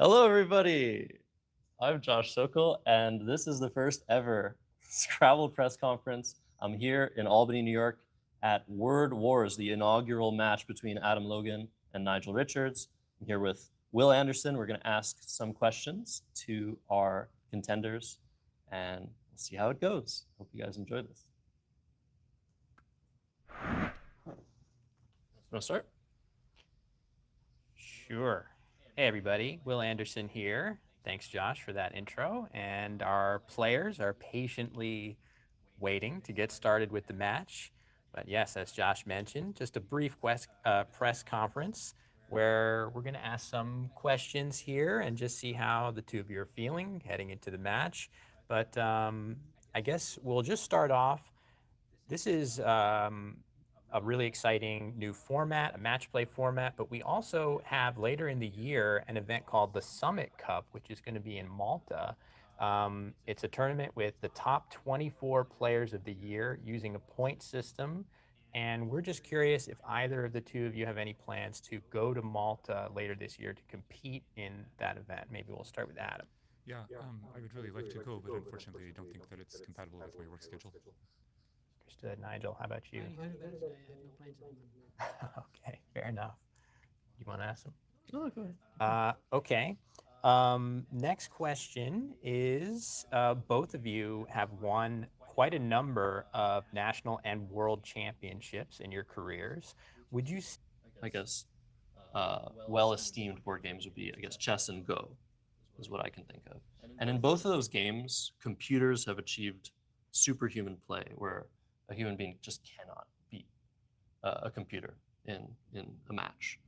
Hello, everybody. I'm Josh Sokol, and this is the first ever Scrabble press conference. I'm here in Albany, New York at Word Wars, the inaugural match between Adam Logan and Nigel Richards. I'm here with Will Anderson. We're going to ask some questions to our contenders, and we'll see how it goes. Hope you guys enjoy this. Want to start? Sure. Hey, everybody. Will Anderson here. Thanks, Josh, for that intro. And our players are patiently waiting to get started with the match. But yes, as Josh mentioned, just a brief press conference where we're going to ask some questions here and just see how the two of you are feeling heading into the match. But I guess we'll just start off. This is a really exciting new format, a match play format, but we also have later in the year an event called the Summit Cup, which is going to be in Malta. It's a tournament with the top 24 players of the year using a point system. And we're just curious if either of the two of you have any plans to go to Malta later this year to compete in that event. Maybe we'll start with Adam. Yeah, I would really like to go, but unfortunately, I don't think that it's compatible with my work schedule. Understood. Nigel, how about you? I go to Venice. I have no plans at the moment. Okay, fair enough. You want to ask him? Oh, go ahead. Okay. Next question is both of you have won quite a number of national and world championships in your careers. Would you? I guess well-esteemed board games would be, I guess, chess and Go is what I can think of. And in both of those games, computers have achieved superhuman play where a human being just cannot beat a computer in a match.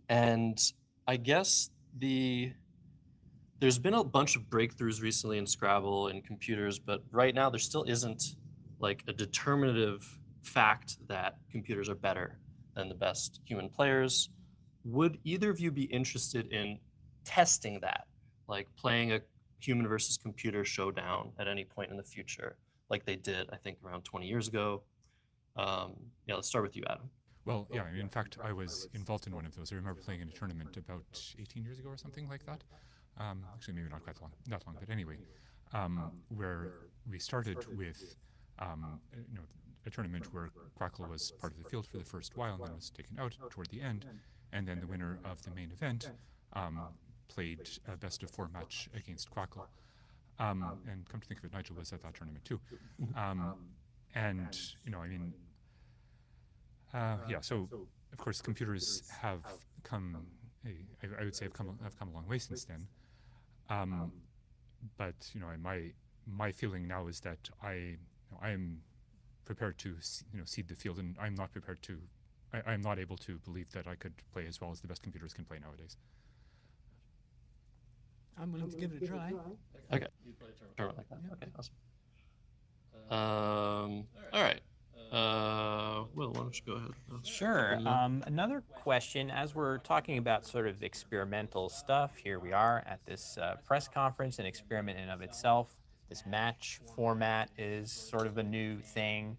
And I guess there's been a bunch of breakthroughs recently in Scrabble and computers, but right now there still isn't like a determinative fact that computers are better than the best human players. Would either of you be interested in testing that, like playing a human versus computer showdown at any point in the future, like they did, I think, around 20 years ago? Yeah, let's start with you, Adam. Well, yeah, I mean, in fact, I was involved in one of those. I remember playing in a tournament about 18 years ago or something like that. Actually, maybe not quite that long, but anyway, where we started with, a tournament where Crackle was part of the field for the first while and then was taken out toward the end, and then the winner of the main event played a best of 4 match against Crackle. And come to think of it, Nigel was at that tournament too. And, I mean, yeah, so of course computers have come, I would say have come a long way since then. But, my feeling now is that I am prepared to, cede the field, and I'm not prepared to, I'm not able to believe that I could play as well as the best computers can play nowadays. I'm willing to give it a try. Okay. Tournament like that. Okay, awesome. All right. Will, why don't you go ahead? Sure. Another question, as we're talking about sort of experimental stuff, here we are at this press conference, an experiment in and of itself. This match format is sort of a new thing.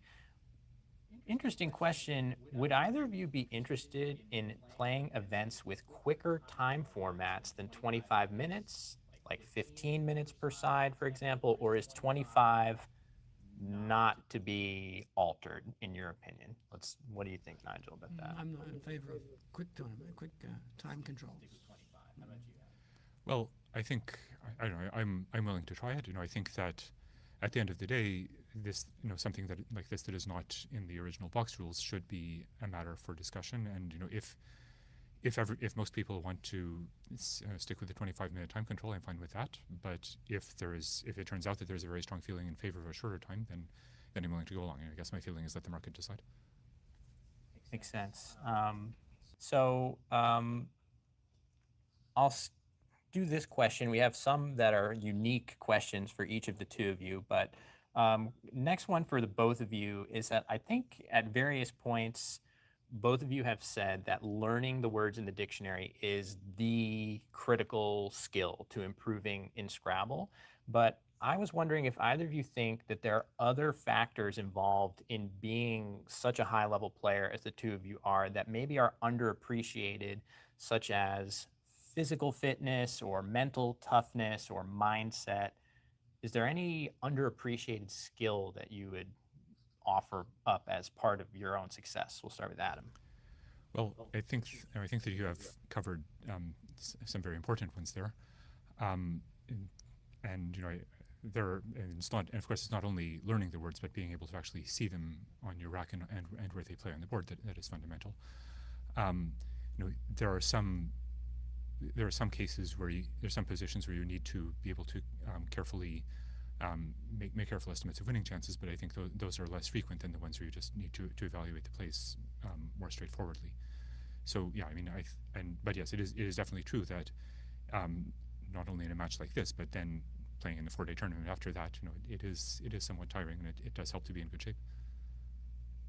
Interesting question. Would either of you be interested in playing events with quicker time formats than 25 minutes, like 15 minutes per side, for example, or is 25 not to be altered, in your opinion? What do you think, Nigel, about that? I'm not in favor of quick time controls. Well, I think I don't know. I'm willing to try it. I think that at the end of the day, this something that like this that is not in the original box rules should be a matter for discussion. And if most people want to stick with the 25-minute time control, I'm fine with that. But if it turns out that there's a very strong feeling in favor of a shorter time, then I'm willing to go along. And I guess my feeling is let the market decide. Makes sense. I'll do this question. We have some that are unique questions for each of the two of you, but next one for the both of you is that I think at various points, both of you have said that learning the words in the dictionary is the critical skill to improving in Scrabble. But I was wondering if either of you think that there are other factors involved in being such a high-level player as the two of you are that maybe are underappreciated, such as physical fitness or mental toughness or mindset, is there any underappreciated skill that you would offer up as part of your own success? We'll start with Adam. Well, I think that you have covered some very important ones there, um, and it's not, and of course, it's not only learning the words, but being able to actually see them on your rack and where they play on the board that is fundamental. There are some cases where there's some positions where you need to be able to carefully make careful estimates of winning chances, but I think those are less frequent than the ones where you just need to evaluate the plays more straightforwardly. So yeah, I mean, but yes, it is definitely true that not only in a match like this, but then playing in the 4-day tournament after that, it is somewhat tiring, and it does help to be in good shape.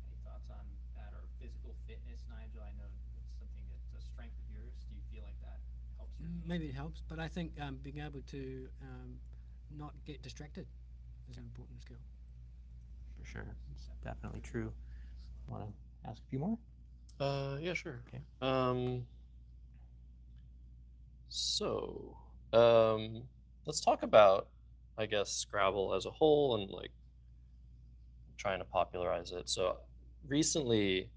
Any thoughts on that or physical fitness, Nigel? I know it's something that's a strength of yours. Do you feel like that helps your game? Maybe it helps, but I think being able to not get distracted is an important skill. For sure, it's definitely true. Want to ask a few more? Yeah, sure. Okay. So, let's talk about, I guess, Scrabble as a whole and like trying to popularize it. So, recently,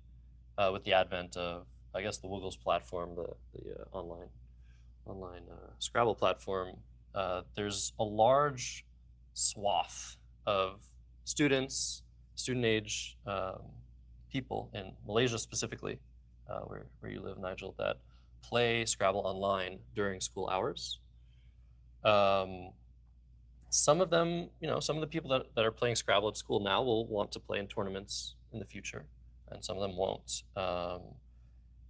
with the advent of, I guess, the Woogles platform, the online Scrabble platform, there's a large swath of student age people in Malaysia specifically, where you live, Nigel, that play Scrabble online during school hours. Some of them, some of the people that are playing Scrabble at school now will want to play in tournaments in the future, and some of them won't.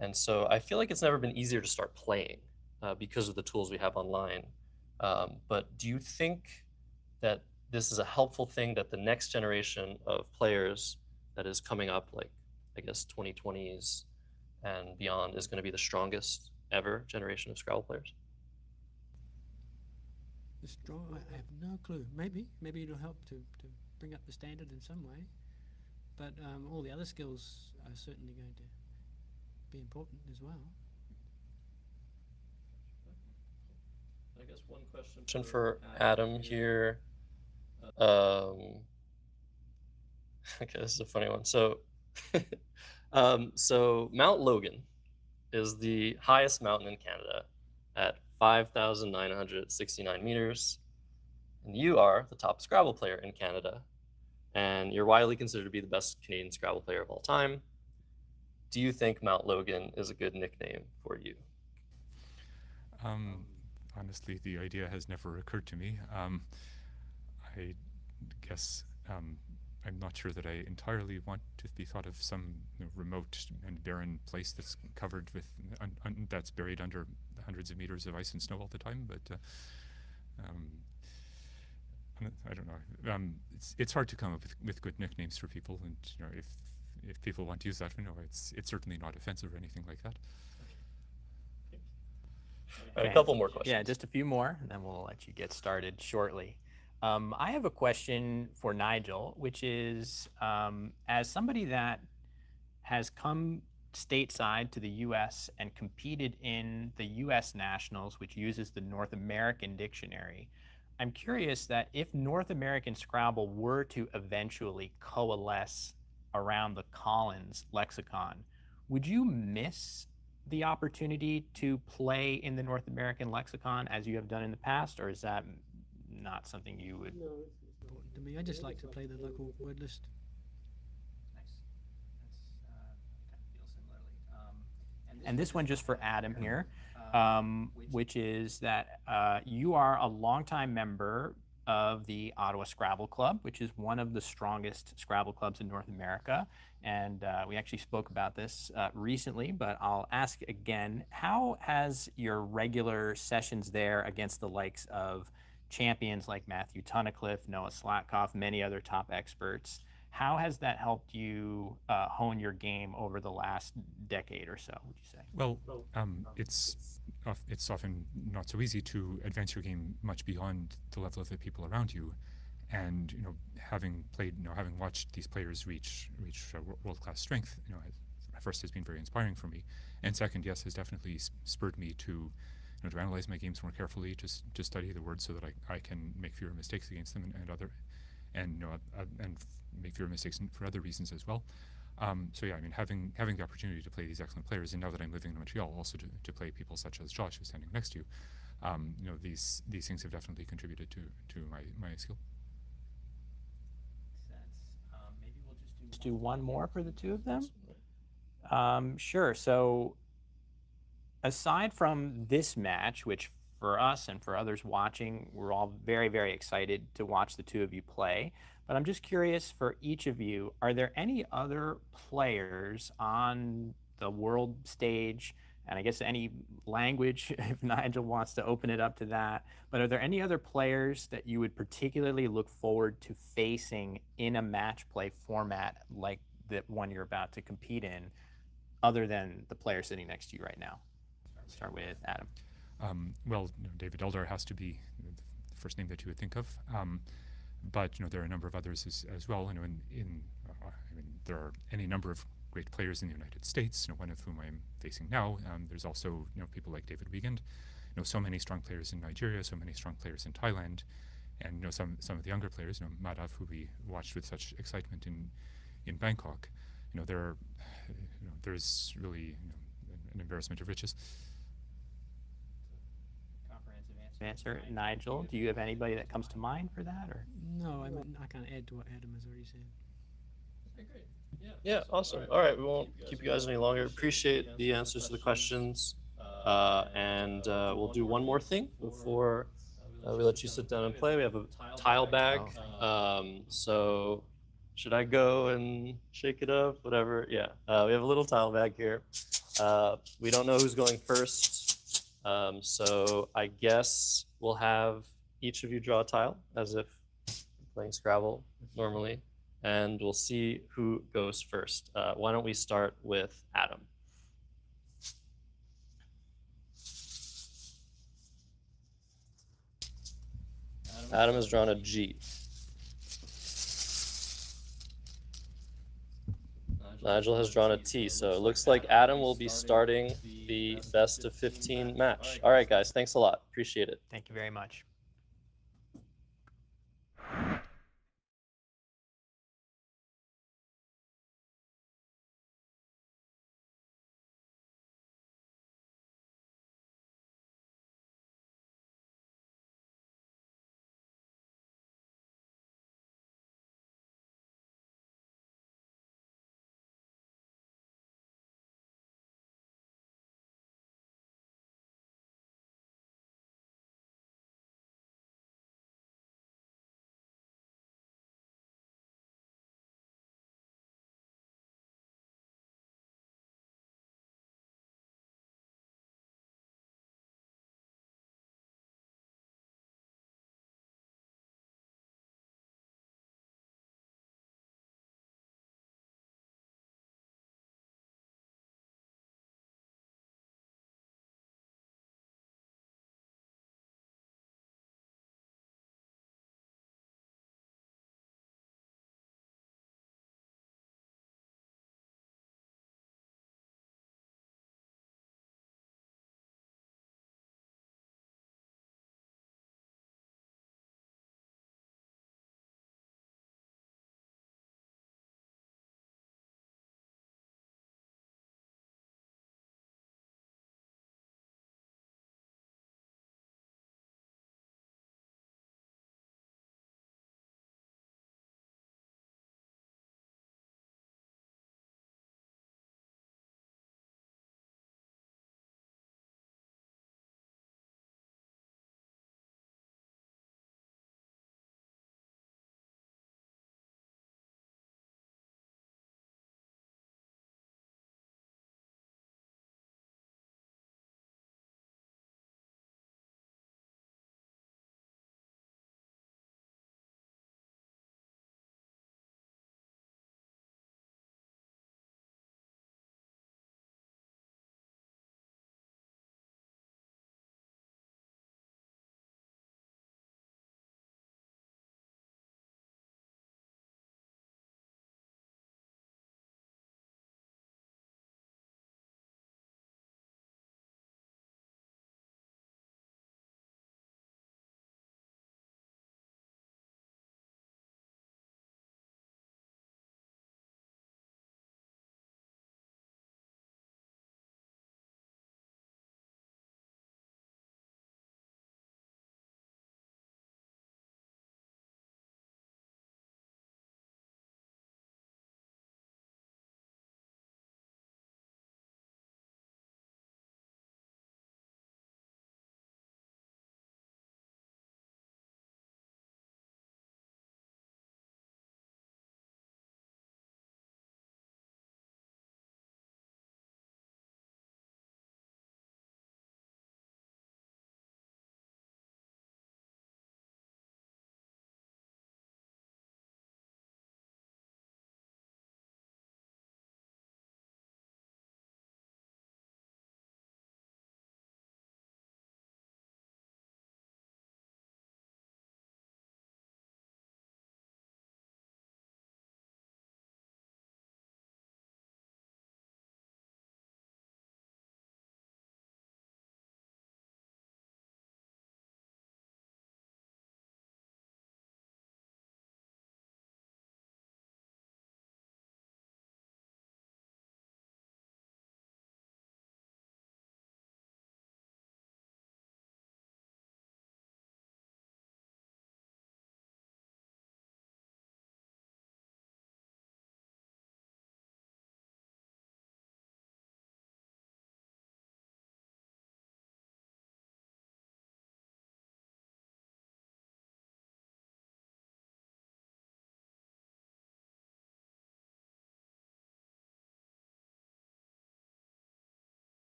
And so I feel like it's never been easier to start playing because of the tools we have online. But do you think that this is a helpful thing, that the next generation of players that is coming up, like, I guess, 2020s and beyond, is going to be the strongest ever generation of Scrabble players? I have no clue. Maybe it'll help to bring up the standard in some way, but all the other skills are certainly going to be important as well. I guess one question for Adam here. Okay, this is a funny one. So, so Mount Logan is the highest mountain in Canada at 5,969 meters. And you are the top Scrabble player in Canada. And you're widely considered to be the best Canadian Scrabble player of all time. Do you think Mount Logan is a good nickname for you? Honestly, the idea has never occurred to me. I guess I'm not sure that I entirely want to be thought of some remote and barren place that's covered with, that's buried under hundreds of meters of ice and snow all the time. But I don't know. It's hard to come up with good nicknames for people, and if people want to use that, it's certainly not offensive or anything like that. Okay. A couple more questions. Yeah, just a few more, and then we'll let you get started shortly. I have a question for Nigel, which is, as somebody that has come stateside to the U.S. and competed in the U.S. Nationals, which uses the North American dictionary, I'm curious that if North American Scrabble were to eventually coalesce around the Collins lexicon, would you miss the opportunity to play in the North American lexicon as you have done in the past, or is that not something you would? No, it's important to me. I just like to play the local word list. Nice. That's kind of feel similarly. And this one just for Adam here, which is that you are a longtime member of the Ottawa Scrabble Club, which is one of the strongest Scrabble clubs in North America. And we actually spoke about this recently, but I'll ask again, how has your regular sessions there against the likes of champions like Matthew Tunnicliffe, Noah Slatkoff, many other top experts, how has that helped you hone your game over the last decade or so, would you say? Well, it's often not so easy to advance your game much beyond the level of the people around you, and having played, having watched these players reach world-class strength, first has been very inspiring for me, and second, yes, has definitely spurred me to to analyze my games more carefully, just study the words so that I can make fewer mistakes against them and make fewer mistakes for other reasons as well. So yeah, I mean, having the opportunity to play these excellent players, and now that I'm living in Montreal, also to play people such as Josh, who's standing next to you, these things have definitely contributed to my skill. Maybe we'll just do one more for the two of them. Sure. So aside from this match, which for us and for others watching, we're all very, very excited to watch the two of you play. But I'm just curious, for each of you, are there any other players on the world stage, and I guess any language, if Nigel wants to open it up to that, but are there any other players that you would particularly look forward to facing in a match play format like the one you're about to compete in, other than the player sitting next to you right now? Start with Adam. Well, David Eldar has to be the first name that you would think of. But there are a number of others as well. I mean, there are any number of great players in the United States. One of whom I'm facing now. There's also people like David Wiegand. So many strong players in Nigeria, so many strong players in Thailand, and some of the younger players. Madhav, who we watched with such excitement in Bangkok. There's really an embarrassment of riches. Answer. Nigel, do you have anybody that comes to mind for that, or? No, I can't add to what Adam has already said. Yeah, awesome. All right, we won't keep you guys any longer. Appreciate the answers to the questions. And we'll do one more thing before we let you sit down and play. We have a tile bag. So should I go and shake it up? Whatever. Yeah, we have a little tile bag here. We don't know who's going first. So I guess we'll have each of you draw a tile as if playing Scrabble normally, and we'll see who goes first. Why don't we start with Adam? Adam has drawn a G. Nigel has drawn a T, so it looks like Adam will be starting the best of 15 match. All right, guys, thanks a lot. Appreciate it. Thank you very much.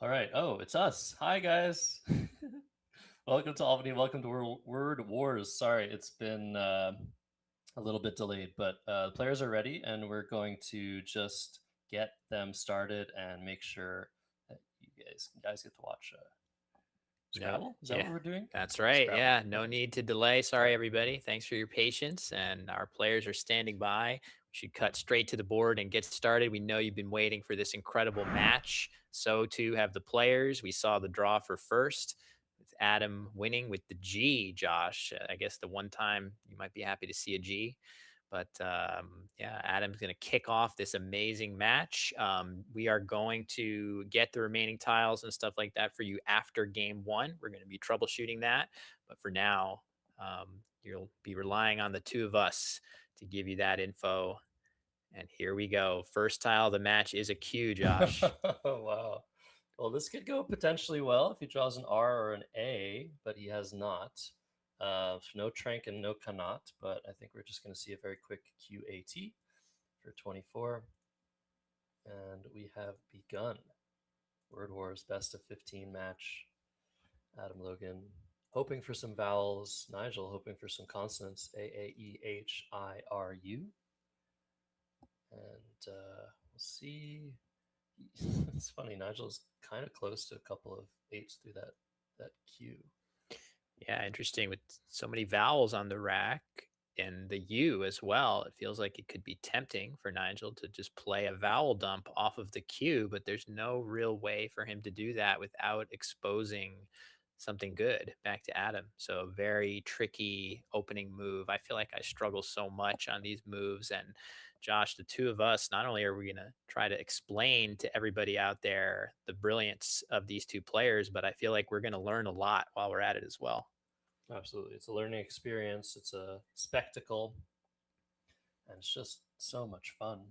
All right. Oh, it's us. Hi, guys. Welcome to Albany. Welcome to Word Wars. Sorry, it's been a little bit delayed, but the players are ready, and we're going to just get them started and make sure that you guys get to watch Scrabble. Is that what we're doing? That's right. Scrabble. Yeah, no Okay. need to delay. Sorry, everybody. Thanks for your patience. And our players are standing by. We should cut straight to the board and get started. We know you've been waiting for this incredible match. So too have the players. We saw the draw for first with Adam winning with the G, Josh. I guess the one time you might be happy to see a G. But yeah, Adam's going to kick off this amazing match. We are going to get the remaining tiles and stuff like that for you after game one. We're going to be troubleshooting that. But for now, you'll be relying on the two of us to give you that info. And here we go. First tile of the match is a Q, Josh. Wow. Well, this could go potentially well if he draws an R or an A, but he has not. No Trank and no Cannot, but I think we're just going to see a very quick QAT for 24. And we have begun. Word Wars best of 15 match. Adam Logan hoping for some vowels. Nigel hoping for some consonants. AAEHIRU. And we'll see. It's funny. Nigel's kind of close to a couple of H's through that Q. Yeah, interesting. With so many vowels on the rack and the U as well, it feels like it could be tempting for Nigel to just play a vowel dump off of the Q, but there's no real way for him to do that without exposing something good back to Adam. So a very tricky opening move. I feel like I struggle so much on these moves. And Josh, the two of us, not only are we going to try to explain to everybody out there the brilliance of these two players, but I feel like we're going to learn a lot while we're at it as well. Absolutely. It's a learning experience. It's a spectacle. And it's just so much fun.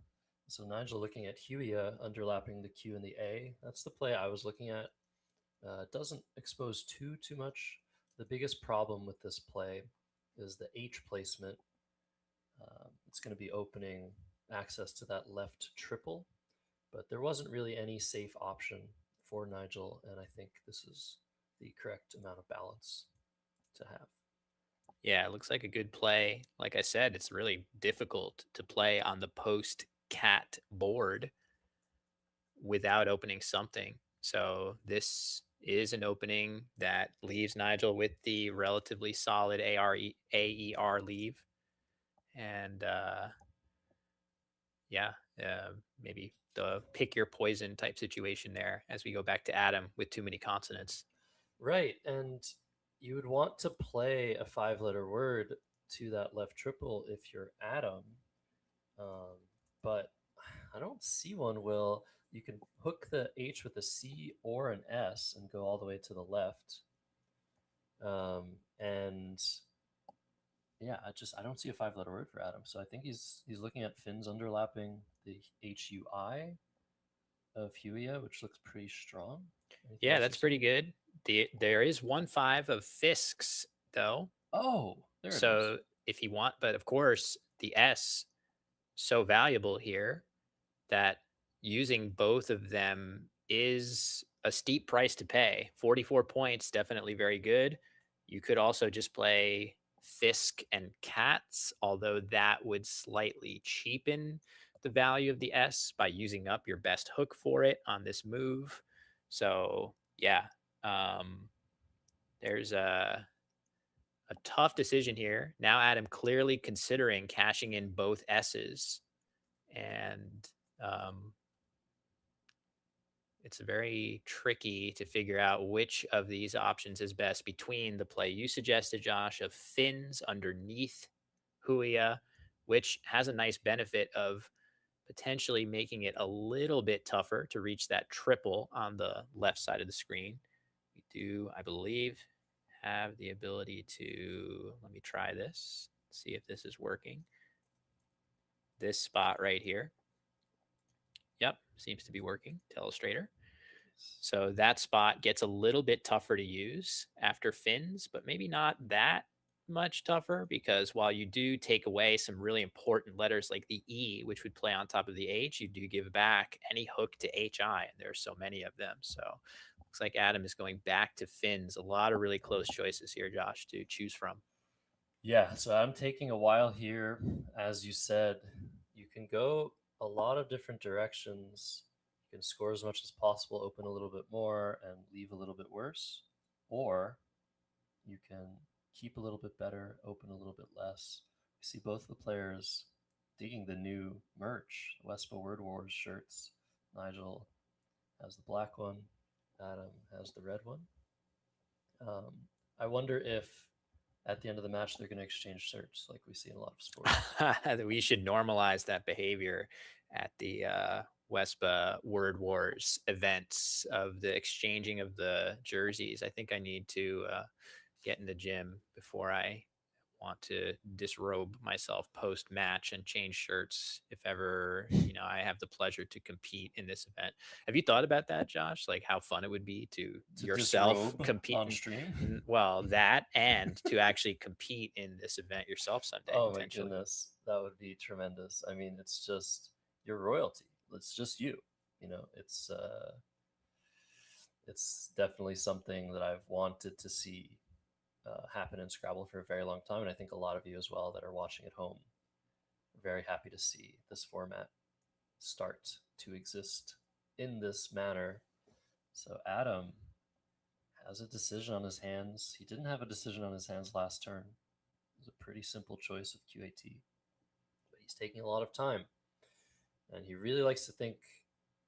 So Nigel looking at Huia underlapping the Q and the A. That's the play I was looking at. It doesn't expose too much. The biggest problem with this play is the H placement. It's going to be opening access to that left triple, but there wasn't really any safe option for Nigel, and I think this is the correct amount of balance to have. Yeah, it looks like a good play. Like I said, it's really difficult to play on the post cat board without opening something. So this is an opening that leaves Nigel with the relatively solid AER leave. And yeah, maybe the pick your poison type situation there as we go back to Adam with too many consonants. Right, and you would want to play a 5-letter word to that left triple if you're Adam, but I don't see one, Will. You can hook the H with a C or an S and go all the way to the left. And yeah, I don't see a 5-letter word for Adam. So I think he's looking at fins underlapping the HUI of Huia, which looks pretty strong. Anything Yeah, else that's you pretty see? good. There is 1-5 of Fisks though. Oh, there it is. So if you want, but of course the S so valuable here that using both of them is a steep price to pay. 44 points, definitely very good. You could also just play Fisk and Cats, although that would slightly cheapen the value of the S by using up your best hook for it on this move. So yeah, there's a tough decision here. Now Adam clearly considering cashing in both S's, and it's very tricky to figure out which of these options is best between the play you suggested, Josh, of fins underneath Huia, which has a nice benefit of potentially making it a little bit tougher to reach that triple on the left side of the screen. We do, I believe, have the ability to, let me try this, see if this is working. This spot right here. Yep, seems to be working, Telestrator. So that spot gets a little bit tougher to use after fins, but maybe not that much tougher because while you do take away some really important letters like the E, which would play on top of the H, you do give back any hook to HI, and there are so many of them. So looks like Adam is going back to Finns. A lot of really close choices here, Josh, to choose from. Yeah, so I'm taking a while here. As you said, you can go a lot of different directions. You can score as much as possible, open a little bit more, and leave a little bit worse. Or you can keep a little bit better, open a little bit less. We see both the players digging the new merch, Wespa Word Wars shirts. Nigel has the black one, Adam has the red one. I wonder if at the end of the match they're going to exchange shirts like we see in a lot of sports. We should normalize that behavior at the Wespa Word Wars events of the exchanging of the jerseys. I think I need to get in the gym before I want to disrobe myself post match and change shirts if ever I have the pleasure to compete in this event. Have you thought about that, Josh? Like how fun it would be to yourself disrobe compete on stream. well, that and to actually compete in this event yourself someday. Oh my goodness, that would be tremendous. I mean, it's just your royalty. It's just you. It's definitely something that I've wanted to see happen in Scrabble for a very long time, and I think a lot of you as well that are watching at home are very happy to see this format start to exist in this manner. So Adam has a decision on his hands. He didn't have a decision on his hands last turn. It was a pretty simple choice of QAT, but he's taking a lot of time, and he really likes to think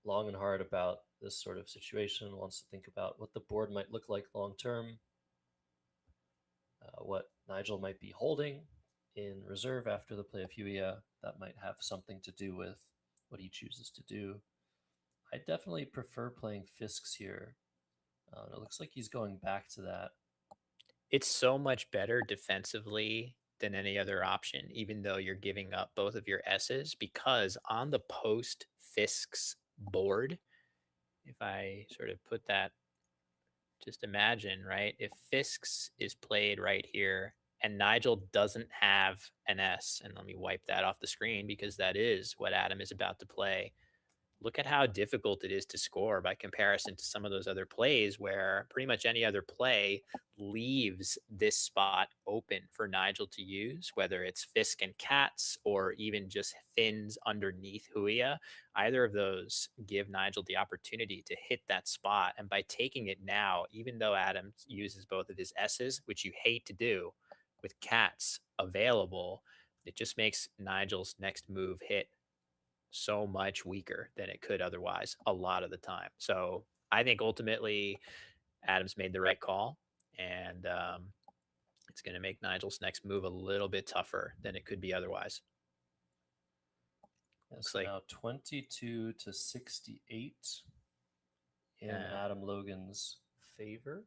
long and hard about this sort of situation, wants to think about what the board might look like long term, what Nigel might be holding in reserve after the play of Huia. That might have something to do with what he chooses to do. I definitely prefer playing Fisks here. It looks like he's going back to that. It's so much better defensively than any other option, even though you're giving up both of your S's, because on the post Fisks board, if I sort of put that, just imagine, right? If Fisks is played right here and Nigel doesn't have an S, and let me wipe that off the screen because that is what Adam is about to play. Look at how difficult it is to score by comparison to some of those other plays where pretty much any other play leaves this spot open for Nigel to use, whether it's Fisk and Cats or even just Finns underneath Huia. Either of those give Nigel the opportunity to hit that spot. And by taking it now, even though Adam uses both of his S's, which you hate to do, with Cats available, it just makes Nigel's next move hit so much weaker than it could otherwise a lot of the time. So I think ultimately Adams made the right call, and it's going to make Nigel's next move a little bit tougher than it could be otherwise. Looks like now 22 to 68 in Adam Logan's favor.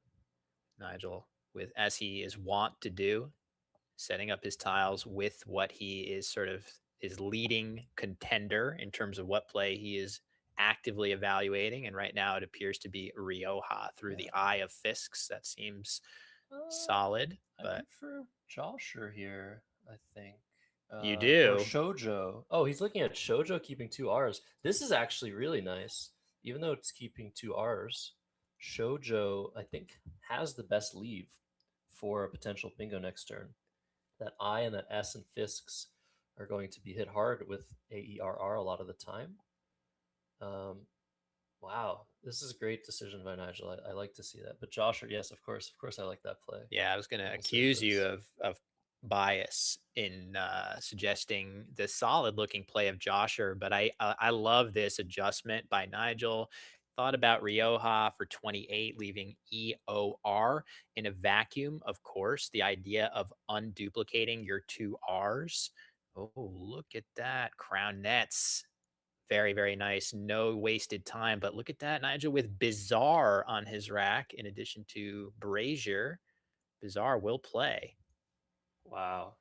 Nigel, with as he is wont to do, setting up his tiles with what he is sort of his leading contender in terms of what play he is actively evaluating. And right now it appears to be Rioja through the eye of Fisks. That seems solid. But I prefer Josher here, I think. You do? Or Shoujo. Oh, he's looking at Shoujo keeping 2 R's. This is actually really nice. Even though it's keeping 2 R's, Shoujo, I think, has the best leave for a potential bingo next turn. That I and that S and Fisks are going to be hit hard with AERR a lot of the time. Wow, this is a great decision by Nigel. I like to see that. But Josher, yes, of course, I like that play. Yeah, I was going to accuse you of bias in suggesting the solid looking play of Josher, but I love this adjustment by Nigel. Thought about Rioja for 28, leaving EOR in a vacuum, of course. The idea of unduplicating your 2 R's. Oh, look at that. Crown nets. Very, very nice. No wasted time. But look at that, Nigel, with Bizarre on his rack in addition to Brazier. Bizarre will play. Wow.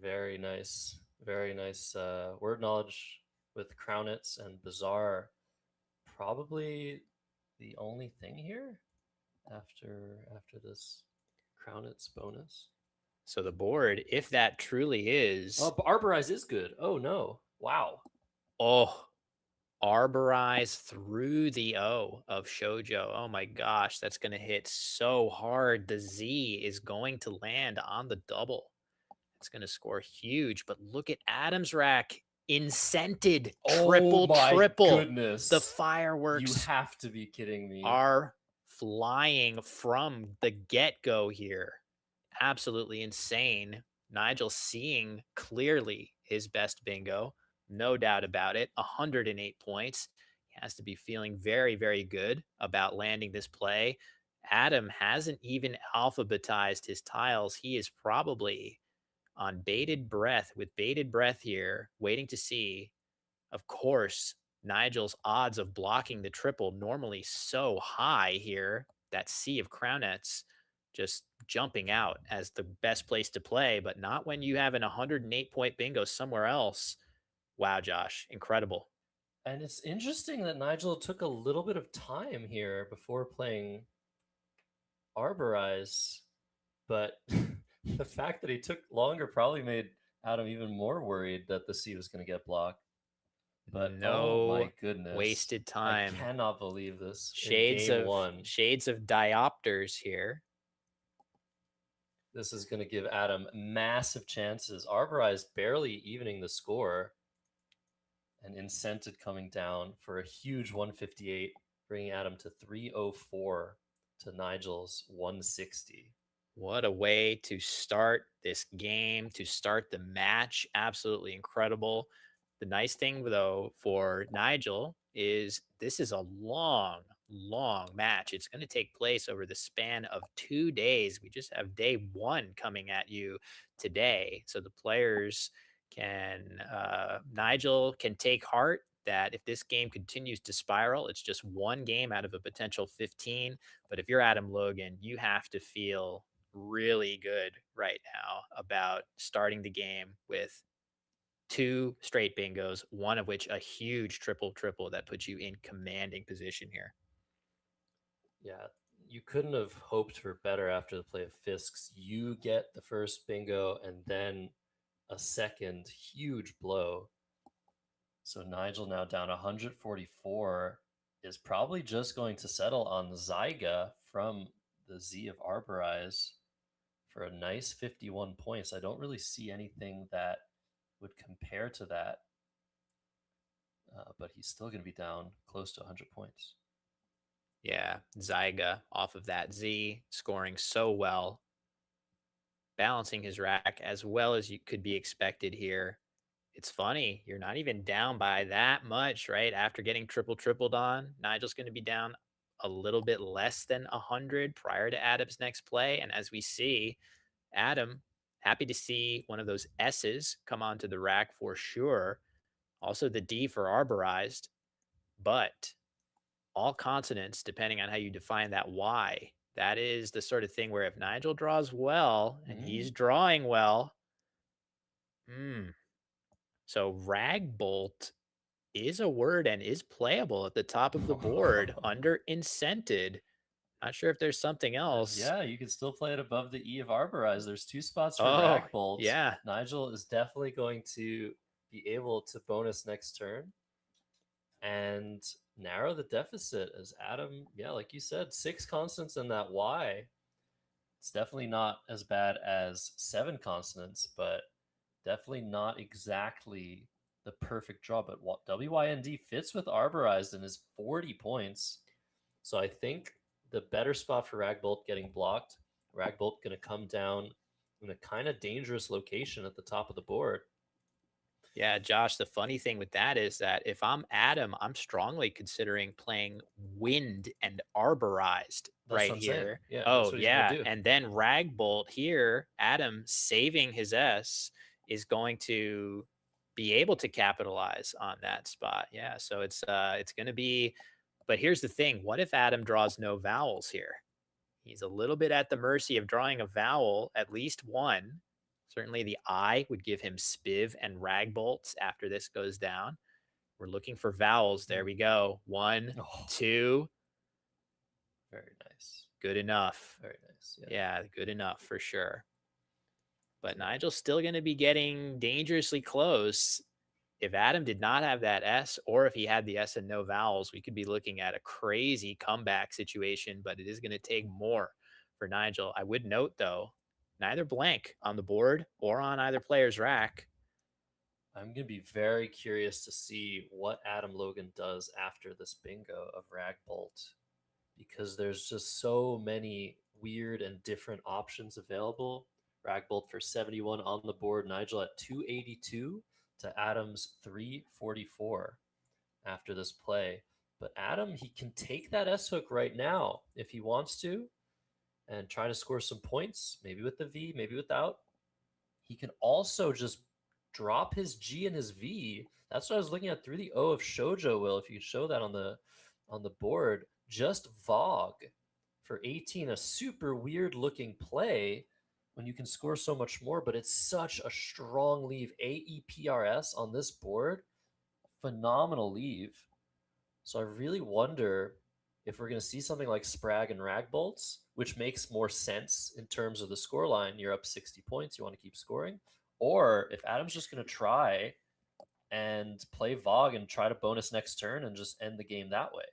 Very nice. Very nice word knowledge with Crownets and Bizarre. Probably the only thing here after this Crownet's bonus. So the board, if that truly is, Oh, Arborize is good. Oh no! Wow. Arborize through the O of Shoujo. Oh my gosh, that's going to hit so hard. The Z is going to land on the double. It's going to score huge, but look at Adam's rack. Incented. Triple, Oh my triple. goodness. The fireworks You have to be kidding me. are flying from the get-go here. Absolutely insane. Nigel seeing clearly his best bingo. No doubt about it. 108 points. He has to be feeling very, very good about landing this play. Adam hasn't even alphabetized his tiles. He is probably on bated breath, with bated breath here, waiting to see. Of course, Nigel's odds of blocking the triple normally so high here. That sea of crownets just jumping out as the best place to play, but not when you have an 108-point bingo somewhere else. Wow, Josh, incredible. And it's interesting that Nigel took a little bit of time here before playing Arborize, but the fact that he took longer probably made Adam even more worried that the C was going to get blocked. But oh my goodness, wasted time. I cannot believe this. Shades in game of one. shades of diopters here. This is going to give Adam massive chances. Arborize barely evening the score, and Incented coming down for a huge 158, bringing Adam to 304 to Nigel's 160. What a way to start this game, to start the match. Absolutely incredible. The nice thing, though, for Nigel is this is a long, long match. It's going to take place over the span of 2 days. We just have day one coming at you today. So the players Nigel can take heart that if this game continues to spiral, it's just one game out of a potential 15. But if you're Adam Logan, you have to feel really good right now about starting the game with 2 straight bingos, one of which a huge triple that puts you in commanding position here. Yeah, you couldn't have hoped for better after the play of Fisks. You get the first bingo and then a second huge blow. So Nigel now down 144 is probably just going to settle on Zyga from the Z of Arborize for a nice 51 points. I don't really see anything that would compare to that, but he's still going to be down close to 100 points. Yeah, Zyga off of that Z, scoring so well, balancing his rack as well as you could be expected here. It's funny, you're not even down by that much, right? After getting tripled on, Nigel's going to be down a little bit less than 100 prior to Adam's next play. And as we see, Adam, happy to see one of those S's come onto the rack for sure. Also the D for arborized, but all consonants, depending on how you define that Y. That is the sort of thing where if Nigel draws well, and he's drawing well, so ragbolt is a word and is playable at the top of the board under incented. Not sure if there's something else. Yeah, you could still play it above the E of Arborize. There's 2 spots for Oh, Ragbolt. yeah. Nigel is definitely going to be able to bonus next turn and narrow the deficit as Adam, yeah, like you said, 6 constants in that Y. It's definitely not as bad as 7 consonants, but definitely not exactly the perfect draw. But WYND fits with Arborized and is 40 points. So I think the better spot for Ragbolt getting blocked, Ragbolt going to come down in a kind of dangerous location at the top of the board. Yeah, Josh, the funny thing with that is that if I'm Adam, I'm strongly considering playing wind and arborized right here. Yeah, oh, yeah. And then Ragbolt here, Adam saving his S is going to be able to capitalize on that spot. Yeah, so it's going to be, but here's the thing. What if Adam draws no vowels here? He's a little bit at the mercy of drawing a vowel, at least one. Certainly the I would give him spiv and ragbolts after this goes down. We're looking for vowels. There we go. 1, 2. Very nice. Good enough. Very nice. Yeah. Yeah, good enough for sure. But Nigel's still going to be getting dangerously close. If Adam did not have that S, or if he had the S and no vowels, we could be looking at a crazy comeback situation, but it is going to take more for Nigel. I would note, though, neither blank on the board or on either player's rack. I'm going to be very curious to see what Adam Logan does after this bingo of Rag Bolt, because there's just so many weird and different options available. Rag Bolt for 71 on the board, Nigel at 282 to Adam's 344 after this play. But Adam, he can take that S hook right now if he wants to and try to score some points, maybe with the V, maybe without. He can also just drop his G and his V. That's what I was looking at through the O of Shoujo, Will. If you could show that on the board, just Vogue for 18, a super weird looking play when you can score so much more, but it's such a strong leave. AEPRS on this board, phenomenal leave. So I really wonder if we're going to see something like Sprag and Ragbolts, which makes more sense in terms of the scoreline. You're up 60 points, you want to keep scoring. Or if Adam's just going to try and play Vogue and try to bonus next turn and just end the game that way.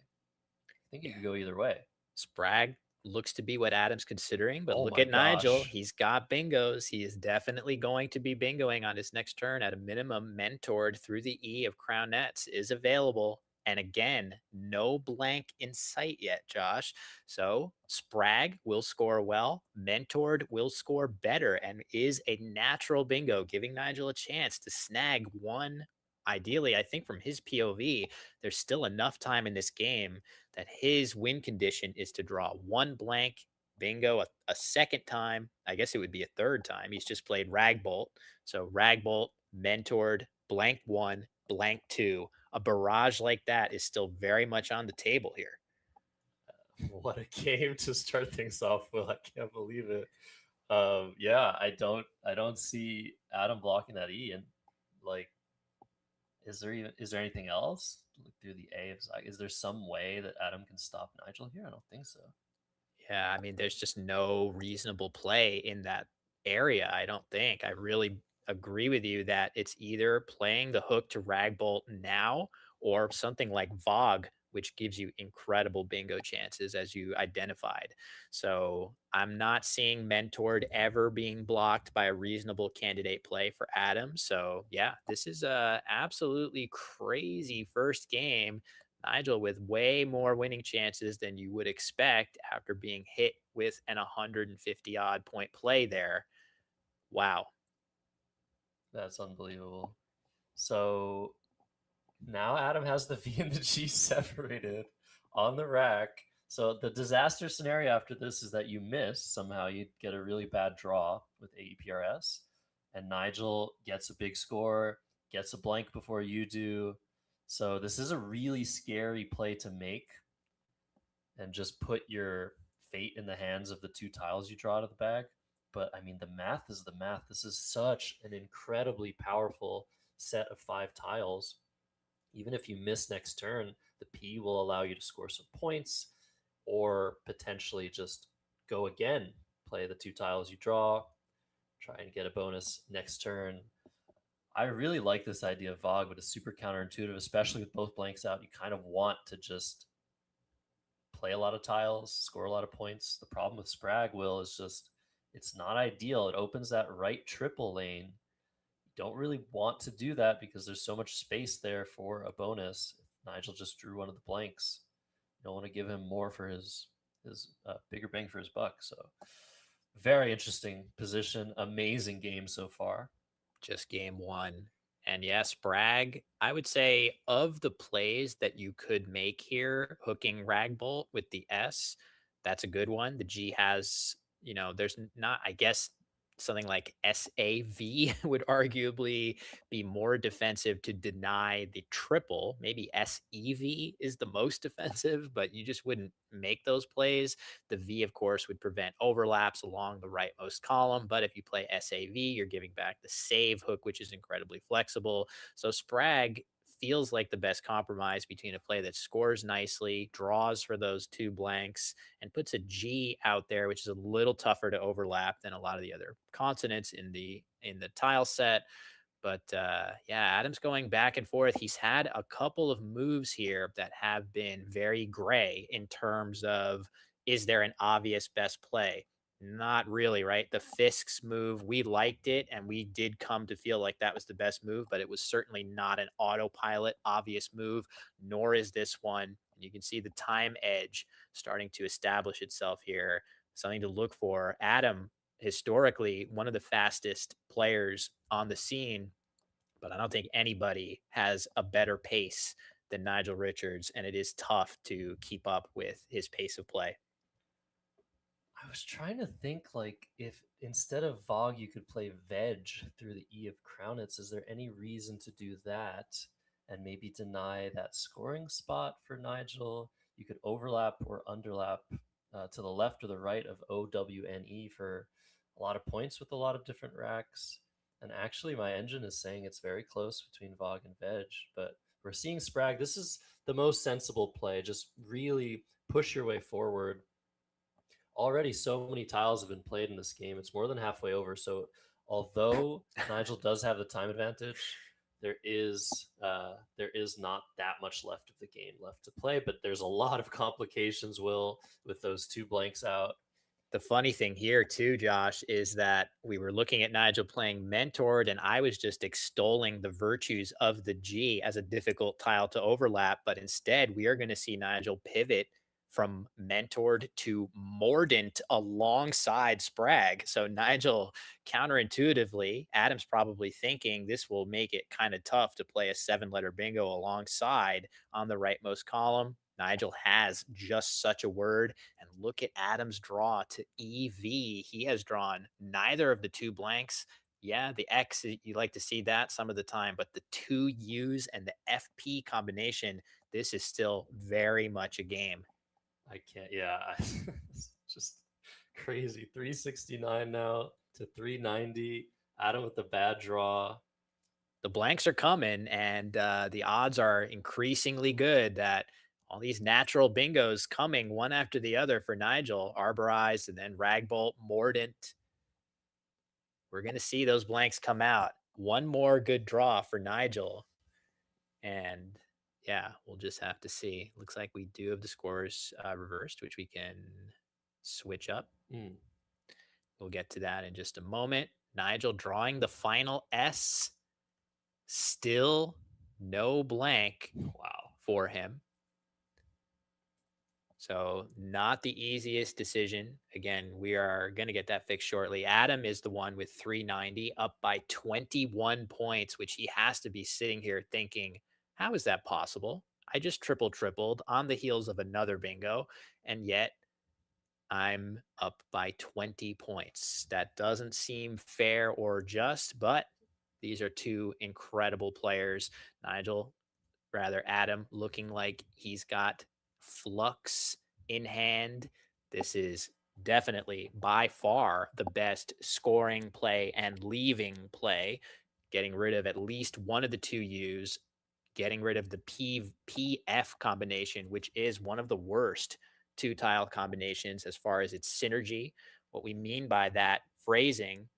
I think it could go either way. Sprag looks to be what Adam's considering, but Oh look my at Nigel. gosh. He's got bingos. He is definitely going to be bingoing on his next turn. At a minimum, mentored through the E of Crown Nets is available. And again, no blank in sight yet, Josh. So Sprag will score well. Mentored will score better and is a natural bingo, giving Nigel a chance to snag one. Ideally, I think from his POV, there's still enough time in this game that his win condition is to draw one blank bingo a second time. I guess it would be a third time. He's just played Ragbolt. So Ragbolt, mentored, blank one, blank two. A barrage like that is still very much on the table here. What a game to start things off, Will. I can't believe it. Yeah, I don't see Adam blocking that E. And like, is there anything else? Look through the A of Zag. Is there some way that Adam can stop Nigel here? I don't think so. Yeah, I mean, there's just no reasonable play in that area, I don't think. I really agree with you that it's either playing the hook to Ragbolt now or something like Vogue, which gives you incredible bingo chances, as you identified. So I'm not seeing Mentored ever being blocked by a reasonable candidate play for Adam. So yeah, this is a absolutely crazy first game. Nigel with way more winning chances than you would expect after being hit with an 150 odd point play there. Wow. That's unbelievable. So now Adam has the V and the G separated on the rack. So the disaster scenario after this is that you miss somehow. You get a really bad draw with AEPRS, and Nigel gets a big score, gets a blank before you do. So this is a really scary play to make, and just put your fate in the hands of the two tiles you draw out of the bag. But I mean, the math is the math. This is such an incredibly powerful set of 5 tiles. Even if you miss next turn, the P will allow you to score some points or potentially just go again, play the 2 tiles you draw, try and get a bonus next turn. I really like this idea of Vogue, but it's super counterintuitive, especially with both blanks out. You kind of want to just play a lot of tiles, score a lot of points. The problem with Sprag, Will, is just it's not ideal. It opens that right triple lane. You don't really want to do that because there's so much space there for a bonus. Nigel just drew one of the blanks. You don't want to give him more for his bigger bang for his buck. So very interesting position. Amazing game so far. Just game one. And yes, Bragg, I would say of the plays that you could make here, hooking Ragbolt with the S, that's a good one. The G has, there's not, I guess, something like SAV would arguably be more defensive to deny the triple. Maybe SEV is the most defensive, but you just wouldn't make those plays. The V, of course, would prevent overlaps along the rightmost column. But if you play SAV, you're giving back the save hook, which is incredibly flexible. So Spragg feels like the best compromise between a play that scores nicely, draws for those 2 blanks, and puts a G out there, which is a little tougher to overlap than a lot of the other consonants in the tile set. But yeah, Adam's going back and forth. He's had a couple of moves here that have been very gray in terms of, is there an obvious best play? Not really, right? The Fisk's move, we liked it and we did come to feel like that was the best move, but it was certainly not an autopilot obvious move, nor is this one. And you can see the time edge starting to establish itself here. Something to look for. Adam, historically, one of the fastest players on the scene, but I don't think anybody has a better pace than Nigel Richards, and it is tough to keep up with his pace of play. I was trying to think, like, if instead of Vogue you could play Veg through the E of Crownets, is there any reason to do that and maybe deny that scoring spot for Nigel? You could overlap or underlap to the left or the right of OWNE for a lot of points with a lot of different racks. And actually, my engine is saying it's very close between Vogue and Veg, but we're seeing Sprag. This is the most sensible play. Just really push your way forward. Already so many tiles have been played in this game. It's more than halfway over. So although Nigel does have the time advantage, there is not that much left of the game left to play. But there's a lot of complications, Will, with those 2 blanks out. The funny thing here, too, Josh, is that we were looking at Nigel playing Mentored, and I was just extolling the virtues of the G as a difficult tile to overlap. But instead, we are going to see Nigel pivot from Mentored to Mordant alongside Sprag. So Nigel, counterintuitively, Adam's probably thinking this will make it kind of tough to play a 7-letter bingo alongside on the rightmost column. Nigel has just such a word. And look at Adam's draw to EV. He has drawn neither of the 2 blanks. Yeah, the X, you like to see that some of the time, but the 2 U's and the FP combination, this is still very much a game. I can't, yeah, it's just crazy. 369 now to 390. Adam with the bad draw. The blanks are coming, and the odds are increasingly good that all these natural bingos coming one after the other for Nigel, Arborized, and then Ragbolt, Mordant. We're going to see those blanks come out. One more good draw for Nigel. And yeah, we'll just have to see. Looks like we do have the scores reversed, which we can switch up. We'll get to that in just a moment. Nigel drawing the final S. Still no blank. Wow. For him. So not the easiest decision. Again, we are going to get that fixed shortly. Adam is the one with 390, up by 21 points, which he has to be sitting here thinking, how is that possible? I just tripled on the heels of another bingo, and yet I'm up by 20 points. That doesn't seem fair or just, but these are 2 incredible players. Adam looking like he's got flux in hand. This is definitely by far the best scoring play and leaving play, getting rid of at least one of the 2 U's, getting rid of the PF combination, which is one of the worst 2 tile combinations as far as its synergy. What we mean by that phrasing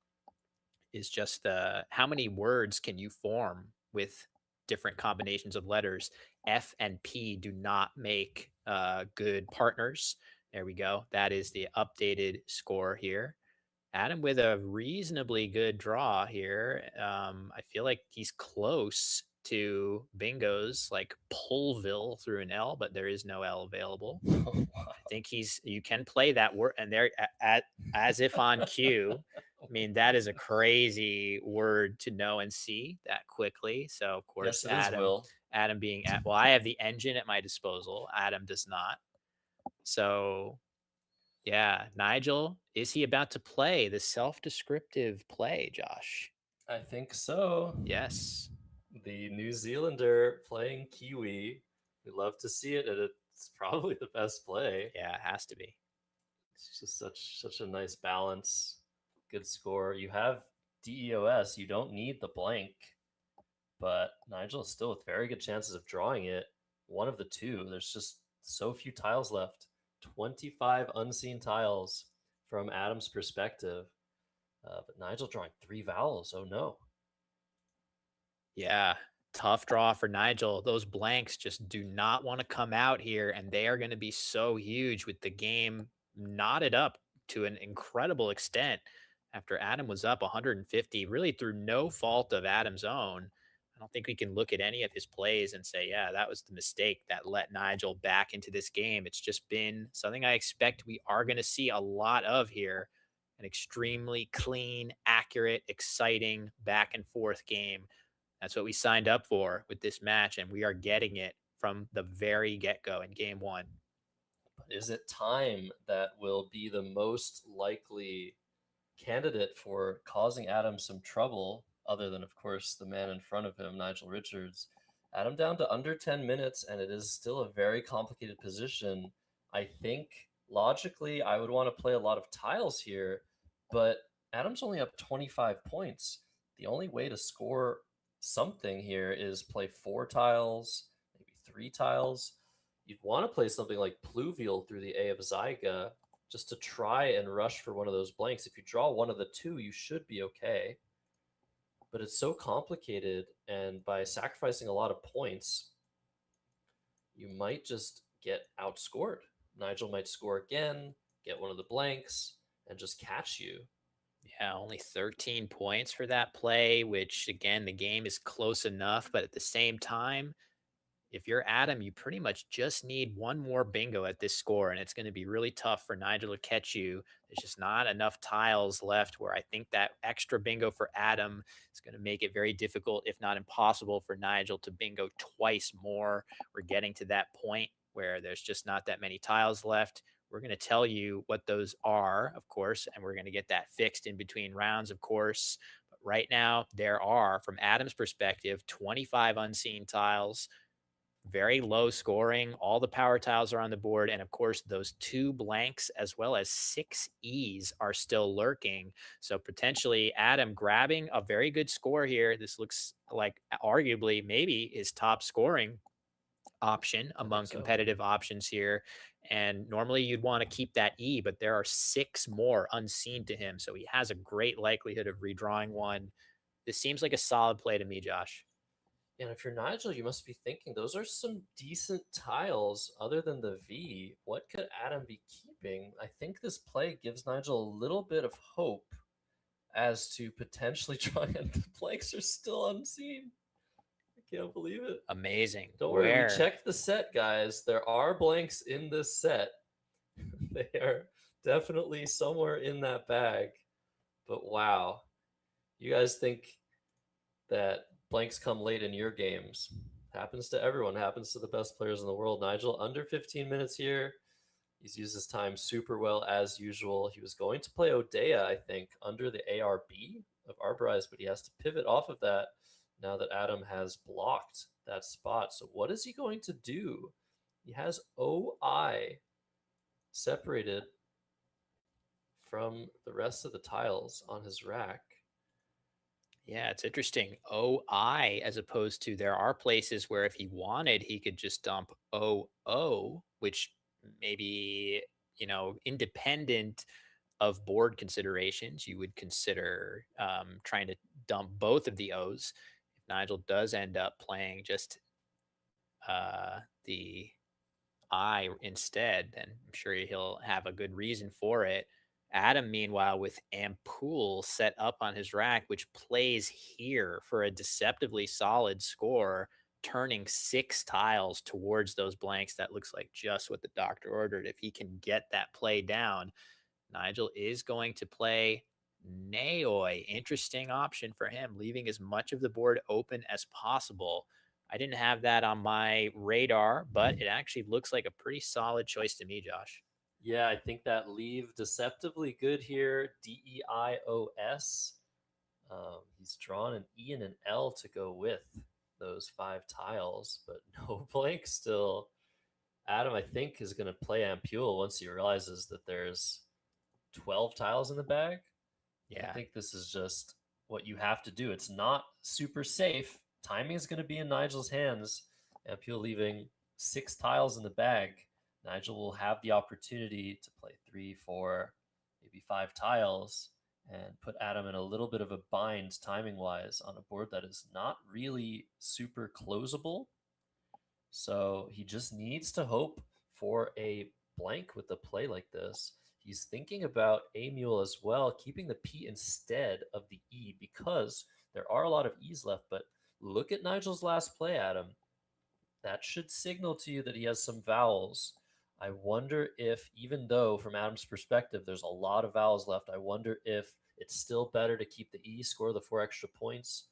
is just how many words can you form with different combinations of letters. F and P do not make good partners. There we go. That is the updated score here. Adam with a reasonably good draw here. I feel like he's close to bingos like Polville through an L, but there is no L available. I think you can play that word, and there as if on cue. I mean, that is a crazy word to know and see that quickly. So, of course, yes, Adam being well, I have the engine at my disposal. Adam does not. So, yeah, Nigel, is he about to play the self-descriptive play, Josh? I think so. Yes. The New Zealander playing Kiwi. We love to see it, and it's probably the best play. Yeah, it has to be. It's just such a nice balance. Good score. You have DEOS. You don't need the blank. but Nigel is still with very good chances of drawing it. One of the two. There's just so few tiles left. 25 unseen tiles from Adam's perspective. But Nigel drawing 3 vowels. Oh no. Yeah, tough draw for Nigel. Those blanks just do not want to come out here, and they are going to be so huge with the game knotted up to an incredible extent after Adam was up 150, really through no fault of Adam's own. I don't think we can look at any of his plays and say, yeah, that was the mistake that let Nigel back into this game. It's just been something I expect we are going to see a lot of here. An extremely clean, accurate, exciting, back and forth game. That's what we signed up for with this match, and we are getting it from the very get-go in game one. But is it time that will be the most likely candidate for causing Adam some trouble, other than, of course, the man in front of him, Nigel Richards? Adam down to under 10 minutes, and it is still a very complicated position. I think, logically, I would want to play a lot of tiles here, but Adam's only up 25 points. The only way to score something here is play 4 tiles, maybe 3 tiles. You'd want to play something like Pluvial through the A of Zyga just to try and rush for one of those blanks. If you draw one of the two, you should be okay. But it's so complicated, and by sacrificing a lot of points, you might just get outscored. Nigel might score again, get one of the blanks, and just catch you. Yeah, only 13 points for that play, which again, the game is close enough, but at the same time, if you're Adam, you pretty much just need one more bingo at this score, and it's going to be really tough for Nigel to catch you. There's just not enough tiles left where I think that extra bingo for Adam is going to make it very difficult, if not impossible, for Nigel to bingo twice more. We're getting to that point where there's just not that many tiles left. We're going to tell you what those are, of course, and we're going to get that fixed in between rounds, of course. But right now, there are, from Adam's perspective, 25 unseen tiles. Very low scoring. All the power tiles are on the board. And of course, those 2 blanks as well as 6 E's are still lurking. So potentially Adam grabbing a very good score here. This looks like arguably maybe his top scoring option among competitive options here. And normally you'd want to keep that E, but there are 6 more unseen to him. So he has a great likelihood of redrawing one. This seems like a solid play to me, Josh. And if you're Nigel, you must be thinking, those are some decent tiles other than the V. What could Adam be keeping? I think this play gives Nigel a little bit of hope as to potentially trying, and the blanks are still unseen. I can't believe it. Amazing. Don't worry, we checked the set, guys. There are blanks in this set. They are definitely somewhere in that bag. But wow. You guys think that blanks come late in your games? Happens to everyone. Happens to the best players in the world. Nigel, under 15 minutes here. He's used his time super well as usual. He was going to play Odeya, I think, under the ARB of Arborize, but he has to pivot off of that now that Adam has blocked that spot. So what is he going to do? He has OI separated from the rest of the tiles on his rack. Yeah, it's interesting. OI as opposed to, there are places where if he wanted, he could just dump OO, which maybe, you know, independent of board considerations, you would consider trying to dump both of the O's. If Nigel does end up playing just the I instead, then I'm sure he'll have a good reason for it. Adam, meanwhile, with Ampoule set up on his rack, which plays here for a deceptively solid score, turning 6 tiles towards those blanks. That looks like just what the doctor ordered. If he can get that play down, Nigel is going to play Naoi. Interesting option for him, leaving as much of the board open as possible. I didn't have that on my radar, but it actually looks like a pretty solid choice to me, Josh. Yeah, I think that leave deceptively good here. DEIOS. He's drawn an E and an L to go with those 5 tiles, but no blank still. Adam, I think, is going to play Ampoule once he realizes that there's 12 tiles in the bag. Yeah. I think this is just what you have to do. It's not super safe, timing is going to be in Nigel's hands. And Peel leaving 6 tiles in the bag. Nigel will have the opportunity to play 3, 4, maybe 5 tiles and put Adam in a little bit of a bind timing wise on a board that is not really super closable. So he just needs to hope for a blank with a play like this. He's thinking about A mule as well, keeping the P instead of the E because there are a lot of E's left. But look at Nigel's last play, Adam. That should signal to you that he has some vowels. I wonder if, even though from Adam's perspective there's a lot of vowels left, I wonder if it's still better to keep the E, score the 4 extra points,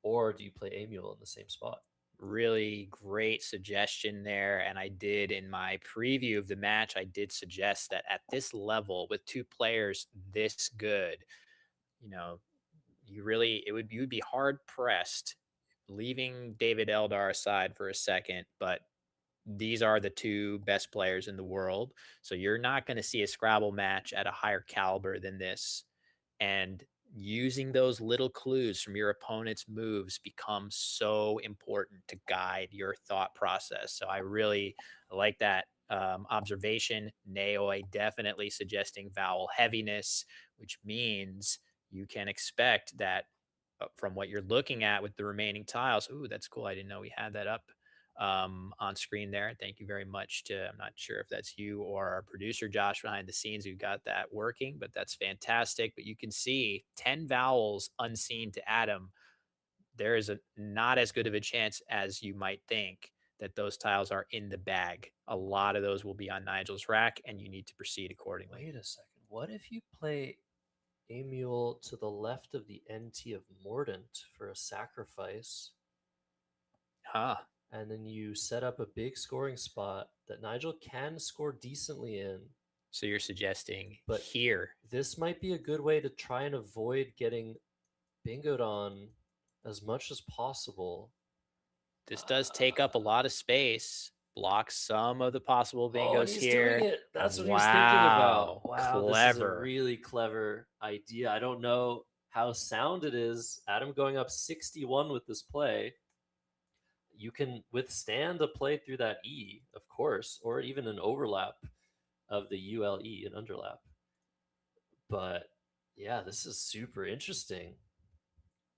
or do you play A mule in the same spot? Really great suggestion there. And I did in my preview of the match, I did suggest that at this level with two players this good, you know, you would be hard pressed leaving David Eldar aside for a second, but these are the two best players in the world. So you're not going to see a Scrabble match at a higher caliber than this. And using those little clues from your opponent's moves becomes so important to guide your thought process. So I really like that observation. Naoi definitely suggesting vowel heaviness, which means you can expect that from what you're looking at with the remaining tiles. Ooh, that's cool. I didn't know we had that up on screen there. Thank you very much to, I'm not sure if that's you or our producer, Josh, behind the scenes who got that working, but that's fantastic. But you can see 10 vowels unseen to Adam. There is not as good of a chance as you might think that those tiles are in the bag. A lot of those will be on Nigel's rack, and you need to proceed accordingly. Wait a second. What if you play a mule to the left of the NT of Mordant for a sacrifice, Huh. and then you set up a big scoring spot that Nigel can score decently in? So you're suggesting But here. this might be a good way to try and avoid getting bingoed on as much as possible. This does take up a lot of space, blocks some of the possible Oh, and bingos he's here. doing it. That's what he was thinking about. Wow, Wow, this is a clever. really clever idea. I don't know how sound it is. Adam going up 61 with this play. You can withstand a play through that E, of course, or even an overlap of the ULE, an underlap. But yeah, this is super interesting.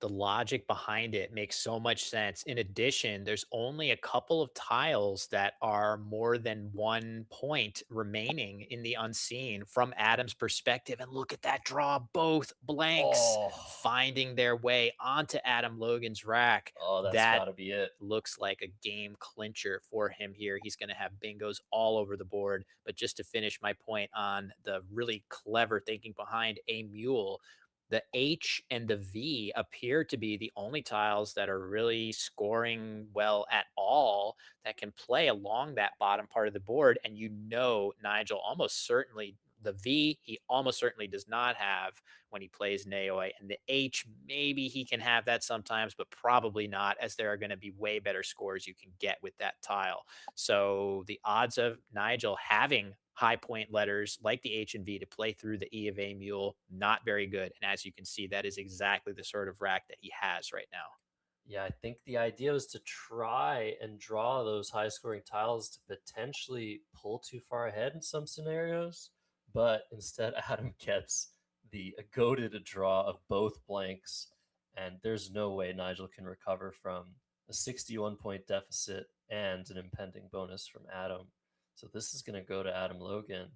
The logic behind it makes so much sense. In addition, there's only a couple of tiles that are more than 1 point remaining in the unseen from Adam's perspective. And look at that draw, both blanks Oh, finding their way onto Adam Logan's rack. oh, that's That got to be it. looks like a game clincher for him here. He's going to have bingos all over the board. But just to finish my point on the really clever thinking behind a mule, the H and the V appear to be the only tiles that are really scoring well at all that can play along that bottom part of the board. And Nigel almost certainly, the V, he almost certainly does not have when he plays Naoi. And the H, maybe he can have that sometimes, but probably not, as there are going to be way better scores you can get with that tile. So the odds of Nigel having high point letters like the H and V to play through the E of A mule, not very good. And as you can see, that is exactly the sort of rack that he has right now. Yeah, I think the idea was to try and draw those high scoring tiles to potentially pull too far ahead in some scenarios, but instead Adam gets the goaded draw of both blanks, and there's no way Nigel can recover from a 61-point deficit and an impending bonus from Adam. So this is going to go to Adam Logan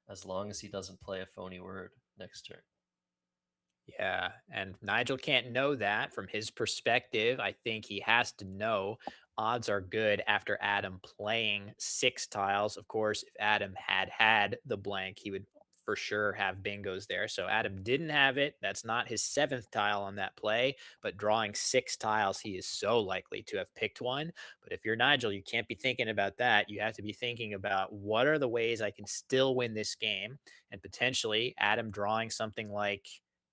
as long as he doesn't play a phony word next turn. Yeah, and Nigel can't know that from his perspective. I think he has to know odds are good after Adam playing 6 tiles. Of course, if Adam had the blank, he would for sure have bingos there. So Adam didn't have it. That's not his 7th tile on that play, but drawing 6 tiles, he is so likely to have picked one. But if you're Nigel, you can't be thinking about that. You have to be thinking about what are the ways I can still win this game, and potentially Adam drawing something like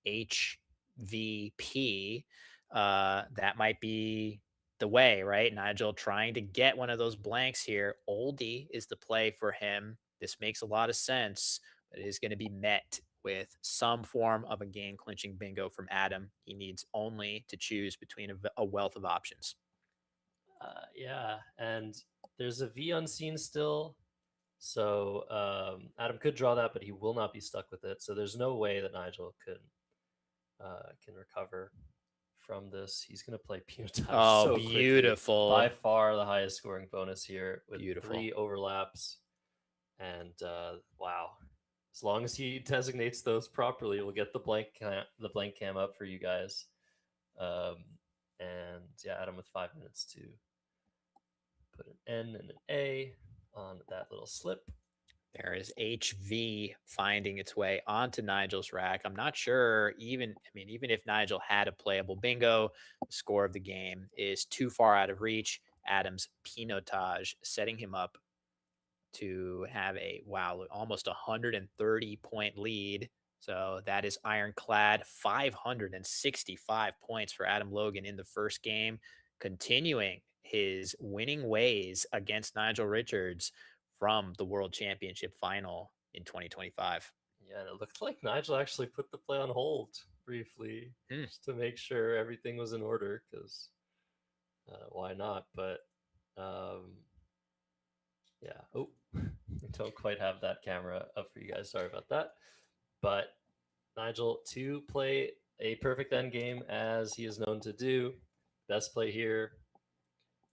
HVP, that might be the way, right? Nigel trying to get one of those blanks here. Oldie is the play for him. This makes a lot of sense, but it is going to be met with some form of a game clinching bingo from Adam. He needs only to choose between a wealth of options. Yeah, and there's a V unseen still. So Adam could draw that, but he will not be stuck with it. So there's no way that Nigel can recover from this. He's going to play Pinotage Oh, so quickly. beautiful. By far the highest scoring bonus here with Beautiful. 3 overlaps. And wow, as long as he designates those properly, we'll get the blank cam up for you guys. And yeah, Adam with 5 minutes to put an N and an A on that little slip. There is HV finding its way onto Nigel's rack. I'm not sure even if Nigel had a playable bingo, the score of the game is too far out of reach. Adam's Pinotage setting him up to have a almost 130 point lead. So that is ironclad. 565 points for Adam Logan in the first game, continuing his winning ways against Nigel Richards from the World Championship final in 2025. Yeah, and it looked like Nigel actually put the play on hold briefly just to make sure everything was in order, because why not? But yeah. Oh, we don't quite have that camera up for you guys. Sorry about that. But Nigel to play a perfect end game as he is known to do. Best play here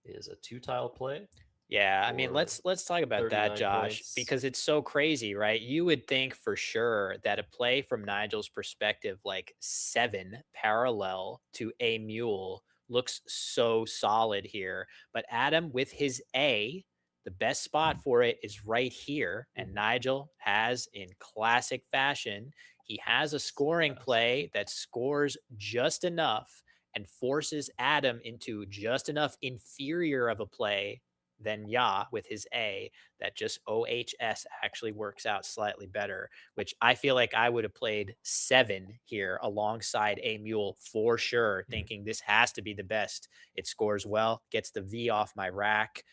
is a 2-tile play. Yeah, I mean, let's talk about that, 39 Josh, points. because it's so crazy, right? You would think for sure that a play from Nigel's perspective, like 7 parallel to a mule, looks so solid here. But Adam with his A, the best spot for it is right here. And Nigel has, in classic fashion, he has a scoring play that scores just enough and forces Adam into just enough inferior of a play than Ya with his A, that just OHS actually works out slightly better, which I feel like I would have played 7 here alongside a mule for sure, thinking this has to be the best. It scores well, gets the V off my rack.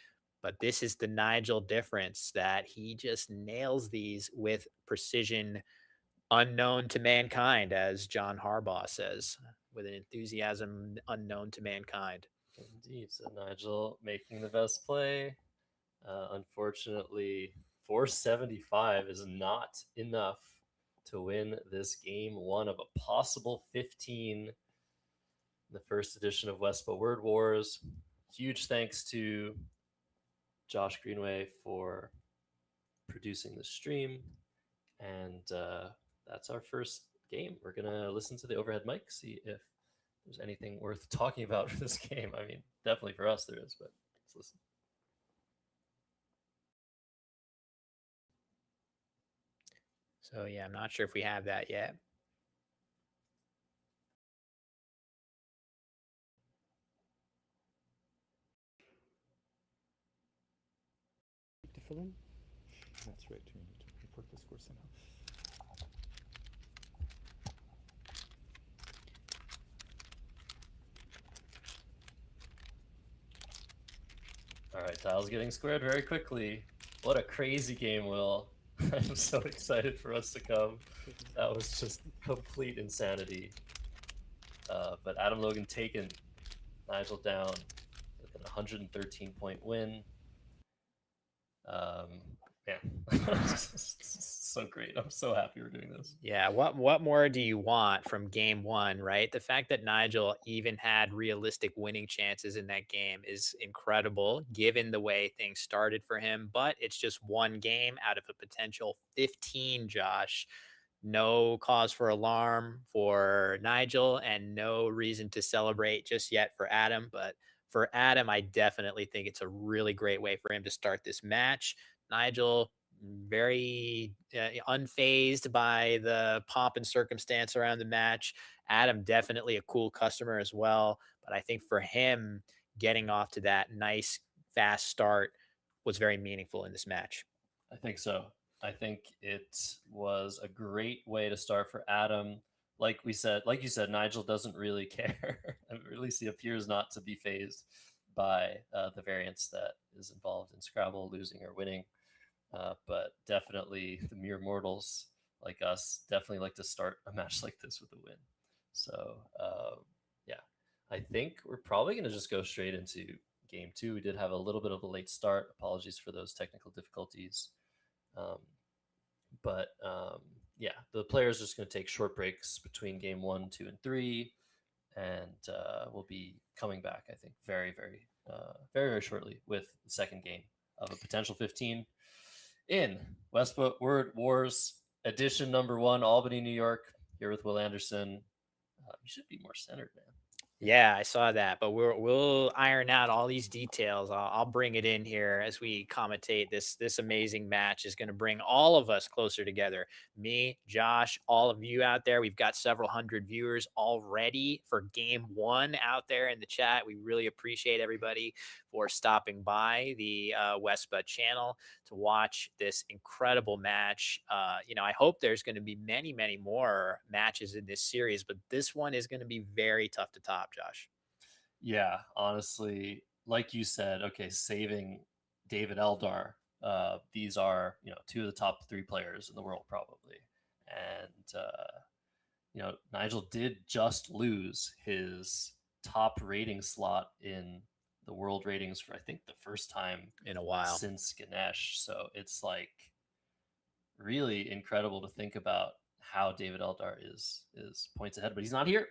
But this is the Nigel difference, that he just nails these with precision unknown to mankind, as John Harbaugh says, with an enthusiasm unknown to mankind. Indeed. So Nigel making the best play. Unfortunately, 475 is not enough to win this game 1 of a possible 15 in the first edition of Wespa Word Wars. Huge thanks to Josh Greenway for producing the stream. And that's our first game. We're going to listen to the overhead mic, see if there's anything worth talking about for this game. I mean, definitely for us there is, but let's listen. So yeah, I'm not sure if we have that yet. To fill in? That's right. You need to report the score somehow. All right, tiles getting squared very quickly. What a crazy game, Will. I'm so excited for us to come. That was just complete insanity. But Adam Logan taken, Nigel down with an 113-point win. Yeah, so great. I'm so happy we're doing this. Yeah, what more do you want from game 1, right? The fact that Nigel even had realistic winning chances in that game is incredible, given the way things started for him. But it's just one game out of a potential 15, Josh. No cause for alarm for Nigel, and no reason to celebrate just yet for Adam. But for Adam, I definitely think it's a really great way for him to start this match. Nigel, very unfazed by the pomp and circumstance around the match. Adam, definitely a cool customer as well. But I think for him, getting off to that nice, fast start was very meaningful in this match. I think so. I think it was a great way to start for Adam. Like you said, Nigel doesn't really care. At least he appears not to be fazed by the variance that is involved in Scrabble, losing or winning. But definitely the mere mortals like us definitely like to start a match like this with a win. So yeah, I think we're probably going to just go straight into game 2. We did have a little bit of a late start. Apologies for those technical difficulties. But yeah, the players are just going to take short breaks between game 1, 2, and 3, and we'll be coming back, I think, very, very shortly with the second game of a potential 15 in Wespa Word Wars edition number 1, Albany, New York. Here with Will Anderson. You should be more centered, man. Yeah, I saw that, but we'll iron out all these details. I'll bring it in here as we commentate. This amazing match is going to bring all of us closer together. Me, Josh, all of you out there. We've got several hundred viewers already for game 1 out there in the chat. We really appreciate everybody for stopping by the Wespa channel to watch this incredible match. I hope there's going to be many, many more matches in this series, but this one is going to be very tough to top, Josh. Yeah, honestly, like you said, okay, saving David Eldar. These are, 2 of the top 3 players in the world, probably. And, Nigel did just lose his top rating slot in the world ratings for, I think, the first time in a while since Ganesh. So it's like really incredible to think about how David Eldar is points ahead, but he's not here.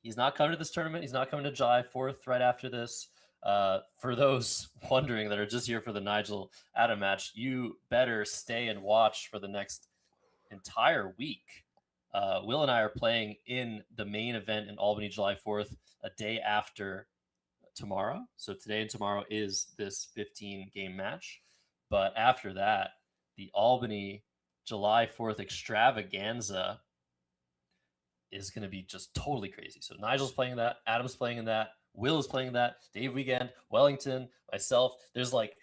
He's not coming to this tournament. He's not coming to July 4th right after this. For those wondering that are just here for the Nigel Adam match, you better stay and watch for the next entire week. Will and I are playing in the main event in Albany, July 4th, a day after tomorrow. So today and tomorrow is this 15-game match. But after that, the Albany July 4th extravaganza is going to be just totally crazy. So Nigel's playing that, Adam's playing in that, Will is playing that, Dave Weekend, Wellington, myself. There's like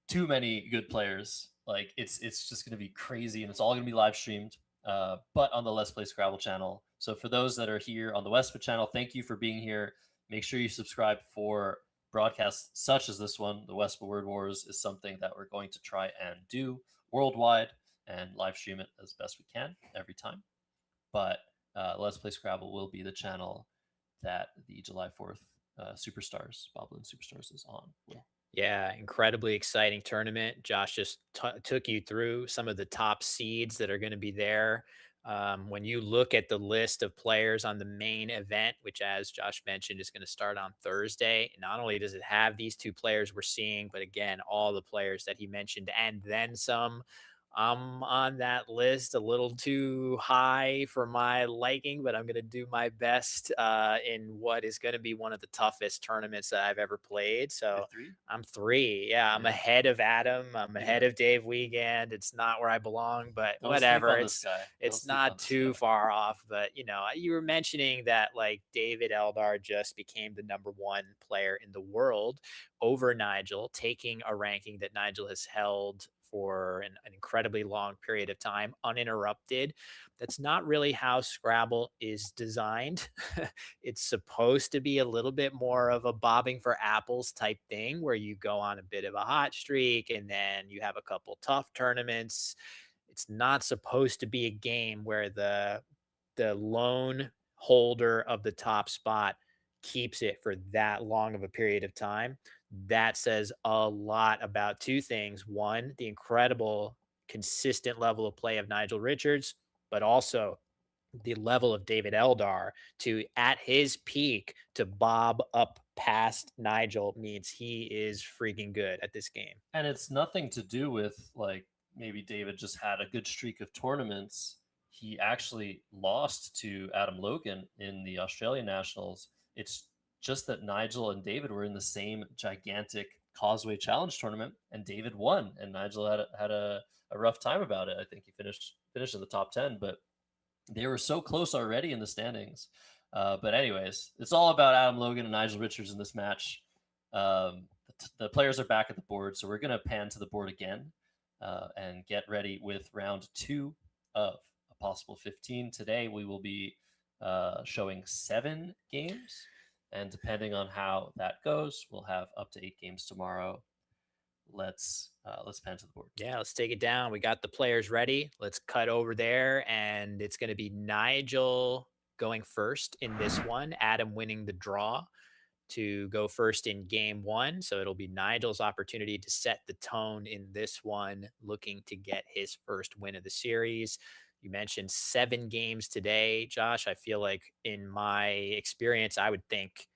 too many good players. Like it's just going to be crazy, and it's all going to be live streamed, but on the Let's Play Scrabble channel. So for those that are here on the Wespa channel, thank you for being here. Make sure you subscribe for broadcasts such as this one. The Wespa Word Wars is something that we're going to try and do worldwide and live stream it as best we can every time. But Let's Play Scrabble will be the channel that the July 4th Superstars, Boblin Superstars, is on. Will. Yeah, incredibly exciting tournament. Josh just took you through some of the top seeds that are going to be there. When you look at the list of players on the main event, which, as Josh mentioned, is going to start on Thursday, not only does it have these 2 players we're seeing, but again, all the players that he mentioned and then some. I'm on that list a little too high for my liking, but I'm going to do my best in what is going to be one of the toughest tournaments that I've ever played. So I'm 3. Yeah, I'm ahead of Adam. I'm ahead of Dave Weekend. It's not where I belong, but Don't whatever. It's not too far off. But, you were mentioning that like David Eldar just became the #1 player in the world over Nigel, taking a ranking that Nigel has held for an incredibly long period of time, uninterrupted. That's not really how Scrabble is designed. It's supposed to be a little bit more of a bobbing for apples type thing, where you go on a bit of a hot streak and then you have a couple tough tournaments. It's not supposed to be a game where the lone holder of the top spot keeps it for that long of a period of time. That says a lot about 2 things. One, the incredible consistent level of play of Nigel Richards, but also the level of David Eldar to, at his peak, to bob up past Nigel means he is freaking good at this game. And it's nothing to do with like maybe David just had a good streak of tournaments. He actually lost to Adam Logan in the Australian Nationals. It's just that Nigel and David were in the same gigantic Causeway Challenge tournament, and David won, and Nigel had a rough time about it. I think he finished in the top 10, but they were so close already in the standings. But anyways, it's all about Adam Logan and Nigel Richards in this match. The players are back at the board, so we're going to pan to the board again and get ready with round 2 of a possible 15. Today we will be showing 7 games. And depending on how that goes, we'll have up to 8 games tomorrow. Let's pan to the board. Yeah, let's take it down. We got the players ready. Let's cut over there, and it's going to be Nigel going first in this one, Adam winning the draw. to go first in game one. So it'll be Nigel's opportunity to set the tone in this one, looking to get his first win of the series. You mentioned 7 games today, Josh. I feel like in my experience, I would think,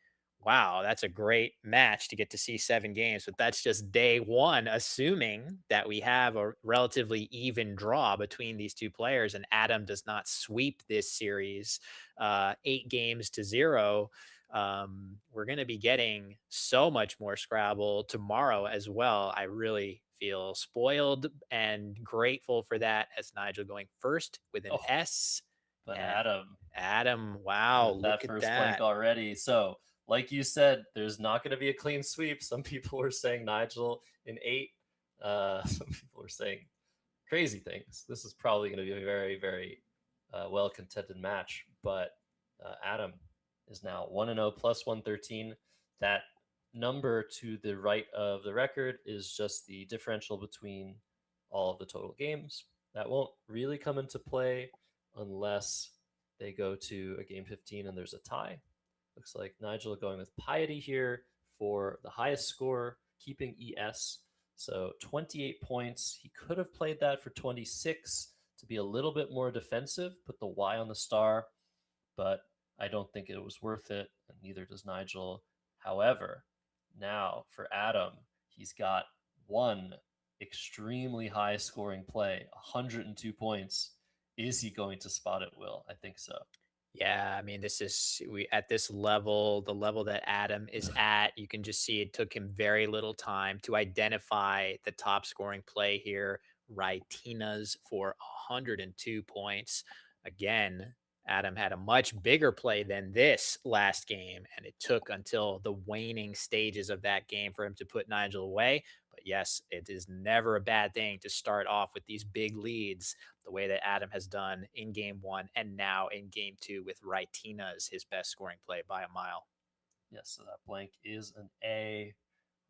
wow, that's a great match to get to see 7 games, but that's just day one, assuming that we have a relatively even draw between these two players and Adam does not sweep this series 8 games to 0. We're going to be getting so much more Scrabble tomorrow as well. I really feel spoiled and grateful for that as Nigel going first with an Oh, S. but And Adam, wow, with that look at first blank that. already. So, like you said, there's not going to be a clean sweep. Some people were saying Nigel in 8. Some people were saying crazy things. This is probably going to be a very, very well contended match. But Adam is now 1-0 plus 113. That number to the right of the record is just the differential between all of the total games. That won't really come into play unless they go to a game 15 and there's a tie. Looks like Nigel going with Piety here for the highest score, keeping ES. So 28 points. He could have played that for 26 to be a little bit more defensive, put the Y on the star, but I don't think it was worth it, and neither does Nigel. However, now for Adam, he's got one extremely high scoring play, 102 points. Is he going to spot it, Will? I think so. Yeah, I mean, this is we at this level, the level that Adam is at, you can just see it took him very little time to identify the top scoring play here. Tina's for 102 points. Again, Adam had a much bigger play than this last game, and it took until the waning stages of that game for him to put Nigel away. But yes, it is never a bad thing to start off with these big leads the way that Adam has done in game one and now in game two with Tina's his best scoring play by a mile. Yes, so that blank is an A.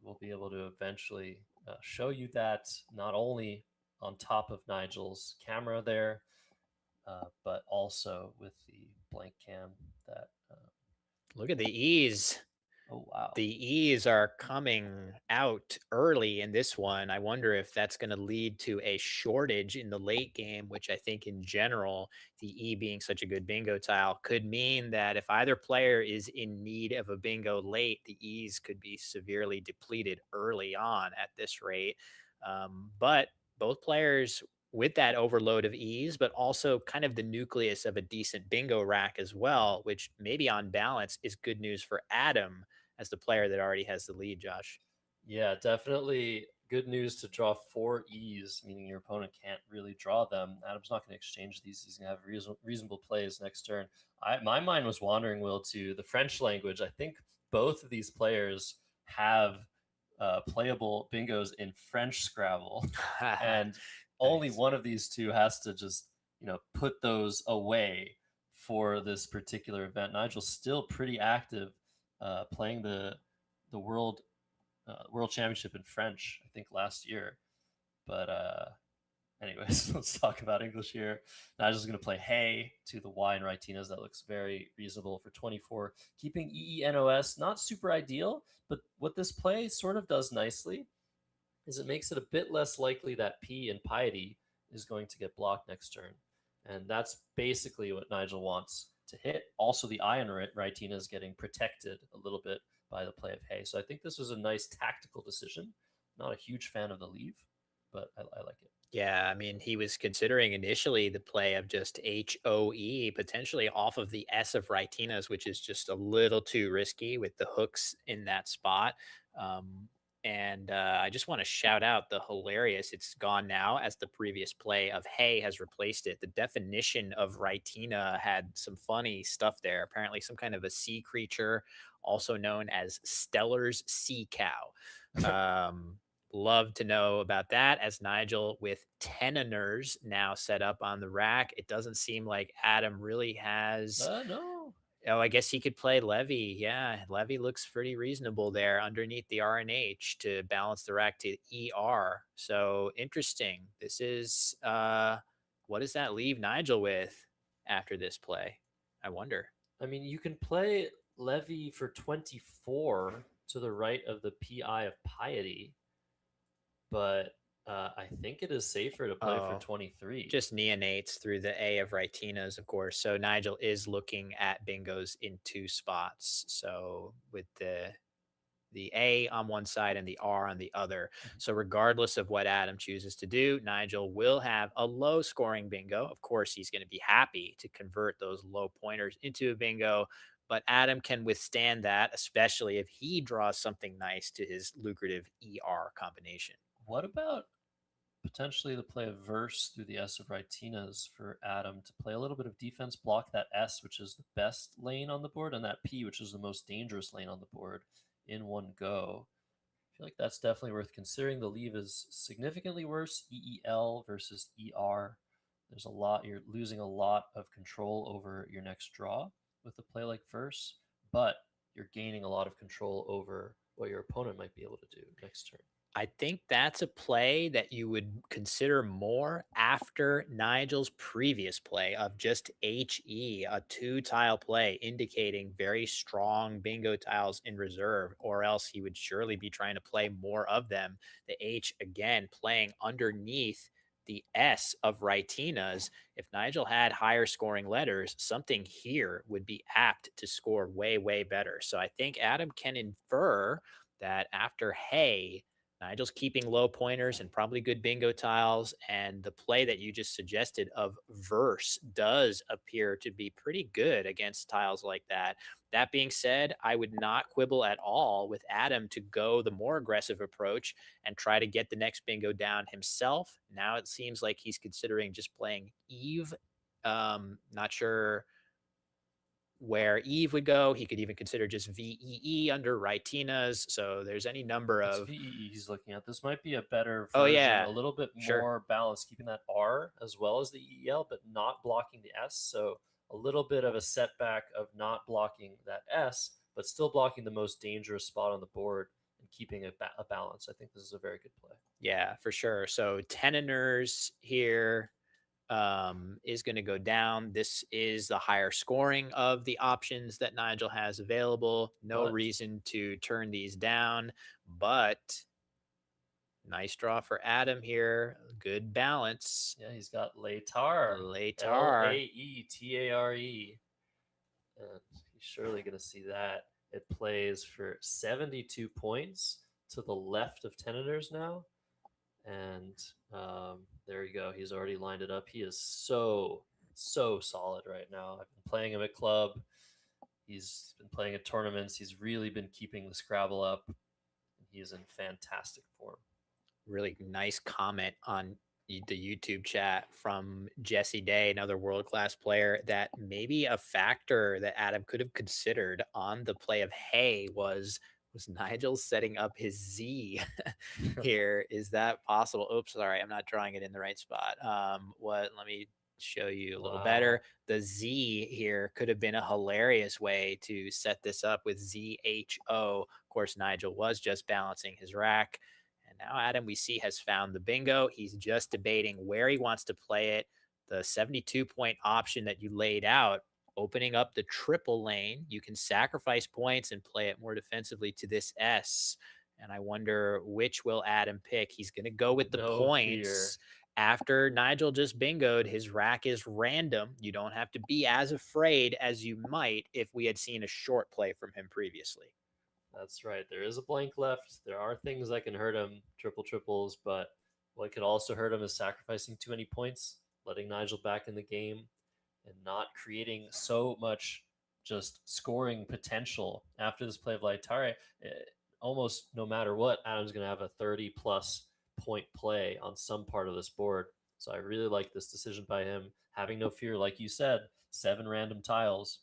We'll be able to eventually show you that not only on top of Nigel's camera there, but also with the blank cam that. Look at the ease. Oh, wow. The E's are coming out early in this one. I wonder if that's going to lead to a shortage in the late game, which I think in general, the E being such a good bingo tile could mean that if either player is in need of a bingo late, the E's could be severely depleted early on at this rate. But both players with that overload of ease, but also kind of the nucleus of a decent bingo rack as well, which maybe on balance is good news for Adam as the player that already has the lead, Josh. Yeah, definitely good news to draw 4 E's, meaning your opponent can't really draw them. Adam's not going to exchange these. He's going to have reasonable plays next turn. My mind was wandering, Will, to the French language. I think both of these players have playable bingos in French Scrabble, and only Nice. one of these two has to just put those away for this particular event. Nigel's still pretty active, playing the world championship in French, I think last year. But anyways, let's talk about English here. Nigel's going to play Hey to the Y and Tina's. That looks very reasonable for 24. Keeping EENOS, not super ideal, but what this play sort of does nicely is it makes it a bit less likely that P and Piety is going to get blocked next turn. And that's basically what Nigel wants to hit. Also, the I and Tina is getting protected a little bit by the play of Hey. So I think this was a nice tactical decision. Not a huge fan of the leave, but I like it. Yeah, I mean, he was considering initially the play of just HOE, potentially off of the S of Tina's, which is just a little too risky with the hooks in that spot. And I just want to shout out the hilarious, it's gone now as the previous play of Hey has replaced it. The definition of Tina had some funny stuff there. Apparently, some kind of a sea creature, also known as Stellar's sea cow. Love to know about that as Nigel with tenoners now set up on the rack. It doesn't seem like Adam really has. No. Oh, I guess he could play Levy. Yeah, Levy looks pretty reasonable there underneath the RNH to balance the rack to ER. So interesting. This is what does that leave Nigel with after this play? I wonder. I mean, you can play Levy for 24 to the right of the PI of Piety, but I think it is safer to play for Oh, 23. just neonates through the A of Ritinas, of course. So Nigel is looking at bingos in two spots. So with the A on one side and the R on the other. So, regardless of what Adam chooses to do, Nigel will have a low scoring bingo. Of course, he's going to be happy to convert those low pointers into a bingo, but Adam can withstand that, especially if he draws something nice to his lucrative ER combination. What about potentially the play of verse through the S of Ritinas for Adam to play a little bit of defense, block that S, which is the best lane on the board, and that P, which is the most dangerous lane on the board, in one go? I feel like that's definitely worth considering. The leave is significantly worse. EEL versus ER. There's a lot, you're losing a lot of control over your next draw with a play like verse, but you're gaining a lot of control over what your opponent might be able to do next turn. I think that's a play that you would consider more after Nigel's previous play of just HE, a two tile play indicating very strong bingo tiles in reserve, or else he would surely be trying to play more of them. The H again playing underneath the S of Ritinas. If Nigel had higher scoring letters, something here would be apt to score way, way better. So I think Adam can infer that after Hey, Nigel's keeping low pointers and probably good bingo tiles. And the play that you just suggested of verse does appear to be pretty good against tiles like that. That being said, I would not quibble at all with Adam to go the more aggressive approach and try to get the next bingo down himself. Now it seems like he's considering just playing Eve. Not sure where Eve would go. He could even consider just VEE under Ritinas. So there's any number It's of. VEE he's looking at. This might be a better Oh, version, yeah, a little bit sure. more balanced, keeping that R as well as the EEL, but not blocking the S. So a little bit of a setback of not blocking that S, but still blocking the most dangerous spot on the board and keeping a balance. I think this is a very good play. Yeah, for sure. So Teniners here is going to go down. This is the higher scoring of the options that Nigel has available. No But reason to turn these down, but nice draw for Adam here. Good balance. yeah, he's got Laetare. Laetare. Laetare. And he's surely going to see that. It plays for 72 points to the left of Teniners now. And there you go. He's already lined it up. He is so solid right now. I've been playing him at club. He's been playing at tournaments. He's really been keeping the Scrabble up. He is in fantastic form. Really nice comment on the YouTube chat from Jesse Day, another world class player, that maybe a factor that Adam could have considered on the play of Hey was Nigel setting up his Z here. Is that possible? Oops, sorry, I'm not drawing it in the right spot. Let me show you a little better. The Z here could have been a hilarious way to set this up with ZHO. Of course, Nigel was just balancing his rack. And now Adam, we see, has found the bingo. He's just debating where he wants to play it. The 72-point option that you laid out, opening up the triple lane, you can sacrifice points and play it more defensively to this S. And I wonder which will Adam pick. He's going to go with the No points. fear. After Nigel just bingoed, his rack is random. You don't have to be as afraid as you might if we had seen a short play from him previously. That's right. There is a blank left. There are things that can hurt him, triples, but what could also hurt him is sacrificing too many points, letting Nigel back in the game, and not creating so much just scoring potential after this play of Laetare. Almost no matter what, Adam's going to have a 30-plus point play on some part of this board. So I really like this decision by him. Having no fear, like you said, 7 random tiles.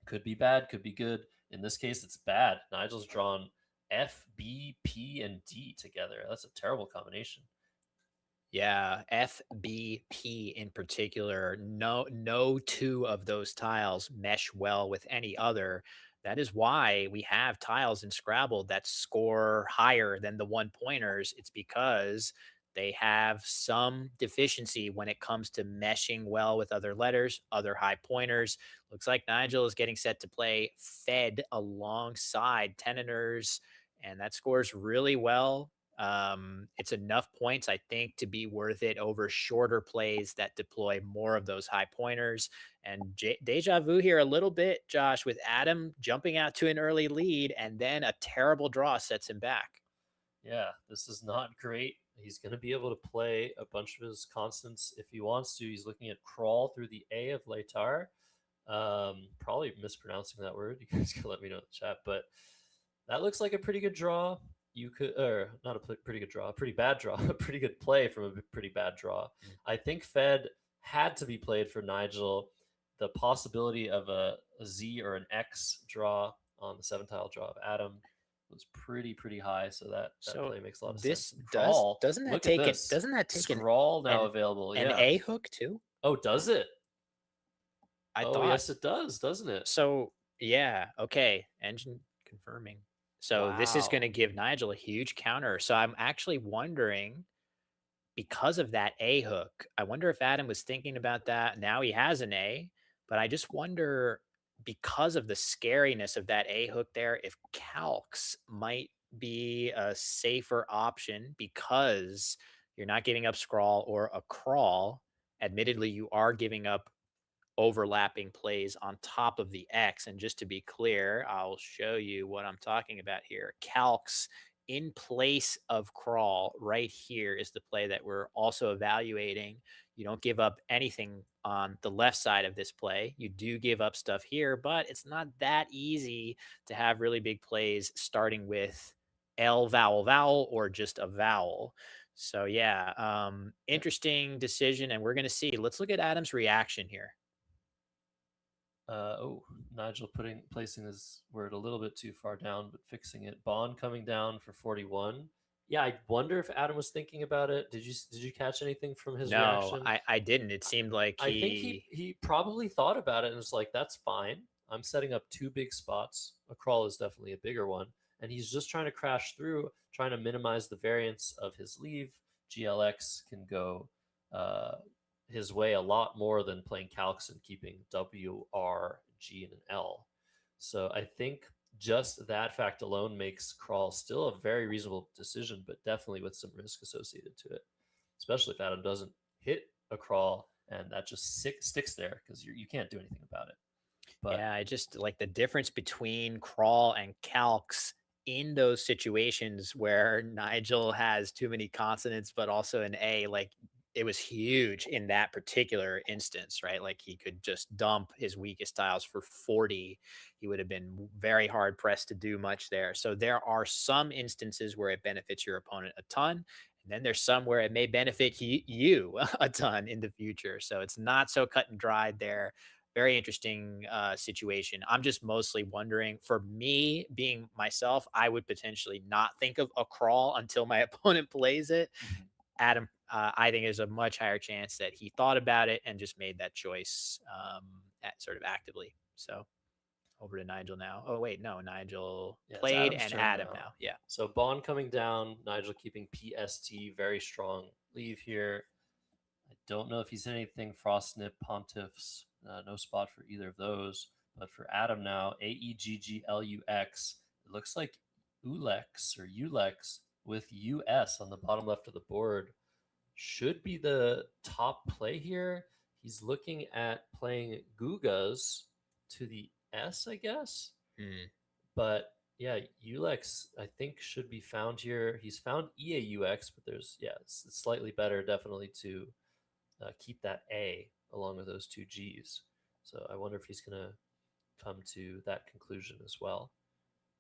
Could be bad, could be good. In this case, it's bad. Nigel's drawn F, B, P, and D together. That's a terrible combination. Yeah, F, B, P in particular. No two of those tiles mesh well with any other. That is why we have tiles in Scrabble that score higher than the one pointers. It's because They have some deficiency when it comes to meshing well with other letters, other high pointers. Looks like Nigel is getting set to play Fed alongside Tenors, and that scores really well. It's enough points, I think, to be worth it over shorter plays that deploy more of those high pointers. And deja vu here a little bit, Josh, with Adam jumping out to an early lead and then a terrible draw sets him back. Yeah, this is not great. He's going to be able to play a bunch of his constants if he wants to. He's looking at crawl through the A of Leitar. Probably mispronouncing that word. You guys can let me know in the chat, but that looks like a pretty good draw. You could, or not a pretty good draw, a pretty bad draw, a pretty good play from a pretty bad draw. I think Fed had to be played for Nigel. The possibility of a Z or an X draw on the 7-tile draw of Adam was pretty high, so that play makes a lot of sense. Crawl, doesn't that look take at it? this. Doesn't that take Scrawl now available? an Yeah. A hook too? Oh, does it? I Oh, thought yes, it does, doesn't it? so. Yeah. Okay. Engine confirming. So this is Wow. going to give Nigel a huge counter. So I'm actually wondering, because of that A hook, I wonder if Adam was thinking about that. Now he has an A, but I just wonder, because of the scariness of that A hook there, if calcs might be a safer option because you're not giving up scrawl or a crawl. Admittedly, you are giving up overlapping plays on top of the X. And just to be clear, I'll show you what I'm talking about here. Calcs in place of crawl right here is the play that we're also evaluating. You don't give up anything on the left side of this play. You do give up stuff here, but it's not that easy to have really big plays starting with L vowel vowel or just a vowel. So yeah, interesting decision, and we're gonna see. Let's look at Adam's reaction here. Nigel placing his word a little bit too far down, but fixing it. Bond coming down for 41. Yeah, I wonder if Adam was thinking about it. Did you catch anything from his No, reaction? I didn't. It seemed like I think he probably thought about it and was like, "That's fine. I'm setting up 2 big spots. A crawl is definitely a bigger one, and he's just trying to crash through, trying to minimize the variance of his leave. GLX can go his way a lot more than playing calcs and keeping W, R, G, and an L. So I think just that fact alone makes crawl still a very reasonable decision, but definitely with some risk associated to it, especially if Adam doesn't hit a crawl and that just sticks there because you can't do anything about it. But yeah, I just like the difference between crawl and calcs in those situations where Nigel has too many consonants, but also an A. Like, it was huge in that particular instance, right? Like, he could just dump his weakest tiles for 40. He would have been very hard pressed to do much there. So there are some instances where it benefits your opponent a ton. And then there's some where it may benefit you a ton in the future. So it's not so cut and dried there. Very interesting situation. I'm just mostly wondering, for me being myself, I would potentially not think of a crawl until my opponent plays it. Adam, I think there's a much higher chance that he thought about it and just made that choice sort of actively. So over to Nigel now. Oh, wait, no, Nigel played and Adam now. Yeah. So Bond coming down, Nigel keeping PST, very strong leave here. I don't know if he's anything Frostnip, Pontiffs, no spot for either of those. But for Adam now, AEGGLUX, it looks like Ulex or Ulex with US on the bottom left of the board should be the top play here. He's looking at playing Gugas to the S, I guess. But yeah, Ulex, I think, should be found here. He's found EAUX, but there's, it's slightly better definitely to keep that A along with those 2 Gs. So I wonder if he's going to come to that conclusion as well.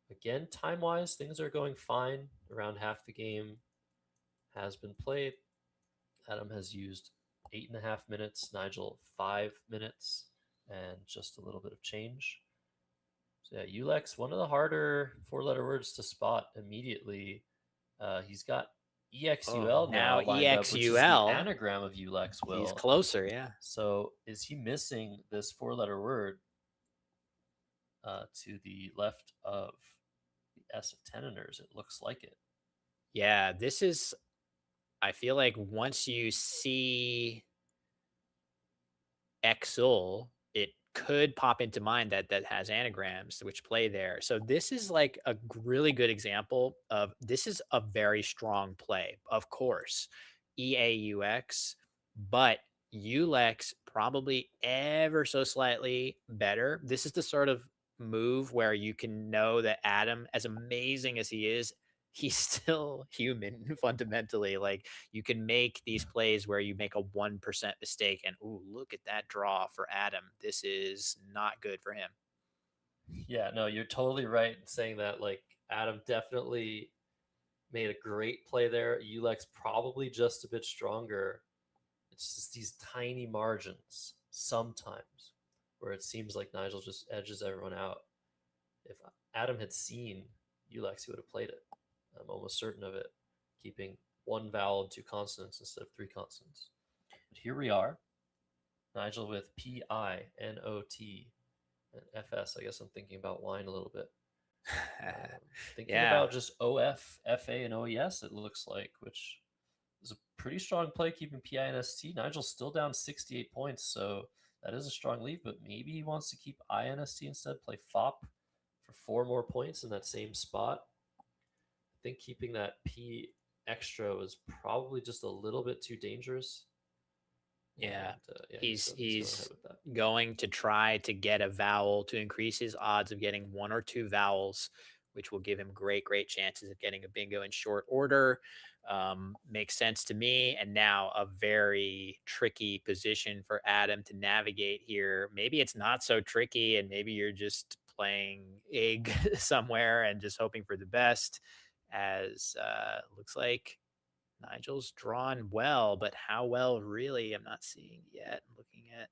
Again, time-wise, things are going fine. Around half the game has been played. Adam has used 8.5 minutes, Nigel 5 minutes, and just a little bit of change. So yeah, Ulex, one of the harder 4-letter words to spot immediately. He's got EXUL now lined up, which is the anagram of Ulex. He's closer, yeah. So is he missing this 4-letter word to the left of the S of Tenors? It looks like it. Yeah, this is, I feel like once you see Exul, it could pop into mind that that has anagrams which play there. So this is like a really good example of this is a very strong play. Of course, EAUX, but ULEX probably ever so slightly better. This is the sort of move where you can know that Adam, as amazing as he is, he's still human fundamentally. Like you can make these plays where you make a 1% mistake and ooh, look at that draw for Adam. This is not good for him. Yeah, no, you're totally right in saying that. Like Adam definitely made a great play there. Ulex probably just a bit stronger. It's just these tiny margins sometimes where it seems like Nigel just edges everyone out. If Adam had seen Ulex, he would have played it. I'm almost certain of it, keeping one vowel and two consonants instead of three consonants. But here we are. Nigel with P-I-N-O-T and F-S. I guess I'm thinking about wine a little bit. Thinking Yeah. about just O-F, F-A, and O-E-S, it looks like, which is a pretty strong play keeping P-I-N-S-T. Nigel's still down 68 points, so that is a strong lead, but maybe he wants to keep I-N-S-T instead, play FOP for 4 more points in that same spot. I think keeping that P extra was probably just a little bit too dangerous. Yeah. And, yeah, he's going ahead with that. going to try to get a vowel to increase his odds of getting 1 or 2 vowels, which will give him great chances of getting a bingo in short order. Makes sense to me. And now a very tricky position for Adam to navigate here. Maybe it's not so tricky, and maybe you're just playing egg somewhere and just hoping for the best. As looks like Nigel's drawn well, but how well really I'm not seeing yet. I'm looking at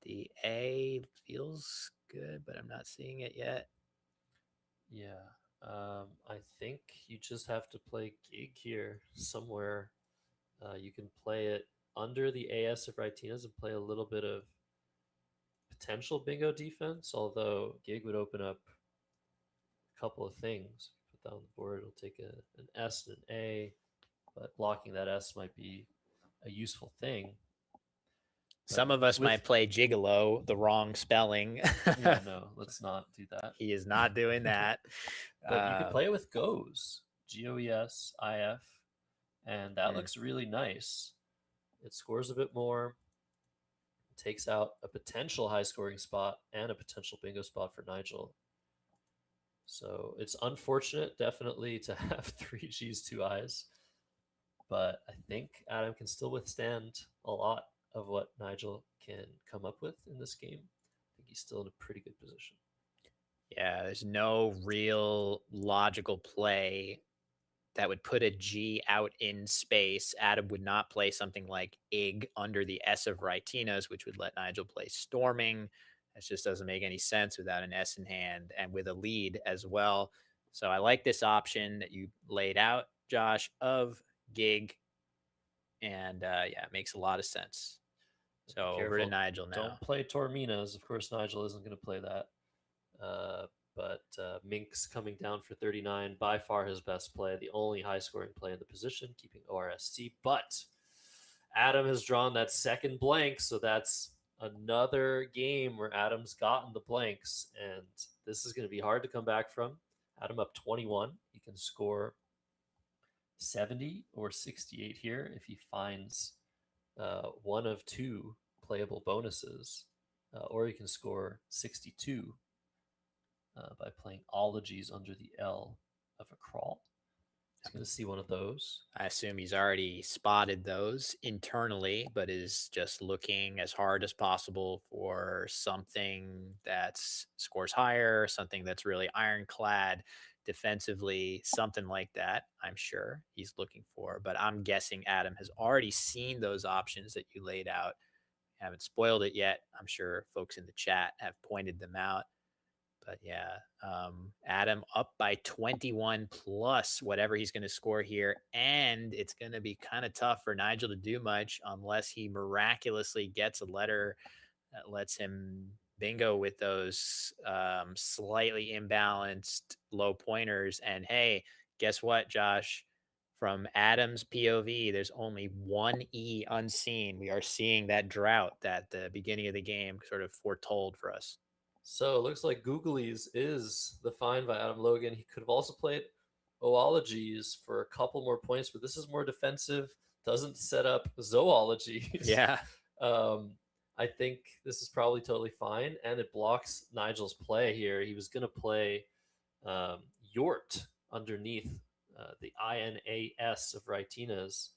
the A, feels good, but I'm not seeing it yet. Yeah. I think you just have to play gig here somewhere. You can play it under the AS of Ritinas and play a little bit of potential bingo defense, although gig would open up a couple of things. Put that on the board, it'll take an S and an A, but blocking that S might be a useful thing. Some of us with- might play gigolo, the wrong spelling. Yeah, no, let's not do that. He is not doing that. But you could play it with goes, Goes-IF, and that Hmm. looks really nice. It scores a bit more, takes out a potential high scoring spot and a potential bingo spot for Nigel. So it's unfortunate, definitely, to have 3 G's, 2 I's, but I think Adam can still withstand a lot of what Nigel can come up with in this game. I think he's still in a pretty good position. Yeah, there's no real logical play that would put a G out in space. Adam would not play something like Ig under the S of Ritinas, which would let Nigel play Storming. That just doesn't make any sense without an S in hand and with a lead as well. So I like this option that you laid out, Josh, of Gig. And yeah, it makes a lot of sense. So over to Careful, Nigel now. don't play Torminas. Of course, Nigel isn't going to play that. But Minx coming down for 39, by far his best play, the only high scoring play in the position, keeping ORST. But Adam has drawn that second blank, so that's another game where Adam's gotten the blanks, and this is going to be hard to come back from. Adam up 21. He can score 70 or 68 here if he finds one of 2 playable bonuses, or he can score 62 by playing all the G's under the L of a crawl. He's going to see one of those. I assume he's already spotted those internally, but is just looking as hard as possible for something that scores higher, something that's really ironclad defensively, something like that. I'm sure he's looking for, but I'm guessing Adam has already seen those options that you laid out. Haven't spoiled it yet. I'm sure folks in the chat have pointed them out. But yeah, Adam up by 21 plus whatever he's going to score here. And it's going to be kind of tough for Nigel to do much unless he miraculously gets a letter that lets him bingo with those slightly imbalanced low pointers. And hey, guess what, Josh? From Adam's POV, there's only one E unseen. We are seeing that drought that the beginning of the game sort of foretold for us. So it looks like Googlies is the find by Adam Logan. He could have also played Oologies for a couple more points, but this is more defensive. Doesn't set up Zoologies. Yeah. um, I think this is probably totally fine, and it blocks Nigel's play here. He was going to play Yort underneath the INAS of Ritinas,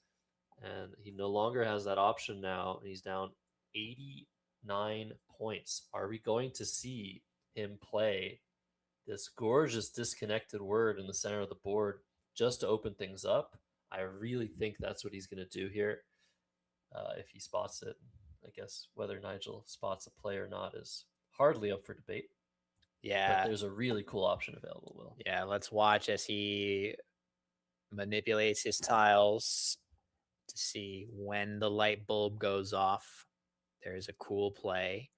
and he no longer has that option now, and he's down 89 points. Are we going to see him play this gorgeous disconnected word in the center of the board just to open things up? I really think that's what he's going to do here if he spots it. I guess whether Nigel spots a play or not is hardly up for debate. But Yeah. there's a really cool option available, Will. Yeah. Let's watch as he manipulates his tiles to see when the light bulb goes off. There's a cool play.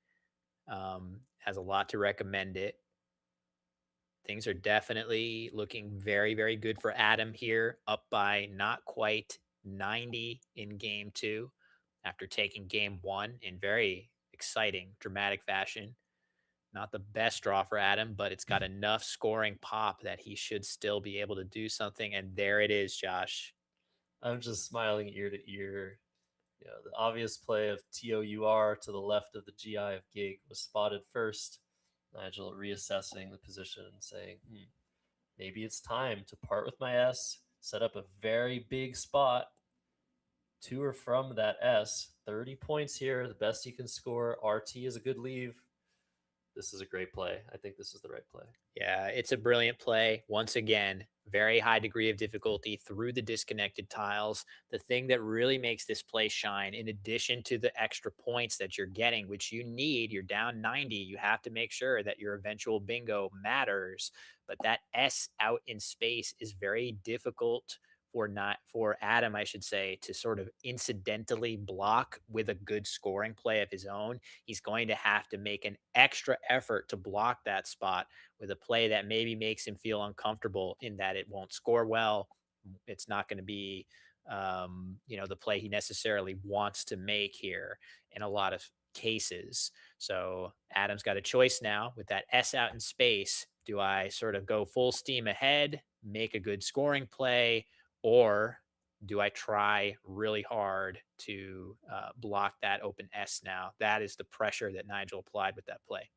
Has a lot to recommend it. Things are definitely looking very, very good for Adam here, up by not quite 90 in game two after taking game one in very exciting, dramatic fashion. Not the best draw for Adam, but it's got enough scoring pop that he should still be able to do something. And there it is, Josh. I'm just smiling ear to ear. You know, the obvious play of TOUR to the left of the GI of Gig was spotted first. Nigel reassessing the position and saying, maybe it's time to part with my S, set up a very big spot to or from that S. 30 points here, the best you can score. RT is a good leave. This is a great play. I think this is the right play. Yeah, it's a brilliant play. Once again, very high degree of difficulty through the disconnected tiles. The thing that really makes this play shine, in addition to the extra points that you're getting, which you need, you're down 90. You have to make sure that your eventual bingo matters. But that S out in space is very difficult for Adam, I should say, to sort of incidentally block with a good scoring play of his own. He's going to have to make an extra effort to block that spot with a play that maybe makes him feel uncomfortable in that it won't score well. It's not going to be, the play he necessarily wants to make here in a lot of cases. So Adam's got a choice now with that S out in space. Do I sort of go full steam ahead, make a good scoring play, or do I try really hard to block that open S now? That is the pressure that Nigel applied with that play.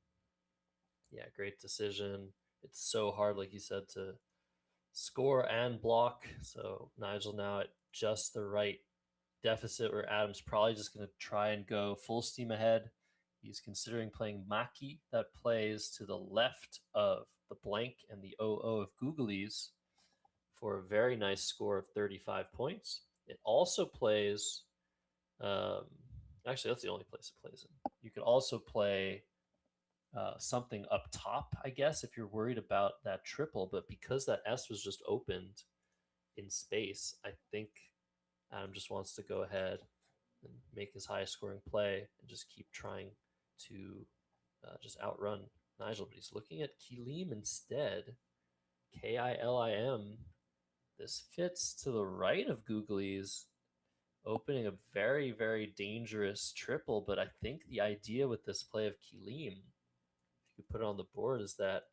Yeah, great decision. It's so hard, like you said, to score and block. So Nigel now at just the right deficit where Adam's probably just going to try and go full steam ahead. He's considering playing Maki that plays to the left of the blank and the OO of Googlies for a very nice score of 35 points. It also plays, actually, that's the only place it plays in. You could also play something up top, I guess, if you're worried about that triple. But because that S was just opened in space, I think Adam just wants to go ahead and make his highest scoring play and just keep trying to just outrun Nigel. But he's looking at Kilim instead. Kilim. This fits to the right of Googlies, opening a very, very dangerous triple. But I think the idea with this play of Kilim, if you put it on the board, is that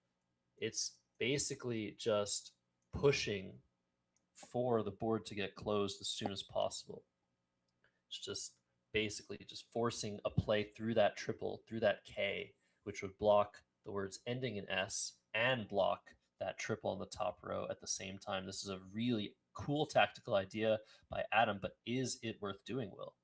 it's basically just pushing for the board to get closed as soon as possible. It's just basically just forcing a play through that triple, through that K, which would block the words ending in S and block that triple on the top row at the same time. This is a really cool tactical idea by Adam, but is it worth doing, Will?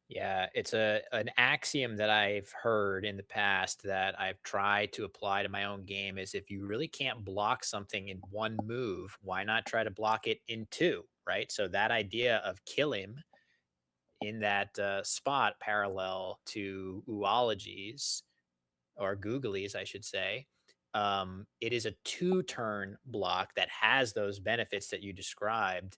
Yeah, it's an axiom that I've heard in the past that I've tried to apply to my own game is if you really can't block something in one move, why not try to block it in two, right? So that idea of kill him in that spot parallel to oologies or googlies, I should say. It is a two-turn block that has those benefits that you described,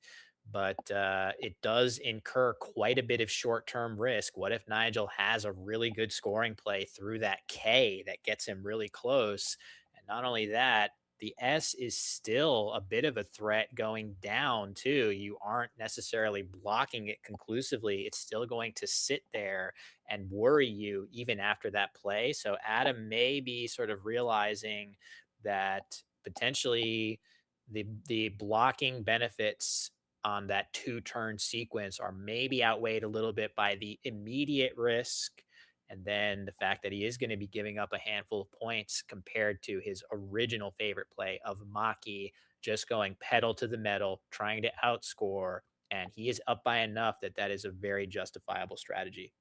but it does incur quite a bit of short-term risk. What if Nigel has a really good scoring play through that K that gets him really close? And not only that, the S is still a bit of a threat going down too. You aren't necessarily blocking it conclusively. It's still going to sit there and worry you even after that play. So Adam may be sort of realizing that potentially the blocking benefits on that two-turn sequence are maybe outweighed a little bit by the immediate risk, and then the fact that he is going to be giving up a handful of points compared to his original favorite play of Maki just going pedal to the metal, trying to outscore, and he is up by enough that that is a very justifiable strategy.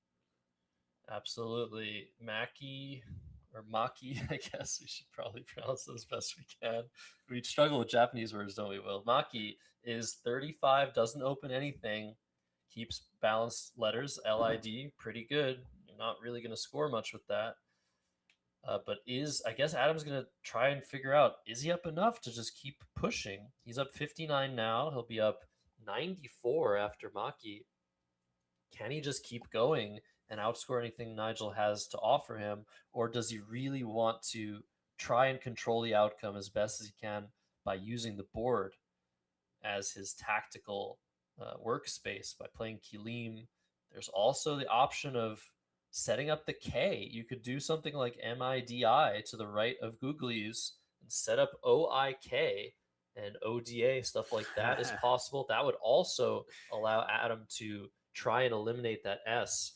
Absolutely. Maki or Maki, I guess we should probably pronounce those best we can. We struggle with Japanese words, don't we, Will? Maki is 35, doesn't open anything, keeps balanced letters, LID, pretty good. You're not really going to score much with that. But I guess Adam's going to try and figure out, is he up enough to just keep pushing? He's up 59 now. He'll be up 94 after Maki. Can he just keep going and outscore anything Nigel has to offer him? Or does he really want to try and control the outcome as best as he can by using the board as his tactical workspace by playing Kilim? There's also the option of setting up the K. You could do something like MIDI to the right of Googlies and set up OIK and ODA, stuff like that is possible. That would also allow Adam to try and eliminate that S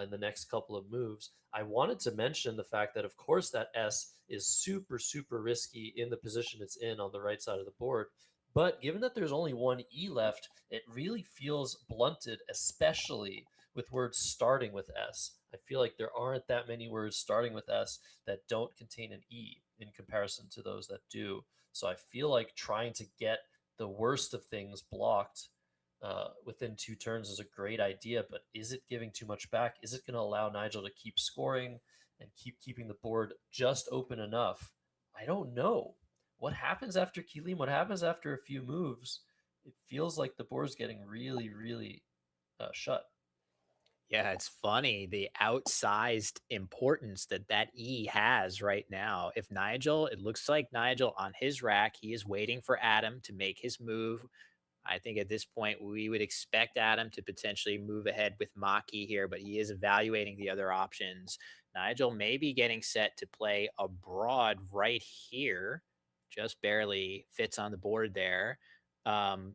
in the next couple of moves. I wanted to mention the fact that, of course, that S is super, super risky in the position it's in on the right side of the board. But given that there's only one E left, it really feels blunted, especially with words starting with S. I feel like there aren't that many words starting with S that don't contain an E in comparison to those that do. So I feel like trying to get the worst of things blocked within 2 turns is a great idea, but is it giving too much back? Is it going to allow Nigel to keep scoring and keeping the board just open enough? I don't know. What happens after Kilim? What happens after a few moves? It feels like the board's getting really, really shut. Yeah, it's funny the outsized importance that that E has right now. If Nigel, it looks like Nigel on his rack, he is waiting for Adam to make his move. I think at this point we would expect Adam to potentially move ahead with Maki here, but he is evaluating the other options. Nigel may be getting set to play abroad right here, just barely fits on the board there,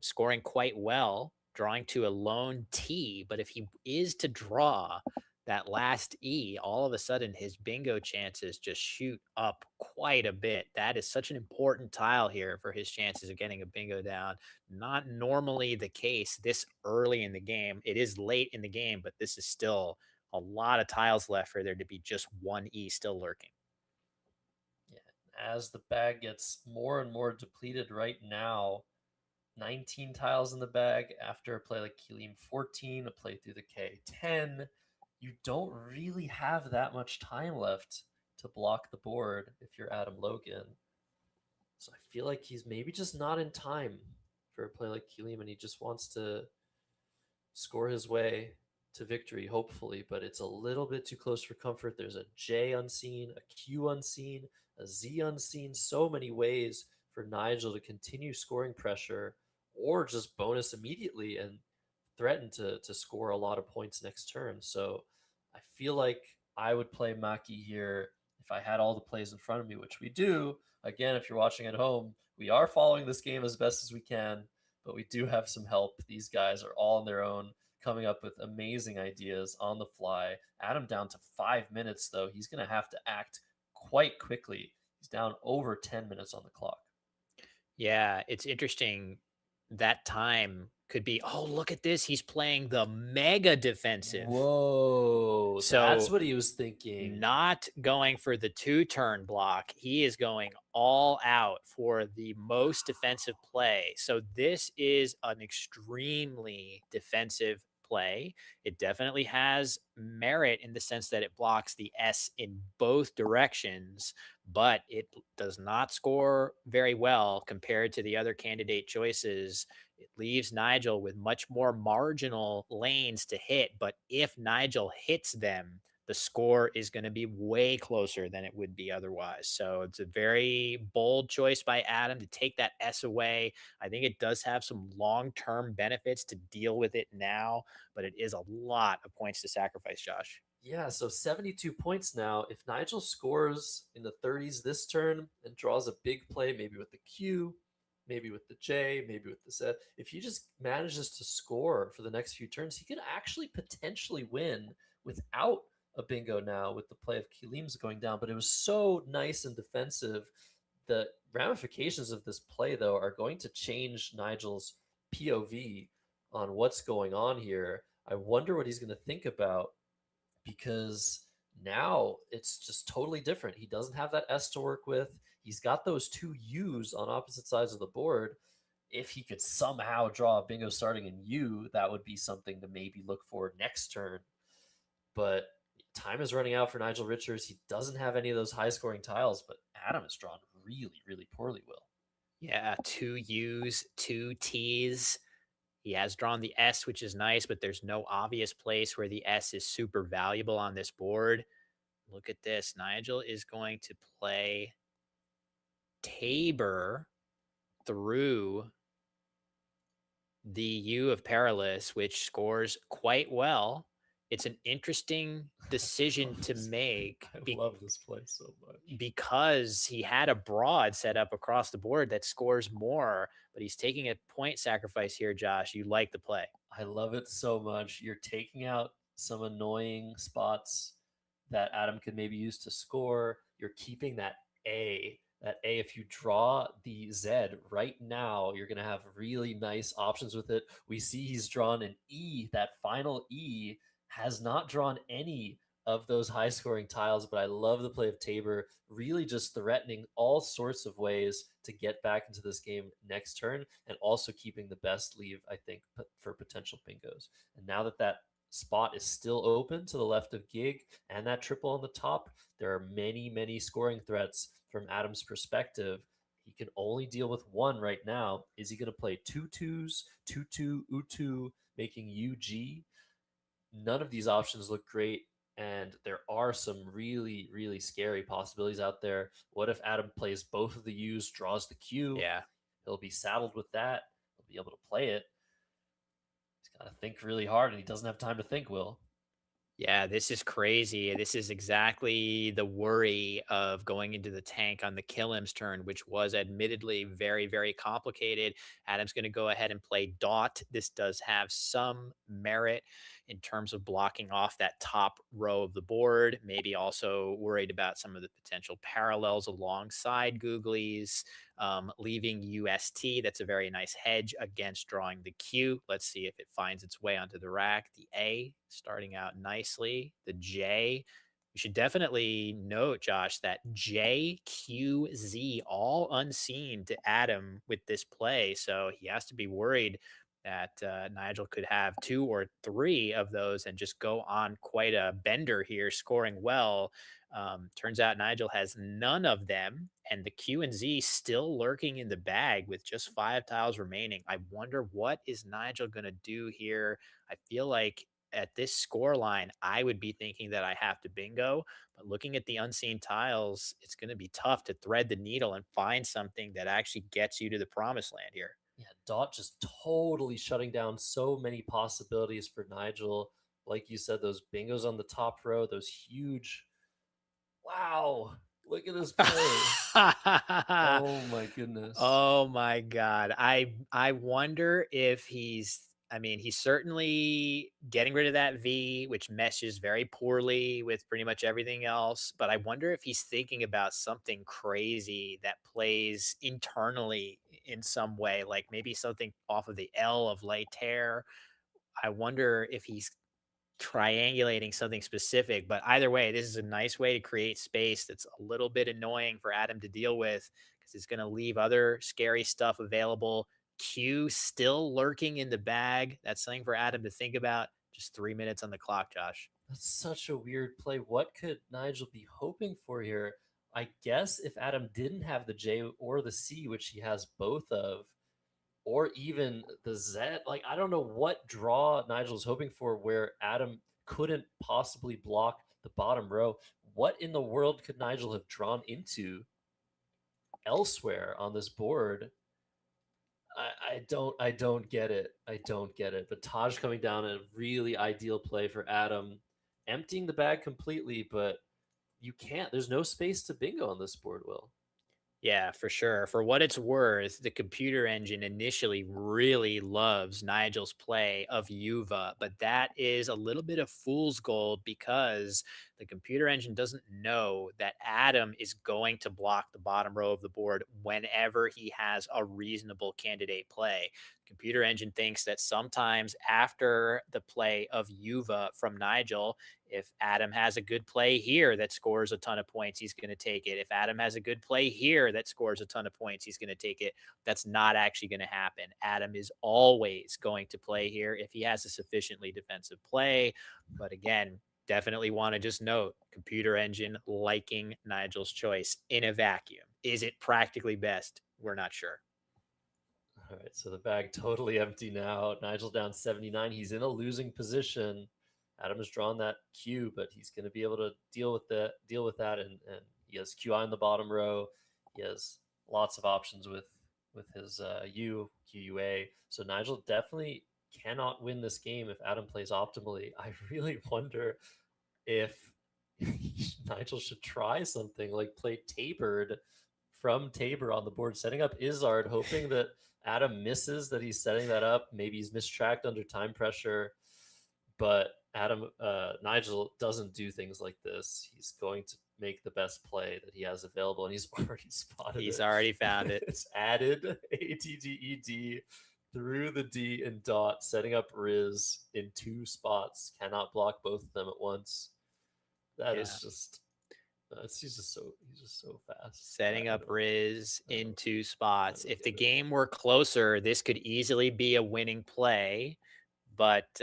scoring quite well, drawing to a lone T. But if he is to draw that last E, all of a sudden his bingo chances just shoot up quite a bit. That is such an important tile here for his chances of getting a bingo down. Not normally the case this early in the game. It is late in the game, but this is still a lot of tiles left for there to be just one E still lurking. Yeah, as the bag gets more and more depleted right now, 19 tiles in the bag after a play like Kilim 14, a play through the K 10. You don't really have that much time left to block the board if you're Adam Logan. So I feel like he's maybe just not in time for a play like Kilim, and he just wants to score his way to victory, hopefully, but it's a little bit too close for comfort. There's a J unseen, a Q unseen, a Z unseen, so many ways for Nigel to continue scoring pressure or just bonus immediately and threaten to score a lot of points next turn. So I feel like I would play Maki here if I had all the plays in front of me, which we do. Again, if you're watching at home, we are following this game as best as we can, but we do have some help. These guys are all on their own, coming up with amazing ideas on the fly. Adam down to 5 minutes, though. He's going to have to act quite quickly. He's down over 10 minutes on the clock. Yeah, it's interesting. That time could be, oh, look at this. He's playing the mega defensive. Whoa, So that's what he was thinking. Not going for the 2-turn block. He is going all out for the most defensive play. So this is an extremely defensive play. It definitely has merit in the sense that it blocks the S in both directions, but it does not score very well compared to the other candidate choices. It leaves Nigel with much more marginal lanes to hit, but if Nigel hits them, the score is going to be way closer than it would be otherwise. So it's a very bold choice by Adam to take that S away. I think it does have some long term benefits to deal with it now, but it is a lot of points to sacrifice, Josh. Yeah, so 72 points now. If Nigel scores in the 30s this turn and draws a big play, maybe with the Q, maybe with the J, maybe with the Z, if he just manages to score for the next few turns, he could actually potentially win without a bingo now with the play of Kilim's going down. But it was so nice and defensive. The ramifications of this play, though, are going to change Nigel's POV on what's going on here. I wonder what he's going to think about because now it's just totally different. He doesn't have that S to work with. He's got those two U's on opposite sides of the board. If he could somehow draw a bingo starting in U, that would be something to maybe look for next turn. But time is running out for Nigel Richards. He doesn't have any of those high scoring tiles, but Adam has drawn really, really poorly, Will. Yeah, two U's, two T's. He has drawn the S, which is nice, but there's no obvious place where the S is super valuable on this board. Look at this. Nigel is going to play Tabor through the U of Perilous, which scores quite well. It's an interesting decision to make. I love this play so much. Because he had a broad set up across the board that scores more, but he's taking a point sacrifice here, Josh. You like the play. I love it so much. You're taking out some annoying spots that Adam could maybe use to score. You're keeping that A. That A, if you draw the Z right now, you're going to have really nice options with it. We see he's drawn an E. That final E has not drawn any of those high scoring tiles, but I love the play of Tabor, really just threatening all sorts of ways to get back into this game next turn and also keeping the best leave, I think, for potential bingos. And now that that spot is still open to the left of Gig and that triple on the top, there are many, many scoring threats from Adam's perspective. He can only deal with one right now. Is he going to play two twos, 2-2, U2, making UG? None of these options look great, and there are some really, really scary possibilities out there. What if Adam plays both of the U's, draws the Q? Yeah. He'll be saddled with that. He'll be able to play it. He's got to think really hard, and he doesn't have time to think, Will. Yeah, this is crazy. This is exactly the worry of going into the tank on the Killim's turn, which was admittedly very, very complicated. Adam's going to go ahead and play Dot. This does have some merit in terms of blocking off that top row of the board. Maybe also worried about some of the potential parallels alongside Googlies, leaving UST. That's a very nice hedge against drawing the Q. Let's see if it finds its way onto the rack. The A starting out nicely. The J. You should definitely note, Josh, that J, Q, Z, all unseen to Adam with this play. So he has to be worried that Nigel could have two or three of those and just go on quite a bender here, scoring well. Turns out Nigel has none of them, and the Q and Z still lurking in the bag with just 5 tiles remaining. I wonder what is Nigel going to do here. I feel like at this score line, I would be thinking that I have to bingo, but looking at the unseen tiles, it's going to be tough to thread the needle and find something that actually gets you to the promised land here. Yeah, Dot just totally shutting down so many possibilities for Nigel. Like you said, those bingos on the top row, those huge. Wow, look at this play. Oh my goodness. Oh my God. I wonder if he's certainly getting rid of that V, which meshes very poorly with pretty much everything else. But I wonder if he's thinking about something crazy that plays internally in some way, like maybe something off of the L of Later. I wonder if he's triangulating something specific. But either way, this is a nice way to create space that's a little bit annoying for Adam to deal with because it's going to leave other scary stuff available. Q still lurking in the bag. That's something for Adam to think about. Just 3 minutes on the clock, Josh. That's such a weird play. What could Nigel be hoping for here? I guess if Adam didn't have the J or the C, which he has both of, or even the Z, like I don't know what draw Nigel's hoping for where Adam couldn't possibly block the bottom row. What in the world could Nigel have drawn into elsewhere on this board? I don't get it. I don't get it. But Taj coming down, a really ideal play for Adam, emptying the bag completely, but you can't. There's no space to bingo on this board, Will. Yeah, for sure. For what it's worth, the computer engine initially really loves Nigel's play of Yuva, but that is a little bit of fool's gold because the computer engine doesn't know that Adam is going to block the bottom row of the board whenever he has a reasonable candidate play. Computer engine thinks that sometimes after the play of Yuva from Nigel, if Adam has a good play here that scores a ton of points, he's going to take it. If Adam has a good play here that scores a ton of points, he's going to take it. That's not actually going to happen. Adam is always going to play here if he has a sufficiently defensive play. But again, definitely want to just note computer engine liking Nigel's choice in a vacuum. Is it practically best? We're not sure. All right, so the bag totally empty now. Nigel down 79. He's in a losing position. Adam has drawn that Q, but he's going to be able to deal with that, and he has QI in the bottom row. He has lots of options with his QUA. So Nigel definitely cannot win this game if Adam plays optimally. I really wonder if Nigel should try something like play Tapered from Tabor on the board, setting up Izzard, hoping that Adam misses that he's setting that up. Maybe he's mistracked under time pressure, but Nigel doesn't do things like this. He's going to make the best play that he has available, and he's already spotted it. He's already found it. It's added ATDED through the D and dot, setting up Riz in 2 spots. Cannot block both of them at once. That is just he's just so fast. Setting up Riz I in don't- 2 spots. don't If the get it. game were closer, this could easily be a winning play. But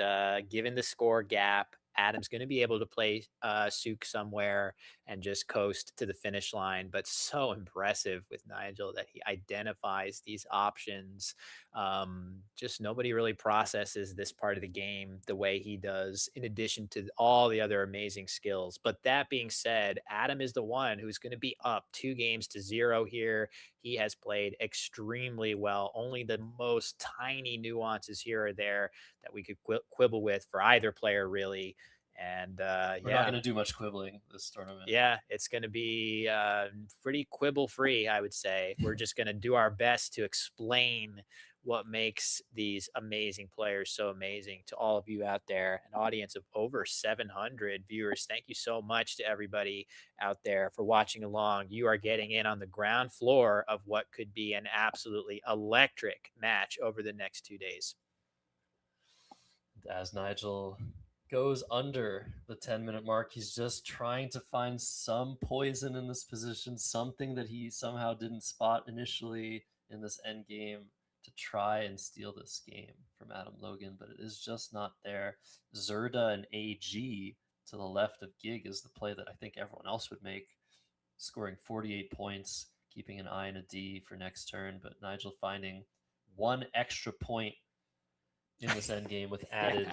given the score gap, Adam's going to be able to play Souk somewhere and just coast to the finish line. But so impressive with Nigel that he identifies these options. Just nobody really processes this part of the game the way he does, in addition to all the other amazing skills. But that being said, Adam is the one who's going to be up 2-0 here. He has played extremely well. Only the most tiny nuances here or there that we could quibble with for either player, really. And We're not going to do much quibbling this tournament. yeah, it's going to be pretty quibble free, I would say. We're just going to do our best to explain what makes these amazing players so amazing to all of you out there. An audience of over 700 viewers. Thank you so much to everybody out there for watching along. You are getting in on the ground floor of what could be an absolutely electric match over the next 2 days. As Nigel goes under the 10-minute mark, he's just trying to find some poison in this position, something that he somehow didn't spot initially in this end game to try and steal this game from Adam Logan, but it is just not there. Zerda and AG to the left of Gig is the play that I think everyone else would make, scoring 48 points, keeping an I and a D for next turn, but Nigel finding 1 extra point in this end game with added.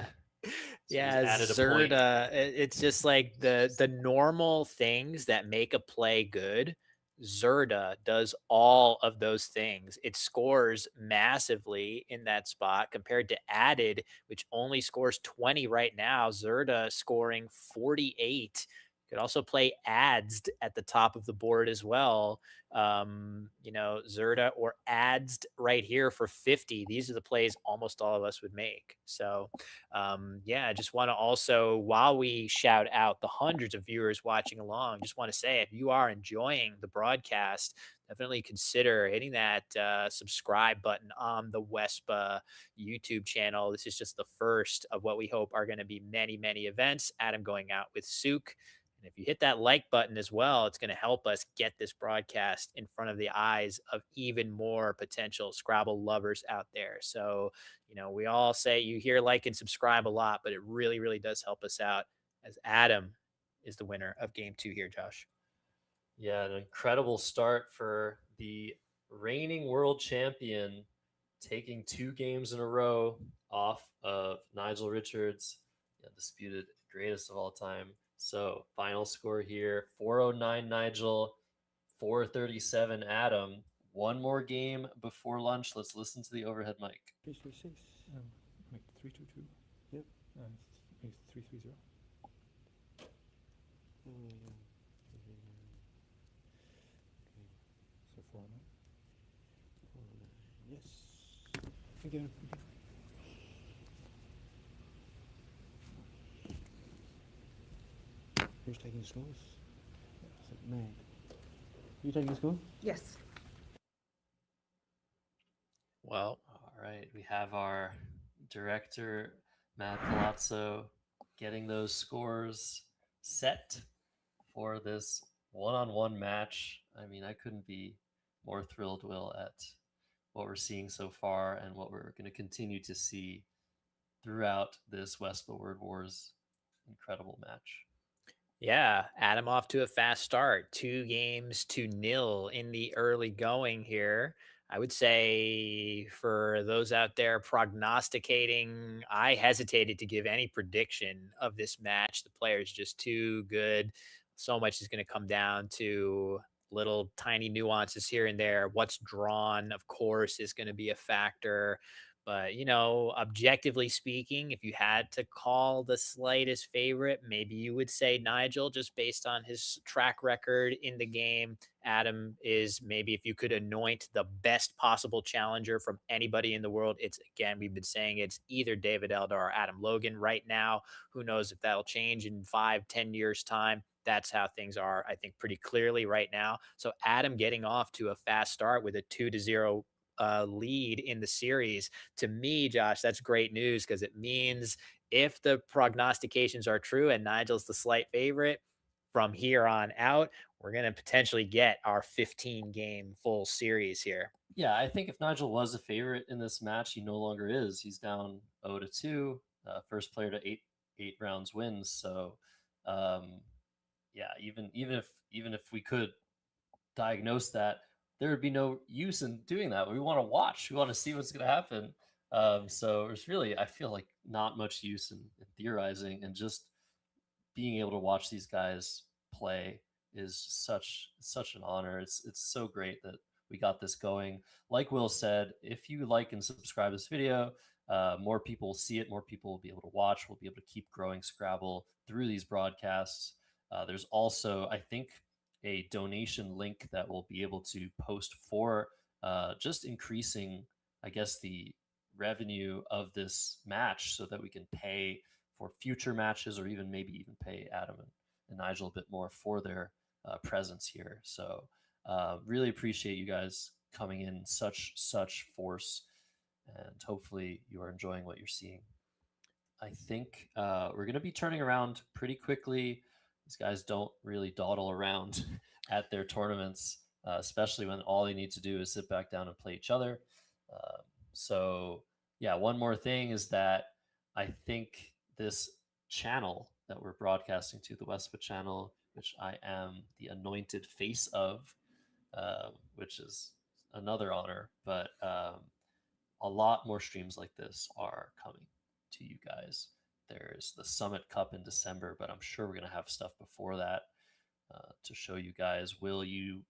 Yeah, Zerda. It's just like the normal things that make a play good. Zerda does all of those things. It scores massively in that spot compared to added, which only scores 20 right now. Zerda scoring 48. Could also play ads at the top of the board as well. Zerda or ads right here for 50. These are the plays almost all of us would make. So, I just want to also, while we shout out the hundreds of viewers watching along, just want to say if you are enjoying the broadcast, definitely consider hitting that subscribe button on the Wespa YouTube channel. This is just the first of what we hope are going to be many, many events. Adam going out with Souk. And if you hit that like button as well, it's going to help us get this broadcast in front of the eyes of even more potential Scrabble lovers out there. So, we all say you hear like and subscribe a lot, but it really, really does help us out, as Adam is the winner of game 2 here, Josh. Yeah, an incredible start for the reigning world champion, taking 2 games in a row off of Nigel Richards, disputed greatest of all time, So final score here: 409 Nigel, 437 Adam. One more game before lunch. Let's listen to the overhead mic. 336. Wait, 322. Yep. It's 330. So 409. Yes. Again. Who's taking the scores? Is it Mag? You taking the score? Yes. Well, All right, we have our director, Matt Palazzo, getting those scores set for this one-on-one match. I mean, I couldn't be more thrilled, Will, at what we're seeing so far and what we're going to continue to see throughout this Wespa Word Wars incredible match. yeah, Adam off to a fast start. 2-0 in the early going here. I would say for those out there prognosticating, I hesitated to give any prediction of this match. The player's just too good. So much is going to come down to little tiny nuances here and there. What's drawn, of course, is going to be a factor. But, objectively speaking, if you had to call the slightest favorite, maybe you would say Nigel, just based on his track record in the game. Adam is maybe, if you could anoint the best possible challenger from anybody in the world, it's, again, we've been saying it's either David Eldar or Adam Logan right now. Who knows if that'll change in 5-10 years' time. That's how things are, I think, pretty clearly right now. So Adam getting off to a fast start with a 2-0 lead in the series, to me, Josh, that's great news, because it means if the prognostications are true and Nigel's the slight favorite, from here on out, we're going to potentially get our 15-game full series here. Yeah, I think if Nigel was a favorite in this match, he no longer is. He's down 0-2, first player to eight rounds wins. So, yeah, even if we could diagnose that, there would be no use in doing that. We want to watch. We want to see what's going to happen. So there's really, I feel like, not much use in theorizing, and just being able to watch these guys play is such an honor. It's so great that we got this going. Like Will said, if you like and subscribe this video, more people will see it. More people will be able to watch. We'll be able to keep growing Scrabble through these broadcasts. There's also, I think, a donation link that we'll be able to post for just increasing, I guess, the revenue of this match so that we can pay for future matches, or maybe even pay Adam and Nigel a bit more for their presence here. So really appreciate you guys coming in such force, and hopefully you are enjoying what you're seeing. I think we're going to be turning around pretty quickly. These guys don't really dawdle around at their tournaments, especially when all they need to do is sit back down and play each other. So yeah, one more thing is that I think this channel that we're broadcasting to, the Wespa channel, which I am the anointed face of, which is another honor, but a lot more streams like this are coming to you guys. There's the Summit Cup in December, but I'm sure we're going to have stuff before that to show you guys. Will, you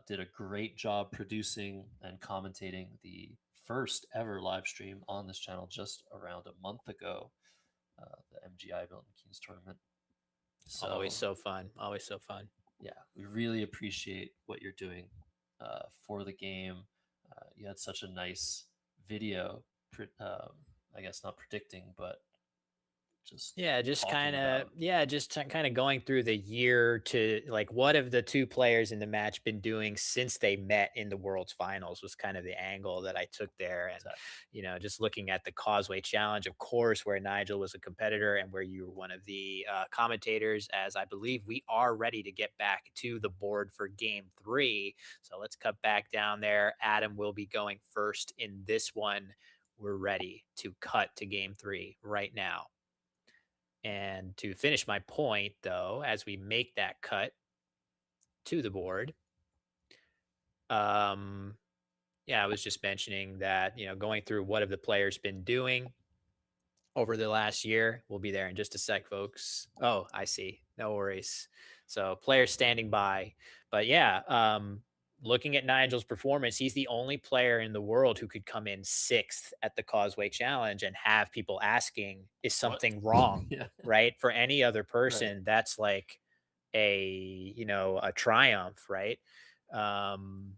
did a great job producing and commentating the first ever live stream on this channel just around a month ago, the MGI Milton Keynes tournament. So, always so fun. Always so fun. Yeah, we really appreciate what you're doing for the game. You had such a nice video, I guess not predicting, but just kind of going through the year, to like, what have the two players in the match been doing since they met in the World's Finals, was kind of the angle that I took there. And exactly. just looking at the Causeway Challenge, of course, where Nigel was a competitor and where you were one of the commentators, as I believe we are ready to get back to the board for game 3. So let's cut back down there. Adam will be going first in this one. We're ready to cut to game 3 right now. And to finish my point, though, as we make that cut to the board, I was just mentioning that, going through what have the players been doing. over the last year. We'll be there in just a sec, folks. Oh, I see. No worries. So players standing by. But yeah, looking at Nigel's performance, he's the only player in the world who could come in sixth at the Causeway Challenge and have people asking, is What? something wrong? Yeah. Right? For any other Right. person, that's like a triumph, right? Um,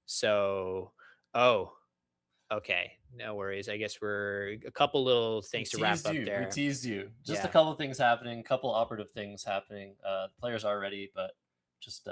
so, oh, okay, no worries. I guess we're a couple little We things to wrap teased up you. We there. teased you. Just a Yeah. couple things happening, couple operative things happening. Players are ready, but just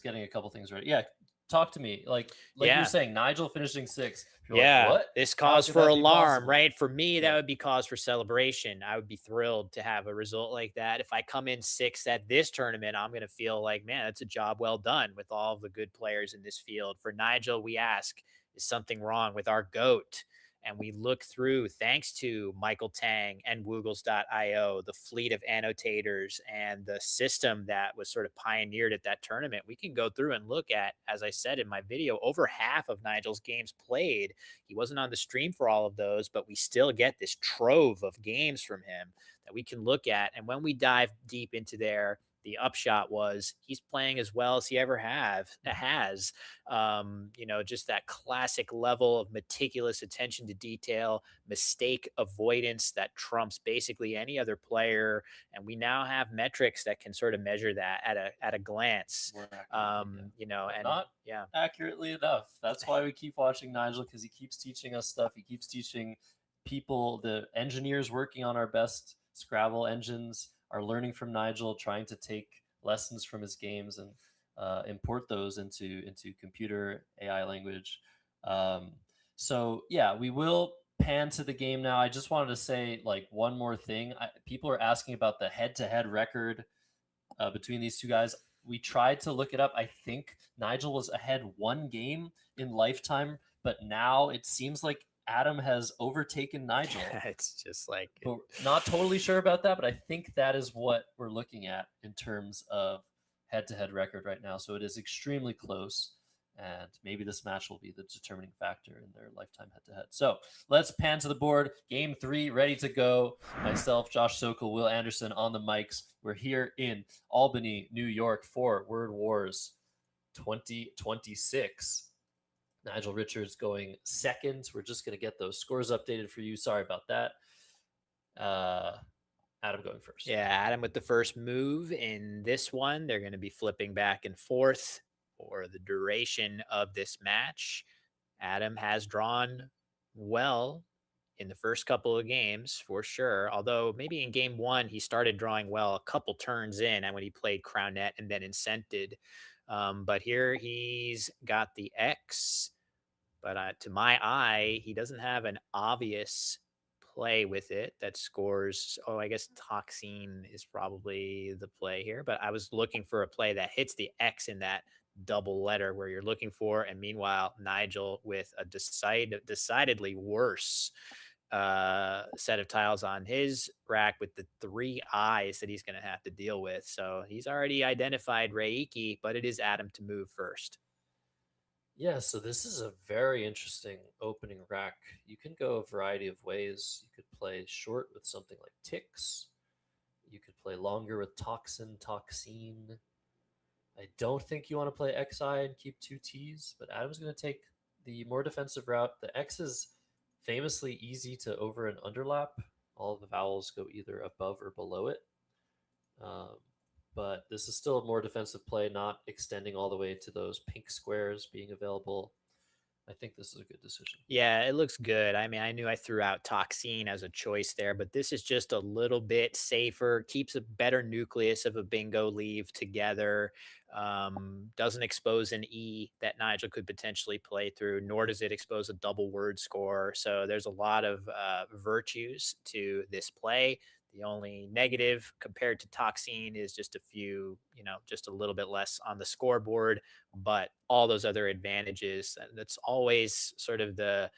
getting a couple things ready. Yeah, talk to me. Like you were Yeah. saying, Nigel finishing sixth. You're Yeah. like, what? This How cause could for that be alarm, possible? right? For me, that Yeah. would be cause for celebration. I would be thrilled to have a result like that. If I come in sixth at this tournament, I'm going to feel like, man, that's a job well done with all of the good players in this field. For Nigel, we ask, is something wrong with our GOAT? And we look through, thanks to Michael Tang and Woogles.io, the fleet of annotators and the system that was sort of pioneered at that tournament. We can go through and look at, as I said in my video, over half of Nigel's games played. He wasn't on the stream for all of those, but we still get this trove of games from him that we can look at. And when we dive deep into there, the upshot was he's playing as well as he ever has. Just that classic level of meticulous attention to detail, mistake avoidance that trumps basically any other player. And we now have metrics that can sort of measure that at a glance. More accurately, but And not yeah, accurately enough. That's why we keep watching Nigel, because he keeps teaching us stuff. He keeps teaching people, the engineers working on our best Scrabble engines are learning from Nigel, trying to take lessons from his games and import those into computer AI language. So yeah, we will pan to the game now. I just wanted to say like one more thing. People are asking about the head-to-head record between these two guys. We tried to look it up. I think Nigel was ahead one game in lifetime, but now it seems like Adam has overtaken Nigel. it's just like But not totally sure about that, but I think that is what we're looking at in terms of head-to-head record right now. So it is extremely close, and maybe this match will be the determining factor in their lifetime head-to-head. So let's pan to the board. Game 3 ready to go. Myself, Josh Sokol, Will Anderson on the mics. We're here in Albany, New York for Word Wars 2026. Nigel Richards going second. We're just going to get those scores updated for you. Sorry about that. Adam going first. Yeah, Adam with the first move in this one. They're going to be flipping back and forth for the duration of this match. Adam has drawn well in the first couple of games for sure. Although maybe in game one, he started drawing well a couple turns in and when he played Crownet and then Incented. But here he's got the X. But to my eye, he doesn't have an obvious play with it that scores. Oh, I guess Toxine is probably the play here. But I was looking for a play that hits the X in that double letter where you're looking for. And meanwhile, Nigel with a decidedly worse set of tiles on his rack with the 3 eyes that he's going to have to deal with. So he's already identified Reiki, but it is Adam to move first. Yeah, so this is a very interesting opening rack. You can go a variety of ways. You could play short with something like Ticks. You could play longer with Toxin, Toxine. I don't think you want to play XI and keep 2 Ts, but Adam's going to take the more defensive route. The X is famously easy to over and underlap. All of the vowels go either above or below it. But this is still a more defensive play, not extending all the way to those pink squares being available. I think this is a good decision. Yeah, it looks good. I mean, I knew I threw out Toxine as a choice there, but this is just a little bit safer, keeps a better nucleus of a bingo leave together, doesn't expose an E that Nigel could potentially play through, nor does it expose a double word score. So there's a lot of virtues to this play. The only negative compared to Toxine is just a few, just a little bit less on the scoreboard, but all those other advantages. That's always sort of the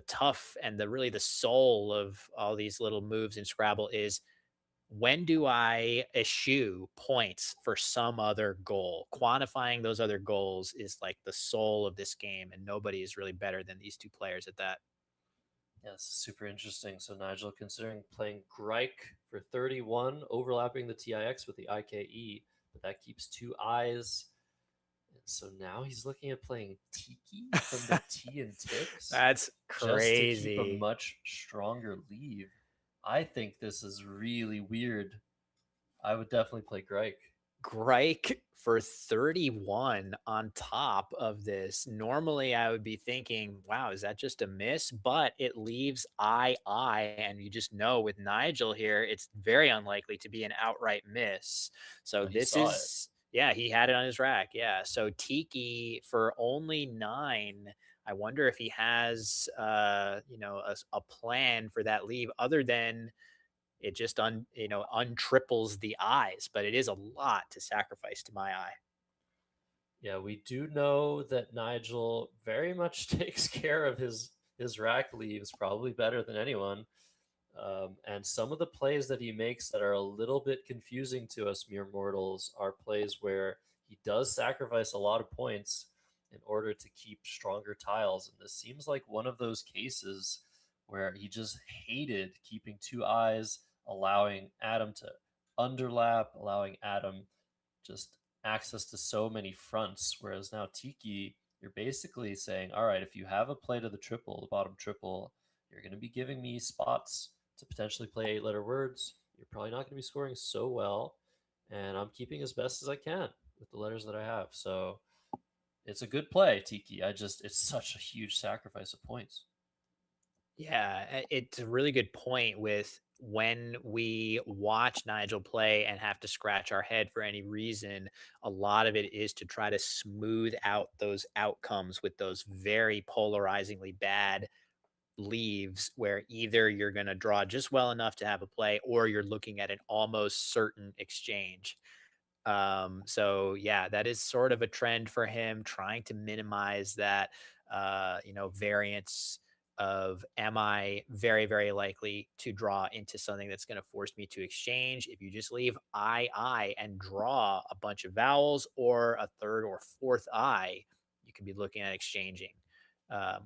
tough and the really the soul of all these little moves in Scrabble is when do I eschew points for some other goal? Quantifying those other goals is like the soul of this game, and nobody is really better than these two players at that. Yeah, this is super interesting. So Nigel considering playing Grike for 31, overlapping the TIX with the IKE, but that keeps two eyes. And so now he's looking at playing Tiki from the T and Tix That's just to keep a crazy. much stronger leave. I think this is really weird. I would definitely play Grike. Grike for 31 on top of this. Normally, I would be thinking, wow, is that just a miss? But it leaves I, and you just know with Nigel here, it's very unlikely to be an outright miss. So Oh, he this saw it. is, yeah, he had it on his rack. Yeah. So Tiki for only 9. I wonder if he has, a plan for that leave other than it just untriples the eyes, but it is a lot to sacrifice to my eye. Yeah, we do know that Nigel very much takes care of his rack leaves probably better than anyone. And some of the plays that he makes that are a little bit confusing to us mere mortals are plays where he does sacrifice a lot of points in order to keep stronger tiles. And this seems like one of those cases where he just hated keeping two eyes, allowing Adam to underlap, allowing Adam just access to so many fronts. Whereas now Tiki, you're basically saying, all right, if you have a play to the triple, the bottom triple, you're going to be giving me spots to potentially play 8-letter words. You're probably not going to be scoring so well, and I'm keeping as best as I can with the letters that I have. So it's a good play, Tiki. It's such a huge sacrifice of points. Yeah, it's a really good point with when we watch Nigel play and have to scratch our head for any reason, a lot of it is to try to smooth out those outcomes with those very polarizingly bad leaves where either you're going to draw just well enough to have a play or you're looking at an almost certain exchange. So yeah, that is sort of a trend for him, trying to minimize that, variance of am I very, very likely to draw into something that's going to force me to exchange? If you just leave I and draw a bunch of vowels or a third or fourth I, you could be looking at exchanging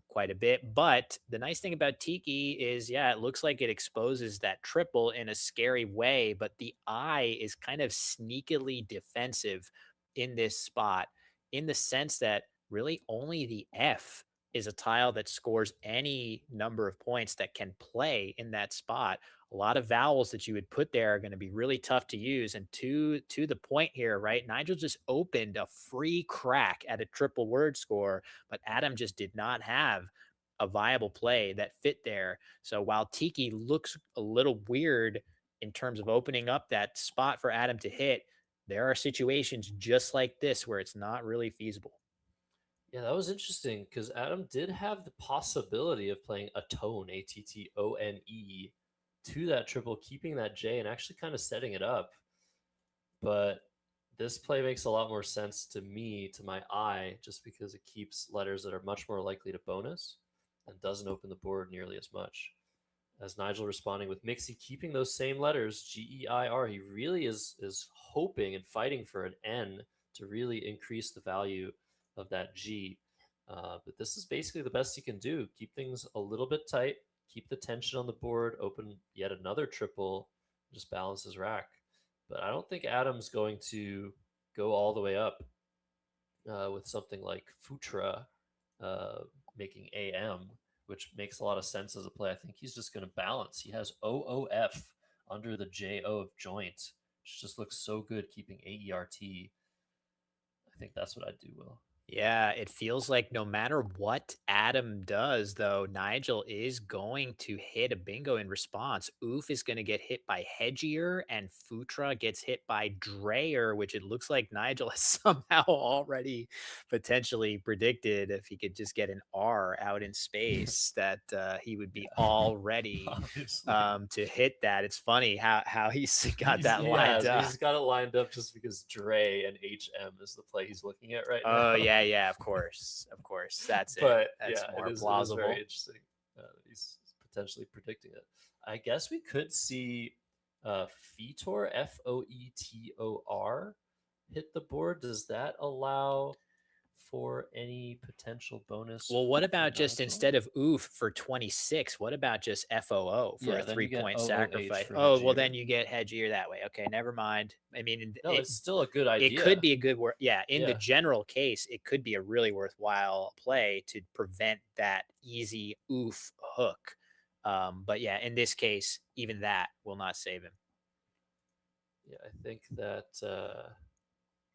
quite a bit. But the nice thing about Tiki is, yeah, it looks like it exposes that triple in a scary way, but the eye is kind of sneakily defensive in this spot in the sense that really only the F is a tile that scores any number of points that can play in that spot. A lot of vowels that you would put there are going to be really tough to use. And to the point here, right? Nigel just opened a free crack at a triple word score, but Adam just did not have a viable play that fit there. So while Tiki looks a little weird in terms of opening up that spot for Adam to hit, there are situations just like this where it's not really feasible. Yeah, that was interesting because Adam did have the possibility of playing a tone, Attone, to that triple, keeping that J and actually kind of setting it up. But this play makes a lot more sense to me, to my eye, just because it keeps letters that are much more likely to bonus and doesn't open the board nearly as much. As Nigel responding with Mixie keeping those same letters, GEIR, he really is hoping and fighting for an N to really increase the value of that G. But this is basically the best he can do. Keep things a little bit tight, keep the tension on the board, open yet another triple, just balance his rack. But I don't think Adam's going to go all the way up with something like Futra uh, making AM, which makes a lot of sense as a play. I think he's just going to balance. He has OOF under the JO of joint, which just looks so good keeping AERT. I think that's what I'd do, Will. Yeah, it feels like no matter what Adam does, though, Nigel is going to hit a bingo in response. Oof is going to get hit by Hedgier, and Futra gets hit by Dreyer, which it looks like Nigel has somehow already potentially predicted if he could just get an R out in space that he would be all ready Obviously. to hit that. It's funny how he's got that He lined has. up. He's got it lined up just because Dre and HM is the play he's looking at right now. Oh yeah, of course, That's it. But That's yeah, more it is plausible. very interesting. He's potentially predicting it. I guess we could see Fetor, Foetor, hit the board. Does that allow for any potential bonus. Well, what for about just Nigel. instead of oof for 26, what about just FOO for Yeah, a then you get 3-point OOH sacrifice? for Oh, well, then Hedgier. you get hedgier that way. Okay, never mind. I mean, No, it's still a good idea. it could be a good work. Yeah, in the Yeah. general case, it could be a really worthwhile play to prevent that easy oof hook. But yeah, in this case, even that will not save him. Yeah, I think that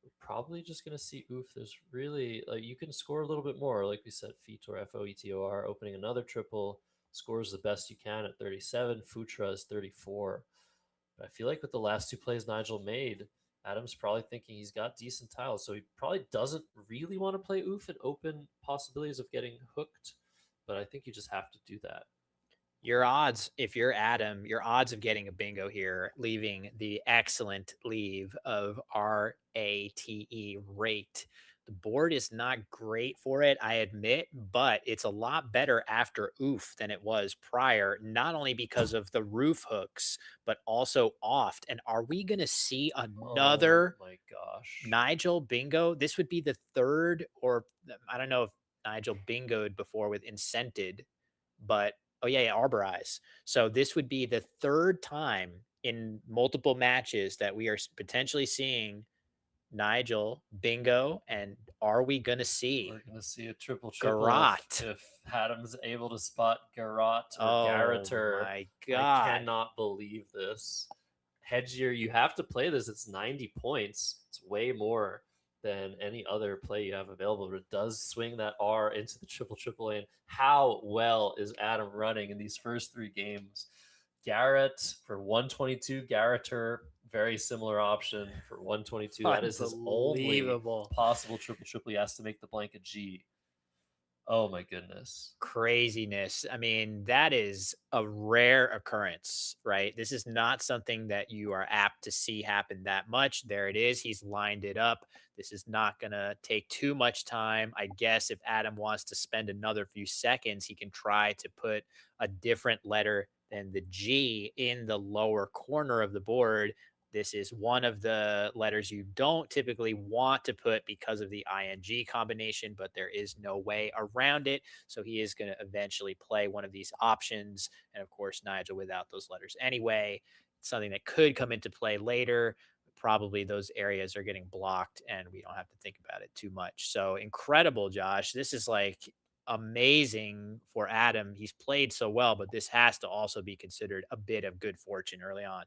we're probably just gonna see oof. There's really like you can score a little bit more, like we said, Fetor, FOETOR, opening another triple, scores the best you can at 37. Futra is 34. But I feel like with the last two plays Nigel made, Adam's probably thinking he's got decent tiles, so he probably doesn't really want to play oof and open possibilities of getting hooked. But I think you just have to do that. Your odds, if you're Adam, your odds of getting a bingo here, leaving the excellent leave of RATE rate. The board is not great for it, I admit, but it's a lot better after oof than it was prior, not only because of the roof hooks, but also oft. And are we going to see another Oh my gosh. Nigel bingo? This would be the third, or I don't know if Nigel bingoed before with incented, but oh yeah, Arborize. So this would be the third time in multiple matches that we are potentially seeing Nigel bingo. And are we gonna see We're gonna see a triple Garrot? if Adam's able to spot Garrot or Oh Garroter. my I god! cannot believe this. Hedgier, you have to play this. It's 90 points. It's way more than any other play you have available, but it does swing that R into the triple lane. How well is Adam running in these first three games? Garrett for 122, Garroter, very similar option for 122. That is his only Unbelievable. possible triple. He has to make the blanket G. Oh my goodness. Craziness. I mean, that is a rare occurrence, right? This is not something that you are apt to see happen that much. There it is. He's lined it up. This is not going to take too much time. I guess if Adam wants to spend another few seconds, he can try to put a different letter than the G in the lower corner of the board. This is one of the letters you don't typically want to put because of the ing combination, but there is no way around it. So he is going to eventually play one of these options. And of course, Nigel without those letters anyway. It's something that could come into play later. Probably those areas are getting blocked and we don't have to think about it too much. So incredible, Josh. This is like amazing for Adam. He's played so well, but this has to also be considered a bit of good fortune early on.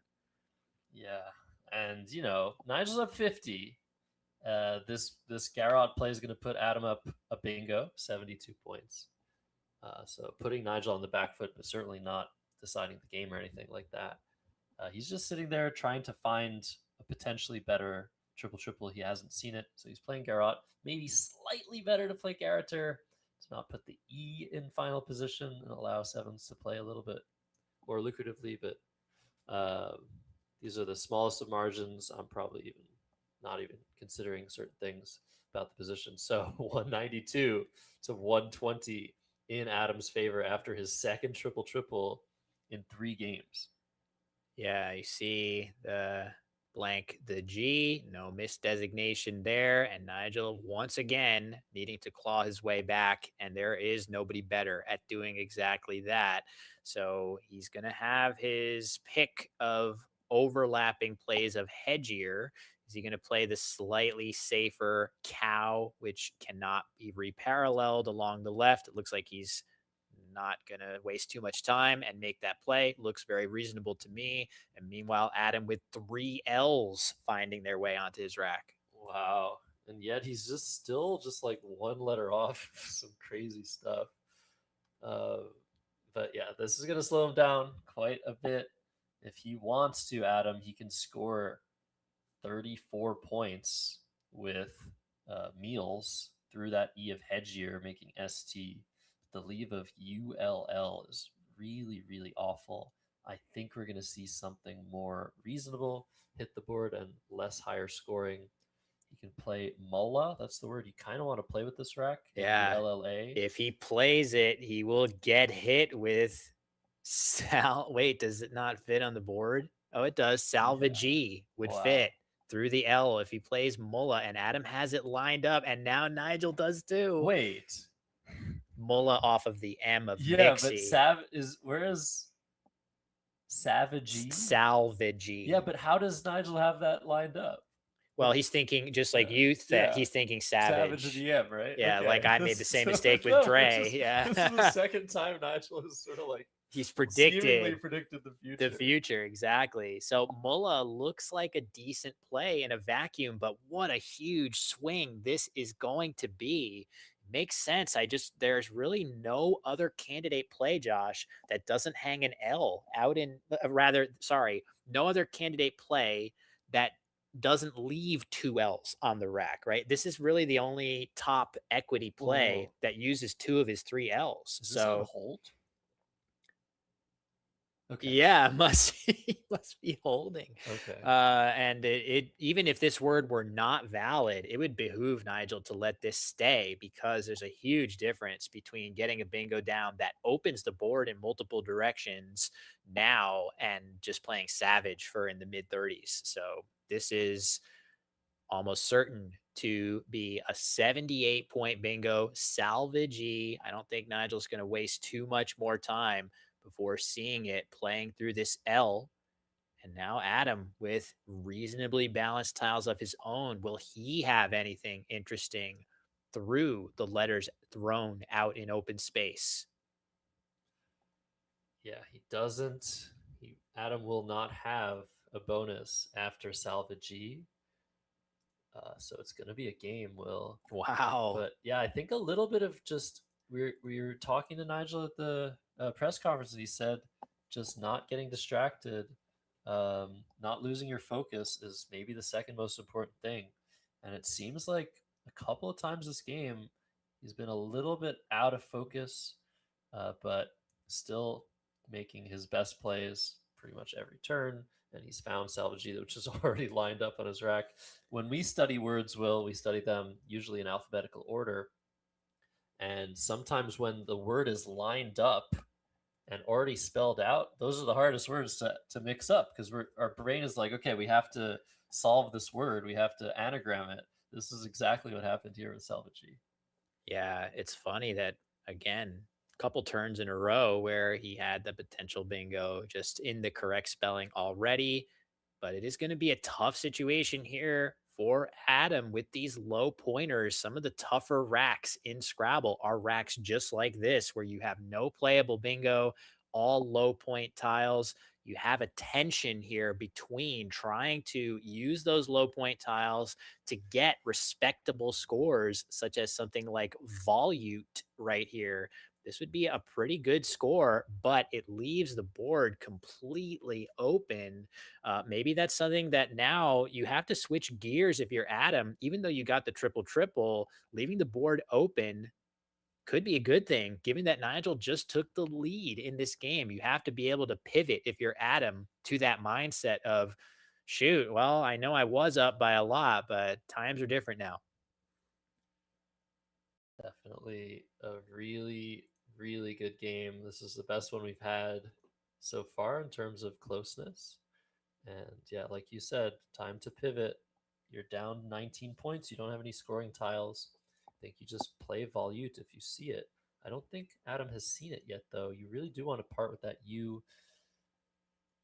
Yeah. And Nigel's up 50. This Garrot play is going to put Adam up a bingo, 72 points. So putting Nigel on the back foot, but certainly not deciding the game or anything like that. He's just sitting there trying to find a potentially better triple. He hasn't seen it, so he's playing Garrot. Maybe slightly better to play Garroter to not put the E in final position and allow sevens to play a little bit more lucratively. But these are the smallest of margins. I'm probably not even considering certain things about the position. So 192 to 120 in Adam's favor after his second triple in 3 games. Yeah, you see the blank, the G, no misdesignation there. And Nigel, once again, needing to claw his way back. And there is nobody better at doing exactly that. So he's going to have his pick of overlapping plays of Hedgier. Is he going to play the slightly safer cow, which cannot be reparalleled along the left? It looks like he's not going to waste too much time and make that play. Looks very reasonable to me. And meanwhile, Adam with 3 L's finding their way onto his rack. Wow. And yet he's just still just like one letter off some crazy stuff. But yeah, this is going to slow him down quite a bit. If he wants to, Adam, he can score 34 points with meals through that E of Hedgier, making ST. The leave of ULL is really, really awful. I think we're going to see something more reasonable hit the board and less higher scoring. He can play Mola. That's the word you kind of want to play with this rack. Yeah. LLA. If he plays it, he will get hit with Wait, does it not fit on the board? Oh, it does. Salvagee would fit. through the L if he plays Mullah, and Adam has it lined up, and now Nigel does too. Wait. Mullah off of the M of Yeah, but Mixie. where is Savagey? Salvagey. Yeah, but how does Nigel have that lined up? Well, he's thinking just like Yeah. you said. Yeah. He's thinking Savage Savage. in the M, right? Yeah, Okay. like I made the same So- mistake with no, Dre. This is the Yeah, second time Nigel has sort of like he's seemingly predicted predicted the future. the future exactly. So Mullah looks like a decent play in a vacuum, but what a huge swing this is going to be. Makes sense. There's really no other candidate play, Josh, that doesn't hang an L out in no other candidate play that doesn't leave two L's on the rack, right? This is really the only top equity play Whoa. that uses two of his three L's. Is this on hold? Okay. Yeah, must be holding. Okay. And it even if this word were not valid, it would behoove Nigel to let this stay because there's a huge difference between getting a bingo down that opens the board in multiple directions now and just playing Savage for in the mid 30s. So this is almost certain to be a 78-point bingo. Salvagey. I don't think Nigel's going to waste too much more time before seeing it playing through this L. And now Adam with reasonably balanced tiles of his own. Will he have anything interesting through the letters thrown out in open space? Yeah, he doesn't. Adam will not have a bonus after Salvagey. So it's going to be a game, Will. Wow. But yeah, I think a little bit of just we were talking to Nigel at the press conference, and he said just not getting distracted, not losing your focus is maybe the second most important thing. And it seems like a couple of times this game, he's been a little bit out of focus, but still making his best plays pretty much every turn. And he's found Salvagey, which is already lined up on his rack. When we study words, Will, we study them usually in alphabetical order. And sometimes when the word is lined up and already spelled out, those are the hardest words to mix up because our brain is like, okay, we have to solve this word. We have to anagram it. This is exactly what happened here with Salvagey. Yeah, it's funny that, again, couple turns in a row where he had the potential bingo just in the correct spelling already. But it is going to be a tough situation here for Adam with these low pointers. Some of the tougher racks in Scrabble are racks just like this, where you have no playable bingo, all low point tiles. You have a tension here between trying to use those low point tiles to get respectable scores, such as something like volute right here. This would be a pretty good score, but it leaves the board completely open. Maybe that's something that now you have to switch gears if you're Adam. Even though you got the triple triple, leaving the board open could be a good thing, given that Nigel just took the lead in this game. You have to be able to pivot if you're Adam to that mindset of, shoot, well, I know I was up by a lot, but times are different now. Definitely a really, really good game. This is the best one we've had so far in terms of closeness. And yeah, like you said, time to pivot. You're down 19 points. You don't have any scoring tiles. I think you just play volute if you see it. I don't think Adam has seen it yet, though. You really do want to part with that U.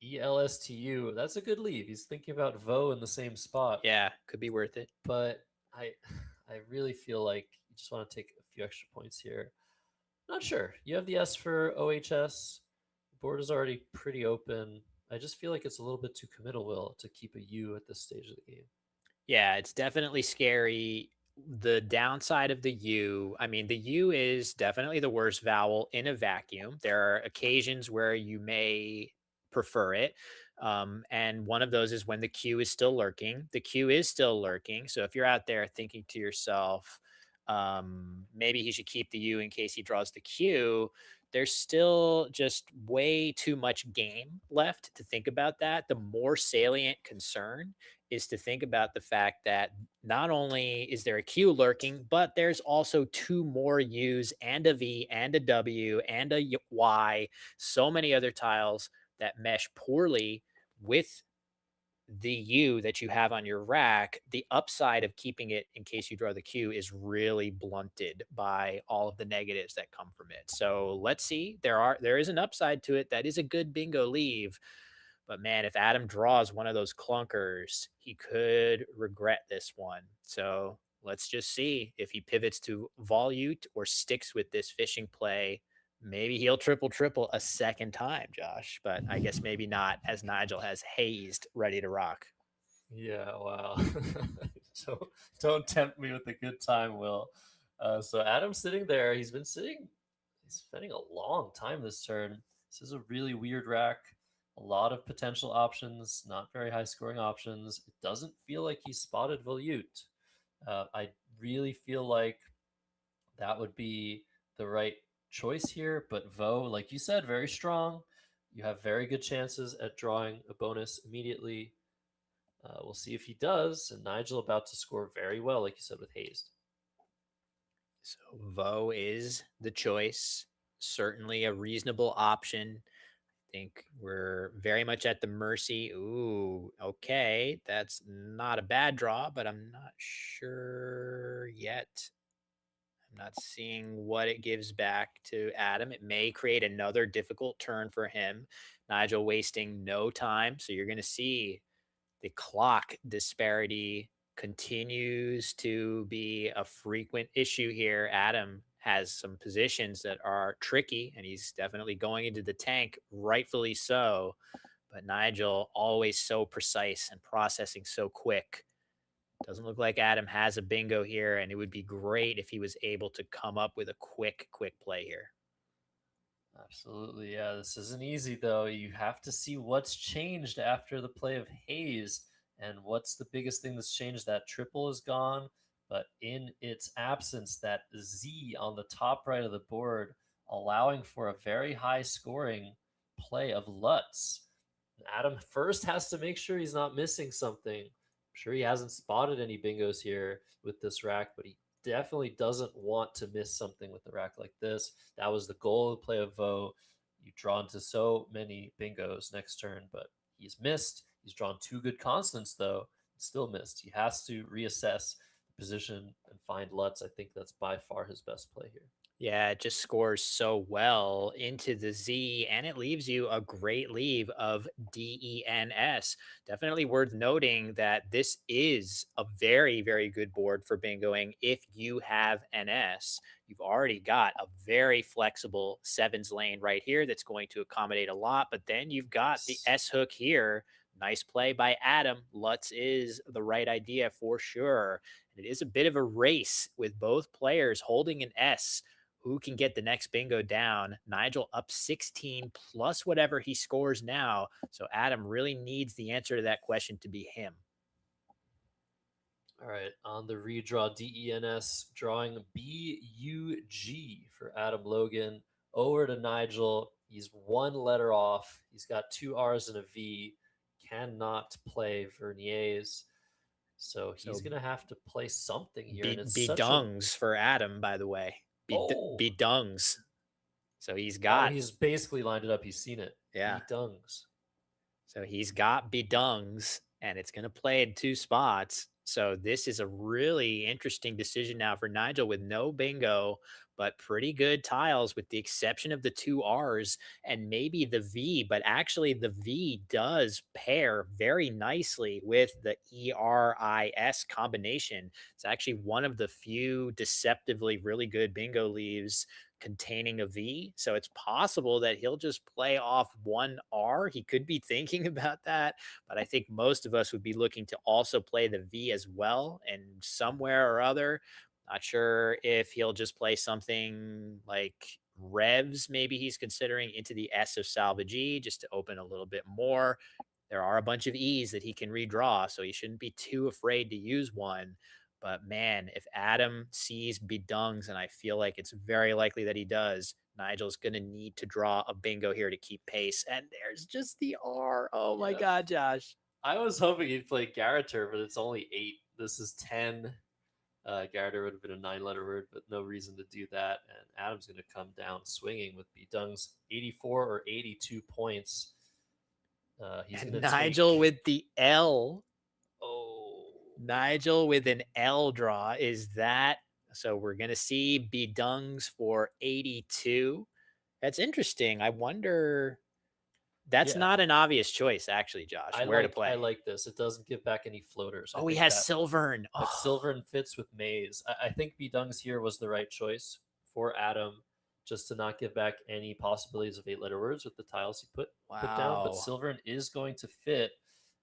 ELSTU. That's a good leave. He's thinking about Vo in the same spot. Yeah, could be worth it. But I really feel like you just want to take a few extra points here. Not sure. You have the S for OHS. The board is already pretty open. I just feel like it's a little bit too committal, Will, to keep a U at this stage of the game. Yeah, it's definitely scary. The downside of the U, I mean, the U is definitely the worst vowel in a vacuum. There are occasions where you may prefer it. And one of those is when the Q is still lurking. The Q is still lurking. So if you're out there thinking to yourself, maybe he should keep the U in case he draws the Q, there's still just way too much game left to think about that. The more salient concern is to think about the fact that not only is there a Q lurking, but there's also two more U's and a V and a W and a Y, so many other tiles that mesh poorly with the U that you have on your rack, the upside of keeping it in case you draw the Q is really blunted by all of the negatives that come from it. So let's see. There is an upside to it. That is a good bingo leave. But man, if Adam draws one of those clunkers, he could regret this one. So let's just see if he pivots to volute or sticks with this fishing play. Maybe he'll triple a second time, Josh. But I guess maybe not, as Nigel has hazed ready to rock. Yeah, wow. don't don't tempt me with a good time, Will. So Adam's sitting there. He's been sitting. He's spending a long time this turn. This is a really weird rack. A lot of potential options, not very high scoring options. It doesn't feel like he spotted Volute. I really feel like that would be the right choice here. But Vo, like you said, very strong. You have very good chances at drawing a bonus immediately. We'll see if he does. And Nigel about to score very well, like you said, with Hazed. So Vo is the choice. Certainly a reasonable option. I think we're very much at the mercy. Ooh, okay. That's not a bad draw, but I'm not sure yet. I'm not seeing what it gives back to Adam. It may create another difficult turn for him. Nigel wasting no time. So you're going to see the clock disparity continues to be a frequent issue here. Adam has some positions that are tricky, and he's definitely going into the tank, rightfully so. But Nigel, always so precise and processing so quick. Doesn't look like Adam has a bingo here, and it would be great if he was able to come up with a quick play here. Absolutely. Yeah, this isn't easy, though. You have to see what's changed after the play of Hayes. And what's the biggest thing that's changed? That triple is gone, but in its absence, that Z on the top right of the board, allowing for a very high scoring play of Lutz. Adam first has to make sure he's not missing something. I'm sure he hasn't spotted any bingos here with this rack, but he definitely doesn't want to miss something with the rack like this. That was the goal of the play of Vo. You draw into so many bingos next turn, but he's missed. He's drawn two good constants, though, still missed. He has to reassess the position and find Lutz. I think that's by far his best play here. Yeah, it just scores so well into the Z, and it leaves you a great leave of DENS. Definitely worth noting that this is a very good board for bingoing if you have NS. You've already got a very flexible sevens lane right here that's going to accommodate a lot, but then you've got the S hook here. Nice play by Adam. Lutz is the right idea for sure. And it is a bit of a race with both players holding an S. Who can get the next bingo down? Nigel up 16 plus whatever he scores now. So Adam really needs the answer to that question to be him. All right, on the redraw, DENS drawing BUG for Adam Logan. Over to Nigel. He's one letter off. He's got two R's and a V. Cannot play Vernier's. So he's going to have to play something here. Bedungs for Adam, by the way. Bedungs. So he's got. He's basically lined it up. He's seen it. Yeah. Bedungs. So he's got bedungs, and it's going to play in two spots. So this is a really interesting decision now for Nigel with no bingo, but pretty good tiles with the exception of the two R's and maybe the V. But actually, the V does pair very nicely with the ERIS combination. It's actually one of the few deceptively really good bingo leaves containing a V. So it's possible that he'll just play off one R. He could be thinking about that, but I think most of us would be looking to also play the V as well. And somewhere or other, not sure if he'll just play something like Revs, maybe he's considering into the S of Salvage E just to open a little bit more. There are a bunch of E's that he can redraw, so he shouldn't be too afraid to use one. But man, if Adam sees bedungs, and I feel like it's very likely that he does, Nigel's going to need to draw a bingo here to keep pace. And there's just the R. Oh my God, Josh. I was hoping he'd play Garroter, but it's only 8. This is 10. Garroter would have been a 9-letter word, but no reason to do that. And Adam's going to come down swinging with bedungs 84 or 82 points. He's And going to Nigel take. with the L. Oh, Nigel with an L draw. Is that so? We're going to see Bedungs for 82. That's interesting. I wonder. That's yeah. not an obvious choice, actually, Josh, where to I play. like this. It doesn't give back any floaters. I Oh, he think has that Silvern. But Oh, Silvern fits with Maze. I think Bidungs here was the right choice for Adam, just to not give back any possibilities of 8-letter words with the tiles he put down. But wow. Silvern is going to fit,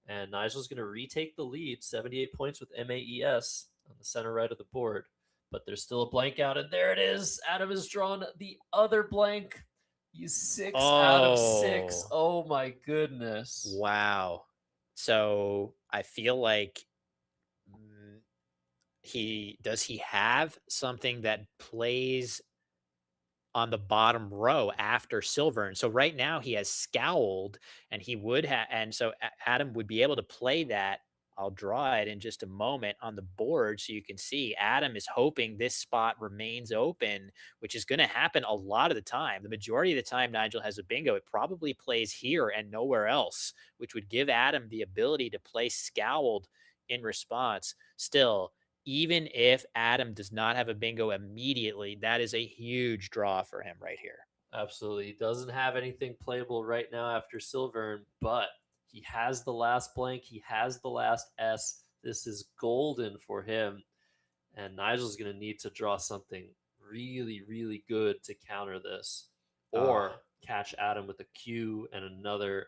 and Nigel's going to retake the lead, 78 points with MAES on the center right of the board. But there's still a blank out, and there it is. Adam has drawn the other blank. He's 6 out of 6. Oh, Oh my goodness. wow. So I feel like mm, he have something that plays on the bottom row after Silvern. So right now he has Scowled, and he would have, and so Adam would be able to play that. I'll draw it in just a moment on the board so you can see Adam is hoping this spot remains open, which is going to happen a lot of the time. The majority of the time Nigel has a bingo, it probably plays here and nowhere else, which would give Adam the ability to play Scowled in response. Still, even if Adam does not have a bingo immediately, that is a huge draw for him right here. Absolutely. He doesn't have anything playable right now after Silvern, but he has the last blank. He has the last S. This is golden for him. And Nigel's going to need to draw something really, really good to counter this, Oh, or catch Adam with a Q and another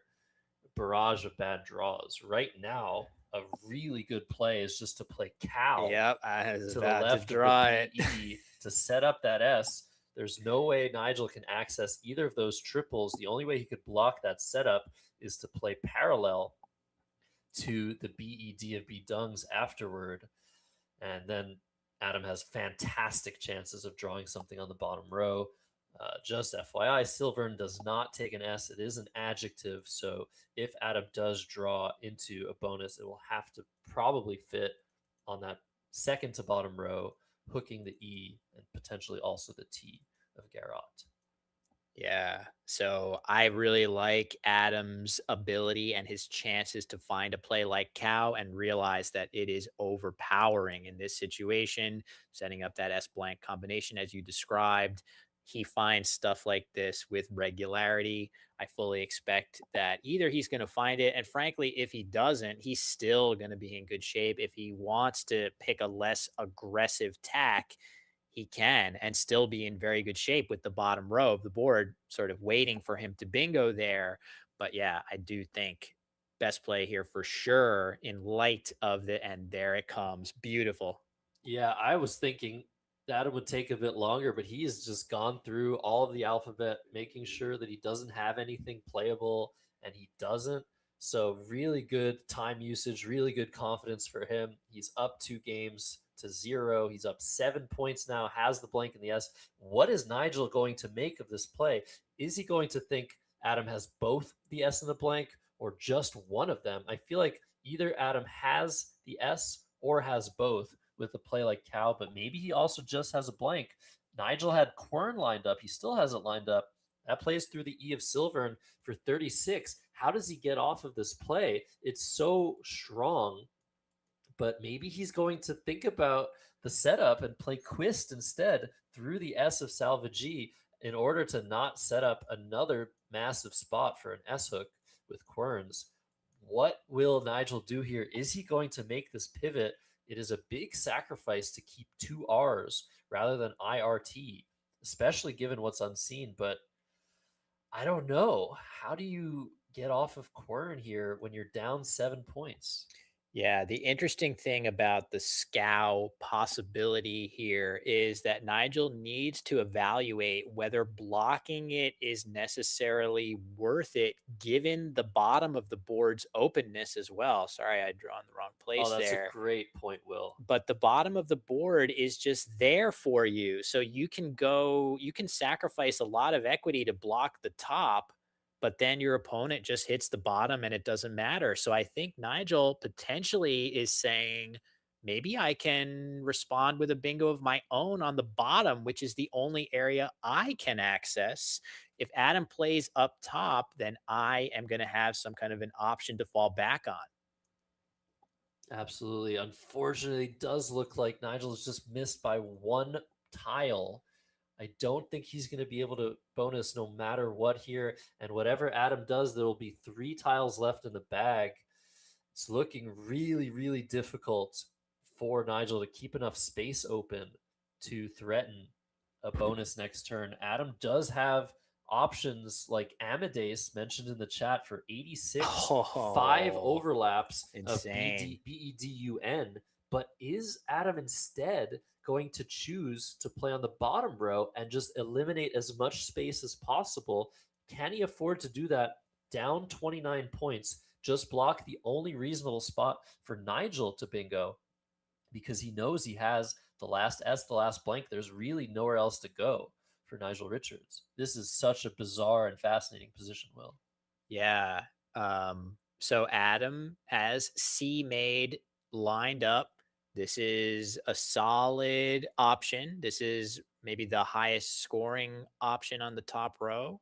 barrage of bad draws. Right now, a really good play is just to play cow yep. I was to the about to left of the draw it. BE to set up that S. There's no way Nigel can access either of those triples. The only way he could block that setup is to play parallel to the BED of B Dungs afterward. And then Adam has fantastic chances of drawing something on the bottom row. Just FYI, Silvern does not take an S. It is an adjective. So if Adam does draw into a bonus, it will have to probably fit on that second to bottom row, hooking the E and potentially also the T of Garrot. Yeah. So I really like Adam's ability and his chances to find a play like cow and realize that it is overpowering in this situation, setting up that S blank combination as you described. He finds stuff like this with regularity. I fully expect that either he's going to find it, and frankly, if he doesn't, he's still going to be in good shape. If he wants to pick a less aggressive tack, he can and still be in very good shape with the bottom row of the board sort of waiting for him to bingo there. But yeah, I do think best play here for sure in light of the, and there it comes. Beautiful. Yeah, I was thinking that it would take a bit longer, but he has just gone through all of the alphabet, making sure that he doesn't have anything playable, and he doesn't. So, really good time usage, really good confidence for him. He's up 2 games to 0. He's up 7 points now, has the blank in the S. What is Nigel going to make of this play? Is he going to think Adam has both the S and the blank, or just one of them? I feel like either Adam has the S or has both with a play like Cal, but maybe he also just has a blank. Nigel had Quern lined up. He still has it lined up. That plays through the E of Silvern for 36. How does he get off of this play? It's so strong, but maybe he's going to think about the setup and play Quist instead through the S of Salvagee in order to not set up another massive spot for an S hook with Querns. What will Nigel do here? Is he going to make this pivot? It is a big sacrifice to keep 2 R's rather than IRT, especially given what's unseen. But I don't know. How do you get off of Quern here when you're down 7 points? Yeah, the interesting thing about the scow possibility here is that Nigel needs to evaluate whether blocking it is necessarily worth it given the bottom of the board's openness as well. Sorry, I drawn the wrong Oh, place that's a there. great point, Will. But the bottom of the board is just there for you. So you can sacrifice a lot of equity to block the top, but then your opponent just hits the bottom and it doesn't matter. So I think Nigel potentially is saying, maybe I can respond with a bingo of my own on the bottom, which is the only area I can access. If Adam plays up top, then I am going to have some kind of an option to fall back on. Absolutely. Unfortunately, it does look like Nigel is just missed by one tile. I don't think he's going to be able to bonus no matter what here. And whatever Adam does, there will be 3 tiles left in the bag. It's looking really, really difficult for Nigel to keep enough space open to threaten a bonus next turn. Adam does have options like Amadeus mentioned in the chat for 86, 5 Oh, overlaps of insane. BEDUN. But is Adam instead going to choose to play on the bottom row and just eliminate as much space as possible? Can he afford to do that down 29 points? Just block the only reasonable spot for Nigel to bingo because he knows he has the last S, the last blank. There's really nowhere else to go for Nigel Richards. This is such a bizarre and fascinating position, Will. Yeah. So Adam has C made lined up. This is a solid option. This is maybe the highest scoring option on the top row,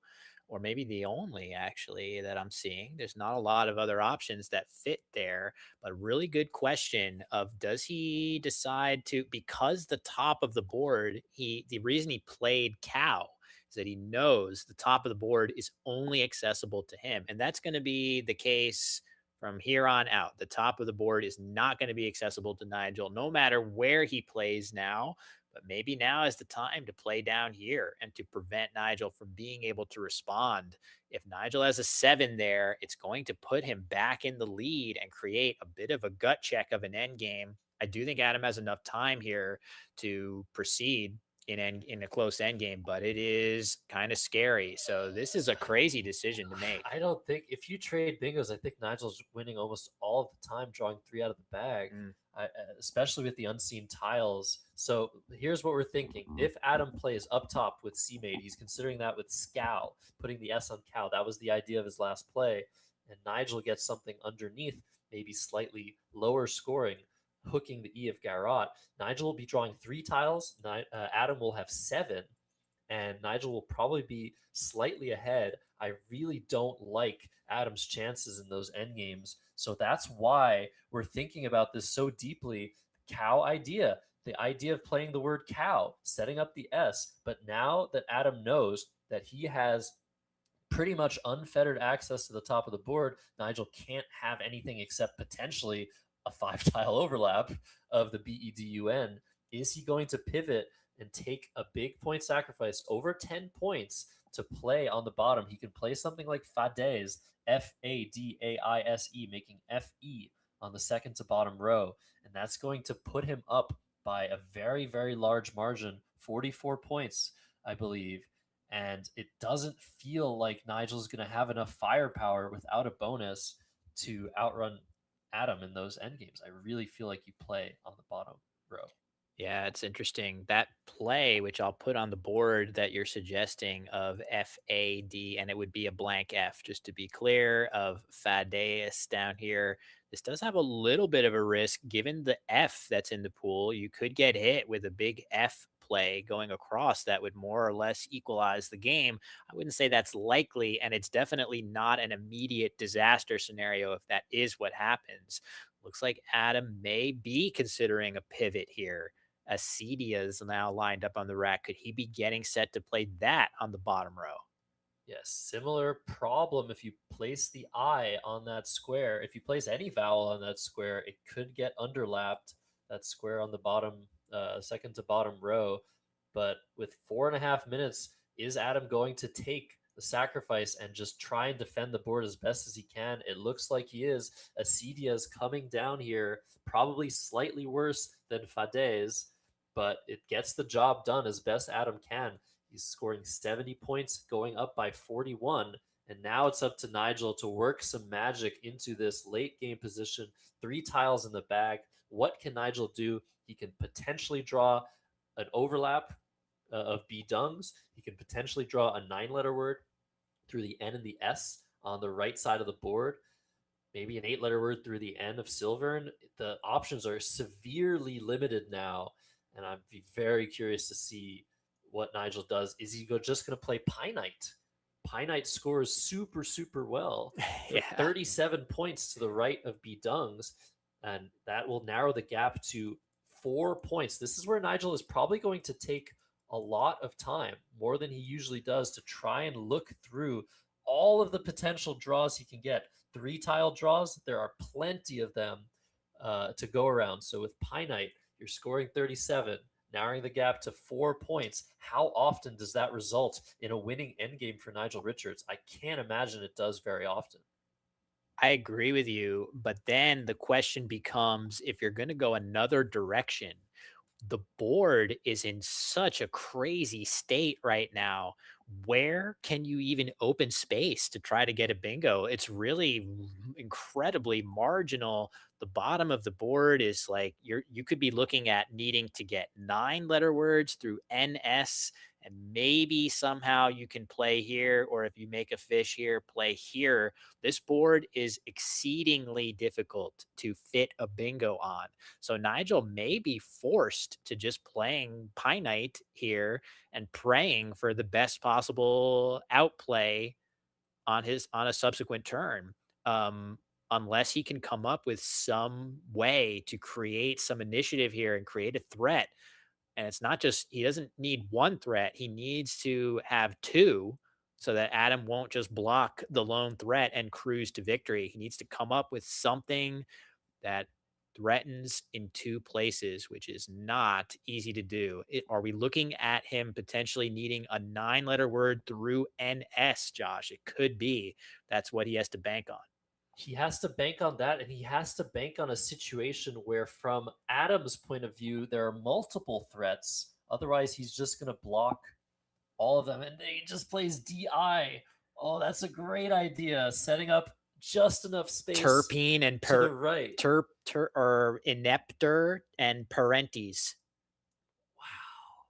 or maybe the only actually that I'm seeing. There's not a lot of other options that fit there, but really good question of does he decide to, because the top of the board, the reason he played cow is that he knows the top of the board is only accessible to him. And that's going to be the case from here on out. The top of the board is not going to be accessible to Nigel, no matter where he plays now. But maybe now is the time to play down here and to prevent Nigel from being able to respond. If Nigel has a 7 there, it's going to put him back in the lead and create a bit of a gut check of an end game. I do think Adam has enough time here to proceed in a close end game, but it is kind of scary. So this is a crazy decision to make. I don't think if you trade bingos, I think Nigel's winning almost all of the time, drawing 3 out of the bag, especially with the unseen tiles. So here's what we're thinking: if Adam plays up top with C made, he's considering that with Scow, putting the S on cow. That was the idea of his last play, and Nigel gets something underneath, maybe slightly lower scoring, hooking the E of Garrot. Nigel will be drawing 3 tiles. Adam will have 7, and Nigel will probably be slightly ahead. I really don't like Adam's chances in those end games. So that's why we're thinking about this so deeply. Cow idea, the idea of playing the word cow, setting up the S. But now that Adam knows that he has pretty much unfettered access to the top of the board, Nigel can't have anything except potentially a 5 tile overlap of the BEDUN. Is he going to pivot and take a big point sacrifice over 10 points to play on the bottom? He can play something like Fadaise, Fadaise, making FE on the second to bottom row. And that's going to put him up by a very, very large margin, 44 points, I believe. And it doesn't feel like Nigel's going to have enough firepower without a bonus to outrun Adam in those end games. I really feel like you play on the bottom row. Yeah, it's interesting. That play, which I'll put on the board that you're suggesting of FAD, and it would be a blank F, just to be clear, of Fadeus down here. This does have a little bit of a risk given the F that's in the pool. You could get hit with a big F play going across that would more or less equalize the game. I wouldn't say that's likely, and it's definitely not an immediate disaster scenario if that is what happens. Looks like Adam may be considering a pivot here. Acedia is now lined up on the rack. Could he be getting set to play that on the bottom row? Yes, similar problem if you place the I on that square. If you place any vowel on that square, it could get underlapped, that square on the bottom, second to bottom row. But with 4.5 minutes, is Adam going to take the sacrifice and just try and defend the board as best as he can? It looks like he is. Acedia is coming down here, probably slightly worse than Fadaise, but it gets the job done as best Adam can. He's scoring 70 points, going up by 41. And now it's up to Nigel to work some magic into this late game position. 3 tiles in the bag. What can Nigel do? He can potentially draw an overlap of B dungs. He can potentially draw a 9-letter word through the N and the S on the right side of the board. Maybe an 8-letter word through the N of Silvern. The options are severely limited now, and I'd be very curious to see what Nigel does. Is he just going to play Pie Knight Pie Knight scores super, super well for Yeah. 37 points to the right of Bidungs, and that will narrow the gap to 4 points. This is where Nigel is probably going to take a lot of time, more than he usually does, to try and look through all of the potential draws he can get. 3 tile draws, there are plenty of them to go around. So with Pie Knight, you're scoring 37, narrowing the gap to 4 points. How often does that result in a winning endgame for Nigel Richards? I can't imagine it does very often. I agree with you, but then the question becomes, if you're going to go another direction, the board is in such a crazy state right now. Where can you even open space to try to get a bingo? It's really incredibly marginal. The bottom of the board is like you could be looking at needing to get 9 letter words through NS, and maybe somehow you can play here, or if you make a fish here, play here. This board is exceedingly difficult to fit a bingo on. So Nigel may be forced to just playing Pie Knight here and praying for the best possible outplay on a subsequent turn. Um, Unless he can come up with some way to create some initiative here and create a threat. And it's not just, he doesn't need one threat, he needs to have two, so that Adam won't just block the lone threat and cruise to victory. He needs to come up with something that threatens in 2 places, which is not easy to do. Are we looking at him potentially needing a 9 letter word through NS, Josh? It could be. That's what he has to bank on. He has to bank on that, and he has to bank on a situation where, from Adam's point of view, there are multiple threats. Otherwise, he's just going to block all of them, and he just plays DI. Oh, that's a great idea. Setting up just enough space Terpene and to the right. or inepter and parentes. Wow.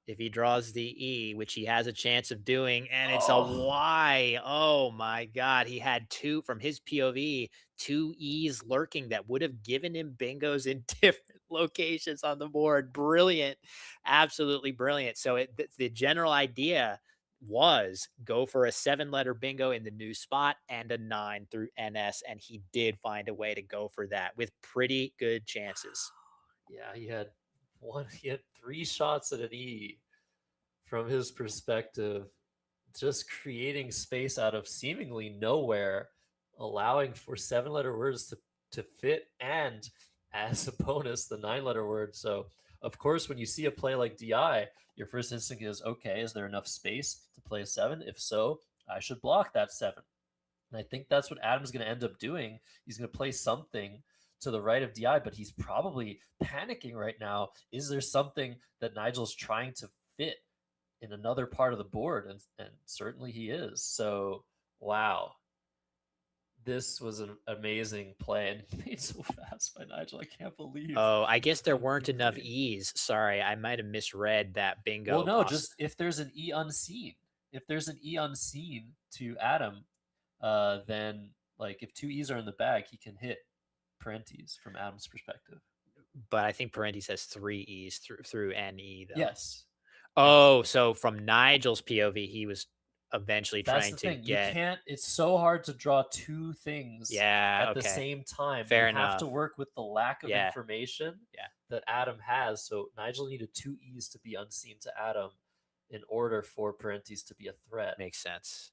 If he draws the E, which he has a chance of doing, and it's a Y. Oh my God. He had two, from his POV, 2 E's lurking that would have given him bingos in different locations on the board. Brilliant. Absolutely brilliant. So the general idea was go for a 7-letter bingo in the new spot and a 9 through NS. And he did find a way to go for that with pretty good chances. Yeah, he had 3 shots at an E from his perspective, just creating space out of seemingly nowhere, allowing for 7-letter words to fit, and as a bonus, the 9-letter word. So, of course, when you see a play like DI, your first instinct is, okay, is there enough space to play a 7? If so, I should block that 7. And I think that's what Adam's going to end up doing. He's going to play something to the right of DI, but he's probably panicking right now. Is there something that Nigel's trying to fit in another part of the board? And certainly he is. So, wow. This was an amazing play, and made so fast by Nigel. I can't believe. Oh, I guess there how weren't good enough played. E's. Sorry, I might have misread that bingo. Well, no, just if there's an E unseen. If there's an E unseen to Adam, then like if 2 E's are in the bag, he can hit parentes from Adam's perspective. But I think parentes has 3 E's through NE though. Yes. Oh, so from Nigel's POV, he was eventually That's trying the to thing. get. You can't. It's so hard to draw 2 things Yeah. at the Okay. same time. Fair you have to enough. work with the lack of Yeah. information Yeah. that Adam has. So Nigel needed 2 E's to be unseen to Adam in order for parentes to be a threat. Makes sense.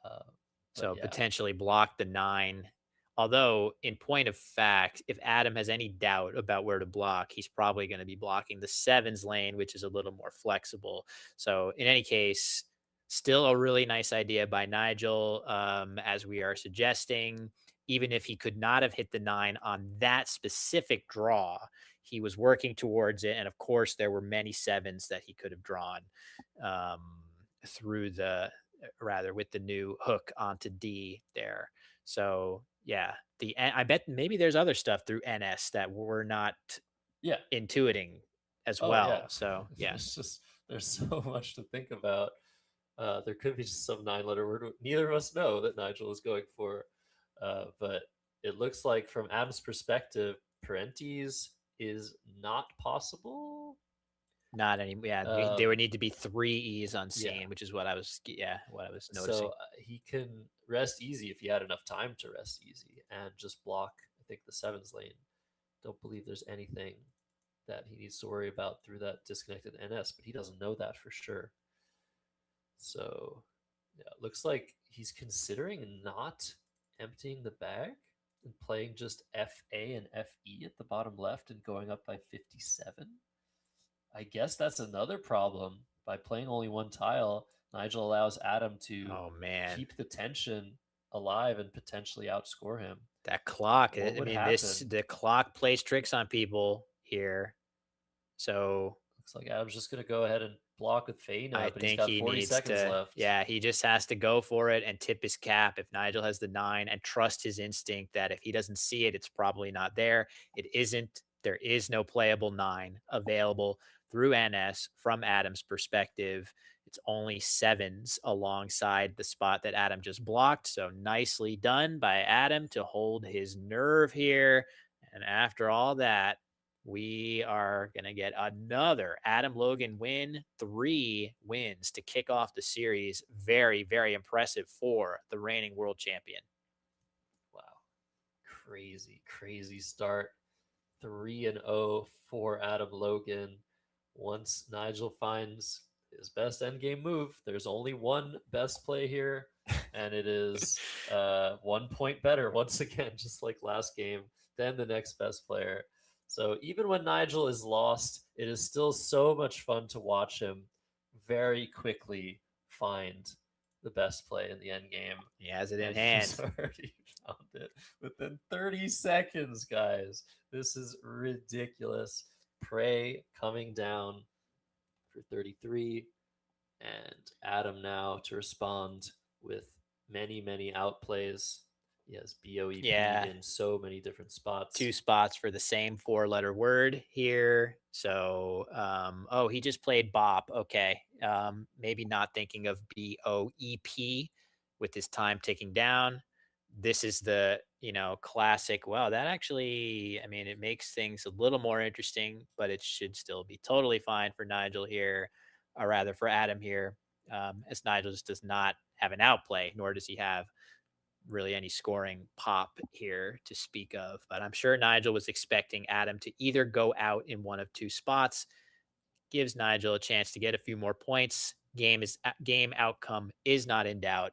Uh, So yeah. potentially block the 9. Although, in point of fact, if Adam has any doubt about where to block, he's probably going to be blocking the 7's lane, which is a little more flexible. So, in any case, still a really nice idea by Nigel, as we are suggesting. Even if he could not have hit the 9 on that specific draw, he was working towards it. And of course, there were many 7's that he could have drawn through rather with the new hook onto D there. So yeah, I bet maybe there's other stuff through NS that we're not intuiting as well. Yeah. So yeah, there's so much to think about. There could be just some 9-letter word neither of us know that Nigel is going for, but it looks like from Adam's perspective, parentes is not possible. Not any. Yeah, there would need to be 3 E's on yeah. scene, which is what I was. Yeah, what I was noticing. So he can rest easy if he had enough time to rest easy and just block, I think, the sevens lane. Don't believe there's anything that he needs to worry about through that disconnected NS, but he doesn't know that for sure. So, yeah, it looks like he's considering not emptying the bag and playing just FA and FE at the bottom left and going up by 57. I guess that's another problem. By playing only one tile, Nigel allows Adam to Oh man, keep the tension alive and potentially outscore him. that clock. What I would mean, happen? the clock plays tricks on people here. So Looks like Adam's just going to go ahead and block with Faye now, I but he's think got he 40 needs seconds to. left. Yeah, he just has to go for it and tip his cap if Nigel has the 9 and trust his instinct that if he doesn't see it, it's probably not there. It isn't. There is no playable 9 available through NS from Adam's perspective. It's only 7s alongside the spot that Adam just blocked. So nicely done by Adam to hold his nerve here. And after all that, we are going to get another Adam Logan win, 3 wins to kick off the series. Very, very impressive for the reigning world champion. Wow. Crazy start. 3-0 for Adam Logan. Once Nigel finds his best endgame move, there's only one best play here, and it is 1 point better once again, just like last game, than the next best player. So even when Nigel is lost, it is still so much fun to watch him very quickly find the best play in the end game. He has it in And hand. he's already found it within 30 seconds, guys. This is ridiculous. Prey coming down for 33, and Adam now to respond with many outplays. He has BOEP Yeah. in so many different spots. 2 spots for the same 4-letter word here. So, oh, he just played bop. Okay. Maybe not thinking of BOEP with his time ticking down. This is the, classic. Wow, that actually, I mean, it makes things a little more interesting, but it should still be totally fine for Nigel here, or rather for Adam here, as Nigel just does not have an outplay, nor does he have really any scoring pop here to speak of. But I'm sure Nigel was expecting Adam to either go out in one of 2 spots, gives Nigel a chance to get a few more points. Game outcome is not in doubt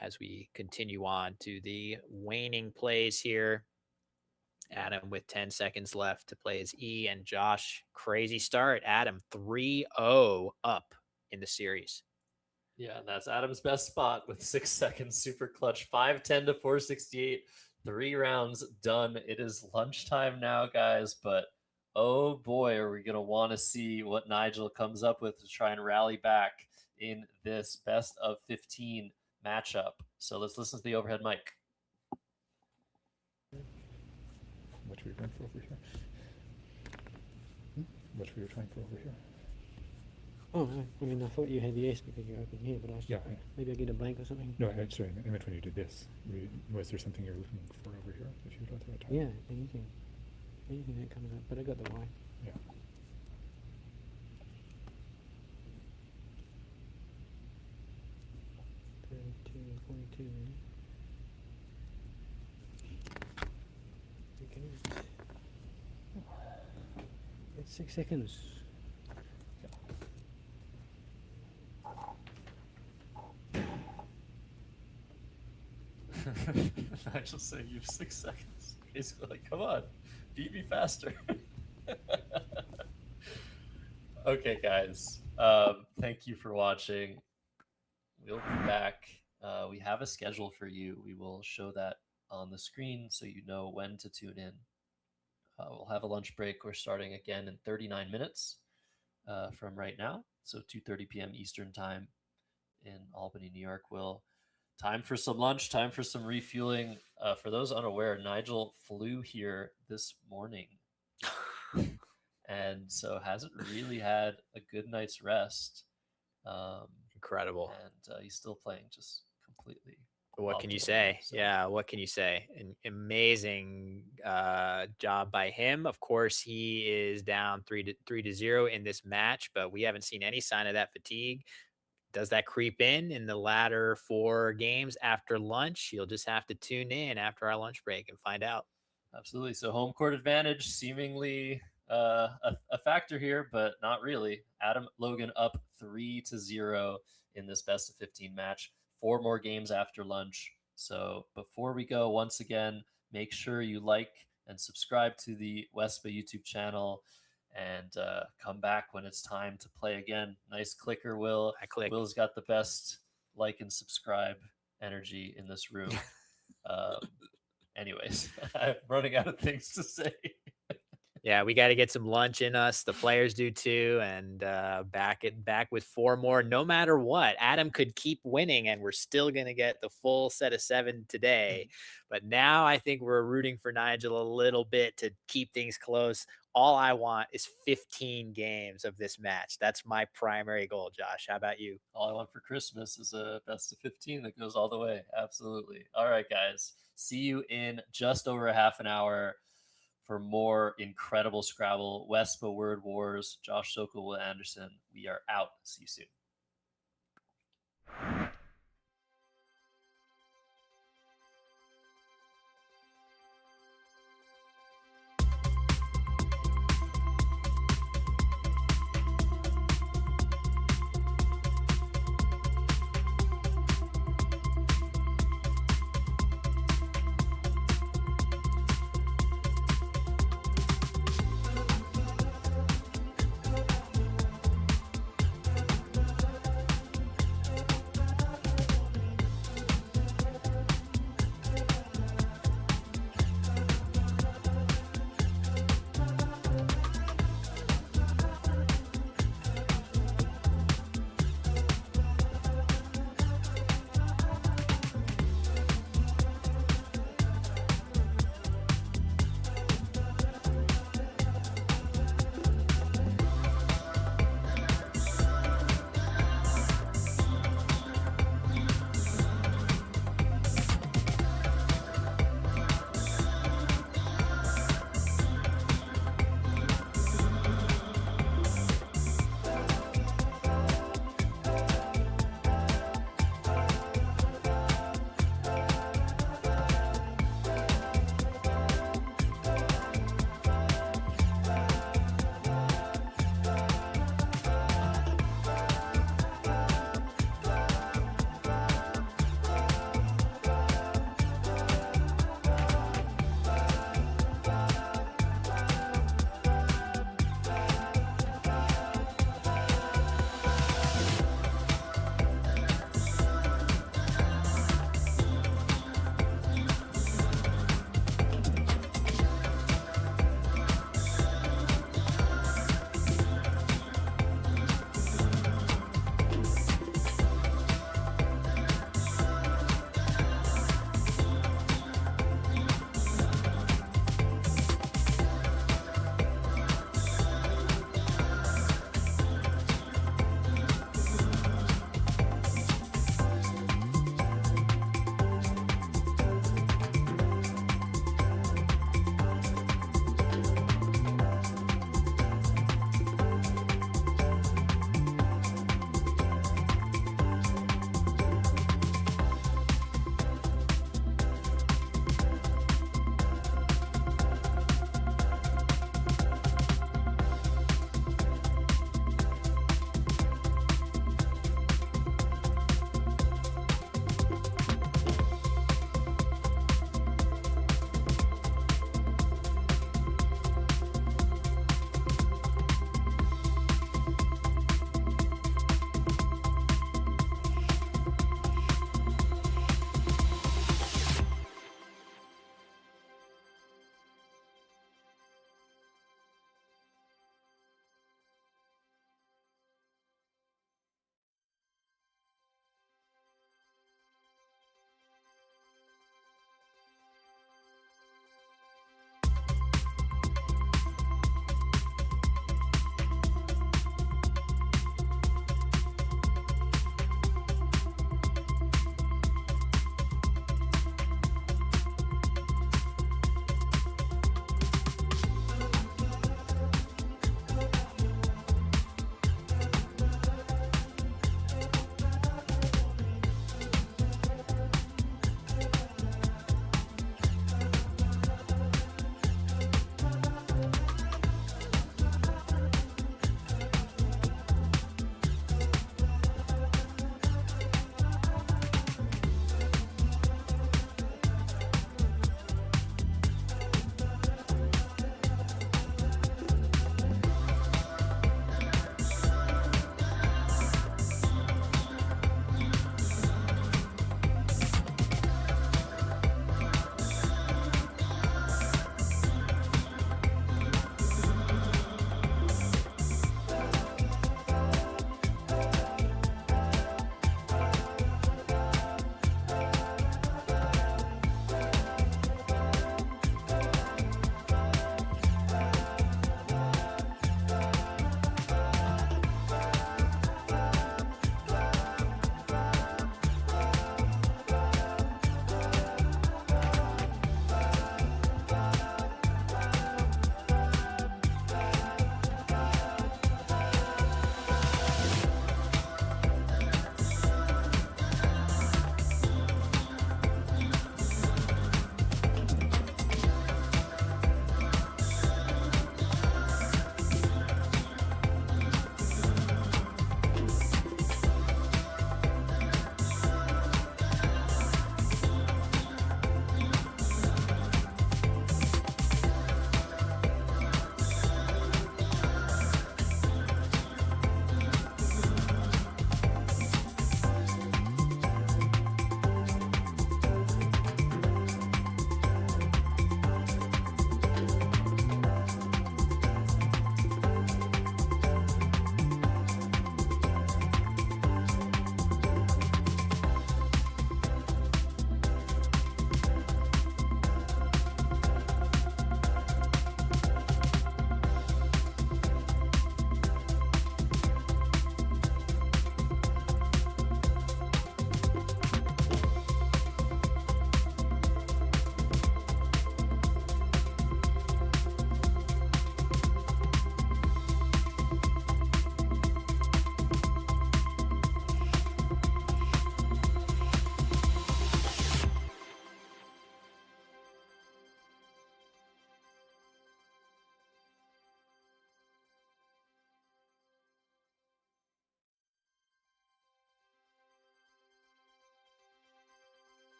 as we continue on to the waning plays here. Adam with 10 seconds left to play his E, and Josh, crazy start. Adam 3-0 up in the series. Yeah, and that's Adam's best spot with 6 seconds. Super clutch. 5-10 to 468. 3 rounds done. It is lunchtime now, guys, but oh boy, are we going to want to see what Nigel comes up with to try and rally back in this best of 15 matchup. So let's listen to the overhead mic. What were you going for over here? What were you trying for over here? Oh, I mean, I thought you had the S because you're open here, but Yeah. maybe I get a blank or something. No, sorry, I meant when you did this. Was there something you were looking for over here? If you don't throw a tile? Yeah, anything that comes up, but I got the Y. Yeah. Thirty-two, 42. Okay. It's 6 seconds. Nigel saying you have 6 seconds. Basically, like, come on, beat me faster. Okay, guys. Thank you for watching. We'll be back. We have a schedule for you. We will show that on the screen so you know when to tune in. We'll have a lunch break. We're starting again in 39 minutes from right now. So 2:30 p.m. Eastern time in Albany, New York. Time for some lunch, time for some refueling. For those unaware, Nigel flew here this morning and so hasn't really had a good night's rest. Incredible. And he's still playing just completely What loved can you winning, say? so. Yeah, what can you say? An amazing job by him. Of course, he is down 3-0 in this match, but we haven't seen any sign of that fatigue. Does that creep in the latter 4 games after lunch? You'll just have to tune in after our lunch break and find out. Absolutely. So home court advantage seemingly a factor here, but not really. Logan up 3-0 in this best of 15 match. 4 more games after lunch. So before we go, once again, make sure you like and subscribe to the Wespa YouTube channel, and come back when it's time to play again. Nice clicker, Will. I click. Will's got the best like and subscribe energy in this room. Anyways, I'm running out of things to say. Yeah, we got to get some lunch in us. The players do too, and back with 4 more. No matter what, Adam could keep winning, and we're still gonna get the full set of 7 today. But now I think we're rooting for Nigel a little bit to keep things close. All I want is 15 games of this match. That's my primary goal. Josh, how about you? All I want for Christmas is a best of 15 that goes all the way. Absolutely. All right, guys. See you in just over a half an hour for more incredible Scrabble, Wespa Word Wars. Josh Sokol, Will Anderson. We are out. See you soon.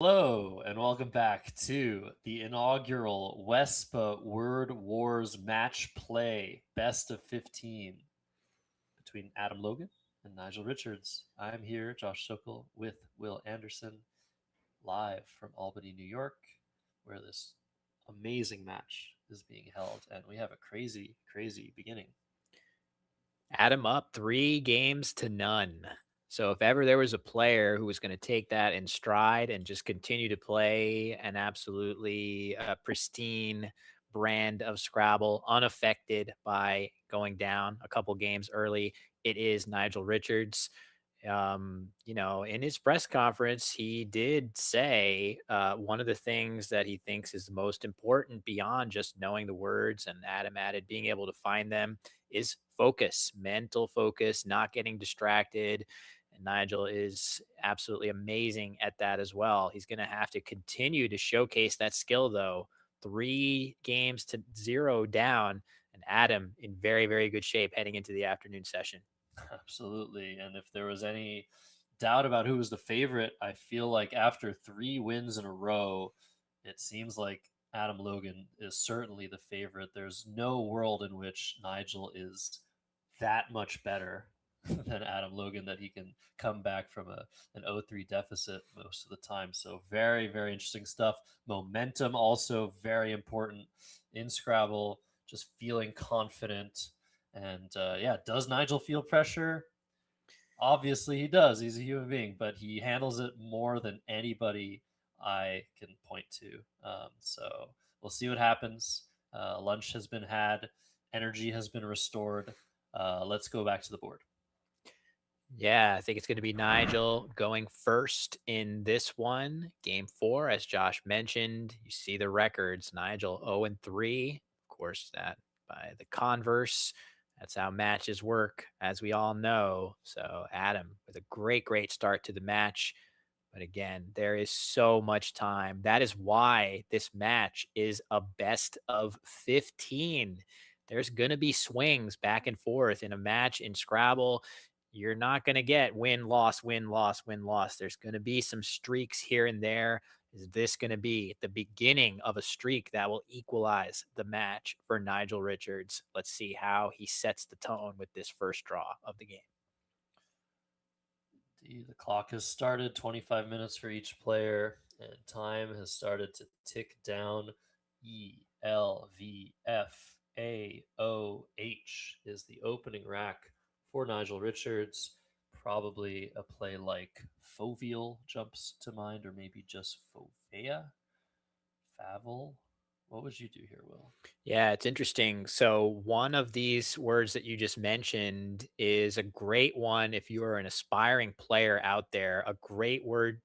Hello, and welcome back to the inaugural Wespa Word Wars match play, best of 15, between Adam Logan and Nigel Richards. I'm here, Josh Sokol, with Will Anderson, live from Albany, New York, where this amazing match is being held, and we have a crazy, crazy beginning. Adam up 3-0. So if ever there was a player who was going to take that in stride and just continue to play an absolutely pristine brand of Scrabble, unaffected by going down a couple games early, it is Nigel Richards. In his press conference, he did say one of the things that he thinks is the most important beyond just knowing the words, and Adam added being able to find them, is focus, mental focus, not getting distracted. And Nigel is absolutely amazing at that as well. He's going to have to continue to showcase that skill, though. 3-0 down, and Adam in very, very good shape heading into the afternoon session. Absolutely. And if there was any doubt about who was the favorite, I feel like after 3 wins in a row, it seems like Adam Logan is certainly the favorite. There's no world in which Nigel is that much better than Adam Logan, that he can come back from an 0-3 deficit most of the time. So very, very interesting stuff. Momentum also very important in Scrabble, just feeling confident. And yeah, does Nigel feel pressure? Obviously, he does. He's a human being, but he handles it more than anybody I can point to. So we'll see what happens. Lunch has been had, energy has been restored. Let's go back to the board. Yeah, I think it's going to be Nigel going first in this one. Game 4, as Josh mentioned, you see the records. Nigel 0-3. Of course, that by the converse. That's how matches work, as we all know. So, Adam with a great, great start to the match. But again, there is so much time. That is why this match is a best of 15. There's going to be swings back and forth in a match in Scrabble. You're not going to get win, loss, win, loss, win, loss. There's going to be some streaks here and there. Is this going to be the beginning of a streak that will equalize the match for Nigel Richards? Let's see how he sets the tone with this first draw of the game. The clock has started, 25 minutes for each player, and time has started to tick down. ELVFAOH is the opening rack for Nigel Richards. Probably a play like Foveal jumps to mind, or maybe just Fovea? Favel? What would you do here, Will? Yeah, it's interesting. So, one of these words that you just mentioned is a great one if you are an aspiring player out there. A great word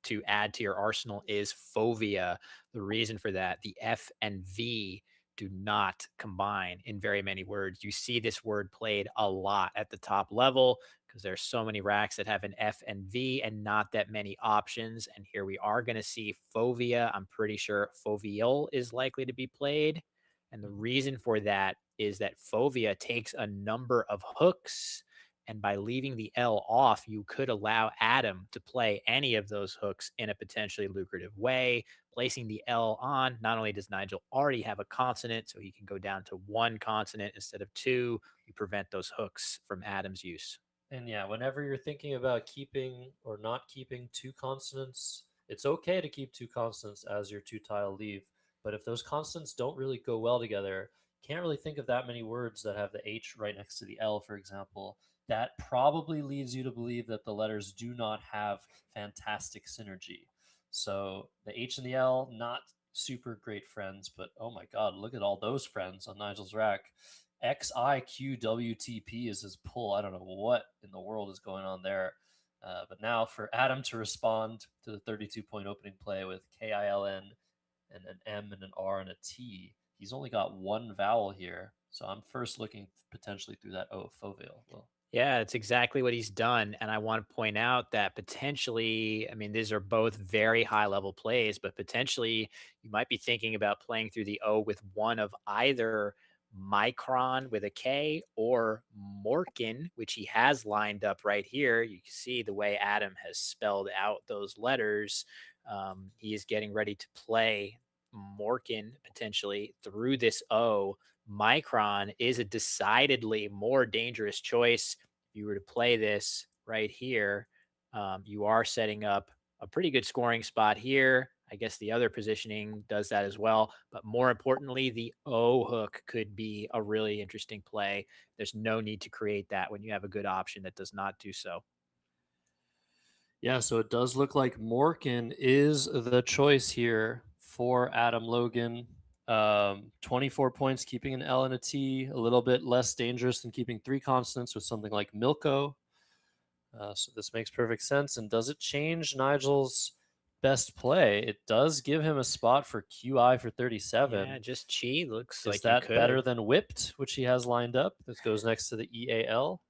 to add to your arsenal is fovea. The reason for that, the F and V do not combine in very many words. You see this word played a lot at the top level because there's so many racks that have an F and V and not that many options. And here we are going to see fovea. I'm pretty sure foveal is likely to be played. And the reason for that is that fovea takes a number of hooks. And by leaving the L off, you could allow Adam to play any of those hooks in a potentially lucrative way. Placing the L on, not only does Nigel already have a consonant, so he can go down to one consonant instead of two, you prevent those hooks from Adam's use. And yeah, whenever you're thinking about keeping or not keeping 2 consonants, it's okay to keep 2 consonants as your 2 tile leave. But if those consonants don't really go well together, can't really think of that many words that have the H right next to the L, for example. That probably leads you to believe that the letters do not have fantastic synergy. So the H and the L, not super great friends, but oh my god, look at all those friends on Nigel's rack. XIQWTP is his pull. I don't know what in the world is going on there. But now for Adam to respond to the 32-point opening play with KILN and an M and an R and a T, he's only got one vowel here. So I'm first looking potentially through that O, foveal. Well, Yeah, that's exactly what he's done. And I want to point out that potentially, I mean, these are both very high level plays, but potentially you might be thinking about playing through the O with one of either Micron with a K or Morkin, which he has lined up right here. You can see the way Adam has spelled out those letters. He is getting ready to play Morkin potentially through this O. Micron is a decidedly more dangerous choice. If you were to play this right here, you are setting up a pretty good scoring spot here. I guess the other positioning does that as well. But more importantly, the O hook could be a really interesting play. There's no need to create that when you have a good option that does not do so. Yeah, so it does look like Morkin is the choice here for Adam Logan. 24 points, keeping an L and a T, a little bit less dangerous than keeping three constants with something like Milko. So this makes perfect sense. And does it change Nigel's best play? It does give him a spot for QI for 37. Yeah, just Chi looks Is like you that better could. than Whipped, which he has lined up? This goes next to the EAL.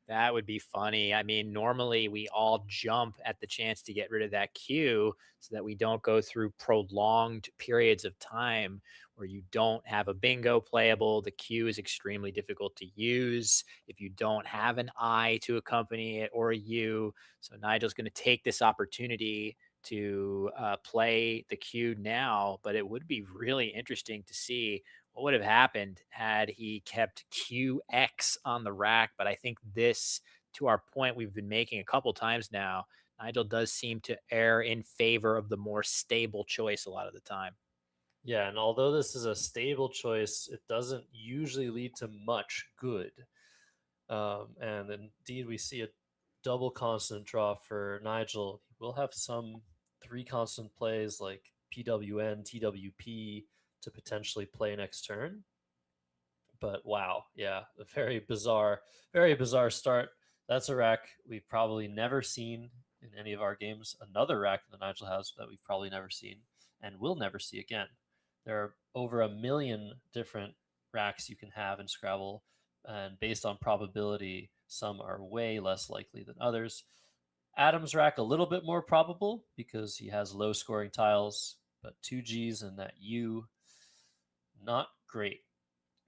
That would be funny. I mean, normally we all jump at the chance to get rid of that queue so that we don't go through prolonged periods of time where you don't have a bingo playable. The queue is extremely difficult to use if you don't have an I to accompany it or a U. So Nigel's going to take this opportunity to play the queue now, but it would be really interesting to see what would have happened had he kept QX on the rack. But I think this, to our point we've been making a couple times now, Nigel does seem to err in favor of the more stable choice a lot of the time. Yeah, and although this is a stable choice, it doesn't usually lead to much good. And indeed, we see a double constant draw for Nigel. He will have some three constant plays like PWN, TWP to potentially play next turn. But wow, yeah, a very bizarre start. That's a rack we've probably never seen in any of our games. Another rack that Nigel has that we've probably never seen and will never see again. There are over a million different racks you can have in Scrabble, and based on probability, some are way less likely than others. Adam's rack a little bit more probable because he has low scoring tiles, but two G's and that U, not great.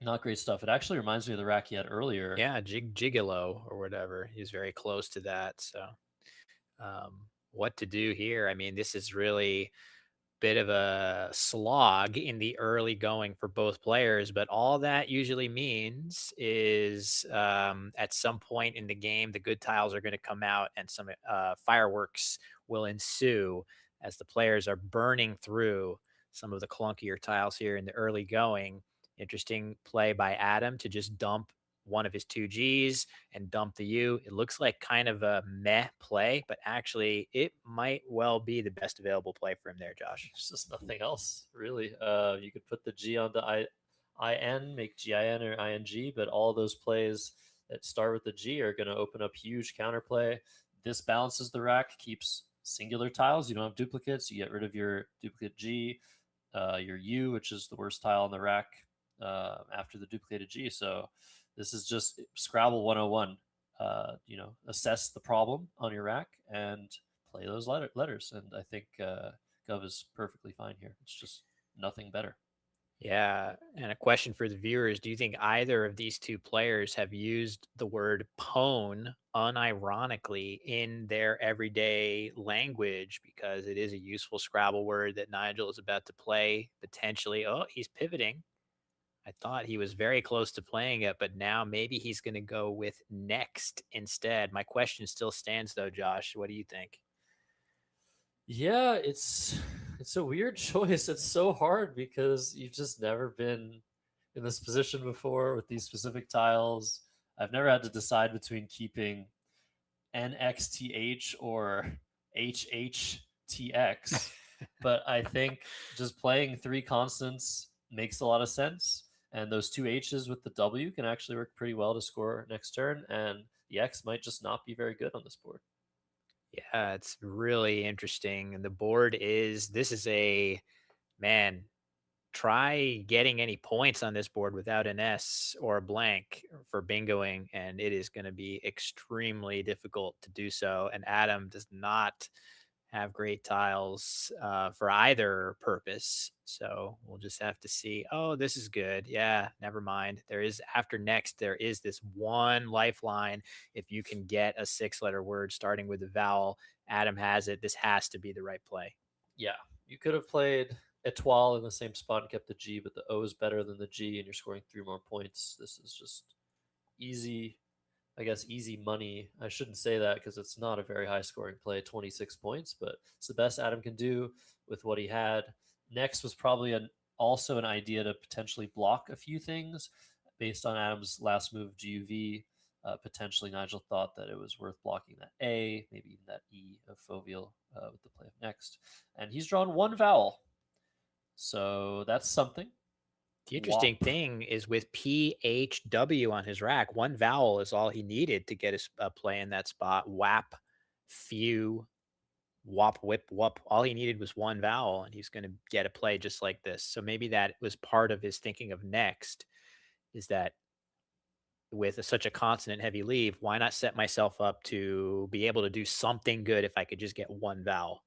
Not great stuff. It actually reminds me of the rack he had earlier. Yeah, Gigolo or whatever. He's very close to that. So, what to do here? I mean, this is really bit of a slog in the early going for both players, but all that usually means is at some point in the game, the good tiles are going to come out and some fireworks will ensue as the players are burning through some of the clunkier tiles here in the early going. Interesting play by Adam to just dump one of his two Gs and dump the U. It looks like kind of a meh play, but actually it might well be the best available play for him there, Josh. There's just nothing else, really. You could put the G onto IN, make GIN or ING, but all those plays that start with the G are going to open up huge counterplay. This balances the rack, keeps singular tiles. You don't have duplicates. You get rid of your duplicate G, your U, which is the worst tile on the rack after the duplicated G. So this is just Scrabble 101. Assess the problem on your rack and play those letters. And I think Gov is perfectly fine here. It's just nothing better. Yeah. And a question for the viewers. Do you think either of these two players have used the word pwn unironically in their everyday language? Because it is a useful Scrabble word that Nigel is about to play potentially. Oh, he's pivoting. I thought he was very close to playing it, but now maybe he's going to go with next instead. My question still stands though, Josh. What do you think? Yeah, it's a weird choice. It's so hard because you've just never been in this position before with these specific tiles. I've never had to decide between keeping NXTH or HHTX, but I think just playing three constants makes a lot of sense. And those two H's with the W can actually work pretty well to score next turn, and the X might just not be very good on this board. Yeah, it's really interesting. And the board is this is a man. Try getting any points on this board without an S or a blank for bingoing, and it is going to be extremely difficult to do so. And Adam does not have great tiles for either purpose. So we'll just have to see. Oh, this is good. Yeah, never mind. There is after next, there is this one lifeline. If you can get a 6-letter word starting with a vowel, Adam has it. This has to be the right play. Yeah, you could have played Etoile in the same spot and kept the G, but the O is better than the G, and you're scoring 3 more points. This is just easy, I guess, easy money. I shouldn't say that because it's not a very high scoring play, 26 points, but it's the best Adam can do with what he had. Next was probably also an idea to potentially block a few things based on Adam's last move, GUV. Potentially, Nigel thought that it was worth blocking that A, maybe even that E of Foveal with the play of next. And he's drawn 1 vowel. So that's something. The interesting Wop. thing is with PHW on his rack, 1 vowel is all he needed to get his play in that spot. WAP, few, wop, whip, whoop. All he needed was 1 vowel, and he's going to get a play just like this. So maybe that was part of his thinking of next, is that with such a consonant heavy leave, why not set myself up to be able to do something good if I could just get 1 vowel?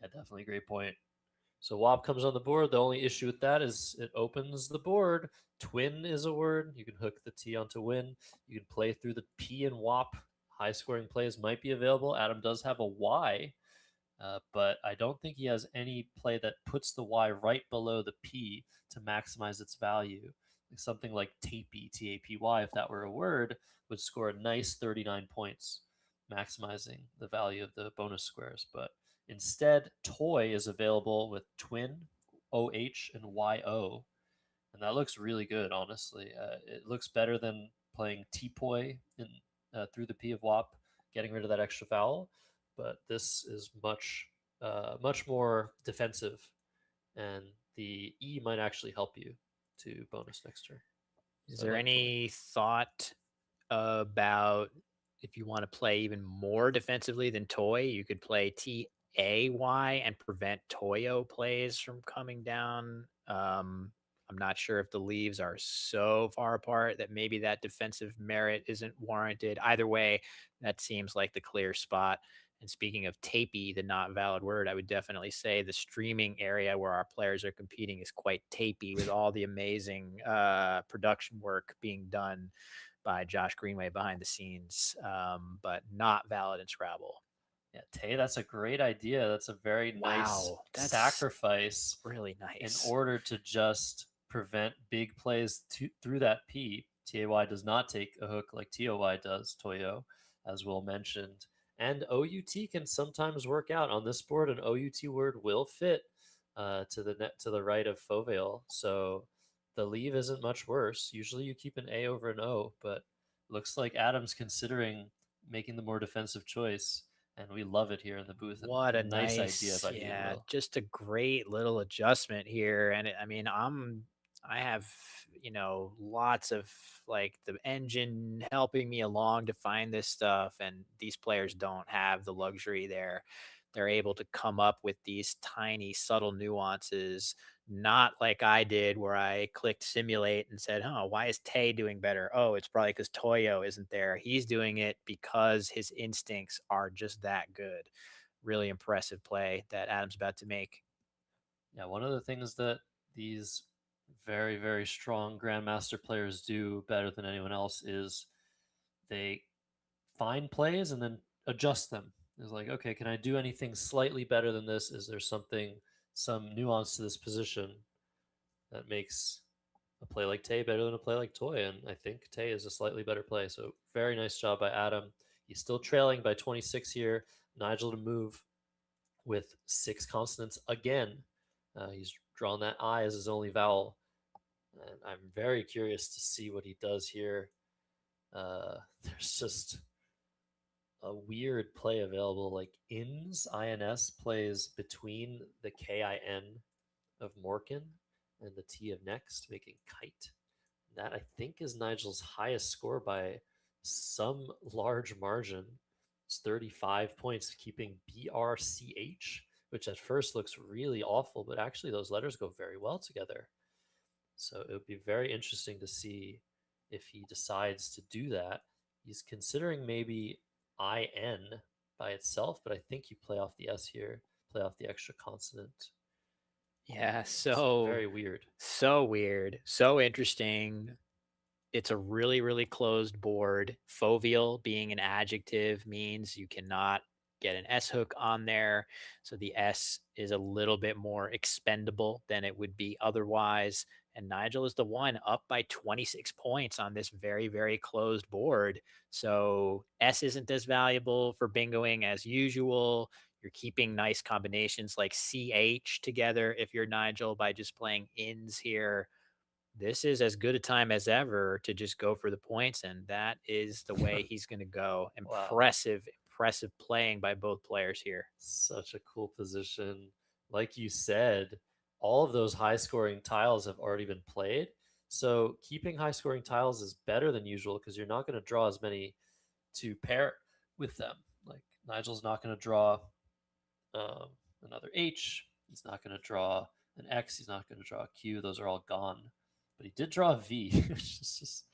Yeah, definitely a great point. So Wob comes on the board. The only issue with that is it opens the board. Twin is a word. You can hook the T onto win. You can play through the P and WOP. High scoring plays might be available. Adam does have a Y, but I don't think he has any play that puts the Y right below the P to maximize its value. Like something like tapy, T-A-P-Y, if that were a word, would score a nice 39 points, maximizing the value of the bonus squares. But instead, toy is available with twin, OH, and YO. And that looks really good, honestly. It looks better than playing T-poi in through the P of WOP, getting rid of that extra vowel. But this is much more defensive, and the E might actually help you to bonus next turn. Is So I there like toy. any thought about if you want to play even more defensively than toy, you could play TAY and prevent Toyo plays from coming down? I'm not sure if the leaves are so far apart that maybe that defensive merit isn't warranted. Either way, that seems like the clear spot. And speaking of tapey, the not valid word, I would definitely say the streaming area where our players are competing is quite tapey with all the amazing production work being done by Josh Greenway behind the scenes, but not valid in Scrabble. Yeah, Tay, that's a great idea. That's a very nice Wow, that's sacrifice really in nice. order to just prevent big plays through that P. TAY does not take a hook like TOY does, Toyo, as Will mentioned. And OUT can sometimes work out on this board. An OUT word will fit to the right of Foveal. So the leave isn't much worse. Usually you keep an A over an O, but looks like Adam's considering making the more defensive choice, and we love it here in the booth. What a Nice idea nice, by you, yeah, Will. just a great little adjustment here. And I mean, I have, lots of like the engine helping me along to find this stuff. And these players don't have the luxury there. They're able to come up with these tiny, subtle nuances, not like I did, where I clicked simulate and said, "Oh, why is Tay doing better? Oh, it's probably because Toyo isn't there." He's doing it because his instincts are just that good. Really impressive play that Adam's about to make. Yeah, one of the things that these very, very strong Grandmaster players do better than anyone else is they find plays and then adjust them. It's like, okay, can I do anything slightly better than this? Is there some nuance to this position that makes a play like Tay better than a play like Toy? And I think Tay is a slightly better play. So very nice job by Adam. He's still trailing by 26 here. Nigel to move with 6 consonants again. He's drawn that I as his only vowel. And I'm very curious to see what he does here. There's just a weird play available, like ins, INS plays between the KIN of Morkin and the T of next, making kite. That I think is Nigel's highest score by some large margin. It's 35 points, keeping BRCH, which at first looks really awful, but actually those letters go very well together. So it would be very interesting to see if he decides to do that. He's considering maybe IN by itself, but I think you play off the S here, play off the extra consonant. Yeah, So very weird. so weird, so interesting. It's a really, really closed board. Foveal being an adjective means you cannot get an S hook on there. So the S is a little bit more expendable than it would be otherwise. And Nigel is the one up by 26 points on this very, very closed board. So S isn't as valuable for bingoing as usual. You're keeping nice combinations like CH together if you're Nigel by just playing ins here. This is as good a time as ever to just go for the points, and that is the way he's going to go. Wow. Impressive playing by both players here. Such a cool position. Like you said, all of those high scoring tiles have already been played. So keeping high scoring tiles is better than usual because you're not going to draw as many to pair with them. Like Nigel's not going to draw um, another H. He's not going to draw an X. He's not going to draw a Q. Those are all gone. But he did draw a V, which is just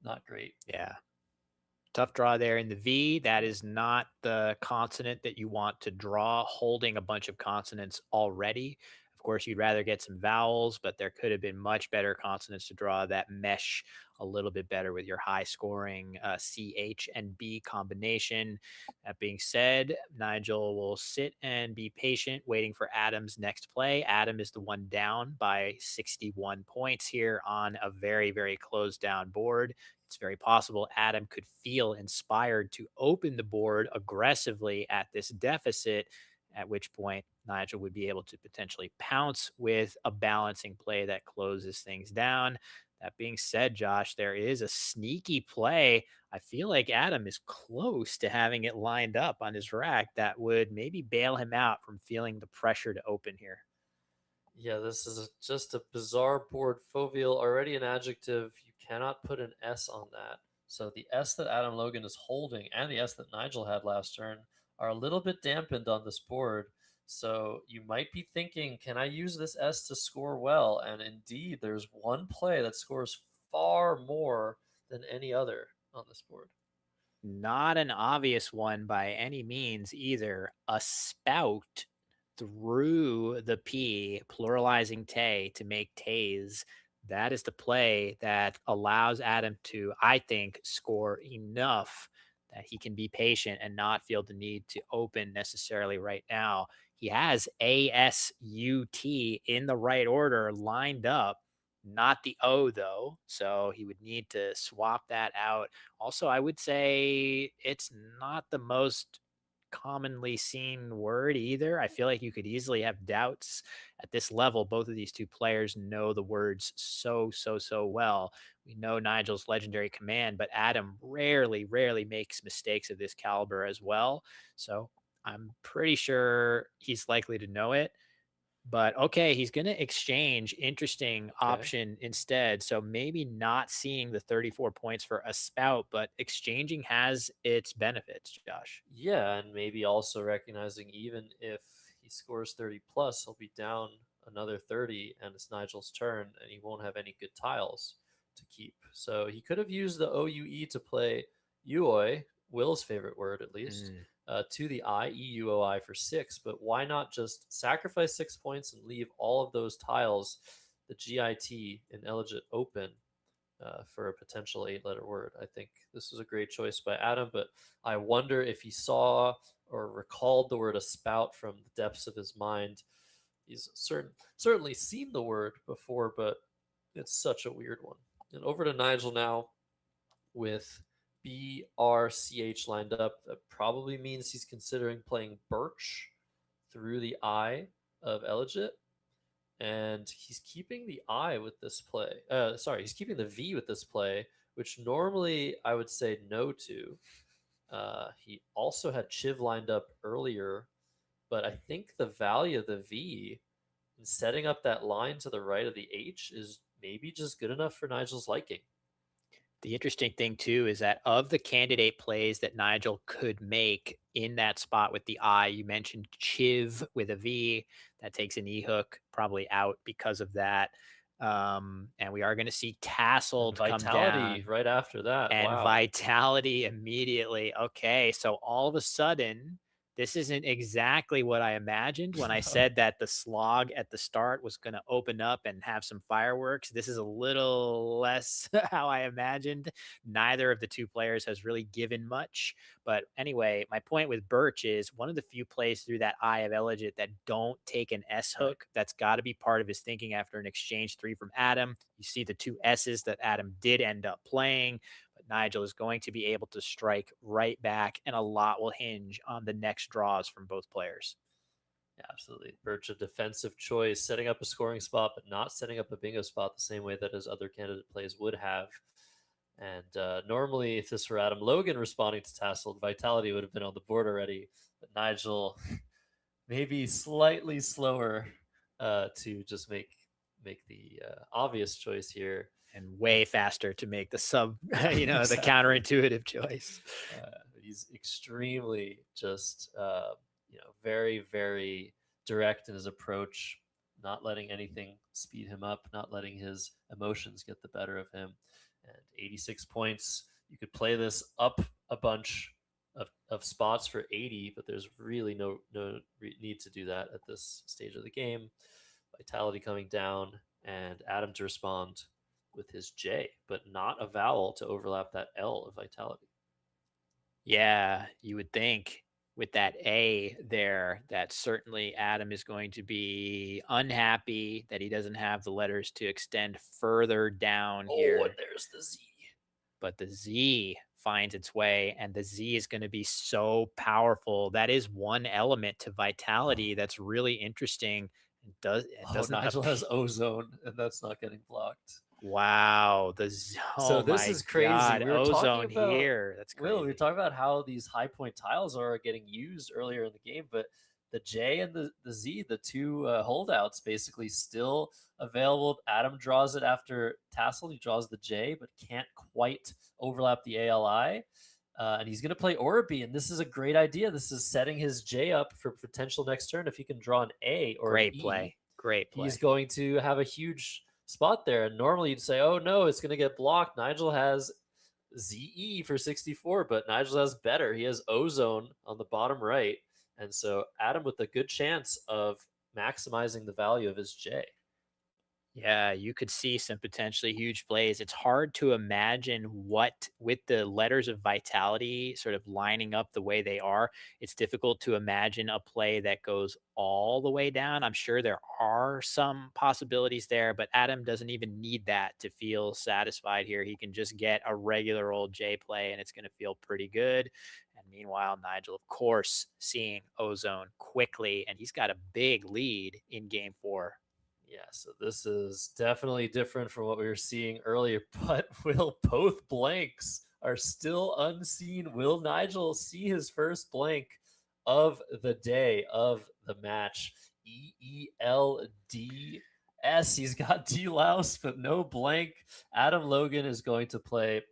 not great. Yeah. Tough draw there in the V. That is not the consonant that you want to draw, holding a bunch of consonants already. Of course, you'd rather get some vowels, but there could have been much better consonants to draw that mesh a little bit better with your high scoring CH and B combination. That being said, Nigel will sit and be patient, waiting for Adam's next play. Adam is the one down by 61 points here on a very, very closed down board. It's very possible Adam could feel inspired to open the board aggressively at this deficit, at which point Nigel would be able to potentially pounce with a balancing play that closes things down. That being said, Josh, there is a sneaky play. I feel like Adam is close to having it lined up on his rack that would maybe bail him out from feeling the pressure to open here. Yeah, this is just a bizarre board. Foveal, already an adjective. You cannot put an S on that. So the S that Adam Logan is holding and the S that Nigel had last turn are a little bit dampened on this board. So you might be thinking, can I use this S to score well? And indeed, there's one play that scores far more than any other on this board. Not an obvious one by any means either. A spout through the P, pluralizing te to make tays. That is the play that allows Adam to, I think, score enough that he can be patient and not feel the need to open necessarily right now. He has ASUT in the right order lined up, not the O though. So he would need to swap that out. Also, I would say it's not the most commonly seen word either. I feel like you could easily have doubts at this level. Both of these two players know the words so well. We know Nigel's legendary command, but Adam rarely makes mistakes of this caliber as well. So I'm pretty sure he's likely to know it. But okay, he's going to exchange. Interesting option instead. So maybe not seeing the 34 points for a spout, but exchanging has its benefits, Josh. Yeah, and maybe also recognizing even if he scores 30 plus, he'll be down another 30 and it's Nigel's turn and he won't have any good tiles to keep. So he could have used the OUE to play UOI, Will's favorite word at least, to the EUOI for 6, but why not just sacrifice 6 points and leave all of those tiles, the GIT and Elegit open for a potential 8-letter word? I think this was a great choice by Adam, but I wonder if he saw or recalled the word a spout from the depths of his mind. He's certainly seen the word before, but it's such a weird one. And over to Nigel now with BRCH lined up. That probably means he's considering playing Birch through the I of Elegit. And he's keeping the I with this play. He's keeping the V with this play, which normally I would say no to. He also had Chiv lined up earlier, but I think the value of the V in setting up that line to the right of the H is maybe just good enough for Nigel's liking. The interesting thing too is that of the candidate plays that Nigel could make in that spot with the I, you mentioned Chiv with a V that takes an E hook probably out because of that. And we are going to see Tasseled come Vitality down right after that. and Wow. Vitality immediately. Okay, so all of a sudden this isn't exactly what I imagined when I said that the slog at the start was going to open up and have some fireworks. This is a little less how I imagined. Neither of the two players has really given much. But anyway, my point with Birch is one of the few plays through that Eye of Elegant that don't take an S Right. hook. That's got to be part of his thinking after an exchange 3 from Adam. You see the two S's that Adam did end up playing. But Nigel is going to be able to strike right back, and a lot will hinge on the next draws from both players. Yeah, absolutely. Birch, a defensive choice, setting up a scoring spot, but not setting up a bingo spot the same way that his other candidate plays would have. And normally, if this were Adam Logan responding to Tasseled, Vitality would have been on the board already. But Nigel, maybe slightly slower to just make the obvious choice here. And way faster to make the sub, the Exactly. counterintuitive choice. He's extremely just, very, very direct in his approach, not letting anything speed him up, not letting his emotions get the better of him. And 86 points, you could play this up a bunch of spots for 80, but there's really no need to do that at this stage of the game. Vitality coming down, and Adam to respond with his J, but not a vowel to overlap that L of Vitality. Yeah, you would think with that A there that certainly Adam is going to be unhappy that he doesn't have the letters to extend further down here. Oh, and there's the Z. But the Z finds its way, and the Z is going to be so powerful. That is one element to Vitality that's really interesting. It doesn't Nigel has ozone, and that's not getting blocked. Wow, So this my is crazy. God, We were talking ozone about here. That's Will, we crazy. were talking about how these high point tiles are getting used earlier in the game, but the J and the Z, the two holdouts, basically still available. Adam draws it after Tassel. He draws the J, but can't quite overlap the ALI. And he's going to play Orby, and this is a great idea. This is setting his J up for potential next turn. If he can draw an A or Great an E, play. Great play. he's going to have a huge spot there. And normally you'd say, oh no, it's going to get blocked. Nigel has ZE for 64, but Nigel has better. He has ozone on the bottom right. And so Adam with a good chance of maximizing the value of his J. Yeah, you could see some potentially huge plays. It's hard to imagine what, with the letters of Vitality sort of lining up the way they are, it's difficult to imagine a play that goes all the way down. I'm sure there are some possibilities there, but Adam doesn't even need that to feel satisfied here. He can just get a regular old J play, and it's going to feel pretty good. And meanwhile, Nigel, of course, seeing ozone quickly, and he's got a big lead in game 4. Yeah, so this is definitely different from what we were seeing earlier, but will both blanks are still unseen? Will Nigel see his first blank of the day, of the match? EELDS. He's got D Louse, but no blank. Adam Logan is going to play,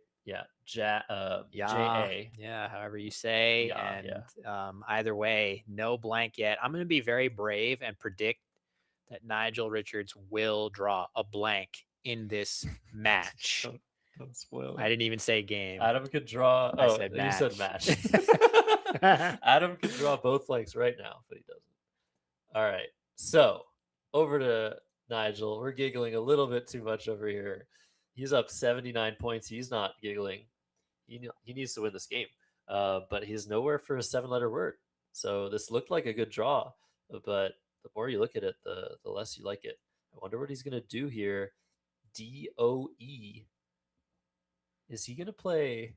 JA. Yeah, however you say. Yeah, And either way, no blank yet. I'm going to be very brave and predict that Nigel Richards will draw a blank in this match. Don't spoil it. I didn't even say game. Adam could draw. I Oh, said you said match. match. Adam could draw both blanks right now, but he doesn't. All right. So over to Nigel. We're giggling a little bit too much over here. He's up 79 points. He's not giggling. He needs to win this game. But he's nowhere for a 7-letter word. So this looked like a good draw, but the more you look at it, the less you like it. I wonder what he's going to do here. DOE. Is he going to play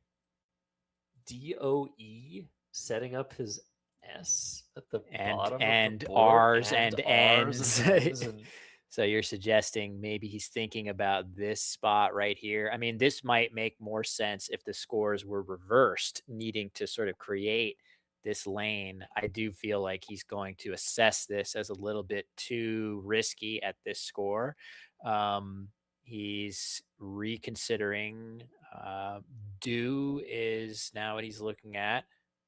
DOE, setting up his S at the bottom and of the board? R's and R's N's. and So you're suggesting maybe he's thinking about this spot right here. I mean, this might make more sense if the scores were reversed, needing to sort of create this lane. I do feel like he's going to assess this as a little bit too risky at this score. He's reconsidering. Do is now what he's looking at.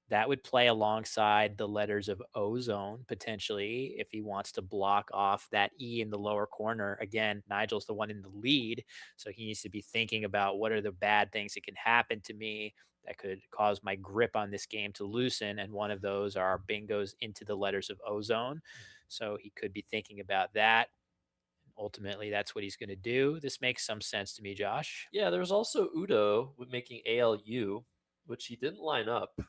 That would play alongside the letters of ozone potentially if he wants to block off that E in the lower corner. Again, Nigel's the one in the lead, so he needs to be thinking about what are the bad things that can happen to me. that could cause my grip on this game to loosen. And one of those are bingos into the letters of ozone. So he could be thinking about that. Ultimately, that's what he's going to do. This makes some sense to me, Josh. Yeah, there's also Udo with making ALU, which he didn't line up.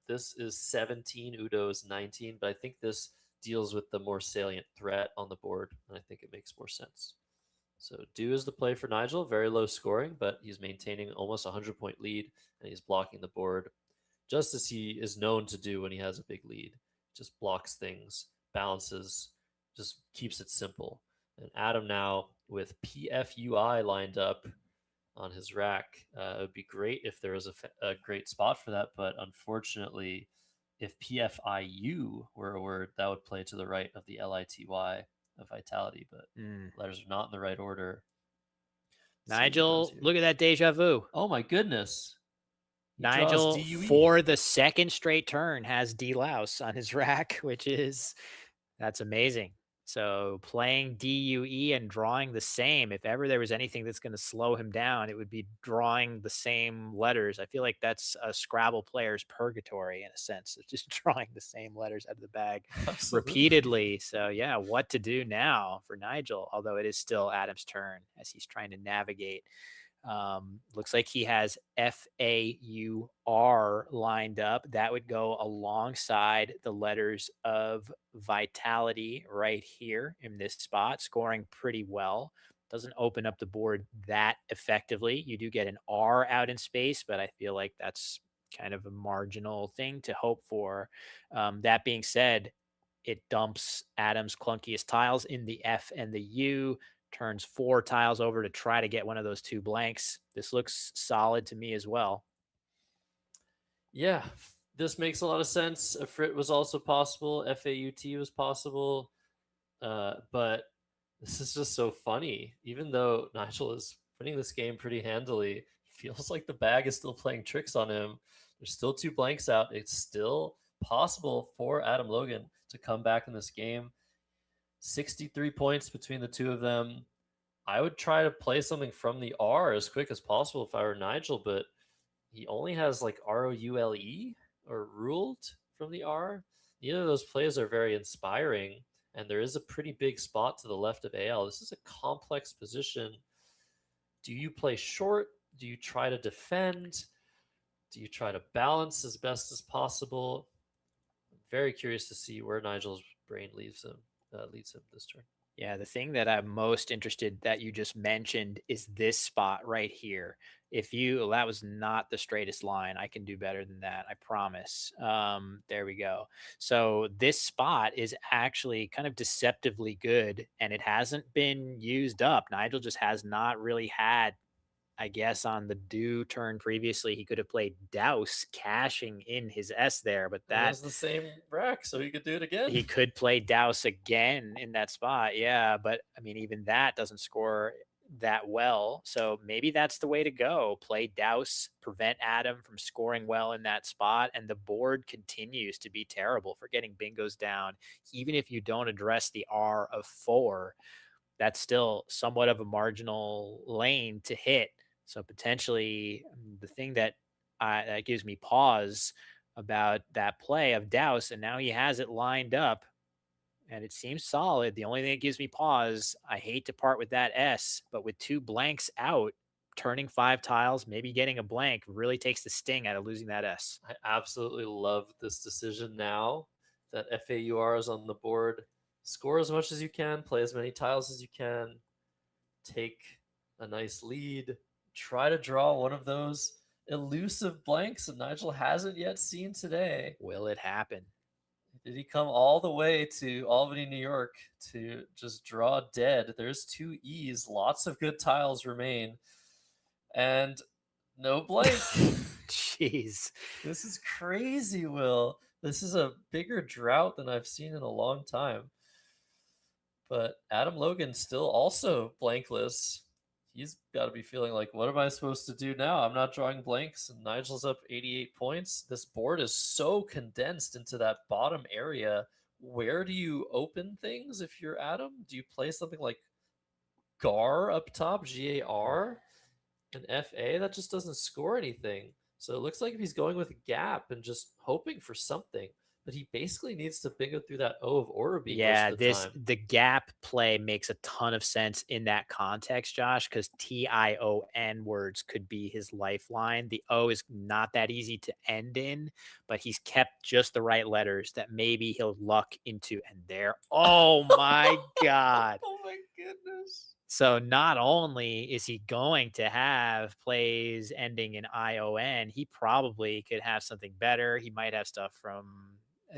This is 17, Udo is 19, but I think this deals with the more salient threat on the board, and I think it makes more sense. So Do is the play for Nigel, very low scoring, but he's maintaining almost a 100-point lead, and he's blocking the board just as he is known to do when he has a big lead. Just blocks things, balances, just keeps it simple. And Adam now with PFUI lined up on his rack. It would be great if there was a great spot for that, but unfortunately, if PFIU were a word, that would play to the right of the LITY of vitality, but letters are not in the right order. Nigel, look at that deja vu. Oh my goodness. Nigel, for the second straight turn, has D-Louse on his rack, that's amazing. So playing DUE and drawing the same, if ever there was anything that's going to slow him down, it would be drawing the same letters. I feel like that's a Scrabble player's purgatory in a sense, of just drawing the same letters out of the bag repeatedly. So yeah, what to do now for Nigel, although it is still Adam's turn as he's trying to navigate. Looks like he has FAUR lined up. That would go alongside the letters of vitality right here in this spot, scoring pretty well. Doesn't open up the board that effectively. You do get an R out in space, but I feel like that's kind of a marginal thing to hope for. That being said, it dumps Adam's clunkiest tiles in the F and the U, turns 4 tiles over to try to get one of those 2 blanks. This looks solid to me as well. Yeah, this makes a lot of sense. A Frit was also possible. FAUT was possible. But this is just so funny. Even though Nigel is winning this game pretty handily, it feels like the bag is still playing tricks on him. There's still 2 blanks out. It's still possible for Adam Logan to come back in this game. 63 points between the two of them. I would try to play something from the R as quick as possible if I were Nigel, but he only has like ROULE or ruled from the R. Neither of those plays are very inspiring, and there is a pretty big spot to the left of AL. This is a complex position. Do you play short? Do you try to defend? Do you try to balance as best as possible? I'm very curious to see where Nigel's brain leads him this turn. Yeah, the thing that I'm most interested that you just mentioned is this spot right here. That was not the straightest line. I can do better than that, I promise. There we go. So this spot is actually kind of deceptively good, and it hasn't been used up. Nigel just has not really had, I guess, on the do turn previously, he could have played Douse, cashing in his S there, but that's the same rack, so he could do it again. He could play Douse again in that spot, yeah, but I mean, even that doesn't score that well. So maybe that's the way to go. Play Douse, prevent Adam from scoring well in that spot, and the board continues to be terrible for getting bingos down. Even if you don't address the R of 4, that's still somewhat of a marginal lane to hit. So potentially the thing that gives me pause about that play of Douse, and now he has it lined up and it seems solid. The only thing that gives me pause, I hate to part with that S, but with 2 blanks out, turning 5 tiles, maybe getting a blank really takes the sting out of losing that S. I absolutely love this decision now that FAUR is on the board. Score as much as you can, play as many tiles as you can, take a nice lead, try to draw one of those elusive blanks that Nigel hasn't yet seen today. Will it happen? Did he come all the way to Albany, New York to just draw dead? There's 2 E's, lots of good tiles remain, and no blank. Jeez. This is crazy, Will. This is a bigger drought than I've seen in a long time. But Adam Logan still also blankless. He's got to be feeling like, what am I supposed to do now? I'm not drawing blanks, and Nigel's up 88 points. This board is so condensed into that bottom area. Where do you open things if you're Adam? Do you play something like GAR up top, GAR, and FA? That just doesn't score anything. So it looks like if he's going with a gap and just hoping for something, but he basically needs to bingo through that O of Oroby Yeah, most of the time. the gap play makes a ton of sense in that context, Josh, because TION words could be his lifeline. The O is not that easy to end in, but he's kept just the right letters that maybe he'll luck into. And there, oh my God. Oh my goodness. So not only is he going to have plays ending in ION, he probably could have something better. He might have stuff from,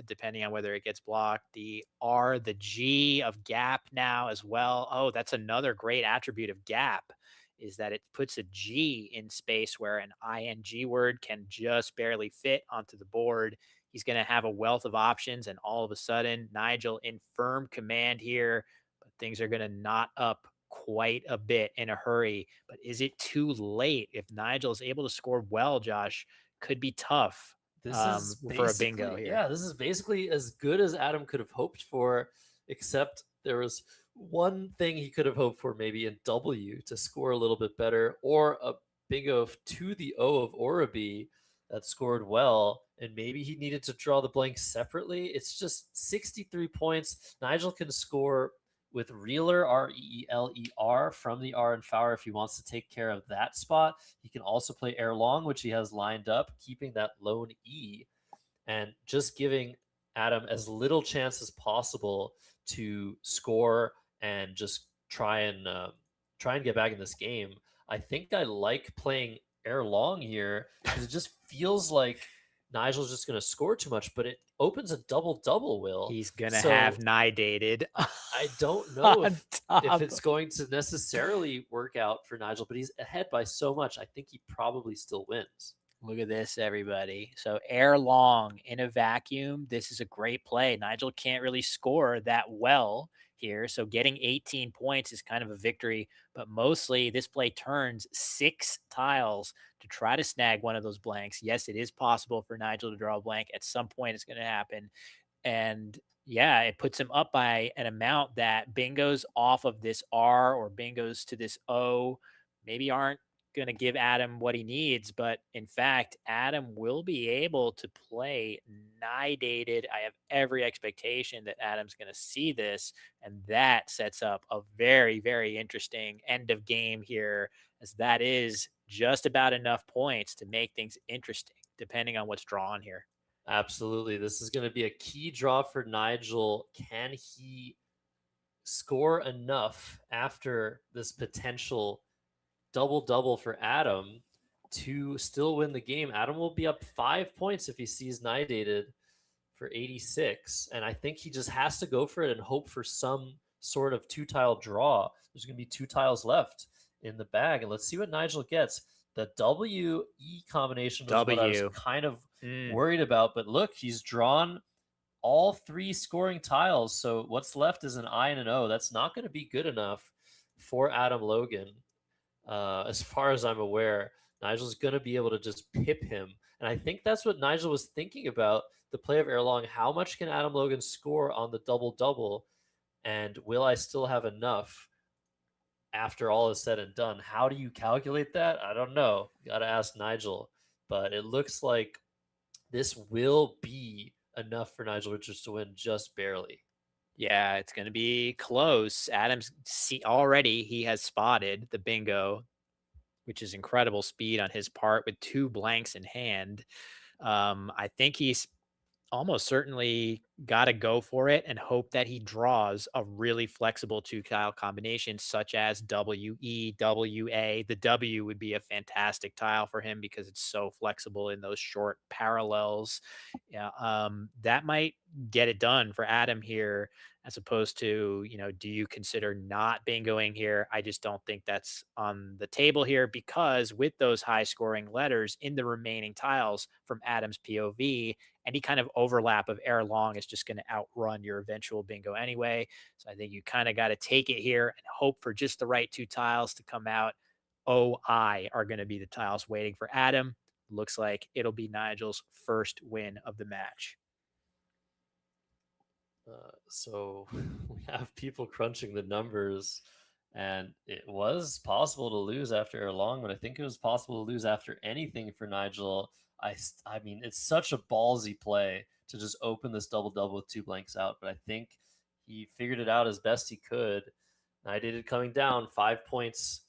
depending on whether it gets blocked, the R, the G of gap now as well. Oh, that's another great attribute of gap, is that it puts a G in space where an ING word can just barely fit onto the board. He's going to have a wealth of options, and all of a sudden, Nigel in firm command here, but things are going to knot up quite a bit in a hurry. But is it too late? If Nigel is able to score well, Josh, could be tough This is for a bingo basically, here. yeah, this is basically as good as Adam could have hoped for, except there was one thing he could have hoped for, maybe in W to score a little bit better, or a bingo to the O of Oroby that scored well, and maybe he needed to draw the blank separately. It's just 63 points. Nigel can score with Reeler, Reeler, from the R and Fowler if he wants to take care of that spot. He can also play Air Long, which he has lined up, keeping that lone E and just giving Adam as little chance as possible to score and just try and get back in this game. I think I like playing Air Long here because it just feels like Nigel's just going to score too much, but it opens a double-double, Will. He's going to So have dated. I don't know on if top. it's going to necessarily work out for Nigel, but he's ahead by so much. I think he probably still wins. Look at this, everybody. So Air Long in a vacuum. This is a great play. Nigel can't really score that well here. So getting 18 points is kind of a victory, but mostly this play turns 6 tiles to try to snag one of those blanks. Yes, it is possible for Nigel to draw a blank. At some point, it's going to happen. And yeah, it puts him up by an amount that bingos off of this R or bingos to this O maybe aren't going to give Adam what he needs. But in fact, Adam will be able to play nidated. I have every expectation that Adam's going to see this. And that sets up a very, very interesting end of game here, as that is just about enough points to make things interesting, depending on what's drawn here. Absolutely. This is going to be a key draw for Nigel. Can he score enough after this potential double-double for Adam to still win the game? Adam will be up 5 points if he sees nidated for 86. And I think he just has to go for it and hope for some sort of 2-tile draw. There's going to be 2 tiles left in the bag. And let's see what Nigel gets. The W-E combination was what I was kind of worried about. But look, he's drawn all 3 scoring tiles. So what's left is an I and an O. That's not going to be good enough for Adam Logan. As far as I'm aware, Nigel's going to be able to just pip him. And I think that's what Nigel was thinking about the play of Air Long. How much can Adam Logan score on the double-double? And will I still have enough after all is said and done? How do you calculate that? I don't know. Got to ask Nigel. But it looks like this will be enough for Nigel Richards to win just barely. Yeah, it's going to be close. Adams already he has spotted the bingo, which is incredible speed on his part with 2 blanks in hand. I think he's almost certainly got to go for it and hope that he draws a really flexible 2-tile combination, such as WE, WA. The W would be a fantastic tile for him because it's so flexible in those short parallels. Yeah, that might get it done for Adam here, as opposed to, do you consider not bingoing here? I just don't think that's on the table here, because with those high scoring letters in the remaining tiles from Adam's POV, any kind of overlap of Air Long is just going to outrun your eventual bingo anyway. So I think you kind of got to take it here and hope for just the right 2 tiles to come out. OI are going to be the tiles waiting for Adam. Looks like it'll be Nigel's first win of the match. So we have people crunching the numbers, And it was possible to lose after a long, but I think it was possible to lose after anything for Nigel. I mean, it's such a ballsy play to just open this double double with two blanks out, but I think he figured it out as best he could. And I did it coming down 5 points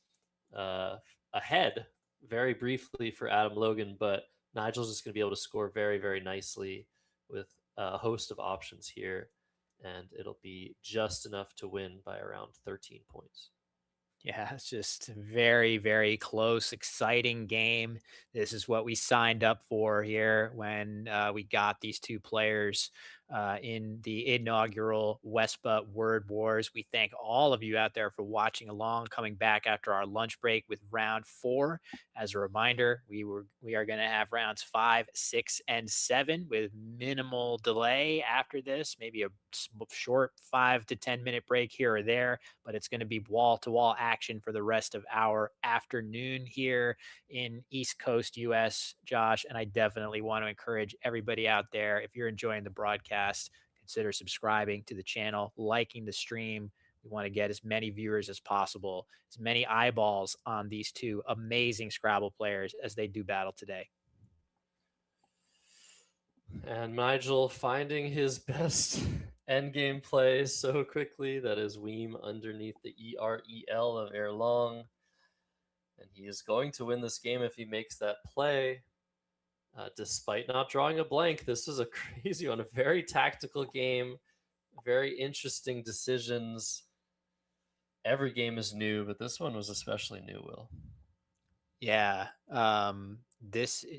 uh, ahead very briefly for Adam Logan, but Nigel's just going to be able to score very, very nicely with a host of options here, and it'll be just enough to win by around 13 points. Yeah, it's just a very, very close, exciting game. This is what we signed up for here when we got these two players in the inaugural Wespa Word Wars. We thank all of you out there for watching along, coming back after our lunch break with round 4. As a reminder, we are going to have rounds 5, 6, and 7 with minimal delay after this, maybe a short 5 to 10 minute break here or there, but it's going to be wall to wall action for the rest of our afternoon here in East Coast US, Josh. And I definitely want to encourage everybody out there, if you're enjoying the broadcast, consider subscribing to the channel, liking the stream. We want to get as many viewers as possible, as many eyeballs on these two amazing Scrabble players as they do battle today. And Nigel finding his best endgame play so quickly. That is Weem underneath the EREL of Erlong. And he is going to win this game if he makes that play. Despite not drawing a blank, this is a crazy one. A very tactical game, very interesting decisions. Every game is new, but this one was especially new, Will. Yeah.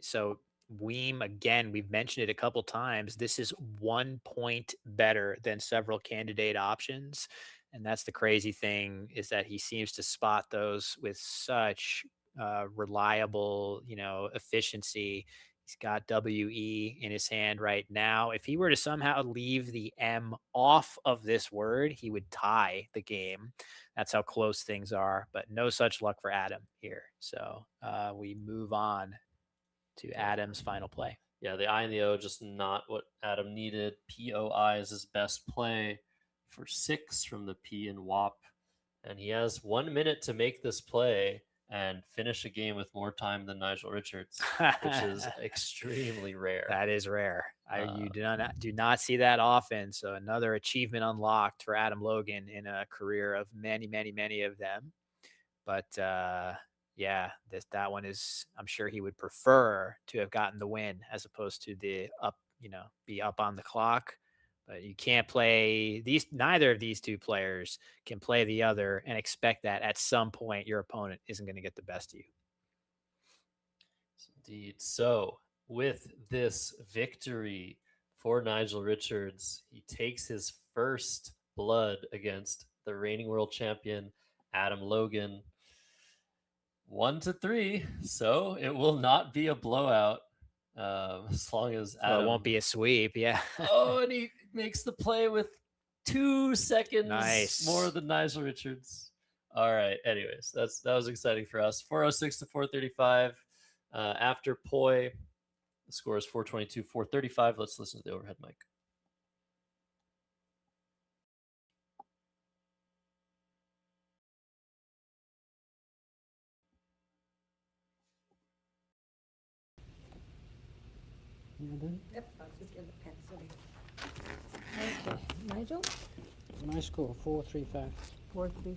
So Weem, again, we've mentioned it a couple times. This is 1 point better than several candidate options. And that's the crazy thing, is that he seems to spot those with such reliable, efficiency. He's got WE in his hand right now. If he were to somehow leave the M off of this word, he would tie the game. That's how close things are, but no such luck for Adam here. So we move on to Adam's final play. Yeah, the I and the O, just not what Adam needed. POI is his best play for 6 from the P and WAP. And he has 1 minute to make this play and finish a game with more time than Nigel Richards, which is extremely rare. That is rare. You do not see that often. So another achievement unlocked for Adam Logan in a career of many, many, many of them. But yeah, that one is, I'm sure he would prefer to have gotten the win as opposed to the be up on the clock. But you can't play neither of these two players can play the other and expect that at some point your opponent isn't going to get the best of you. Indeed. So with this victory for Nigel Richards, he takes his first blood against the reigning world champion, Adam Logan. 1-3. So it will not be a blowout. As long as Adam... it won't be a sweep, yeah. Oh, and he makes the play with 2 seconds more than Nigel Richards. All right. Anyways, that was exciting for us. 406 to 435. After Poi, the score is 422, 435. Let's listen to the overhead mic. Yep, I'll just get the pencil. Okay, Nigel? My score, 435. 4-3.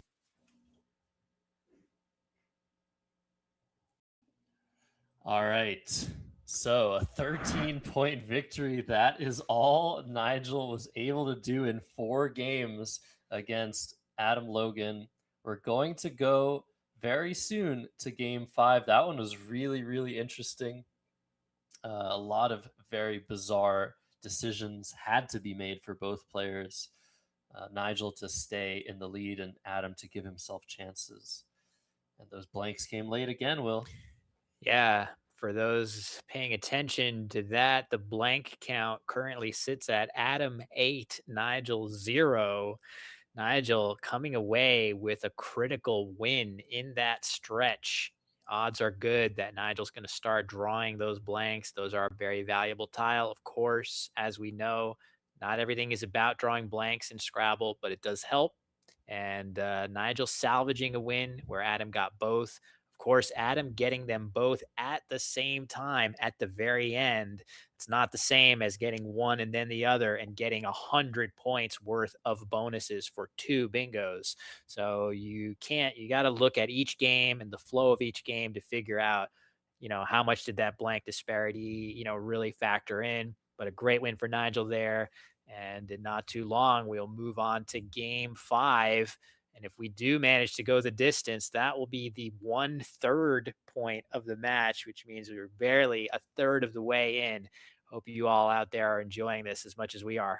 All right. So a 13-point victory. That is all Nigel was able to do in 4 games against Adam Logan. We're going to go very soon to game 5. That one was really, really interesting. A lot of very bizarre decisions had to be made for both players. Nigel to stay in the lead and Adam to give himself chances. And those blanks came late again, Will. Yeah, for those paying attention to that, the blank count currently sits at Adam 8, Nigel 0. Nigel coming away with a critical win in that stretch. Odds are good that Nigel's going to start drawing those blanks. Those are a very valuable tile, of course. As we know, not everything is about drawing blanks in Scrabble, but it does help. and Nigel salvaging a win where Adam got both. Of course, Adam getting them both at the same time at the very end. It's not the same as getting one and then the other and getting 100 points worth of bonuses for 2 bingos. So you got to look at each game and the flow of each game to figure out, how much did that blank disparity, really factor in. But a great win for Nigel there. And in not too long, we'll move on to game 5. And if we do manage to go the distance, that will be the 1/3 point of the match, which means we're barely a third of the way in. Hope you all out there are enjoying this as much as we are.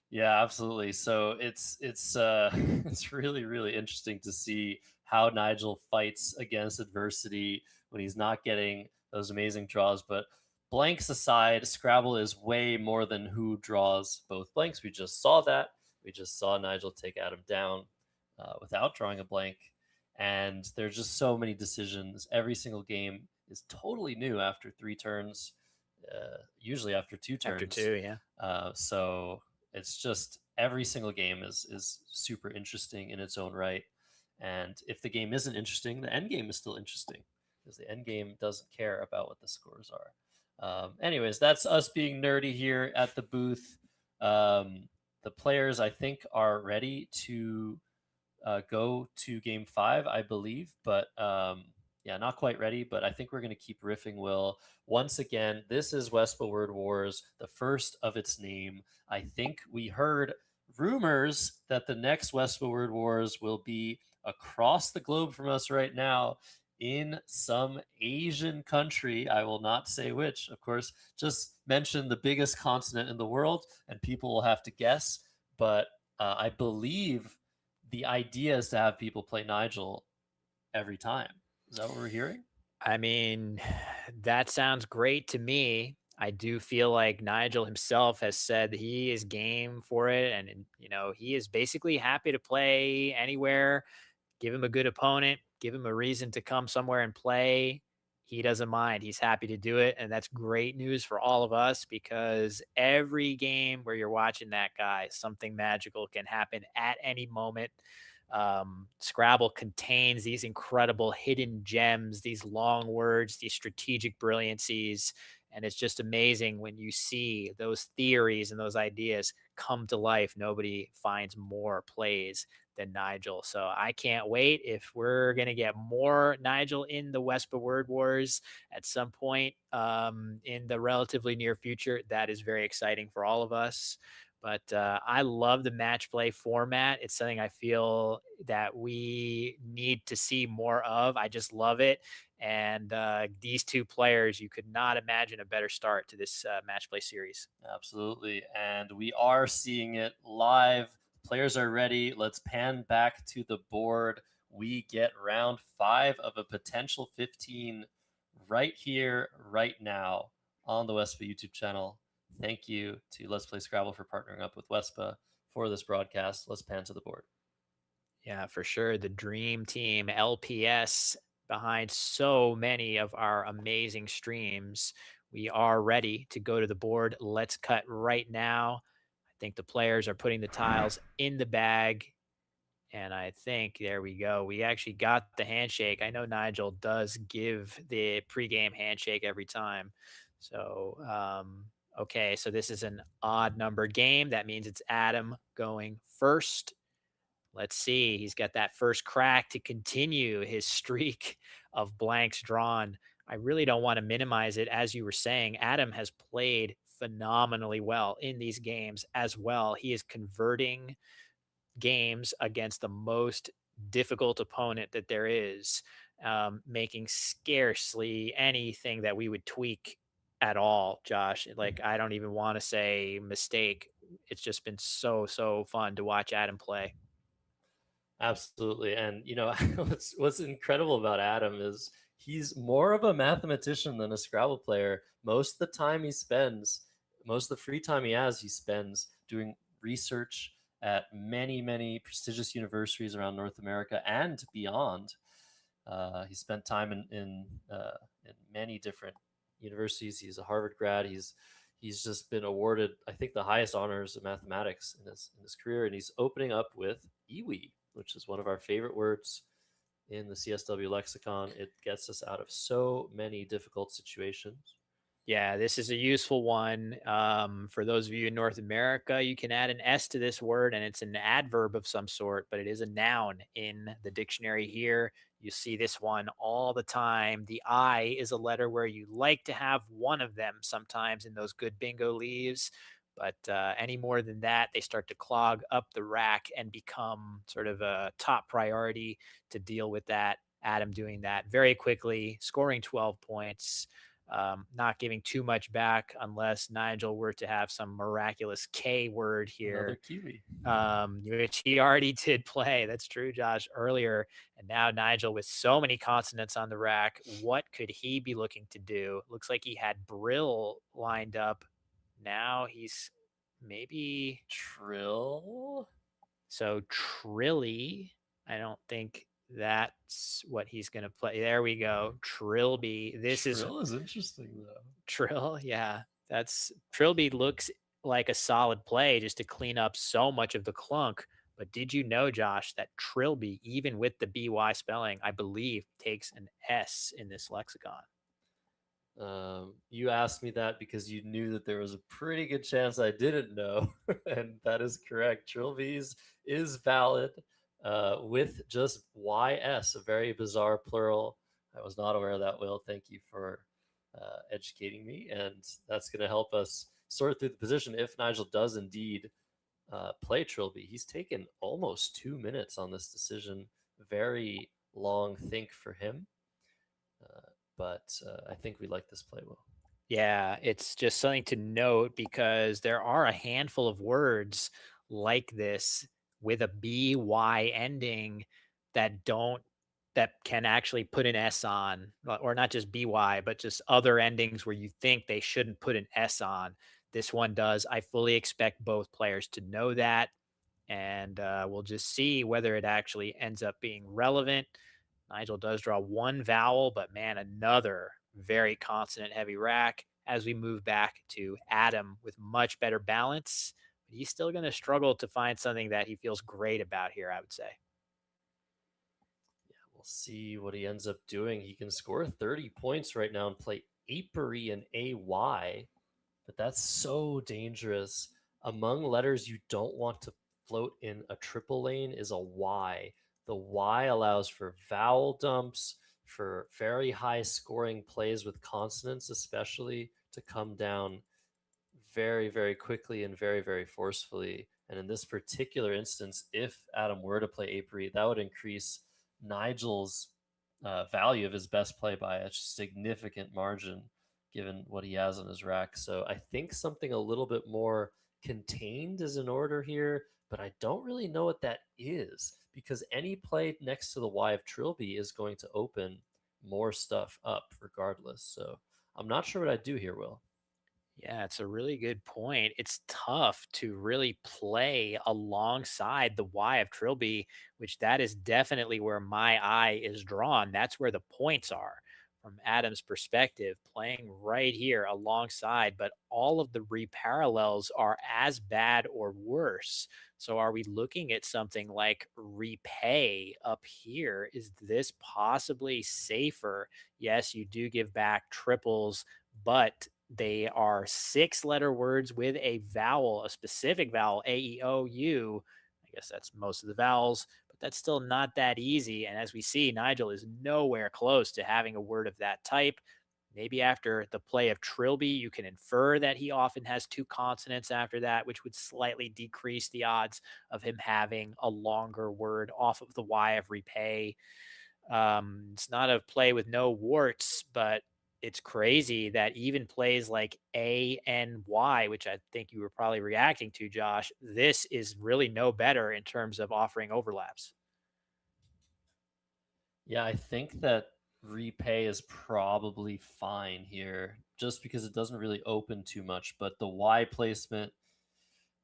Yeah, absolutely. So it's it's really really interesting to see how Nigel fights against adversity when he's not getting those amazing draws. But blanks aside, Scrabble is way more than who draws both blanks. We just saw that. We just saw Nigel take Adam down without drawing a blank, and there's just so many decisions. Every single game is totally new after 3 turns, usually after 2 turns. After 2, yeah. So it's just every single game is super interesting in its own right. And if the game isn't interesting, the end game is still interesting because the end game doesn't care about what the scores are. Anyways, that's us being nerdy here at the booth. The players, I think, are ready to go to game 5, I believe. But yeah, not quite ready, but I think we're going to keep riffing, Will. Once again, this is Wespa Word Wars, the first of its name. I think we heard rumors that the next Wespa Word Wars will be across the globe from us right now in some Asian country. I will not say which, of course. Just mention the biggest continent in the world, and people will have to guess. But I believe the idea is to have people play Nigel every time. Is that what we're hearing? I mean, that sounds great to me. I do feel like Nigel himself has said he is game for it. And, he is basically happy to play anywhere. Give him a good opponent, give him a reason to come somewhere and play. He doesn't mind. He's happy to do it. And that's great news for all of us because every game where you're watching that guy, something magical can happen at any moment. Scrabble contains these incredible hidden gems, these long words, these strategic brilliancies. And it's just amazing when you see those theories and those ideas come to life. Nobody finds more plays than Nigel. So I can't wait if we're going to get more Nigel in the Wespa Word Wars at some point in the relatively near future. That is very exciting for all of us. But I love the match play format. It's something I feel that we need to see more of. I just love it. And these 2 players, you could not imagine a better start to this match play series. Absolutely. And we are seeing it live. Players are ready. Let's pan back to the board. We get round 5 of a potential 15 right here, right now on the Wespa YouTube channel. Thank you to Let's Play Scrabble for partnering up with Wespa for this broadcast. Let's pan to the board. Yeah, for sure. The dream team, LPS, behind so many of our amazing streams. We are ready to go to the board. Let's cut right now. I think the players are putting the tiles in the bag. And I think there we go. We actually got the handshake. I know Nigel does give the pregame handshake every time. So, okay. So this is an odd number game. That means it's Adam going first. Let's see. He's got that first crack to continue his streak of blanks drawn. I really don't want to minimize it. As you were saying, Adam has played phenomenally well in these games as well. He is converting games against the most difficult opponent that there is, making scarcely anything that we would tweak at all, Josh. Like, I don't even want to say mistake. It's just been so fun to watch Adam play. Absolutely. And what's incredible about Adam is he's more of a mathematician than a Scrabble player. Most of the time most of the free time he has, he spends doing research at many prestigious universities around North America and beyond. He spent time in many different universities. He's a Harvard grad. He's just been awarded, I think, the highest honors of mathematics in his career, and he's opening up with iwi. which is one of our favorite words in the CSW lexicon. It gets us out of so many difficult situations. Yeah, this is a useful one. For those of you in North America, you can add an S to this word and it's an adverb of some sort, but it is a noun in the dictionary here. You see this one all the time. The I is a letter where you like to have one of them sometimes in those good bingo leaves. But any more than that, they start to clog up the rack and become sort of a top priority to deal with that. Adam doing that very quickly, scoring 12 points. Not giving too much back unless Nigel were to have some miraculous K word Another here, Kiwi. which he already did play. That's true, Josh, earlier. And now Nigel with so many consonants on the rack, what could he be looking to do? Looks like he had Brill lined up. Now he's maybe Trill. so Trilly. I don't think that's what he's going to play. There we go. Trilby. This is Trill is interesting though. Trill, yeah. That's Trilby looks like a solid play just to clean up so much of the clunk. But did you know, Josh, that Trilby, even with the BY spelling, I believe takes an S in this lexicon? You asked me that because you knew that there was a pretty good chance I didn't know, and that is correct. Trilbies is valid with just YS, a very bizarre plural. I was not aware of that, Will. Thank you for educating me, and that's going to help us sort through the position if Nigel does indeed play Trilby. He's taken almost 2 minutes on this decision. Very long think for him. But I think we like this play well. Yeah, it's just something to note because there are a handful of words like this with a BY ending that don't that can actually put an S on, or not just BY, but just other endings where you think they shouldn't put an S on. This one does. I fully expect both players to know that, and we'll just see whether it actually ends up being relevant. Nigel does draw one vowel, but man, another very consonant heavy rack as we move back to Adam with much better balance. But he's still going to struggle to find something that he feels great about here, I would say. Yeah, we'll see what he ends up doing. He can score 30 points right now and play apiary and AY, but that's so dangerous. Among letters you don't want to float in a triple lane is a Y. The Y allows for vowel dumps, for very high scoring plays with consonants, especially to come down very, very quickly and very, very forcefully. And in this particular instance, if Adam were to play apiary, that would increase Nigel's value of his best play by a significant margin, given what he has on his rack. So I think something a little bit more contained is in order here, but I don't really know what that is because any play next to the Y of Trilby is going to open more stuff up regardless. So I'm not sure what I'd do here, Will. Yeah, it's a really good point. It's tough to really play alongside the Y of Trilby, which that is definitely where my eye is drawn. That's where the points are from Adam's perspective, playing right here alongside, but all of the reparallels are as bad or worse. So are we looking at something like repay up here? Is this possibly safer? Yes, you do give back triples, but they are 6-letter words with a vowel, a specific vowel, A, E, O, U. I guess that's most of the vowels, but that's still not that easy. And as we see, Nigel is nowhere close to having a word of that type. Maybe after the play of Trilby, you can infer that he often has 2 consonants after that, which would slightly decrease the odds of him having a longer word off of the Y of repay. It's not a play with no warts, but it's crazy that even plays like ANY, which I think you were probably reacting to, Josh, this is really no better in terms of offering overlaps. Yeah, I think that repay is probably fine here just because it doesn't really open too much, but the Y placement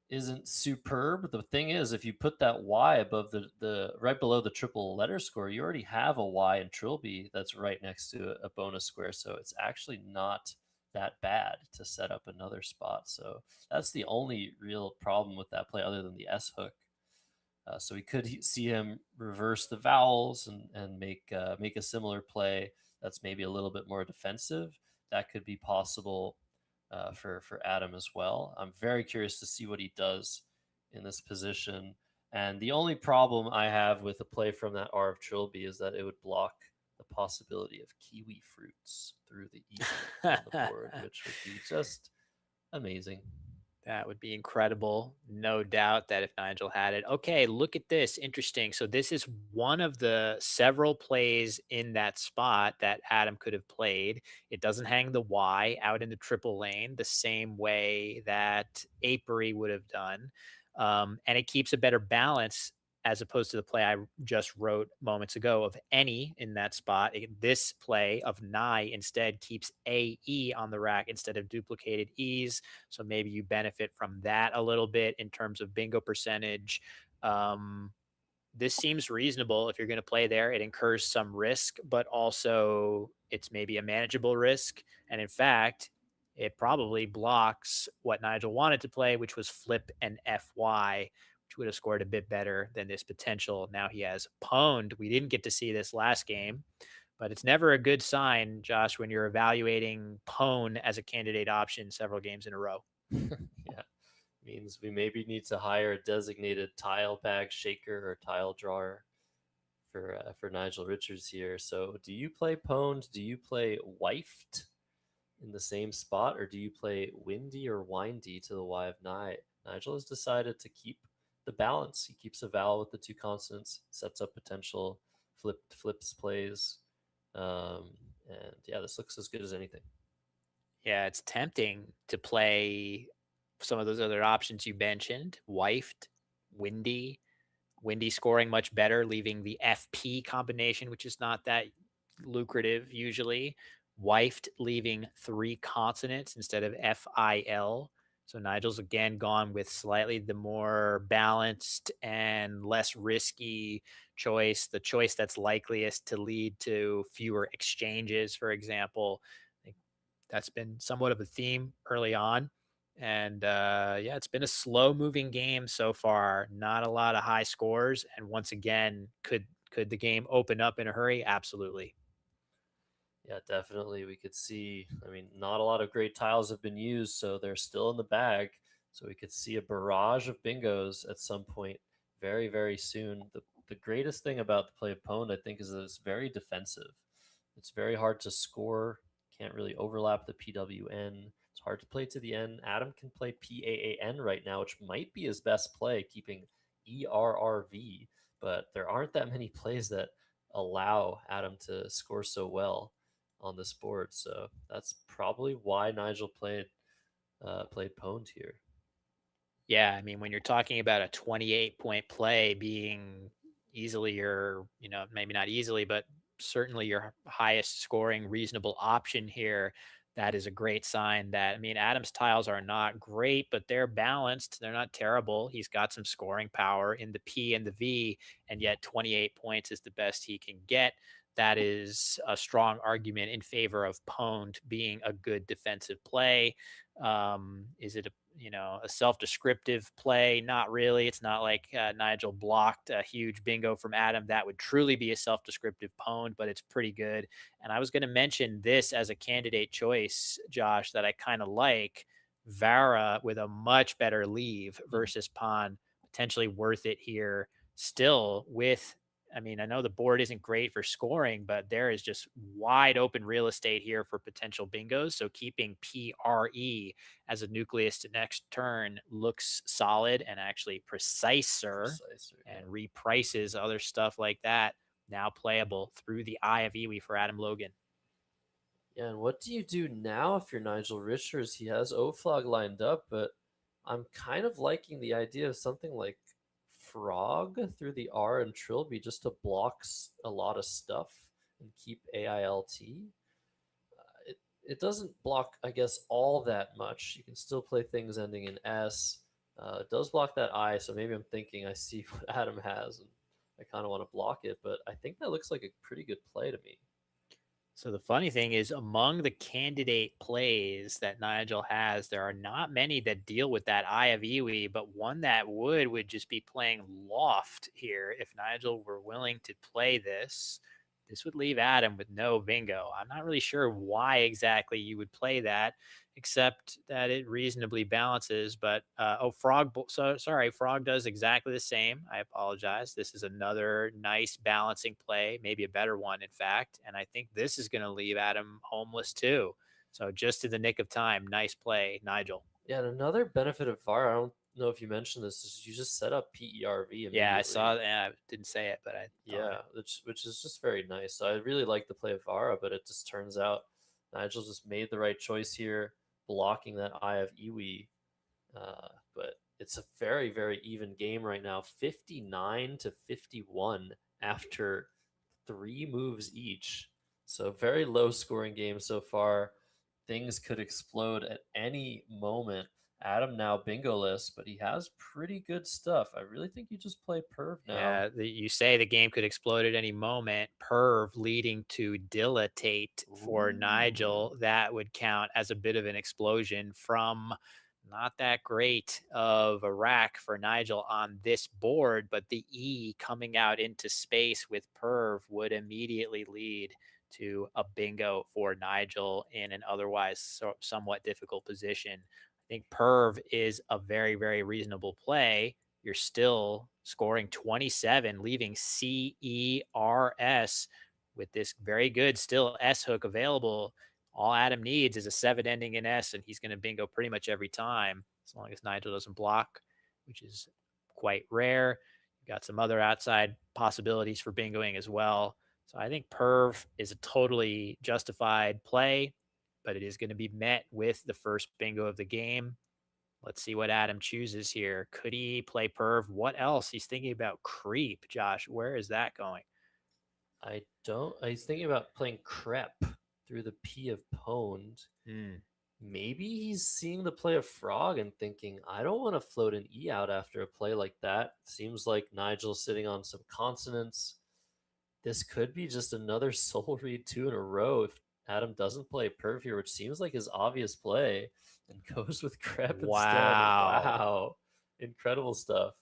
isn't superb. The thing is, if you put that Y above the right below the triple letter score, you already have a Y in Trilby that's right next to a bonus square. So it's actually not that bad to set up another spot. So that's the only real problem with that play other than the S hook. So we could see him reverse the vowels and make a similar play that's maybe a little bit more defensive. That could be possible for Adam as well. I'm very curious to see what he does in this position. And the only problem I have with a play from that R of Trilby is that it would block the possibility of kiwi fruits through the E on the board, which would be just amazing. That would be incredible. No doubt that if Nigel had it. Okay, look at this. Interesting. So this is one of the several plays in that spot that Adam could have played. It doesn't hang the Y out in the triple lane the same way that Apiary would have done. And it keeps a better balance as opposed to the play I just wrote moments ago of any in that spot. This play of Nye instead keeps AE on the rack instead of duplicated E's. So maybe you benefit from that a little bit in terms of bingo percentage. Um, this seems reasonable if you're going to play there. It incurs some risk, but also it's maybe a manageable risk. And in fact, it probably blocks what Nigel wanted to play, which was flip and FY, which would have scored a bit better than this potential. Now he has pwned. We didn't get to see this last game, but it's never a good sign, Josh, when you're evaluating pwn as a candidate option several games in a row. Yeah, means we maybe need to hire a designated tile bag shaker or tile drawer for Nigel Richards here. So, do you play pwned? Do you play wifed in the same spot, or do you play windy or windy to the Y of Nye? Nigel has decided to keep the balance. He keeps a vowel with the two consonants, sets up potential flips plays, and yeah, this looks as good as anything. Yeah, it's tempting to play some of those other options you mentioned, wifed, windy, windy scoring much better, leaving the FP combination, which is not that lucrative usually. Wifed, leaving 3 consonants instead of FIL. So Nigel's again gone with slightly the more balanced and less risky choice, the choice that's likeliest to lead to fewer exchanges, for example. I think that's been somewhat of a theme early on. And yeah, it's been a slow moving game so far. Not a lot of high scores. And once again, could the game open up in a hurry? Absolutely. Yeah, definitely. We could see, I mean, not a lot of great tiles have been used, so they're still in the bag. So we could see a barrage of bingos at some point very, very soon. The greatest thing about the play of Pwned, I think, is that it's very defensive. It's very hard to score, can't really overlap the PWN. It's hard to play to the end. Adam can play PAAN right now, which might be his best play, keeping ERRV, but there aren't that many plays that allow Adam to score so well on this board. So that's probably why Nigel played pwned here. Yeah, I mean, when you're talking about a 28-point play being easily your, maybe not easily, but certainly your highest scoring reasonable option here, that is a great sign that, I mean, Adam's tiles are not great, but they're balanced. They're not terrible. He's got some scoring power in the P and the V, and yet 28 points is the best he can get. That is a strong argument in favor of pwned being a good defensive play. Is it a self-descriptive play? Not really. It's not like Nigel blocked a huge bingo from Adam. That would truly be a self-descriptive pwned, but it's pretty good. And I was going to mention this as a candidate choice, Josh, that I kind of like. Vara with a much better leave versus pawn, potentially worth it here. Still with, I mean, I know the board isn't great for scoring, but there is just wide open real estate here for potential bingos. So keeping PRE as a nucleus to next turn looks solid and actually preciser, and reprices other stuff like that now playable through the eye of Iwi for Adam Logan. Yeah, and what do you do now if you're Nigel Richards? He has O-Flag lined up, but I'm kind of liking the idea of something like Frog through the R and Trilby just to block a lot of stuff and keep AILT. It doesn't block, I guess, all that much. You can still play things ending in S. It does block that I, so maybe I'm thinking I see what Adam has and I kind of want to block it, but I think that looks like a pretty good play to me. So the funny thing is, among the candidate plays that Nigel has, there are not many that deal with that Eye of Iwi, but one that would just be playing Loft here. If Nigel were willing to play this, this would leave Adam with no bingo. I'm not really sure why exactly you would play that, except that it reasonably balances. But oh, So sorry, Frog does exactly the same. I apologize. This is another nice balancing play, maybe a better one, in fact. And I think this is going to leave Adam homeless too. So just in the nick of time, nice play, Nigel. Yeah, and another benefit of VAR, I don't know if you mentioned this, is you just set up PERV Yeah, I immediately. saw that. I didn't say it, but I thought Yeah, which is just very nice. So I really like the play of Vara, but it just turns out Nigel just made the right choice here, blocking that Eye of Iwi. But it's a very, very even game right now, 59 to 51 after 3 moves each. So very low scoring game so far. Things could explode at any moment. Adam now bingo-less, but he has pretty good stuff. I really think you just play Perv now. yeah, you say the game could explode at any moment. Perv leading to dilatate for Nigel. That would count as a bit of an explosion from not that great of a rack for Nigel on this board, but the E coming out into space with Perv would immediately lead to a bingo for Nigel in an otherwise somewhat difficult position. I think Perv is a very, very reasonable play. You're still scoring 27, leaving CERS with this very good still S hook available. All Adam needs is a 7 ending in S, and he's going to bingo pretty much every time, as long as Nigel doesn't block, which is quite rare. You've got some other outside possibilities for bingoing as well. So I think Perv is a totally justified play, but it is going to be met with the first bingo of the game. Let's see what Adam chooses here. Could he play Perv? What else? He's thinking about Creep. Josh, where is that going? I don't. I was thinking about playing Crep through the P of Pwned. Maybe he's seeing the play of Frog and thinking, I don't want to float an E out after a play like that. Seems like Nigel's sitting on some consonants. This could be just another soul read 2 in a row if Adam doesn't play Perv here, which seems like his obvious play, and goes with Crep instead. Wow. Incredible stuff.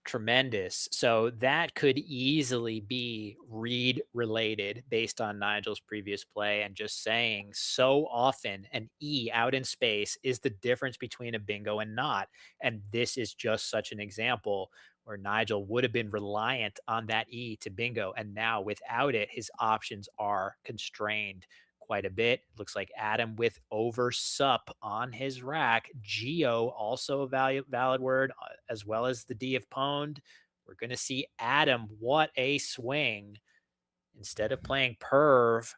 Tremendous. So that could easily be read related based on Nigel's previous play, and just saying so often an E out in space is the difference between a bingo and not. And this is just such an example where Nigel would have been reliant on that E to bingo. And now without it, his options are constrained quite a bit. Looks like Adam with over sup on his rack. Geo, also a valid word, as well as the D of pwned. We're going to see Adam. What a swing. Instead of playing Perv,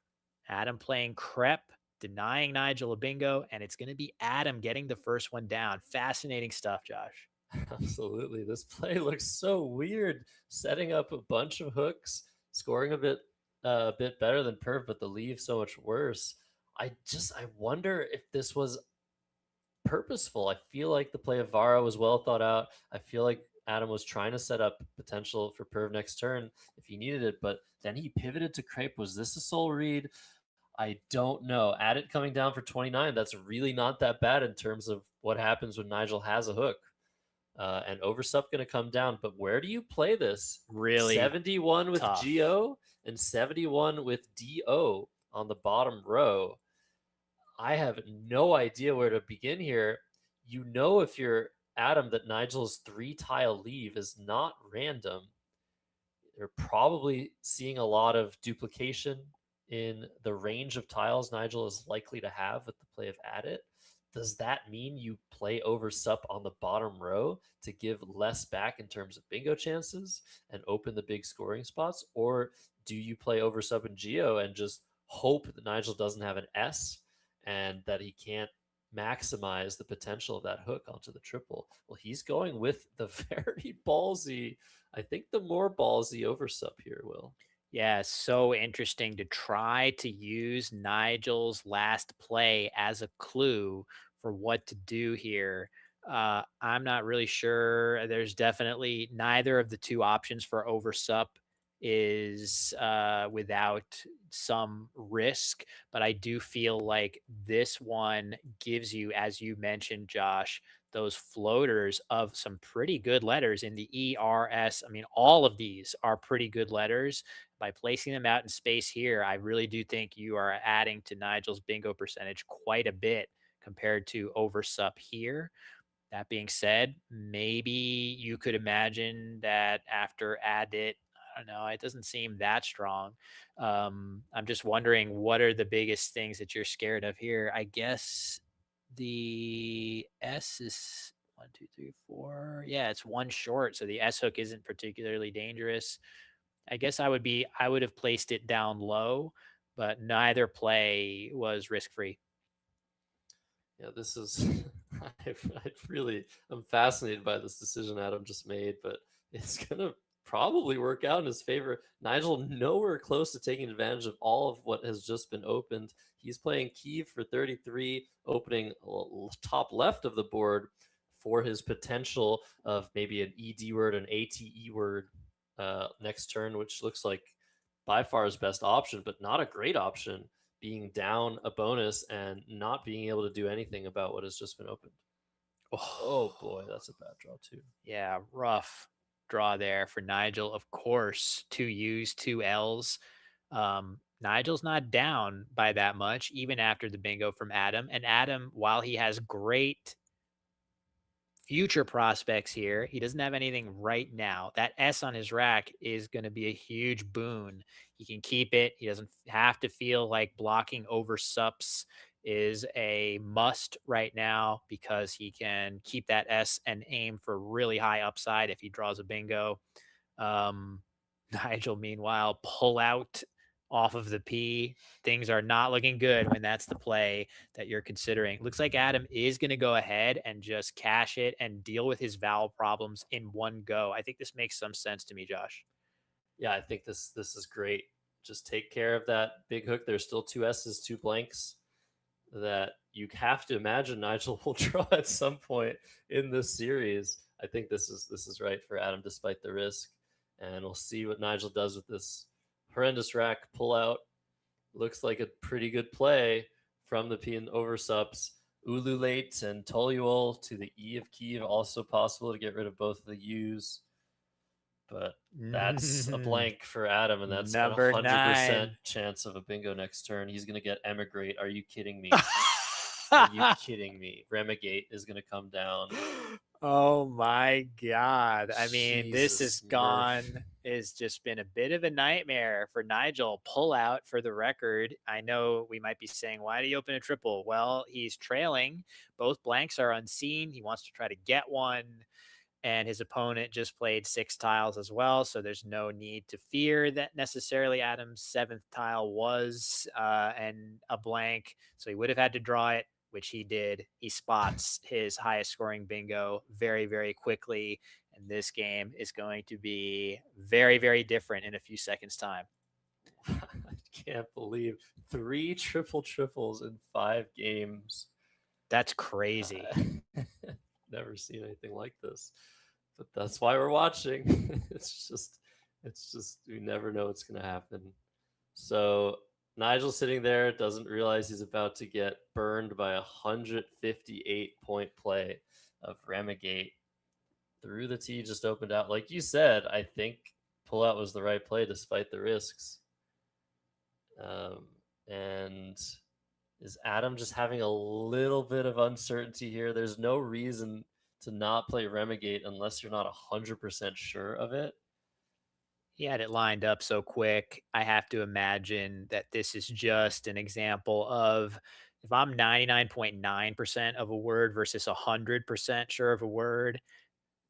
Adam playing Crep, denying Nigel a bingo, and it's going to be Adam getting the first one down. Fascinating stuff, Josh. Absolutely. This play looks so weird. Setting up a bunch of hooks, scoring a bit better than Perv, but the leave so much worse. I wonder if this was purposeful. I feel like the play of Vara was well thought out. I feel like Adam was trying to set up potential for Perv next turn if he needed it, but then he pivoted to Crepe. Was this a soul read? I don't know. Add it coming down for 29. That's really not that bad in terms of what happens when Nigel has a hook. And Oversup going to come down, but where do you play this? Really 71 with tough. Geo and 71 with DO on the bottom row. I have no idea where to begin here. You know, if you're Adam, that Nigel's 3-tile leave is not random. They're probably seeing a lot of duplication in the range of tiles Nigel is likely to have with the play of Add It. Does that mean you play over sup on the bottom row to give less back in terms of bingo chances and open the big scoring spots? Or do you play over sup and Geo and just hope that Nigel doesn't have an S and that he can't maximize the potential of that hook onto the triple? Well, he's going with the very ballsy, I think the more ballsy over sup here, Will. Yeah, so interesting to try to use Nigel's last play as a clue for what to do here. I'm not really sure. There's definitely neither of the two options for over sup is without some risk. But I do feel like this one gives you, as you mentioned, Josh, those floaters of some pretty good letters in the ERS. I mean, all of these are pretty good letters. By placing them out in space here, I really do think you are adding to Nigel's bingo percentage quite a bit compared to oversup here. That being said, maybe you could imagine that after add it, I don't know, it doesn't seem that strong. I'm just wondering, what are the biggest things that you're scared of here? I guess the S is one, two, three, four. Yeah, it's one short, so the S hook isn't particularly dangerous. I guess I would have placed it down low, but neither play was risk free. Yeah, this is. I'm fascinated by this decision Adam just made, but it's gonna probably work out in his favor. Nigel nowhere close to taking advantage of all of what has just been opened. He's playing Kiev for 33, opening top left of the board for his potential of maybe an ED word, an ATE word next turn, which looks like by far his best option, but not a great option, being down a bonus and not being able to do anything about what has just been opened. Oh boy, that's a bad draw too. Yeah, rough draw there for Nigel. Of course, 2 U's, 2 L's. Nigel's not down by that much, even after the bingo from Adam. And Adam, while he has great future prospects here, he doesn't have anything right now. That S on his rack is going to be a huge boon. He can keep it. He doesn't have to feel like blocking over sups is a must right now, because he can keep that S and aim for really high upside if he draws a bingo. Um, Nigel, meanwhile, pull out off of the P. Things are not looking good when that's the play that you're considering. Looks like Adam is going to go ahead and just cash it and deal with his vowel problems in one go. I think this makes some sense to me, Josh. Yeah, I think this is great. Just take care of that big hook. There's still 2 S's, 2 blanks that you have to imagine Nigel will draw at some point in this series. I think this is right for Adam despite the risk, and we'll see what Nigel does with this horrendous rack pullout. Looks like a pretty good play from the P and over subs. Ululate and Toluol to the E of Kiev, also possible to get rid of both of the U's. But that's a blank for Adam, and that's Number a 100% 9. chance of a bingo next turn. He's going to get Emigrate. Are you kidding me? Are you kidding me? Remigate is going to come down. Oh my God. I mean, this Jesus, has gone, it's just been a bit of a nightmare for Nigel. Pull out for the record. I know we might be saying, why did he open a triple? Well, he's trailing. Both blanks are unseen. He wants to try to get one. And his opponent just played 6 tiles as well, so there's no need to fear that necessarily Adam's 7th tile was and a blank, so he would have had to draw it, which he did. He spots his highest scoring bingo very, very quickly, and this game is going to be very, very different in a few seconds' time. I can't believe 3 triples in 5 games. That's crazy. Never seen anything like this. But that's why we're watching. it's just we never know what's gonna happen. So Nigel sitting there doesn't realize he's about to get burned by 158-point play of Remigate. Through the T just opened out. Like you said, I think pullout was the right play despite the risks. And is Adam just having a little bit of uncertainty here? There's no reason to not play Remigate unless you're not 100% sure of it. He had it lined up so quick. I have to imagine that this is just an example of, if I'm 99.9% of a word versus 100% sure of a word,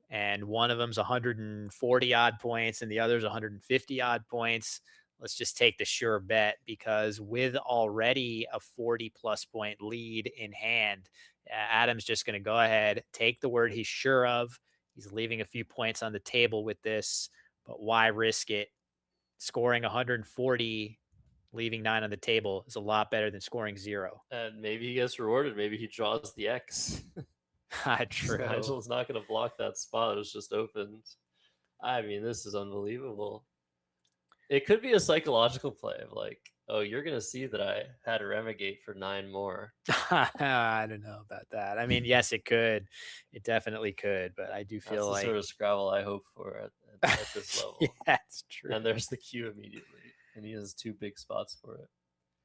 and one of them's 140 odd points and the other's 150 odd points, let's just take the sure bet, because with already a 40+ point lead in hand, Adam's just going to go ahead, take the word he's sure of. He's leaving a few points on the table with this, but why risk it? Scoring 140, leaving 9 on the table is a lot better than scoring 0. And maybe he gets rewarded. Maybe he draws the X. True. Nigel's not going to block that spot. It was just opened. I mean, this is unbelievable. It could be a psychological play of like, oh, you're gonna see that I had a Remigate for 9 more. I don't know about that. I mean, yes, it could. It definitely could, but I do That's feel the like sort of Scrabble I hope for at this level. yeah, that's true. And there's the cue immediately, and he has 2 big spots for it.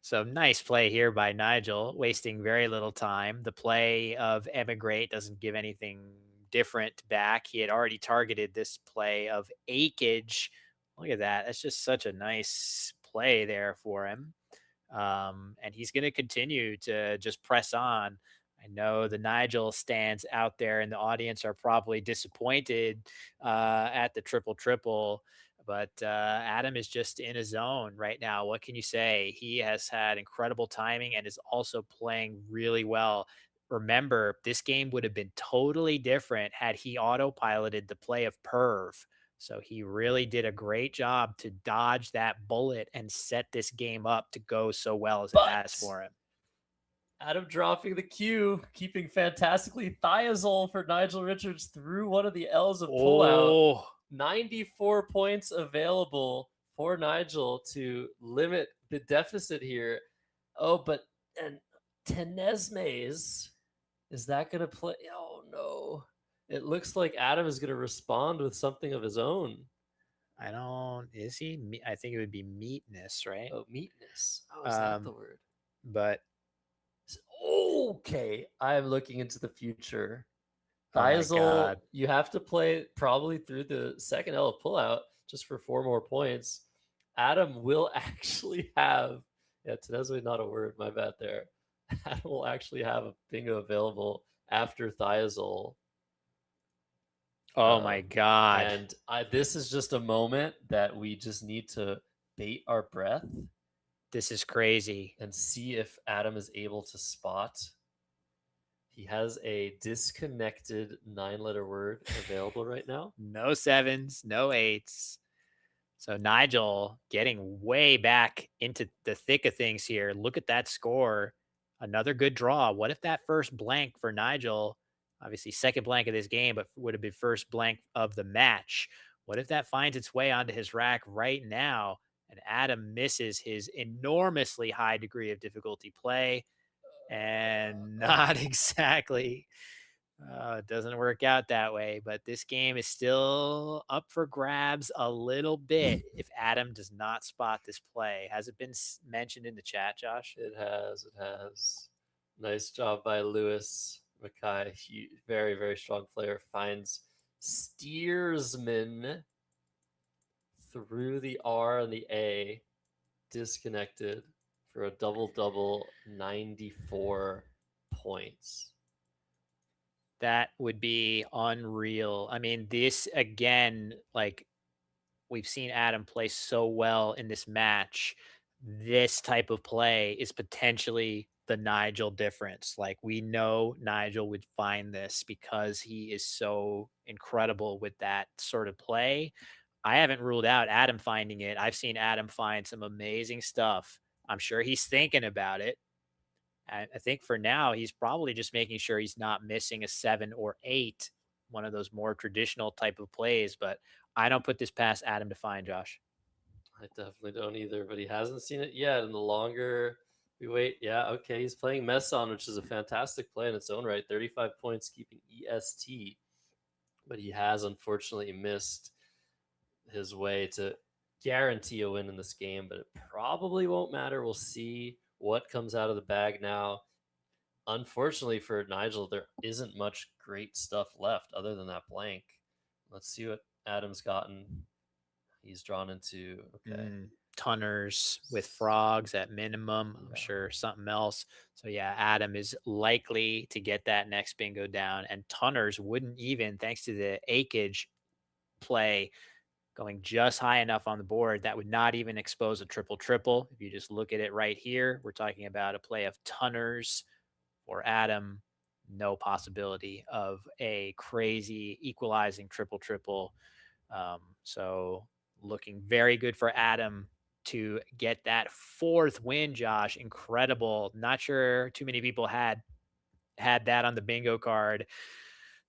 So nice play here by Nigel, wasting very little time. The play of emigrate doesn't give anything different back. He had already targeted this play of Akeage. Look at that. That's just such a nice play there for him. And he's going to continue to just press on. I know the Nigel stands out there in the audience are probably disappointed at the triple triple, but Adam is just in his zone right now. What can you say? He has had incredible timing and is also playing really well. Remember, this game would have been totally different had he autopiloted the play of Perv. So he really did a great job to dodge that bullet and set this game up to go so well as it has But for him. Adam dropping the cue, keeping fantastically Thiazol for Nigel Richards through one of the L's of pullout. Oh, 94 points available for Nigel to limit the deficit here. Oh, but and Tenesmes, is that going to play? Oh, no. It looks like Adam is going to respond with something of his own. I don't. Is he? I think it would be meatness, right? Oh, meatness. Oh, is that the Um, word? But Okay, I'm looking into the future. oh my Thiazol, God. you have to play probably through the second L of pullout just for 4 more points. Adam will actually have, yeah, Tenesme not a word, my bad there. Adam will actually have a bingo available after Thiazol. Oh my God. And this is just a moment that we just need to bait our breath This is crazy. and see if Adam is able to spot. He has a disconnected 9-letter word available right now. No sevens, no eights. So Nigel getting way back into the thick of things here. Look at that score. Another good draw. What if that first blank for Nigel, obviously second blank of this game, but would have been first blank of the match? What if that finds its way onto his rack right now and Adam misses his enormously high degree of difficulty play and not exactly it doesn't work out that way, but this game is still up for grabs a little bit if Adam does not spot this play. Has it been mentioned in the chat, Josh? It has. Nice job by Lewis Mackay. Very, very strong player. Finds Steersman through the R and the A. Disconnected for a double-double, 94 points. That would be unreal. I mean, this again, like we've seen Adam play so well in this match. This type of play is potentially the Nigel difference. Like we know Nigel would find this because he is so incredible with that sort of play. I haven't ruled out Adam finding it. I've seen Adam find some amazing stuff. I'm sure he's thinking about it. I think for now, he's probably just making sure he's not missing a 7 or 8, one of those more traditional type of plays. But I don't put this past Adam to find, Josh. I definitely don't either, but he hasn't seen it yet. And the longer we wait, yeah, okay, he's playing Messon, which is a fantastic play in its own right. 35 points, keeping EST. But he has unfortunately missed his way to guarantee a win in this game, but it probably won't matter. We'll see what comes out of the bag now. Unfortunately for Nigel, there isn't much great stuff left other than that blank. Let's see what Adam's gotten. He's drawn into, okay. Tunners with frogs at minimum. I'm sure something else. So yeah, Adam is likely to get that next bingo down, and Tunners wouldn't even, thanks to the Akeage play going just high enough on the board, that would not even expose a triple triple. If you just look at it right here, we're talking about a play of Tunners for Adam. No possibility of a crazy equalizing triple triple. So looking very good for Adam to get that 4th win, Josh. Incredible. Not sure too many people had that on the bingo card,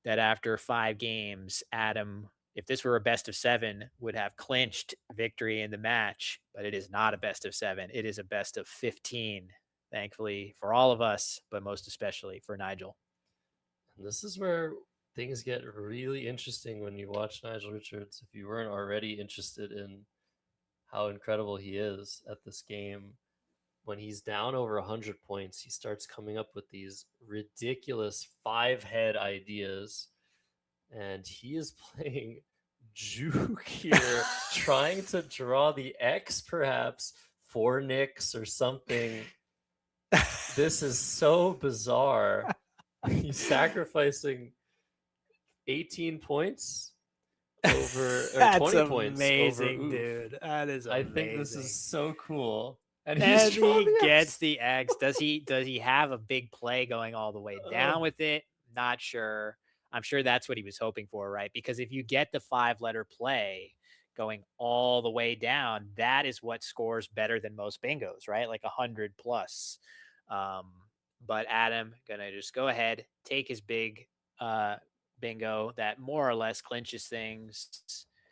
that after 5 games, Adam if this were a best of 7, would have clinched victory in the match, but it is not a best of 7. It is a best of 15, thankfully for all of us, but most especially for Nigel. And this is where things get really interesting when you watch Nigel Richards. If you weren't already interested in how incredible he is at this game, when he's down over 100 points, he starts coming up with these ridiculous 5-head ideas. And he is playing juke here, trying to draw the X perhaps for Nix or something. This is so bizarre. He's sacrificing 18 points over, or That's 20 points over amazing, oof. dude. That is I amazing. think this is so cool. And And drawn he the X. gets the X. Does he have a big play going all the way down with it? Not sure. I'm sure that's what he was hoping for, right? Because if you get the 5-letter play going all the way down, that is what scores better than most bingos, right? Like 100 plus. But Adam gonna just go ahead, take his big bingo that more or less clinches things.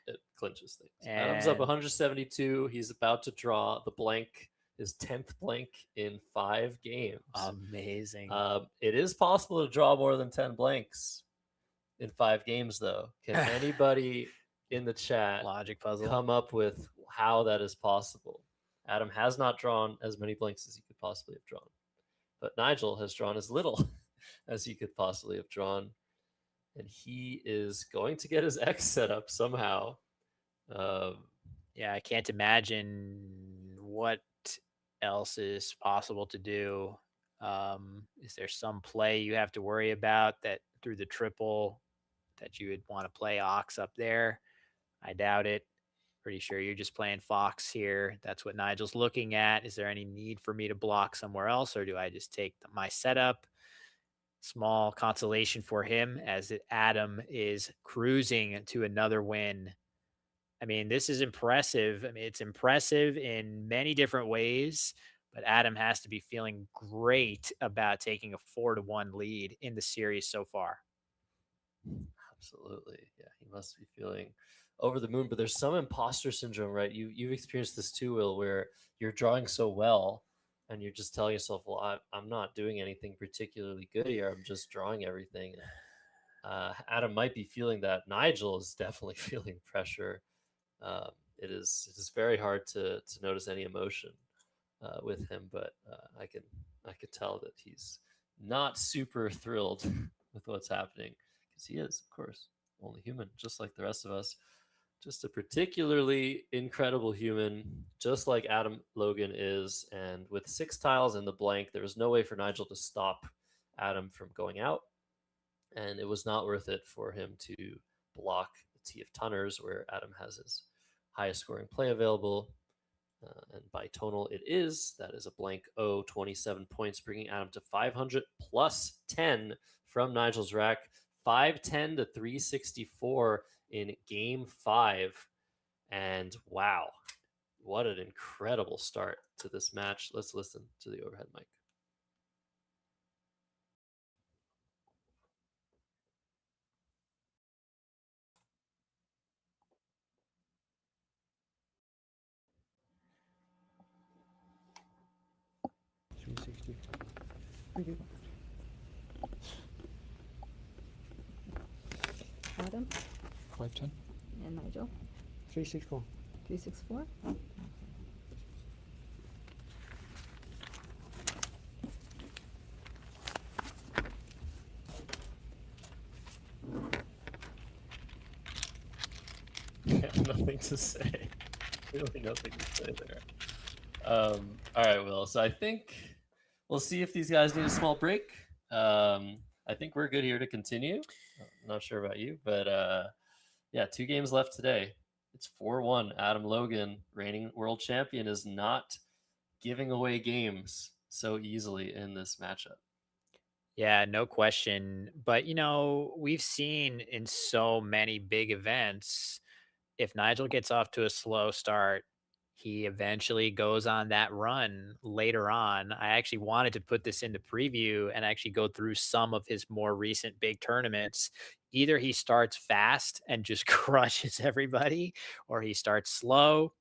It clinches things. Adam's up 172. He's about to draw the blank, his 10th blank in 5 games. Amazing. It is possible to draw more than 10 blanks in 5 games, though. Can anybody in the chat Logic puzzle come up with how that is possible? Adam has not drawn as many blanks as he could possibly have drawn, but Nigel has drawn as little as he could possibly have drawn, and he is going to get his X set up somehow. Yeah, I can't imagine what else is possible to do. Is there some play you have to worry about that through the triple that you would want to play Ox up there? I doubt it. Pretty sure you're just playing Fox here. That's what Nigel's looking at. Is there any need for me to block somewhere else, or do I just take my setup? Small consolation for him as Adam is cruising to another win. I mean, this is impressive. I mean, it's impressive in many different ways, but Adam has to be feeling great about taking a 4-1 lead in the series so far. Absolutely. Yeah, he must be feeling over the moon, but there's some imposter syndrome, right? You've experienced this too, Will, where you're drawing so well and you're just telling yourself, well, I'm not doing anything particularly good here. I'm just drawing everything. Adam might be feeling that. Nigel is definitely feeling pressure. It is very hard to notice any emotion with him, but I could tell that he's not super thrilled with what's happening, because he is, of course, only human, just like the rest of us. Just a particularly incredible human, just like Adam Logan is. And with 6 tiles in the blank, there was no way for Nigel to stop Adam from going out. And it was not worth it for him to block the T of Tunners, where Adam has his highest scoring play available. And by tonal, it is. That is a blank O, 27 points, bringing Adam to 500 plus 10 from Nigel's rack. 510 to 364 in game 5. And wow, what an incredible start to this match. Let's listen to the overhead mic. Adam 510. and Nigel, 364. 364. Nothing to say. Really nothing to say there. All right, Will. So I think we'll see if these guys need a small break. I think we're good here to continue. I'm not sure about you, but yeah, 2 games left today. It's 4-1. Adam Logan, reigning world champion, is not giving away games so easily in this matchup. Yeah, no question. But, we've seen in so many big events, if Nigel gets off to a slow start, he eventually goes on that run later on. I actually wanted to put this into preview and actually go through some of his more recent big tournaments. Either he starts fast and just crushes everybody, or he starts slow.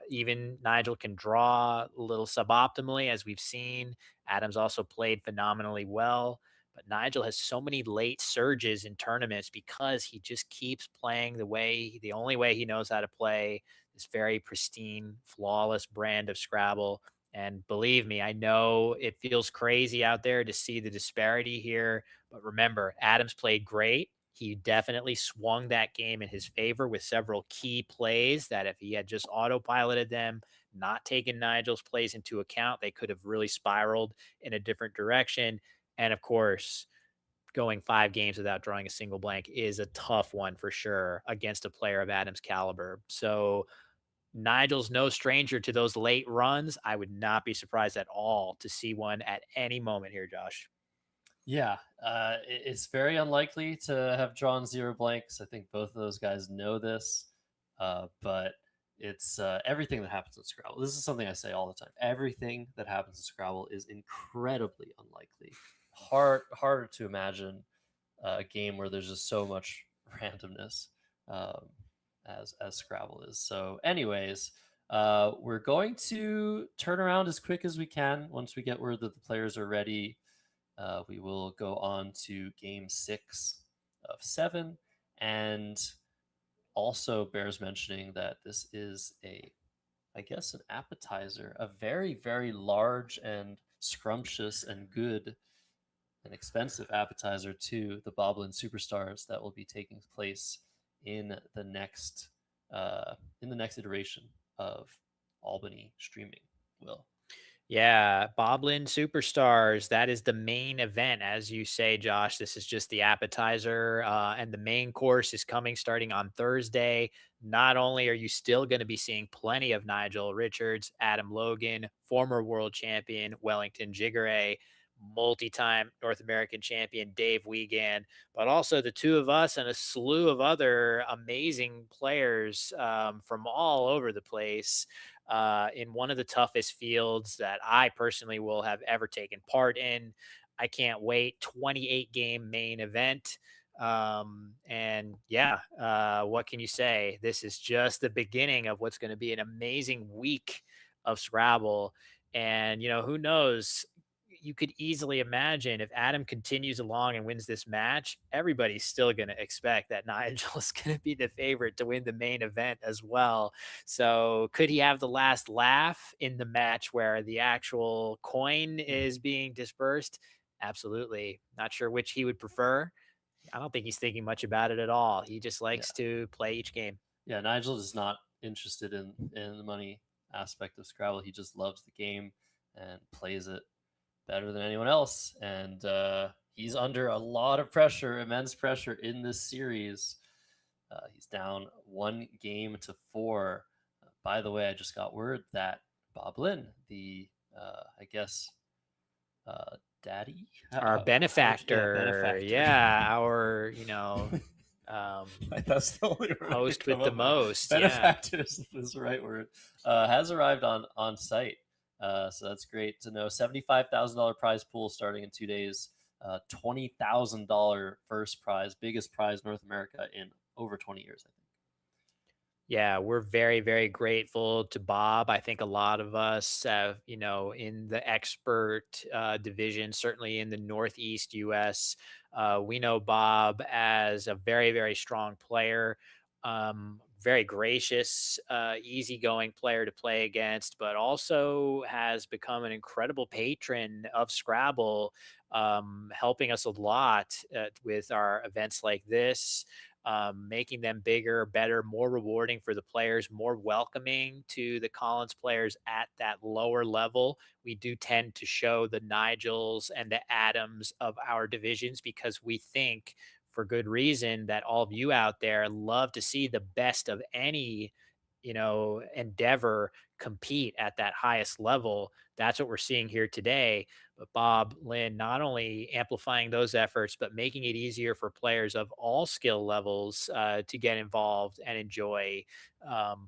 Even Nigel can draw a little suboptimally, as we've seen. Adams also played phenomenally well. But Nigel has so many late surges in tournaments because he just keeps playing the only way he knows how to play, this very pristine, flawless brand of Scrabble. And believe me, I know it feels crazy out there to see the disparity here. But remember, Adams played great. He definitely swung that game in his favor with several key plays that if he had just autopiloted them, not taken Nigel's plays into account, they could have really spiraled in a different direction. And of course, going 5 games without drawing a single blank is a tough one for sure against a player of Adam's caliber. So Nigel's no stranger to those late runs. I would not be surprised at all to see one at any moment here, Josh. Yeah, it's very unlikely to have drawn 0 blanks. I think both of those guys know this, but it's everything that happens in Scrabble. This is something I say all the time. Everything that happens in Scrabble is incredibly unlikely. Harder to imagine a game where there's just so much randomness as Scrabble is. So, anyways, we're going to turn around as quick as we can once we get word that the players are ready. We will go on to game 6 of 7, and also bears mentioning that this is I guess, an appetizer, a very, very large and scrumptious and good and expensive appetizer to the Boblin Superstars that will be taking place in the next iteration of Albany streaming. Will. Yeah, Boblin Superstars. That is the main event. As you say, Josh, this is just the appetizer. And the main course is coming starting on Thursday. Not only are you still going to be seeing plenty of Nigel Richards, Adam Logan, former world champion Wellington Jigare, multi-time North American champion Dave Wiegand, but also the two of us and a slew of other amazing players from all over the place in one of the toughest fields that I personally will have ever taken part in. I can't wait. 28-game main event. And yeah, what can you say? This is just the beginning of what's going to be an amazing week of Scrabble. And, who knows? You could easily imagine if Adam continues along and wins this match, everybody's still going to expect that Nigel is going to be the favorite to win the main event as well. So, could he have the last laugh in the match where the actual coin is being dispersed? Absolutely. Not sure which he would prefer. I don't think he's thinking much about it at all. He just likes to play each game. Yeah, Nigel is not interested in the money aspect of Scrabble. He just loves the game and plays it better than anyone else. And he's under a lot of pressure, immense pressure in this series. He's down 1-4. By the way, I just got word that Boblin, the I guess daddy, Our benefactor, yeah, our that's the only word host with the most. Benefactor is the right word. Has arrived on site. So that's great to know. $75,000 prize pool starting in 2 days. $20,000 first prize, biggest prize North America in over 20 years, I think. Yeah, we're very, very grateful to Bob. I think a lot of us have, in the expert division, certainly in the Northeast US, we know Bob as a very, very strong player, very gracious, easygoing player to play against, but also has become an incredible patron of Scrabble, helping us a lot with our events like this, making them bigger, better, more rewarding for the players, more welcoming to the Collins players at that lower level. We do tend to show the Nigels and the Adams of our divisions because we think, for good reason, that all of you out there love to see the best of any endeavor compete at that highest level. That's what we're seeing here today. But Bob Lynn not only amplifying those efforts, but making it easier for players of all skill levels to get involved and enjoy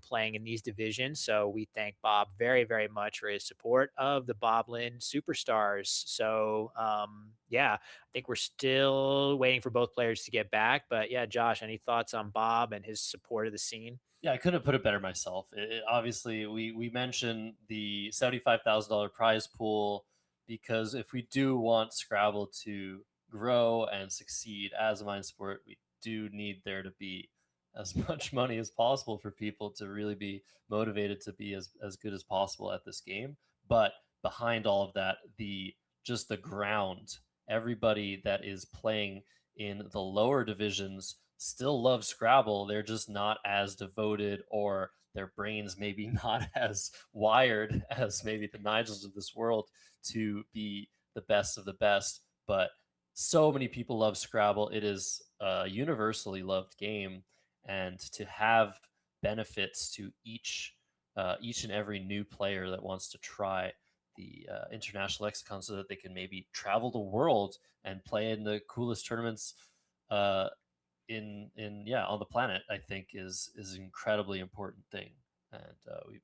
playing in these divisions. So we thank Bob very, very much for his support of the Bob Lynn Superstars. So yeah, I think we're still waiting for both players to get back. But yeah, Josh, any thoughts on Bob and his support of the scene? Yeah, I couldn't put it better myself. Obviously, we mentioned the $75,000 prize pool because if we do want Scrabble to grow and succeed as a mind sport, we do need there to be as much money as possible for people to really be motivated to be as good as possible at this game. But behind all of that, just the ground, everybody that is playing in the lower divisions still love Scrabble. They're just not as devoted, or their brains maybe not as wired as maybe the Nigels of this world to be the best of the best. But so many people love Scrabble. It is a universally loved game, and to have benefits to each and every new player that wants to try the international lexicon, so that they can maybe travel the world and play in the coolest tournaments uh, on the planet, I think is an incredibly important thing, and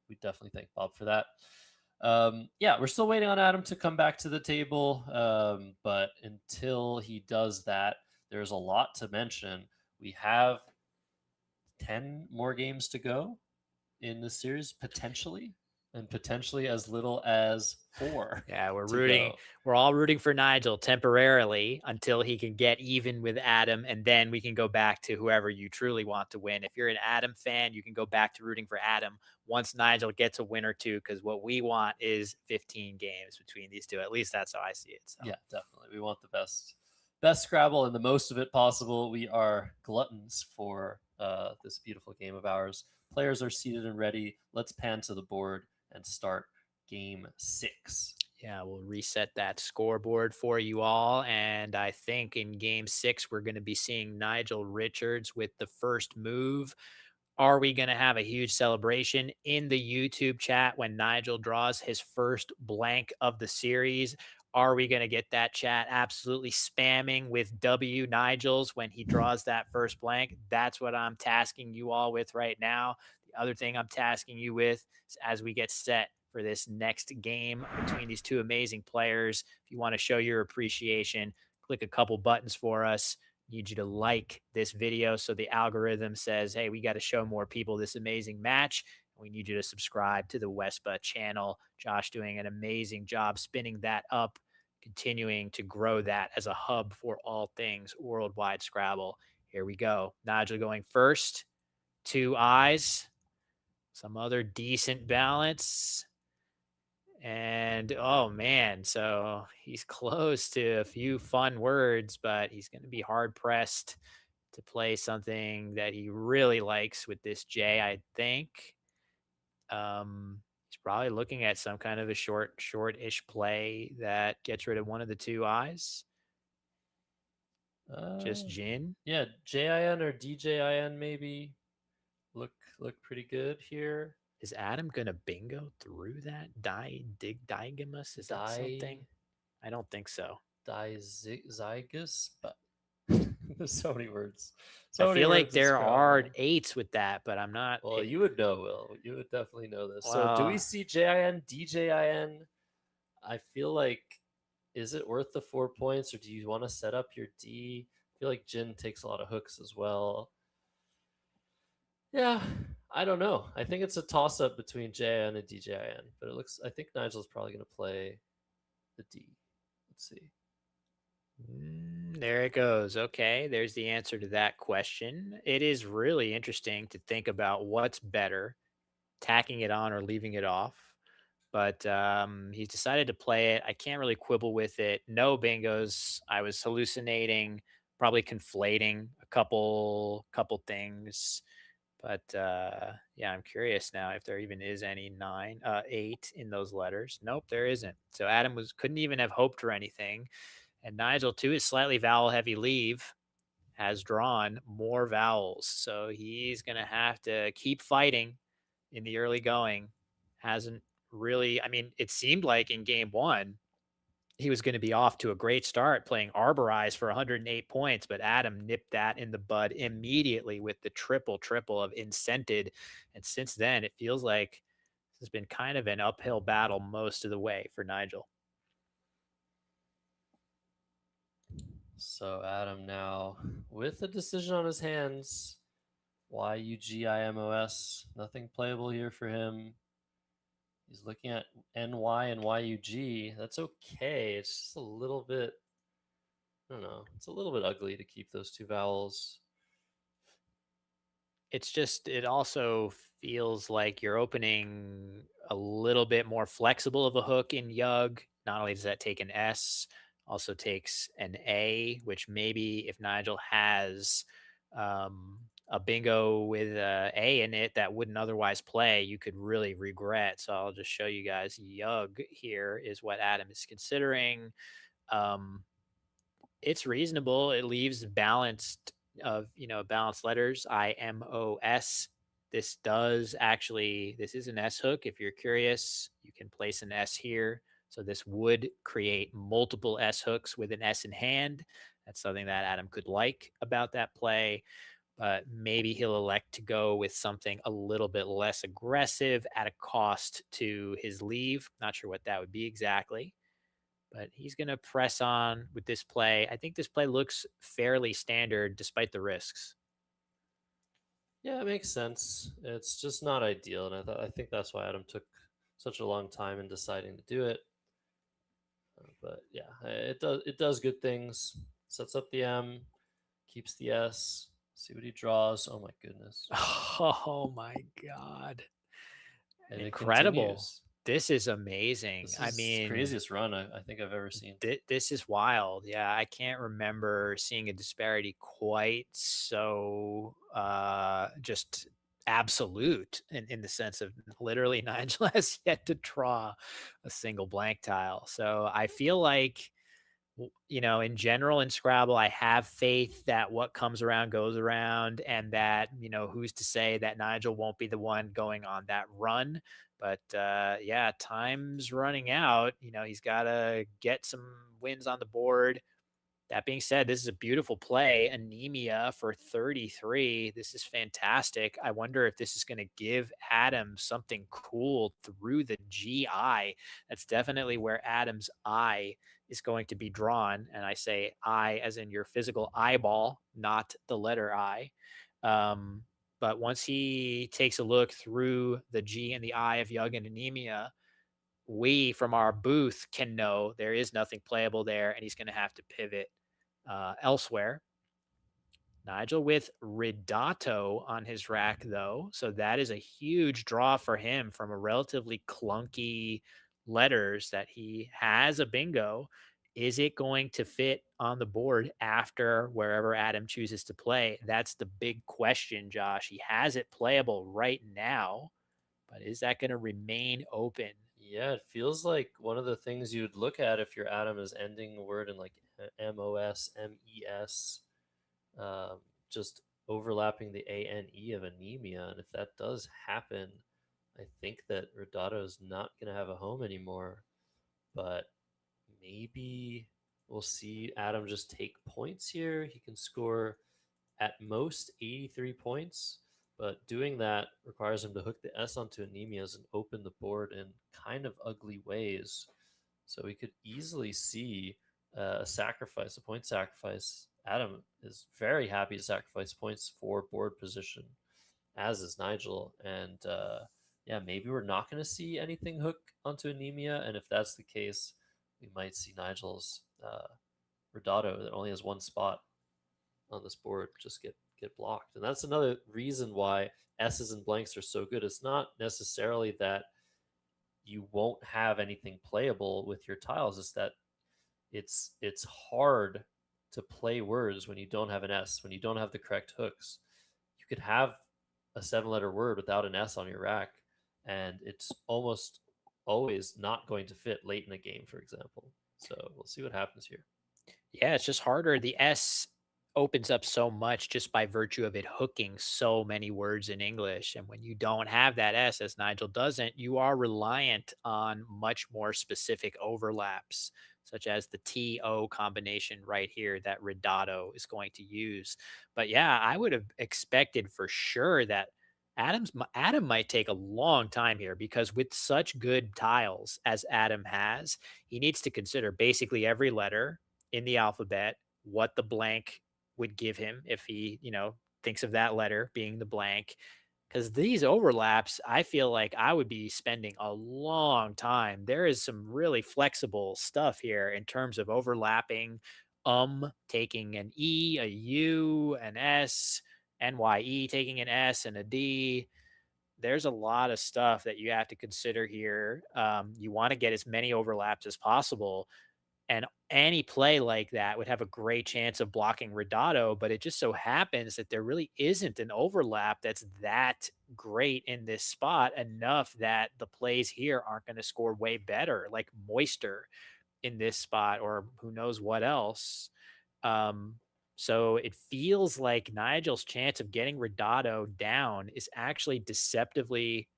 we definitely thank Bob for that. Yeah, we're still waiting on Adam to come back to the table, but until he does that, there's a lot to mention. We have 10 more games to go in this series, potentially, and potentially as little as 4. Yeah, we're to rooting. go. We're all rooting for Nigel temporarily until he can get even with Adam, and then we can go back to whoever you truly want to win. If you're an Adam fan, you can go back to rooting for Adam once Nigel gets a win or two, because what we want is 15 games between these two. At least that's how I see it. So. Yeah, definitely. We want the best Scrabble and the most of it possible. We are gluttons for this beautiful game of ours. Players are seated and ready. Let's pan to the board and start game 6. Yeah, we'll reset that scoreboard for you all. And I think in game 6, we're going to be seeing Nigel Richards with the first move. Are we going to have a huge celebration in the YouTube chat when Nigel draws his first blank of the series? Are we going to get that chat absolutely spamming with W Nigels when he draws that first blank? That's what I'm tasking you all with right now. The other thing I'm tasking you with is, as we get set for this next game between these two amazing players, if you want to show your appreciation, click a couple buttons for us. Need you to like this video so the algorithm says, hey, we got to show more people this amazing match. We need you to subscribe to the Wespa channel. Josh doing an amazing job spinning that up, continuing to grow that as a hub for all things worldwide Scrabble. Here we go. Nigel going first. 2 eyes. Some other decent balance. And oh man, so he's close to a few fun words, but he's going to be hard pressed to play something that he really likes with this J, I think. He's probably looking at some kind of a short-ish play that gets rid of one of the 2 eyes. Just Jin. Yeah, JIN or DJIN maybe look pretty good here. Is Adam gonna bingo through that digamous? Is that something? I don't think so. Zygus, but there's so many words. I feel like there are 8s with that, but I'm not. Well, you would know, Will. You would definitely know this. So do we see JIN, DJIN? I feel like, is it worth the 4 points, or do you want to set up your D? I feel like Jin takes a lot of hooks as well. Yeah, I don't know. I think it's a toss-up between JIN and DJIN, but I think Nigel's probably going to play the D. Let's see. There it goes. Okay, there's the answer to that question. It is really interesting to think about what's better, tacking it on or leaving it off. But he's decided to play it. I can't really quibble with it. No bingos. I was hallucinating, probably conflating a couple things. But yeah, I'm curious now if there even is any 8 in those letters. Nope, there isn't. So Adam couldn't even have hoped for anything. And Nigel, to his slightly vowel heavy leave, has drawn more vowels. So he's going to have to keep fighting in the early going hasn't really. I mean, it seemed like in game one he was going to be off to a great start playing Arborize for 108 points, but Adam nipped that in the bud immediately with the triple of Incented. And since then, it feels like this has been kind of an uphill battle most of the way for Nigel. So Adam now with a decision on his hands. YUGIMOS. Nothing playable here for him. He's looking at NY and YUG. That's okay. It's just a little bit, I don't know, it's a little bit ugly to keep those two vowels. It's just, it also feels like you're opening a little bit more flexible of a hook in Yug. Not only does that take an S, also takes an A, which maybe if Nigel has a bingo with a A in it that wouldn't otherwise play, you could really regret. So I'll just show you guys Yug here is what Adam is considering. Um, it's reasonable. It leaves balanced balanced letters. IMOS. This does actually, this is an S hook. If you're curious, you can place an S here. So this would create multiple S hooks with an S in hand. That's something that Adam could like about that play, but maybe he'll elect to go with something a little bit less aggressive at a cost to his leave. Not sure what that would be exactly, but he's going to press on with this play. I think this play looks fairly standard despite the risks. Yeah, it makes sense. It's just not ideal, and I think that's why Adam took such a long time in deciding to do it. But yeah, it does good things. Sets up the M, keeps the S. See what he draws. Oh my goodness! Oh my God. And Incredible. it continues. This is amazing. This I is mean, the craziest run I think I've ever seen. this is wild. Yeah, I can't remember seeing a disparity quite so just absolute in the sense of literally Nigel has yet to draw a single blank tile. So I feel like in general in Scrabble, I have faith that what comes around goes around, and that, who's to say that Nigel won't be the one going on that run. But yeah, time's running out. He's got to get some wins on the board. That being said, this is a beautiful play. Anemia for 33. This is fantastic. I wonder if this is going to give Adam something cool through the GI. That's definitely where Adam's eye is going to be drawn. And I say eye as in your physical eyeball, not the letter I. But once he takes a look through the G and the I of Yug and Anemia, we from our booth can know there is nothing playable there, and he's going to have to pivot elsewhere. Nigel with Ridato on his rack, though. So that is a huge draw for him from a relatively clunky letters that he has a bingo. Is it going to fit on the board after wherever Adam chooses to play? That's the big question, Josh. He has it playable right now, but is that going to remain open? Yeah, it feels like one of the things you'd look at if your Adam is ending a word in like MOS, MES, just overlapping the ANE of anemia. And if that does happen, I think that Rodato is not going to have a home anymore. But maybe we'll see Adam just take points here. He can score at most 83 points, but doing that requires him to hook the S onto anemias and open the board in kind of ugly ways. So we could easily see a sacrifice, a point sacrifice. Adam is very happy to sacrifice points for board position, as is Nigel. And yeah, maybe we're not going to see anything hook onto anemia. And if that's the case, we might see Nigel's Rodato that only has one spot on this board just get blocked. And that's another reason why S's and blanks are so good. It's not necessarily that you won't have anything playable with your tiles. It's that it's hard to play words when you don't have an S, when you don't have the correct hooks. You could have a 7-letter word without an S on your rack, and it's almost always not going to fit late in a game, for example. So we'll see what happens here. Yeah, it's just harder. The S opens up so much just by virtue of it hooking so many words in English. And when you don't have that S, as Nigel doesn't, you are reliant on much more specific overlaps, such as the TO combination right here that Redato is going to use. But yeah, I would have expected for sure that Adam might take a long time here because with such good tiles as Adam has, he needs to consider basically every letter in the alphabet, what the blank would give him if he, thinks of that letter being the blank. Because these overlaps, I feel like I would be spending a long time. There is some really flexible stuff here in terms of overlapping, taking an E, a U, an S, NYE taking an S and a D. There's a lot of stuff that you have to consider here. You want to get as many overlaps as possible, and any play like that would have a great chance of blocking Redato, but it just so happens that there really isn't an overlap that's that great in this spot enough that the plays here aren't going to score way better, like Moister in this spot or who knows what else. Um, so it feels like Nigel's chance of getting Redato down is actually deceptively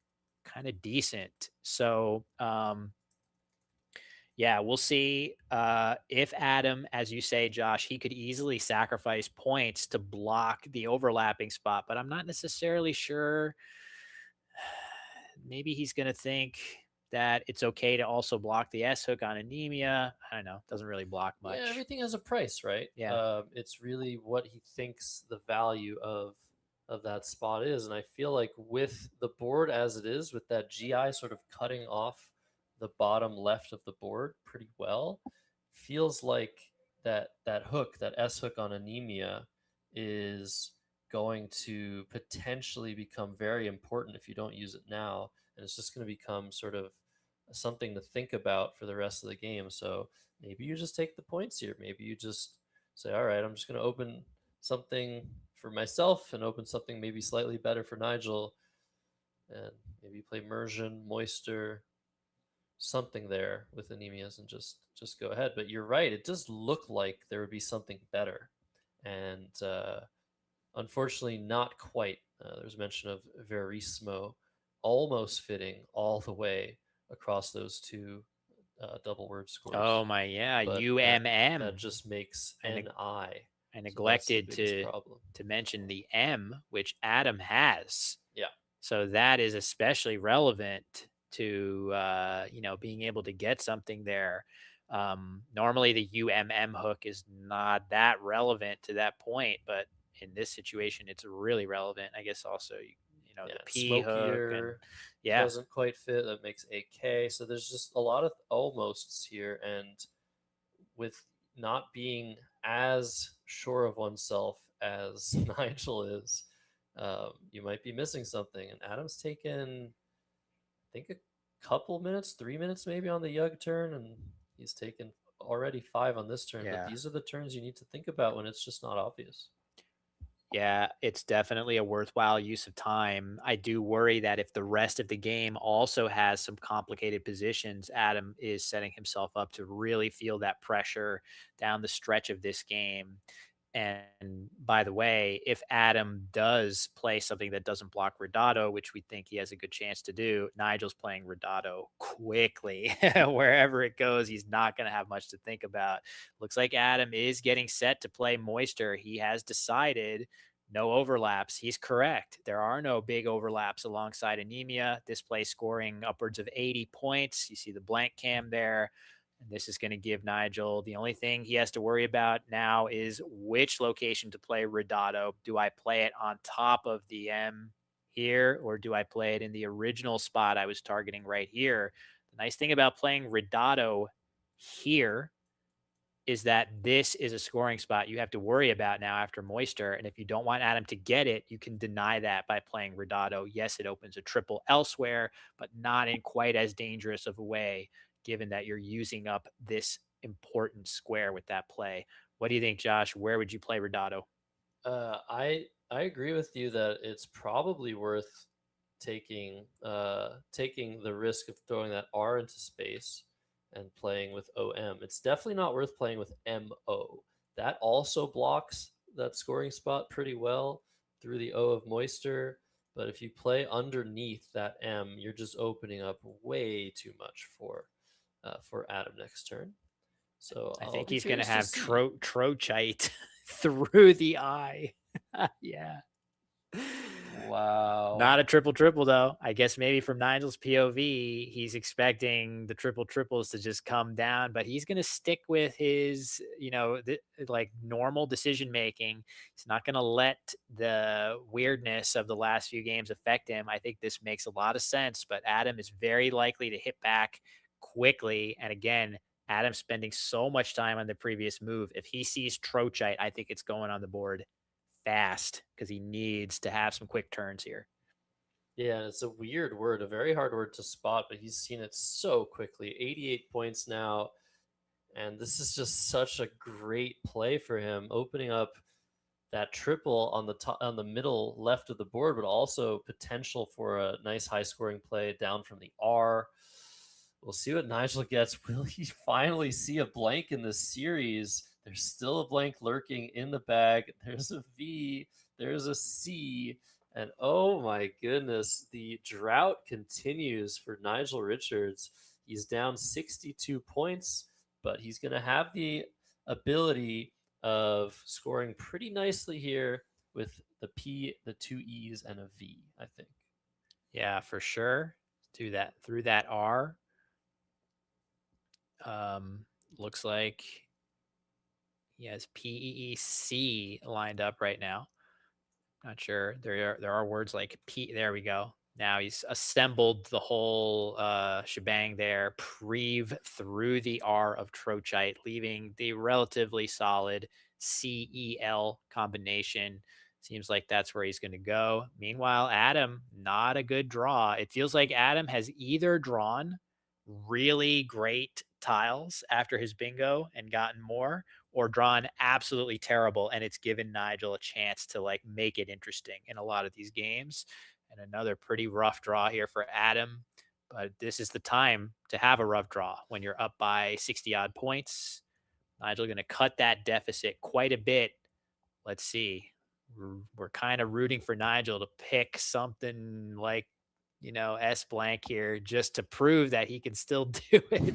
kind of decent. So, yeah, we'll see if Adam, as you say, Josh, he could easily sacrifice points to block the overlapping spot, but I'm not necessarily sure. Maybe he's going to think that it's okay to also block the S hook on anemia. I don't know. Doesn't really block much. Yeah, everything has a price, right? Yeah. It's really what he thinks the value of that spot is, and I feel like with the board as it is, with that GI sort of cutting off the bottom left of the board pretty well, feels like that hook, that S hook on anemia, is going to potentially become very important if you don't use it now, and it's just going to become sort of something to think about for the rest of the game. So maybe you just take the points here. Maybe you just say, all right, I'm just going to open something for myself and open something maybe slightly better for Nigel. And maybe play Mersion, Moister, something there with anemias and just go ahead. But you're right. It does look like there would be something better. And unfortunately, not quite. There's mention of Verismo almost fitting all the way across those two double word scores. Oh my, yeah, But UMM. that just makes I neg- NI. I So that's the neglected biggest problem. to mention the M, which Adam has. Yeah. So that is especially relevant to being able to get something there. Normally the UMM hook is not that relevant to that point, but in this situation it's really relevant. I guess also Yeah, the P hook and smokier yeah. doesn't quite fit. That makes AK. So there's just a lot of almosts here, and with not being as sure of oneself as Nigel is, you might be missing something. And Adam's taken, I think, a couple minutes, 3 minutes maybe on the Yug turn, and he's taken already 5 on this turn. Yeah. But these are the turns you need to think about when it's just not obvious. Yeah, it's definitely a worthwhile use of time. I do worry that if the rest of the game also has some complicated positions, Adam is setting himself up to really feel that pressure down the stretch of this game. And by the way, if Adam does play something that doesn't block Redato, which we think he has a good chance to do, Nigel's playing Redato quickly. Wherever it goes, he's not going to have much to think about. Looks like Adam is getting set to play Moister. He has decided no overlaps. He's correct. There are no big overlaps alongside anemia. This play scoring upwards of 80 points. You see the blank cam there. And this is going to give Nigel the only thing he has to worry about now is which location to play Redato. Do I play it on top of the M here, or do I play it in the original spot I was targeting right here? The nice thing about playing Redato here is that this is a scoring spot you have to worry about now after Moister. And if you don't want Adam to get it, you can deny that by playing Redato. Yes, it opens a triple elsewhere, but not in quite as dangerous of a way, given that you're using up this important square with that play. What do you think, Josh? Where would you play Redato? I agree with you that it's probably worth taking the risk of throwing that R into space and playing with OM. It's definitely not worth playing with MO. That also blocks that scoring spot pretty well through the O of moisture. But if you play underneath that M, you're just opening up way too much for Adam next turn. So I I'll think be he's going to curious have see. Trochite through the eye. Yeah. Wow. Not a triple though. I guess maybe from Nigel's POV, he's expecting the triples to just come down, but he's going to stick with his, like normal decision making. He's not going to let the weirdness of the last few games affect him. I think this makes a lot of sense, but Adam is very likely to hit back quickly. And again, Adam's spending so much time on the previous move. If he sees Trochite, I think it's going on the board fast because he needs to have some quick turns here. Yeah, it's a weird word, a very hard word to spot, but he's seen it so quickly. 88 points now, and this is just such a great play for him, opening up that triple on the top, on the middle left of the board, but also potential for a nice high scoring play down from the R. We'll see what Nigel gets. Will he finally see a blank in this series? There's still a blank lurking in the bag. There's a V, there's a C, and oh my goodness, the drought continues for Nigel Richards. He's down 62 points, but he's going to have the ability of scoring pretty nicely here with the P, the two E's, and a V, I think. Yeah, for sure. Do that through that R. Looks like he has PEEC lined up right now. Not sure. There are words like P. There we go. Now he's assembled the whole shebang there. Preve through the R of Trochite, leaving the relatively solid CEL combination. Seems like that's where he's going to go. Meanwhile, Adam, not a good draw. It feels like Adam has either drawn really great tiles after his bingo and gotten more, or drawn absolutely terrible, and it's given Nigel a chance to like make it interesting in a lot of these games. And another pretty rough draw here for Adam, but this is the time to have a rough draw when you're up by 60 odd points. Nigel going to cut that deficit quite a bit. Let's see. We're kind of rooting for Nigel to pick something like, S blank here just to prove that he can still do it.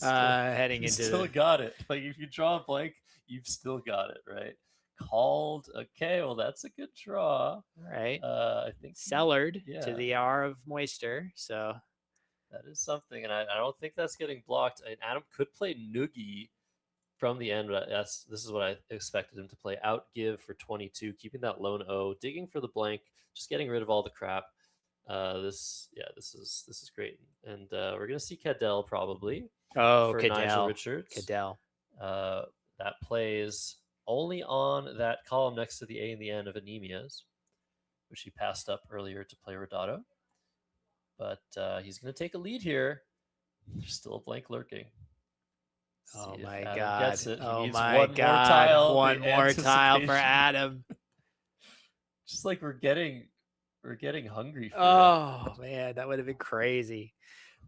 Heading into still got it. Like if you draw a blank, you've still got it, right? Called. Okay, well that's a good draw. Right. I think cellared yeah, to the R of moisture. So that is something, and I don't think that's getting blocked. And Adam could play Noogie from the end, but this is what I expected him to play. Outgive for 22, keeping that lone O, digging for the blank, just getting rid of all the crap. This is great, and we're gonna see Cadell probably. Oh, for Nigel Richards. Cadell. That plays only on that column next to the A and the N of anemias, which he passed up earlier to play Redato. But he's going to take a lead here. There's still a blank lurking. Oh See my Adam God. Gets it. He Oh needs my one God. more tile. One The more tile for anticipation. Adam. Just like we're getting hungry for Oh man, that would have been crazy.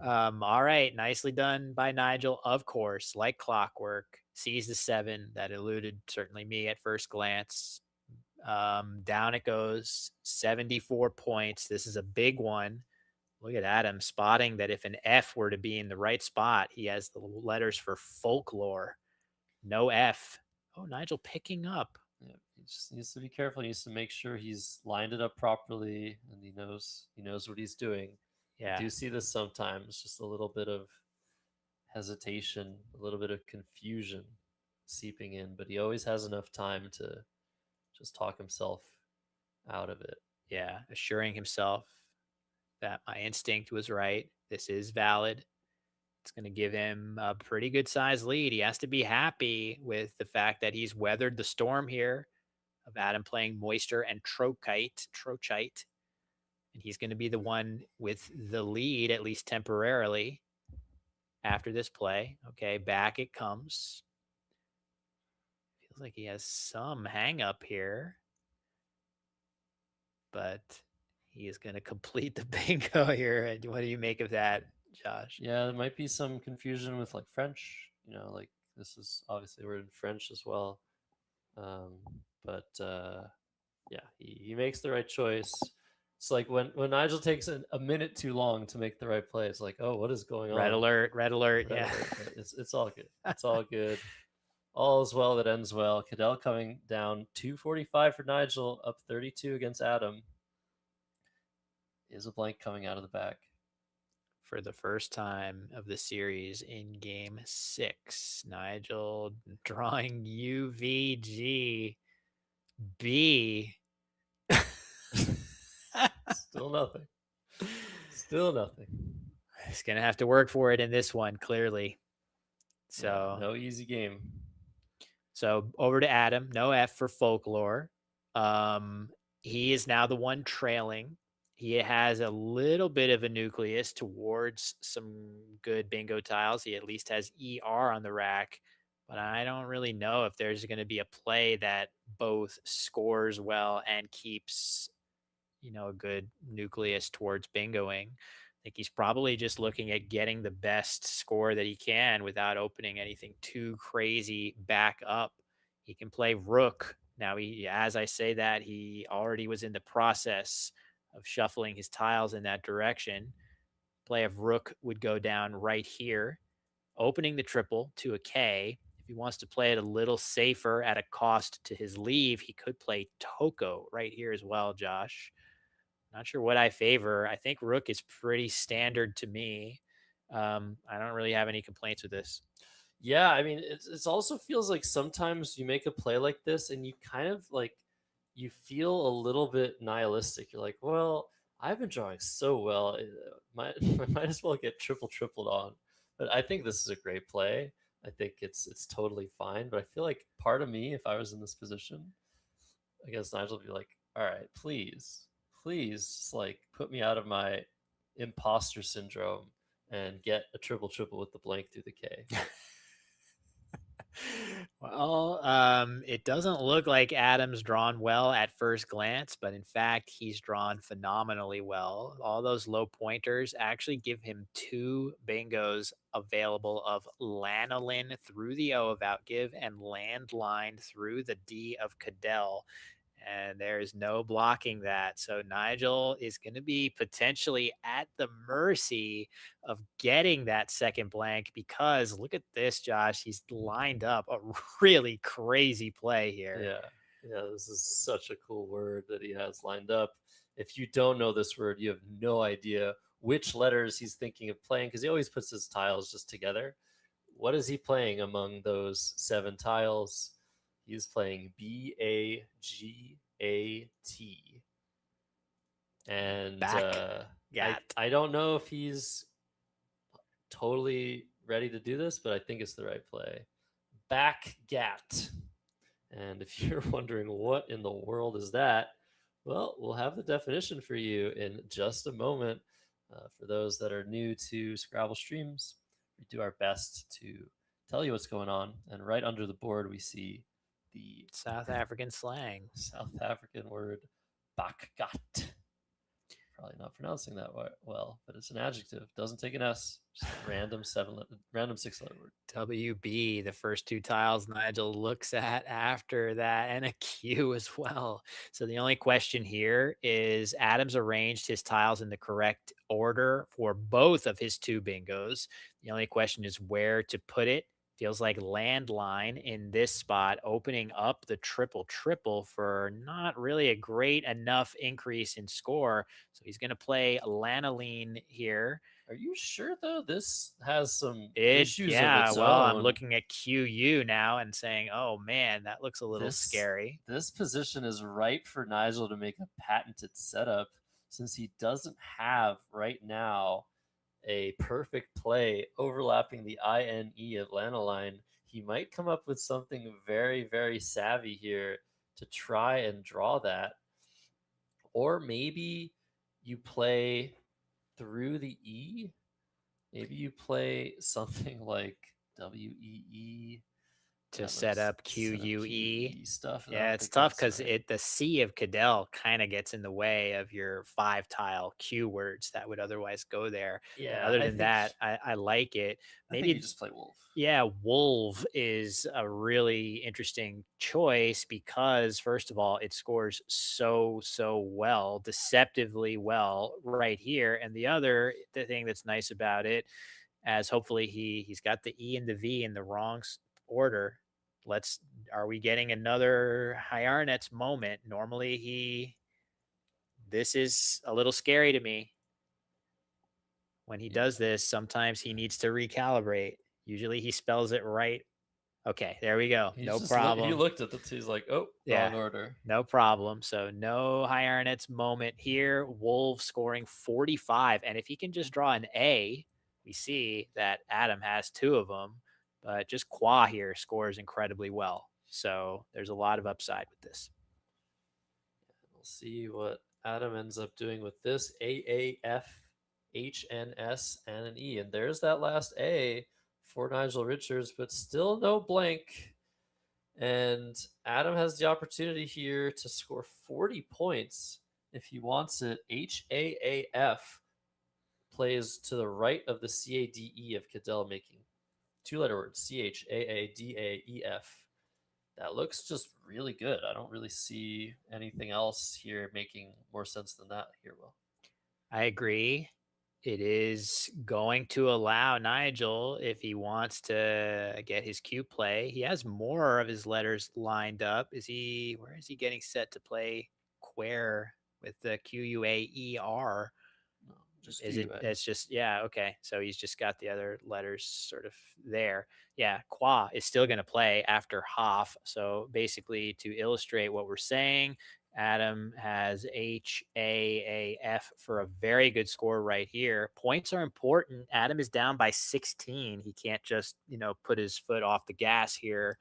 All right, nicely done by Nigel, of course, like clockwork. Sees the 7 that eluded certainly me at first glance. Down it goes, 74 points. This is a big one. Look at Adam spotting that if an F were to be in the right spot, he has the letters for folklore. No F. Oh, Nigel picking up. Yeah, he just needs to be careful. He needs to make sure he's lined it up properly, and he knows what he's doing. Yeah. I do see this sometimes, just a little bit of hesitation, a little bit of confusion seeping in, but he always has enough time to just talk himself out of it. Yeah, assuring himself that my instinct was right. This is valid. It's going to give him a pretty good size lead. He has to be happy with the fact that he's weathered the storm here of Adam playing Moisture and Trochite. And he's going to be the one with the lead, at least temporarily, after this play. Okay, back it comes. Feels like he has some hang up here. But he is going to complete the bingo here. And what do you make of that, Josh? Yeah, there might be some confusion with like French. Like this is obviously we're in French as well. But yeah, he makes the right choice. It's like when Nigel takes a minute too long to make the right play. It's like, oh, what is going on? Red alert, red alert. Red Yeah. alert, but it's all good. It's all good. All is well that ends well. Cadell coming down 245 for Nigel, up 32 against Adam. Is a blank coming out of the back. For the first time of the series in game 6, Nigel drawing UVG B. Still nothing. Still nothing. He's going to have to work for it in this one, clearly. Yeah, So, no easy game. so over to Adam. No F for folklore. He is now the one trailing. He has a little bit of a nucleus towards some good bingo tiles. He at least has ER on the rack, but I don't really know if there's going to be a play that both scores well and keeps, a good nucleus towards bingoing. I think he's probably just looking at getting the best score that he can without opening anything too crazy back up. He can play rook. Now, as I say that, he already was in the process of shuffling his tiles in that direction. Play of rook would go down right here, opening the triple to a K. If he wants to play it a little safer at a cost to his leave, he could play Toko right here as well, Josh. Not sure what I favor. I think rook is pretty standard to me. I don't really have any complaints with this. Yeah, I mean, it's also feels like sometimes you make a play like this and you kind of like you feel a little bit nihilistic. You're like, well, I've been drawing so well, I might as well get tripled on. But I think this is a great play. I think it's totally fine. But I feel like part of me, if I was in this position, I guess Nigel would be like, all right, please, just like put me out of my imposter syndrome and get a triple with the blank through the K. Well, it doesn't look like Adam's drawn well at first glance, but in fact, he's drawn phenomenally well. All those low pointers actually give him 2 bingos available of lanolin through the O of outgive and landline through the D of Cadell. And there's no blocking that. So Nigel is going to be potentially at the mercy of getting that second blank because look at this, Josh. He's lined up a really crazy play here. Yeah, this is such a cool word that he has lined up. If you don't know this word, you have no idea which letters he's thinking of playing because he always puts his tiles just together. What is he playing among those 7 tiles? He's playing BAGAT. And I don't know if he's totally ready to do this, but I think it's the right play. Backgat. And if you're wondering what in the world is that, well, we'll have the definition for you in just a moment. For those that are new to Scrabble streams, we do our best to tell you what's going on. And right under the board, we see the South African slang. South African word backgat. Probably not pronouncing that well, but it's an adjective. Doesn't take an S. Just a random 6-letter word. WB, the first 2 tiles Nigel looks at after that, and a Q as well. So the only question here is Adams arranged his tiles in the correct order for both of his 2 bingos. The only question is where to put it. Feels like landline in this spot, opening up the triple for not really a great enough increase in score. So he's going to play lanolin here. Are you sure though? This has some issues of its own. I'm looking at QU now and saying, oh man, that looks a little scary. This position is ripe for Nigel to make a patented setup since he doesn't have right now a perfect play overlapping the INE of lanolin. He might come up with something very, very savvy here to try and draw that. Or maybe you play through the E. Maybe you play something like WEE, to Yeah, set let's up set up QUE. QE stuff. I Yeah, don't it's think tough that's because right. the C of Cadell kind of gets in the way of your 5 tile Q words that would otherwise go there. But Yeah, other than that, I like it. I think you Maybe, just play wolf. yeah, Wolve is a really interesting choice because, first of all, it scores so well, deceptively well right here. And the thing that's nice about it, as hopefully he's got the E and the V in the wrong order. Let's Are we getting another High moment? Normally this is a little scary to me. When he does this, sometimes he needs to recalibrate. Usually he spells it right. Okay, there we go. He's No just he problem. looked at the two. He's like, oh, Yeah, wrong order. no problem. So no High moment here. Wolves scoring 45. And if he can just draw an A, we see that Adam has 2 of them. But just Qua here scores incredibly well. So there's a lot of upside with this. We'll see what Adam ends up doing with this. AAF, HNS, and an E. And there's that last A for Nigel Richards, but still no blank. And Adam has the opportunity here to score 40 points if he wants it. HAAF plays to the right of the CADE of Cadell, making 2-letter words, CHAADAEF. That looks just really good. I don't really see anything else here making more sense than that here, Will. I agree. It is going to allow Nigel, if he wants to get his Q play, he has more of his letters lined up. Where is he getting set to play Quare with the QUAER? No, just Is it, QUA. that's just, yeah, okay. So he's just got the other letters sort of there. Yeah, Qua is still going to play after Hoff. So basically, to illustrate what we're saying, Adam has HAAF for a very good score right here. Points are important. Adam is down by 16. He can't just, put his foot off the gas here.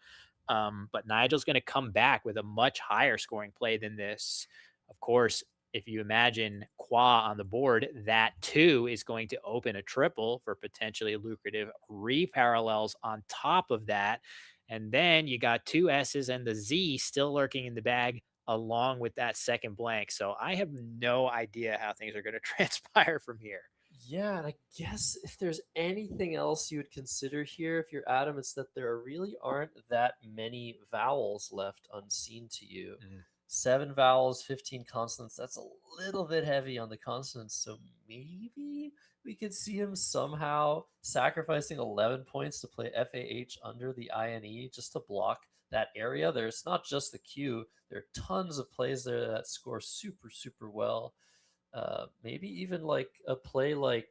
But Nigel's going to come back with a much higher scoring play than this. Of course, if you imagine Qua on the board, that too is going to open a triple for potentially lucrative reparallels on top of that. And then you got 2 S's and the Z still lurking in the bag along with that second blank. So I have no idea how things are going to transpire from here. Yeah, and I guess if there's anything else you would consider here, if you're Adam, it's that there really aren't that many vowels left unseen to you. 7 vowels, 15 consonants. That's a little bit heavy on the consonants. So maybe we could see him somehow sacrificing 11 points to play FAH under the INE just to block that area. There's not just the Q, there are tons of plays there that score super well. Maybe even like a play like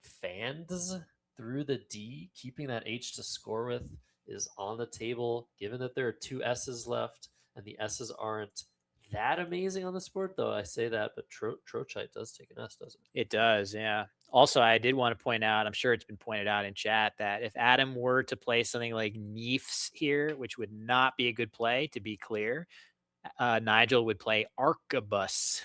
fans through the D, keeping that H to score with is on the table, given that there are 2 S's left and the S's aren't that amazing on this board, though I say that, but Trochite does take an S, doesn't it? It does, yeah. Also, I did want to point out, I'm sure it's been pointed out in chat, that if Adam were to play something like Neefs here, which would not be a good play, to be clear, Nigel would play Arquebus.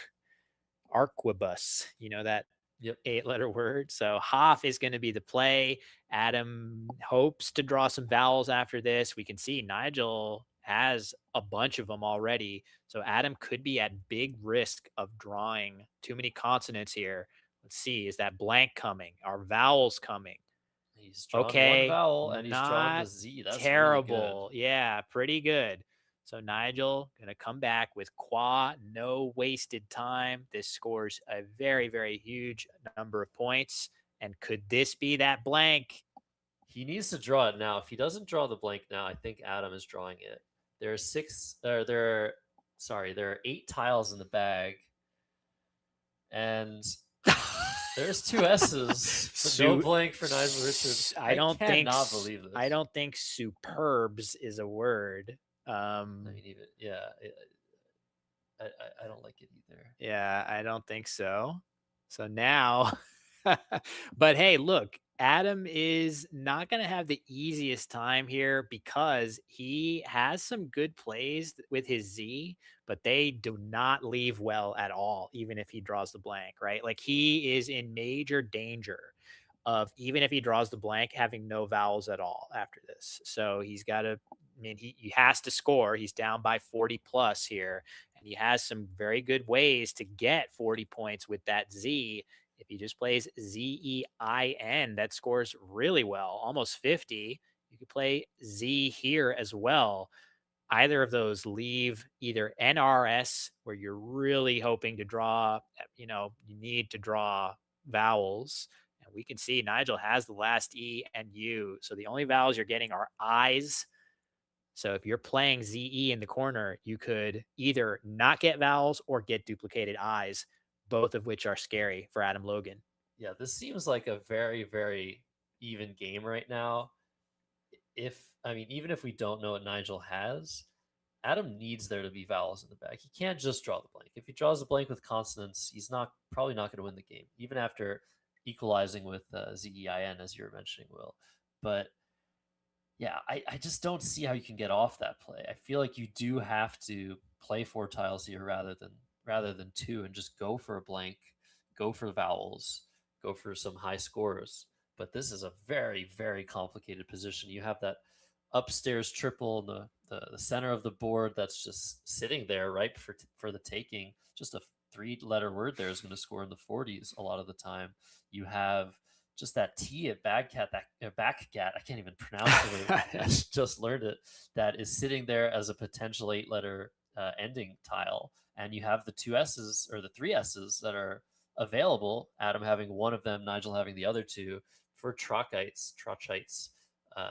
Arquebus, that Yep. 8-letter word. So Hoff is going to be the play. Adam hopes to draw some vowels after this. We can see Nigel has a bunch of them already. So Adam could be at big risk of drawing too many consonants here. Let's see. Is that blank coming? Are vowels coming? He's drawn one Okay. vowel and he's drawn the Not Z. That's terrible. really Yeah, pretty good. So Nigel going to come back with Qua, no wasted time. This scores a very huge number of points. And could this be that blank? He needs to draw it now. If he doesn't draw the blank now, I think Adam is drawing it. There are 8 tiles in the bag. And there's 2 S's, but no blank for Nigel Richards. I cannot believe this. I don't think superbs is a word. I mean, even I don't like it either. Yeah, I don't think so. So now, but hey, look, Adam is not going to have the easiest time here because he has some good plays with his Z, but they do not leave well at all, even if he draws the blank, right? Like he is in major danger of, even if he draws the blank, having no vowels at all after this. So he's got to mean, he has to score. He's down by 40 plus here, and he has some very good ways to get 40 points with that Z. If he just plays Zein, that scores really well, almost 50. You could play Z here as well. Either of those leave either NRS, where you're really hoping to draw, you need to draw vowels. And we can see Nigel has the last E and U. So the only vowels you're getting are I's. So if you're playing ZE in the corner, you could either not get vowels or get duplicated I's, both of which are scary for Adam Logan. Yeah, this seems like a very, very even game right now. Even if we don't know what Nigel has, Adam needs there to be vowels in the back. He can't just draw the blank. If he draws the blank with consonants, he's probably not going to win the game, even after equalizing with Zein, as you were mentioning, Will. But yeah, I just don't see how you can get off that play. I feel like you do have to play 4 tiles here rather than 2, and just go for a blank, go for vowels, go for some high scores. But this is a very, very complicated position. You have that upstairs triple in the center of the board that's just sitting there ripe for the taking. Just a 3-letter word there is going to score in the 40s a lot of the time. You have just that T at Backcat, I can't even pronounce it. I just learned it. That is sitting there as a potential 8-letter ending tile, and you have the 2 S's or the 3 S's that are available. Adam having one of them, Nigel having the other 2 for trochites.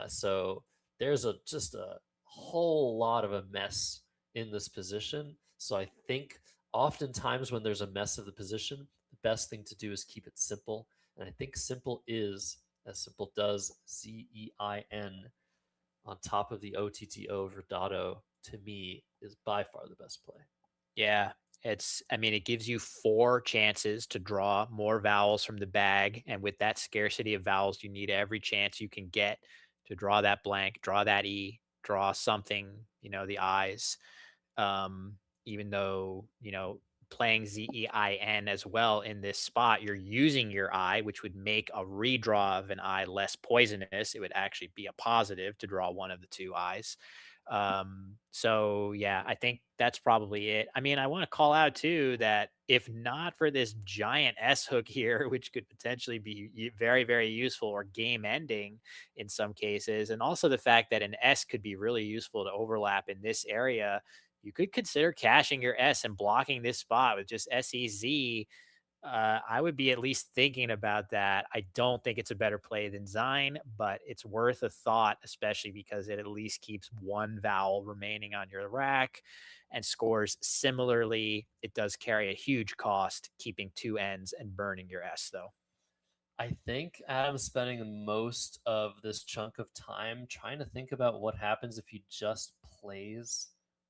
So there's just a whole lot of a mess in this position. So I think oftentimes when there's a mess of the position, the best thing to do is keep it simple. And I think simple is, as simple does, Zein on top of the OTTO Verdado, to me, is by far the best play. Yeah, it gives you 4 chances to draw more vowels from the bag. And with that scarcity of vowels, you need every chance you can get to draw that blank, draw that E, draw something, the I's. Even though, playing Zein as well in this spot, you're using your I, which would make a redraw of an I less poisonous. It would actually be a positive to draw one of the 2 I's. So yeah, I think that's probably it. I mean, I want to call out too that if not for this giant S hook here, which could potentially be very, very useful or game ending in some cases, and also the fact that an S could be really useful to overlap in this area, you could consider caching your S and blocking this spot with just SEZ. I would be at least thinking about that. I don't think it's a better play than Zine, but it's worth a thought, especially because it at least keeps 1 vowel remaining on your rack and scores similarly. It does carry a huge cost, keeping 2 ends and burning your S, though. I think Adam's spending most of this chunk of time trying to think about what happens if he just plays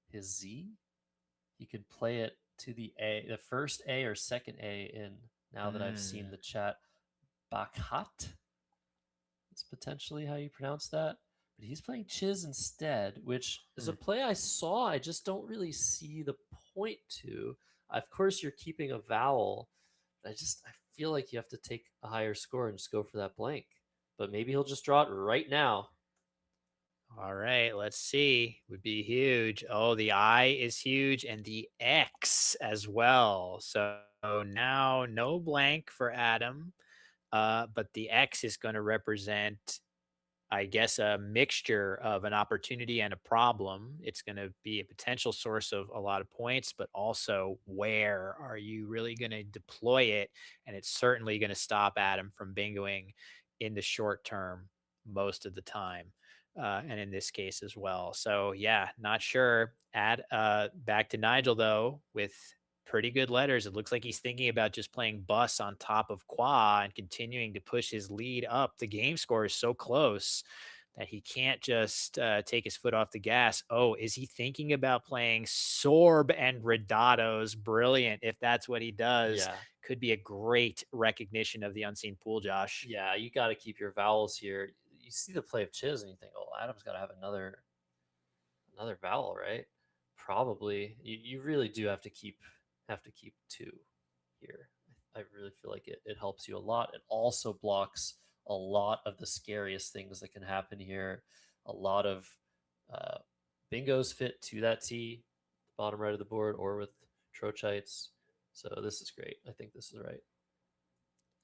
his Z. He could play it to the first A or second A in, now that I've seen the chat, Bakhat. That's potentially how you pronounce that. But he's playing Chiz instead, which is a play I saw. I just don't really see the point to. Of course, you're keeping a vowel. I feel like you have to take a higher score and just go for that blank. But maybe he'll just draw it right now. All right, let's see. Would be huge. Oh, the I is huge and the X as well. So now no blank for Adam, but the X is going to represent, I guess, a mixture of an opportunity and a problem. It's going to be a potential source of a lot of points, but also where are you really going to deploy it? And it's certainly going to stop Adam from bingoing in the short term most of the time. And in this case as well. So yeah, not sure. Back to Nigel though, with pretty good letters. It looks like he's thinking about just playing bus on top of Qua and continuing to push his lead up. The game score is so close that he can't just take his foot off the gas. Oh, is he thinking about playing Sorb and Redados? Brilliant. If that's what he does, Yeah. Could be a great recognition of the unseen pool, Josh. Yeah, you got to keep your vowels here. You see the play of Chiz and you think, oh, Adam's got to have another vowel, right? Probably. You really do have to keep 2 here. I really feel like it helps you a lot. It also blocks a lot of the scariest things that can happen here. A lot of bingos fit to that T, bottom right of the board, or with trochites. So this is great. I think this is right.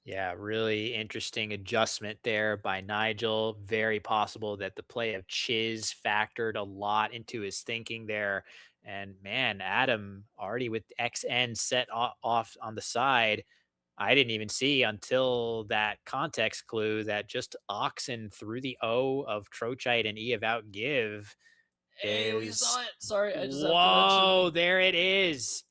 Yeah, really interesting adjustment there by Nigel. Very possible that the play of Chiz factored a lot into his thinking there. And man, Adam already with XN set off on the side. I didn't even see until that context clue that just Oxen through the O of Trochite and E of Outgive Hey, we is. saw it. Sorry, I just have to Whoa, mention. there it is.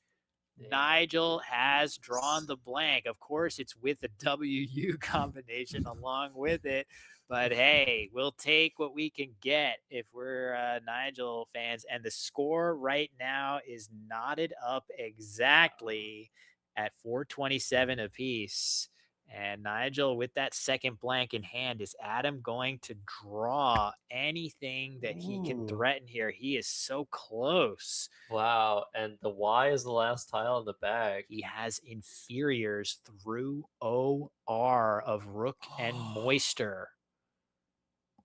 Damn. Nigel has drawn the blank. Of course, it's with the WU combination along with it. But hey, we'll take what we can get if we're Nigel fans. And the score right now is knotted up exactly at 427 apiece. And Nigel, with that second blank in hand, is Adam going to draw anything that he can Ooh. threaten here? He is so close. Wow, and the Y is the last tile in the bag. He has inferiors through OR of Rook and Moister.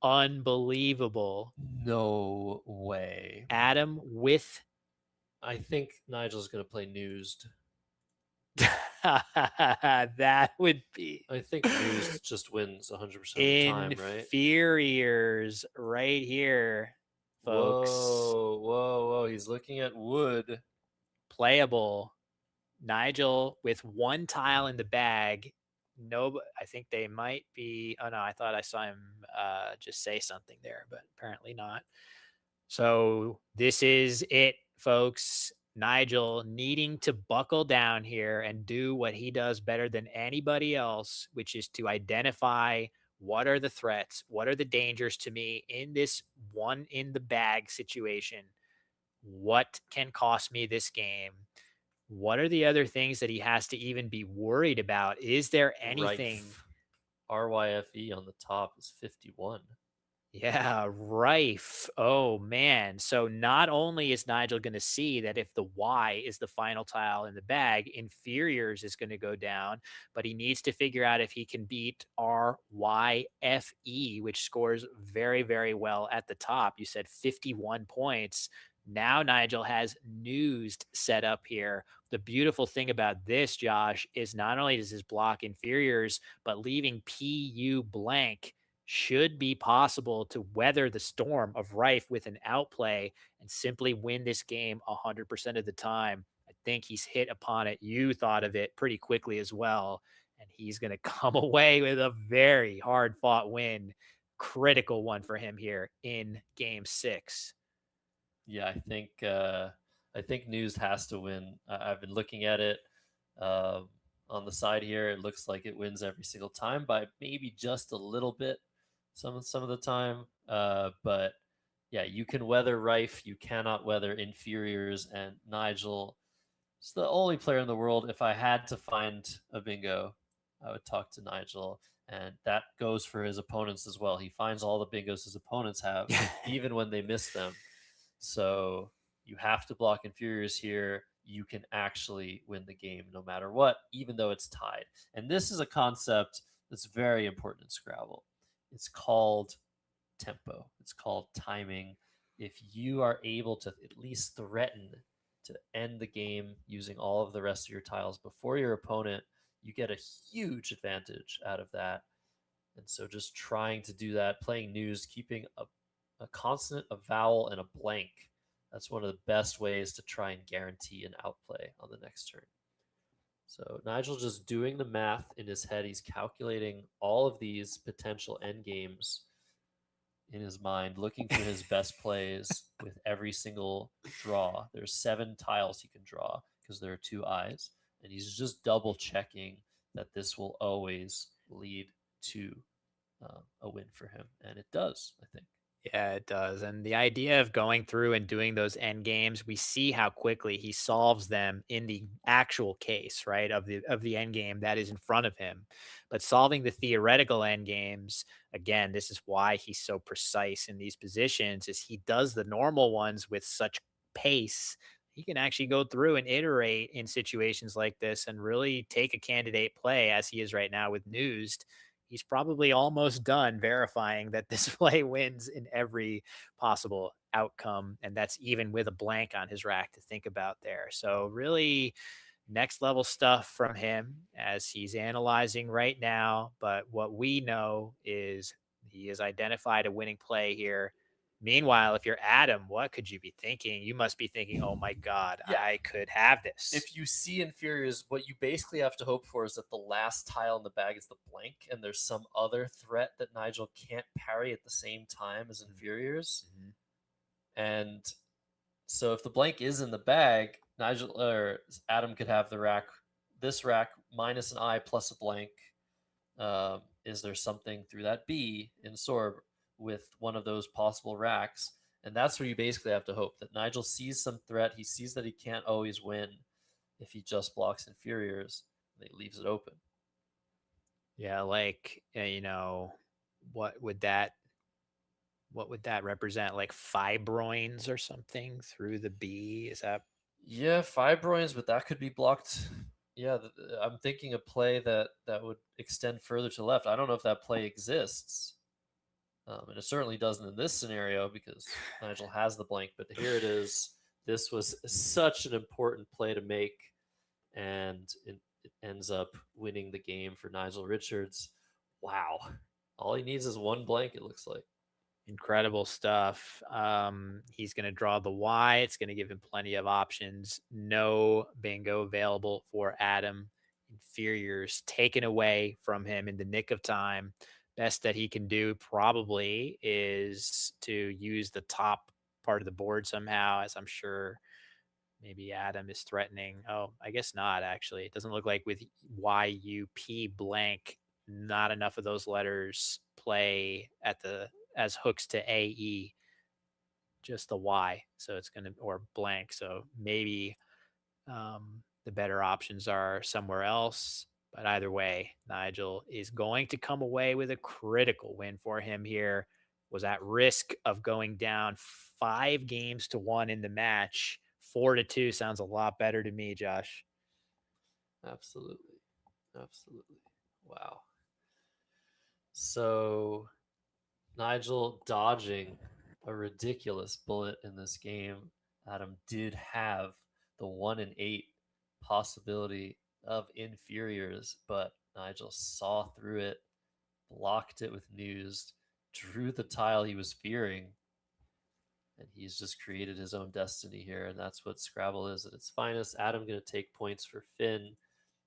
Unbelievable. No way. Adam with I think Nigel's going to play Newsed. that would be I think Newsed just wins 100% of the time, right? inferiors right here, folks. Whoa, whoa, whoa. He's looking at wood. Playable. Nigel with one tile in the bag. No, I think they might be. Oh no, I thought I saw him just say something there, but apparently not. So this is it, folks. Nigel needing to buckle down here and do what he does better than anybody else, which is to identify what are the threats, what are the dangers to me in this one in the bag situation. What can cost me this game? What are the other things that he has to even be worried about? Is there anything? RYFE on the top is 51. Yeah, rife. Oh man. So not only is Nigel going to see that if the Y is the final tile in the bag, inferiors is going to go down, but he needs to figure out if he can beat RYFE, which scores very, very well at the top. You said 51 points. Now Nigel has Newsed set up here. The beautiful thing about this, Josh, is not only does his block inferiors, but leaving PU blank should be possible to weather the storm of Rife with an outplay and simply win this game 100% of the time. I think he's hit upon it. You thought of it pretty quickly as well. And he's going to come away with a very hard fought win. Critical one for him here in game 6. Yeah, I think News has to win. I've been looking at it on the side here. It looks like it wins every single time by maybe just a little bit some of the time. But yeah, you can weather Rife, you cannot weather inferiors, and Nigel is the only player in the world. If I had to find a bingo, I would talk to Nigel, and that goes for his opponents as well. He finds all the bingos his opponents have, even when they miss them. So you have to block inferiors here. You can actually win the game no matter what, even though it's tied. And this is a concept that's very important in Scrabble. It's called tempo. It's called timing. If you are able to at least threaten to end the game using all of the rest of your tiles before your opponent, you get a huge advantage out of that. And so just trying to do that, playing News, keeping a consonant, a vowel, and a blank. That's one of the best ways to try and guarantee an outplay on the next turn. So Nigel just doing the math in his head. He's calculating all of these potential end games in his mind, looking for his best plays with every single draw. There's 7 tiles he can draw because there are 2 eyes, and he's just double checking that this will always lead to a win for him, and it does, I think. Yeah, it does. And the idea of going through and doing those end games, we see how quickly he solves them in the actual case, right? Of the end game that is in front of him. But solving the theoretical end games, again, this is why he's so precise in these positions, is he does the normal ones with such pace. He can actually go through and iterate in situations like this and really take a candidate play as he is right now with Newsed. He's probably almost done verifying that this play wins in every possible outcome, and that's even with a blank on his rack to think about there. So really next level stuff from him as he's analyzing right now. But what we know is he has identified a winning play here. Meanwhile, if you're Adam, what could you be thinking? You must be thinking, oh my God, Yeah. I could have this. If you see inferiors, what you basically have to hope for is that the last tile in the bag is the blank, and there's some other threat that Nigel can't parry at the same time as inferiors. And so if the blank is in the bag, Nigel or Adam could have the rack, this rack minus an I plus a blank. Is there something through that B in Sorb with one of those possible racks? And that's where you basically have to hope that Nigel sees some threat. He sees that he can't always win if he just blocks inferiors, and he leaves it open. Yeah, like you know, what would that represent? Like fibroins or something through the B? Is that Yeah, fibroins, but that could be blocked. Yeah, I'm thinking a play that would extend further to the left. I don't know if that play exists. And it certainly doesn't in this scenario because Nigel has the blank, but here it is. This was such an important play to make, and it ends up winning the game for Nigel Richards. Wow. All he needs is one blank, it looks like. incredible stuff? He's going to draw the Y. It's going to give him plenty of options. No bingo available for Adam. Inferiors taken away from him in the nick of time. Best that he can do probably is to use the top part of the board somehow, as I'm sure maybe Adam is threatening. Oh, I guess not, actually. It doesn't look like with YUP blank, not enough of those letters play at the as hooks to AE, just the Y. So it's going to, or blank. So maybe the better options are somewhere else. But either way, Nigel is going to come away with a critical win for him here. Was at risk of going down 5-1 in the match. 4-2 sounds a lot better to me, Josh. Absolutely. Absolutely. Wow. So Nigel dodging a ridiculous bullet in this game. Adam did have the 1 in 8 possibility of inferiors, but Nigel saw through it, blocked it with news, drew the tile he was fearing, and he's just created his own destiny here. And that's what Scrabble is at its finest. Adam going to take points for Finn.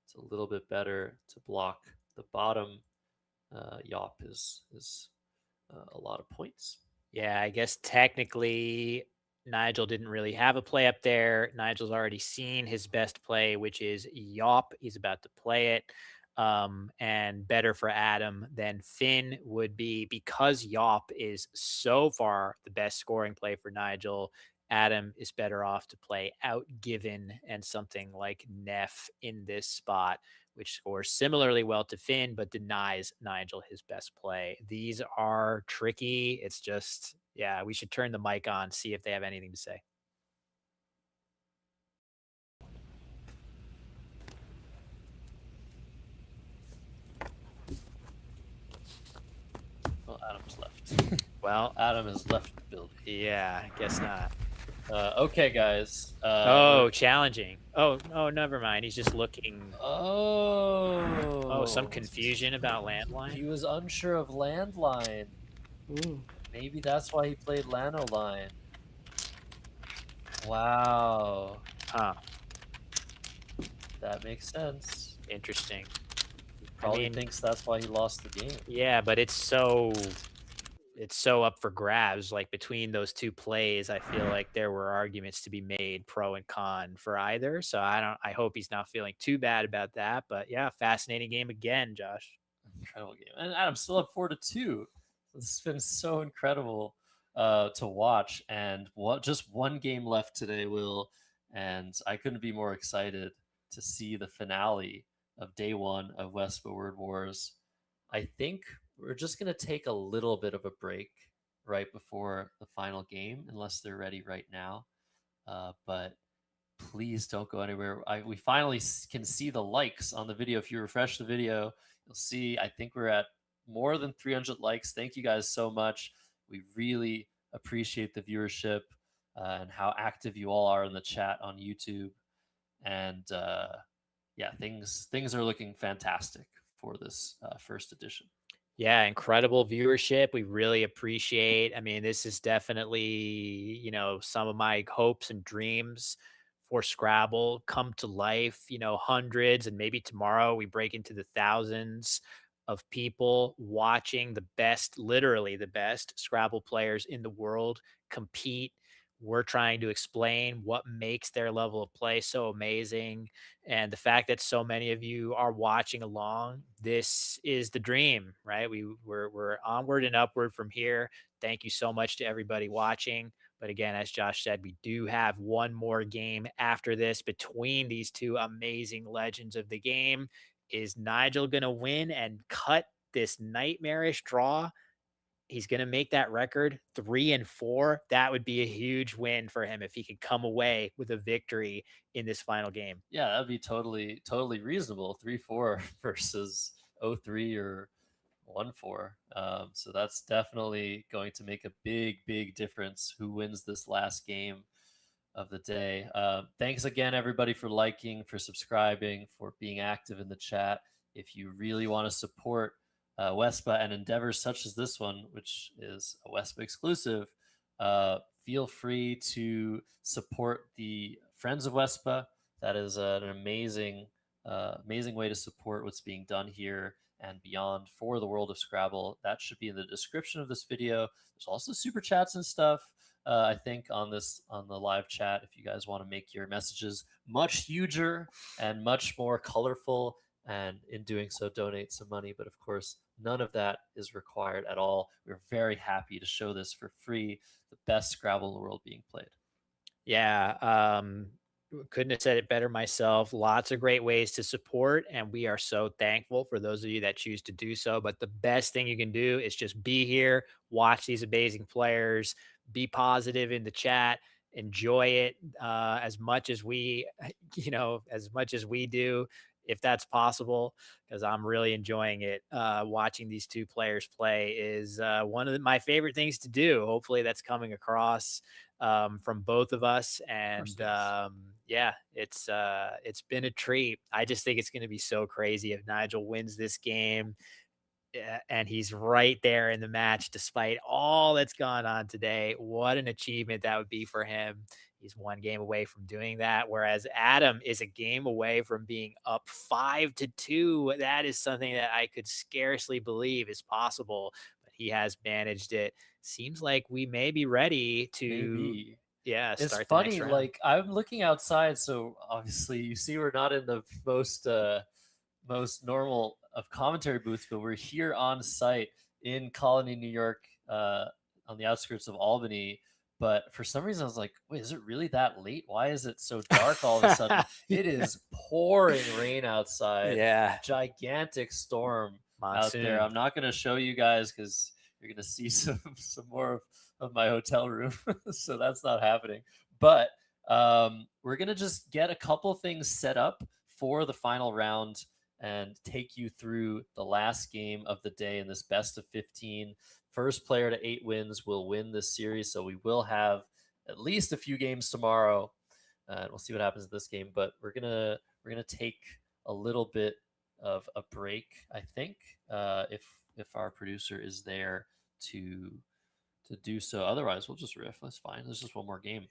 It's a little bit better to block the bottom. Yop is a lot of points. Yeah, I guess technically Nigel didn't really have a play up there. Nigel's already seen his best play, which is Yop. He's about to play it. And better for Adam than Finn would be, because Yop is so far the best scoring play for Nigel. Adam is better off to play Outgiven and something like Neff in this spot, which scores similarly well to Finn, but denies Nigel his best play. These are tricky. It's just, yeah, we should turn the mic on, see if they have anything to say. Well, Adam's left. Well, Adam has left the building. yeah, I guess not. Okay, guys. Challenging. Oh, never mind. He's just looking. Oh, Some confusion about landline. He was unsure of landline. Ooh. Maybe that's why he played Lanoline. Wow. Huh. That makes sense. Interesting. He probably thinks that's why he lost the game. Yeah, but it's so up for grabs. Like between those two plays, I feel like there were arguments to be made pro and con for either. So I hope he's not feeling too bad about that. But yeah, fascinating game again, Josh. Incredible game. And Adam's still up 4-2. This has been so incredible to watch. And just one game left today, Will. And I couldn't be more excited to see the finale of day one of Wespa Word Wars. I think we're just going to take a little bit of a break right before the final game, unless they're ready right now. But please don't go anywhere. We finally can see the likes on the video. If you refresh the video, you'll see, I think we're at more than 300 likes. Thank you guys so much. We really appreciate the viewership and how active you all are in the chat on YouTube. And yeah, things are looking fantastic for this first edition. Yeah, incredible viewership. We really appreciate. I mean, this is definitely, some of my hopes and dreams for Scrabble come to life, hundreds, and maybe tomorrow we break into the thousands of people watching the best, literally the best Scrabble players in the world compete. We're trying to explain what makes their level of play so amazing, and the fact that so many of you are watching along. This is the dream, right? We're onward and upward from here. Thank you so much to everybody watching. But again, as Josh said, we do have one more game after this between these two amazing legends of the game. Is Nigel going to win and cut this nightmarish draw? He's going to make that record 3-4. That would be a huge win for him if he could come away with a victory in this final game. Yeah, that'd be totally reasonable. 3-4 versus 0-3 or 1-4. So that's definitely going to make a big difference who wins this last game of the day. Thanks again, everybody, for liking, for subscribing, for being active in the chat. If you really want to support Wespa and endeavors such as this one, which is a Wespa exclusive, feel free to support the Friends of Wespa. That is an amazing way to support what's being done here and beyond for the world of Scrabble. That should be in the description of this video. There's also super chats and stuff. I think on the live chat, if you guys want to make your messages much huger and much more colorful, and in doing so donate some money. But of course, none of that is required at all. We're very happy to show this for free, the best Scrabble in the world being played. Yeah, couldn't have said it better myself. Lots of great ways to support, and we are so thankful for those of you that choose to do so. But the best thing you can do is just be here, watch these amazing players, be positive in the chat, enjoy it as much as we, as much as we do, if that's possible, because I'm really enjoying it. Watching these two players play is one of my favorite things to do. Hopefully, that's coming across from both of us. And yeah, it's been a treat. I just think it's going to be so crazy if Nigel wins this game. And he's right there in the match despite all that's gone on today. What an achievement that would be for him. He's one game away from doing that, whereas Adam is a game away from being up 5-2. That is something that I could scarcely believe is possible, but he has managed it. Seems like we may be ready to Maybe. yeah, It's start the funny, next round. like I'm looking outside, so obviously you see we're not in the most normal of commentary booths, but we're here on site in Colony, New York, on the outskirts of Albany. But for some reason, I was like, wait, is it really that late? Why is it so dark all of a sudden? It is pouring rain outside. Yeah, Gigantic storm out monsoon. there. I'm not going to show you guys because you're going to see some more of my hotel room. So that's not happening. But we're going to just get a couple things set up for the final round and take you through the last game of the day in this best of 15. First player to 8 wins will win this series. So we will have at least a few games tomorrow. And we'll see what happens in this game. But we're gonna take a little bit of a break, I think, if our producer is there to do so. Otherwise, we'll just riff. That's fine. There's just one more game.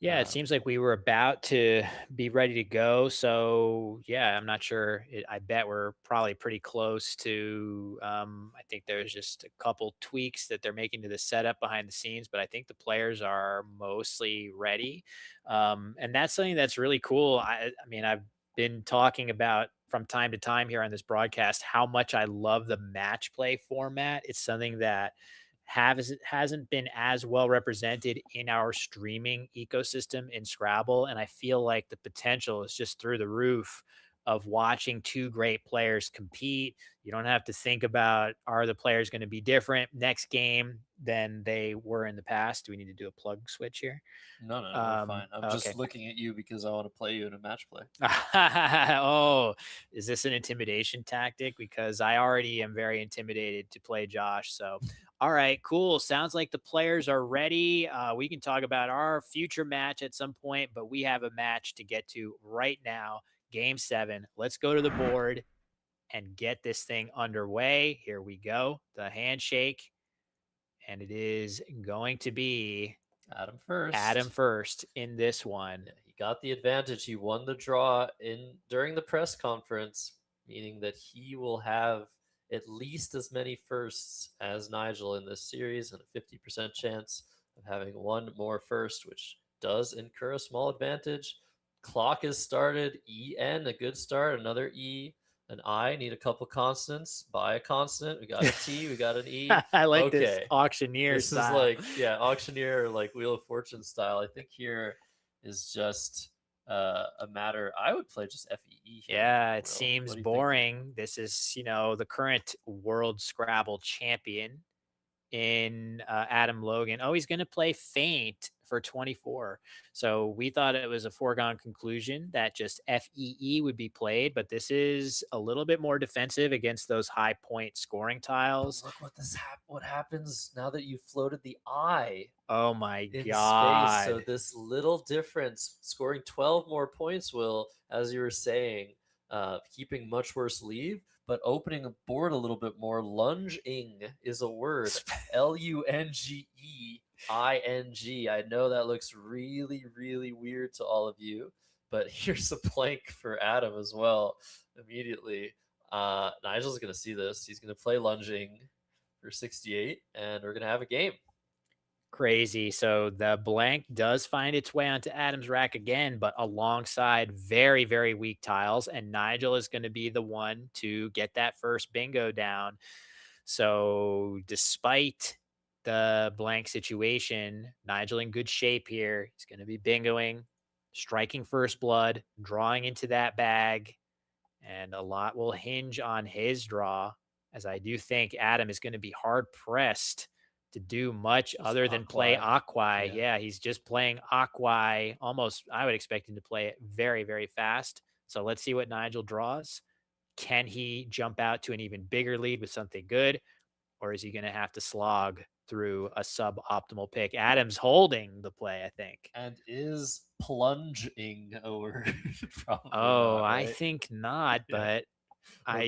Yeah, it seems like we were about to be ready to go. So yeah, I'm not sure. I bet we're probably pretty close to. I think there's just a couple tweaks that they're making to the setup behind the scenes, but I think the players are mostly ready, and that's something that's really cool. I mean, I've been talking about from time to time here on this broadcast how much I love the match play format. It's something that hasn't been as well represented in our streaming ecosystem in Scrabble. And I feel like the potential is just through the roof of watching two great players compete. You don't have to think about, are the players going to be different next game than they were in the past? Do we need to do a plug switch here? No, we're fine. I'm okay. just looking at you because I want to play you in a match play. Oh, is this an intimidation tactic? Because I already am very intimidated to play Josh. So All right, cool. Sounds like the players are ready. We can talk about our future match at some point, but we have a match to get to right now. Game 7. Let's go to the board and get this thing underway. Here we go. The handshake. And it is going to be Adam first. Adam first in this one. Yeah, he got the advantage. He won the draw during the press conference, meaning that he will have at least as many firsts as Nigel in this series and a 50% chance of having one more first, which does incur a small advantage. Clock is started. EN, a good start. Another E. An I, need a couple consonants. Buy a consonant. We got a T. We got an E. I like Okay. this auctioneer This style. is like, yeah, auctioneer, like Wheel of Fortune style. I think here is just a matter. I would play just FEE here. Yeah, it Will. seems What do you think? boring. This is, the current world Scrabble champion in Adam Logan. Oh, he's going to play Faint for 24. So we thought it was a foregone conclusion that just FEE would be played, but this is a little bit more defensive against those high point scoring tiles. But look what happens now that you floated the I Oh my in God. space. So this little difference, scoring 12 more points, will, as you were saying, keeping much worse leave, but opening a board a little bit more. Lunging is a word. LUNGEING. I know that looks really, really weird to all of you, but here's a blank for Adam as well immediately. Nigel's going to see this. He's going to play lunging for 68, and we're going to have a game. Crazy. So the blank does find its way onto Adam's rack again, but alongside very, very weak tiles. And Nigel is going to be the one to get that first bingo down. So despite the blank situation, Nigel in good shape here. He's going to be bingoing, striking first blood, drawing into that bag. And a lot will hinge on his draw, as I do think Adam is going to be hard pressed to do much other than play Aquai. Yeah, he's just playing Aquai. Almost, I would expect him to play it very, very fast. So let's see what Nigel draws. Can he jump out to an even bigger lead with something good? Or is he going to have to slog through a suboptimal pick? Adam's holding the play, I think. And is plunging a word? Probably Oh, not, right? I think not, but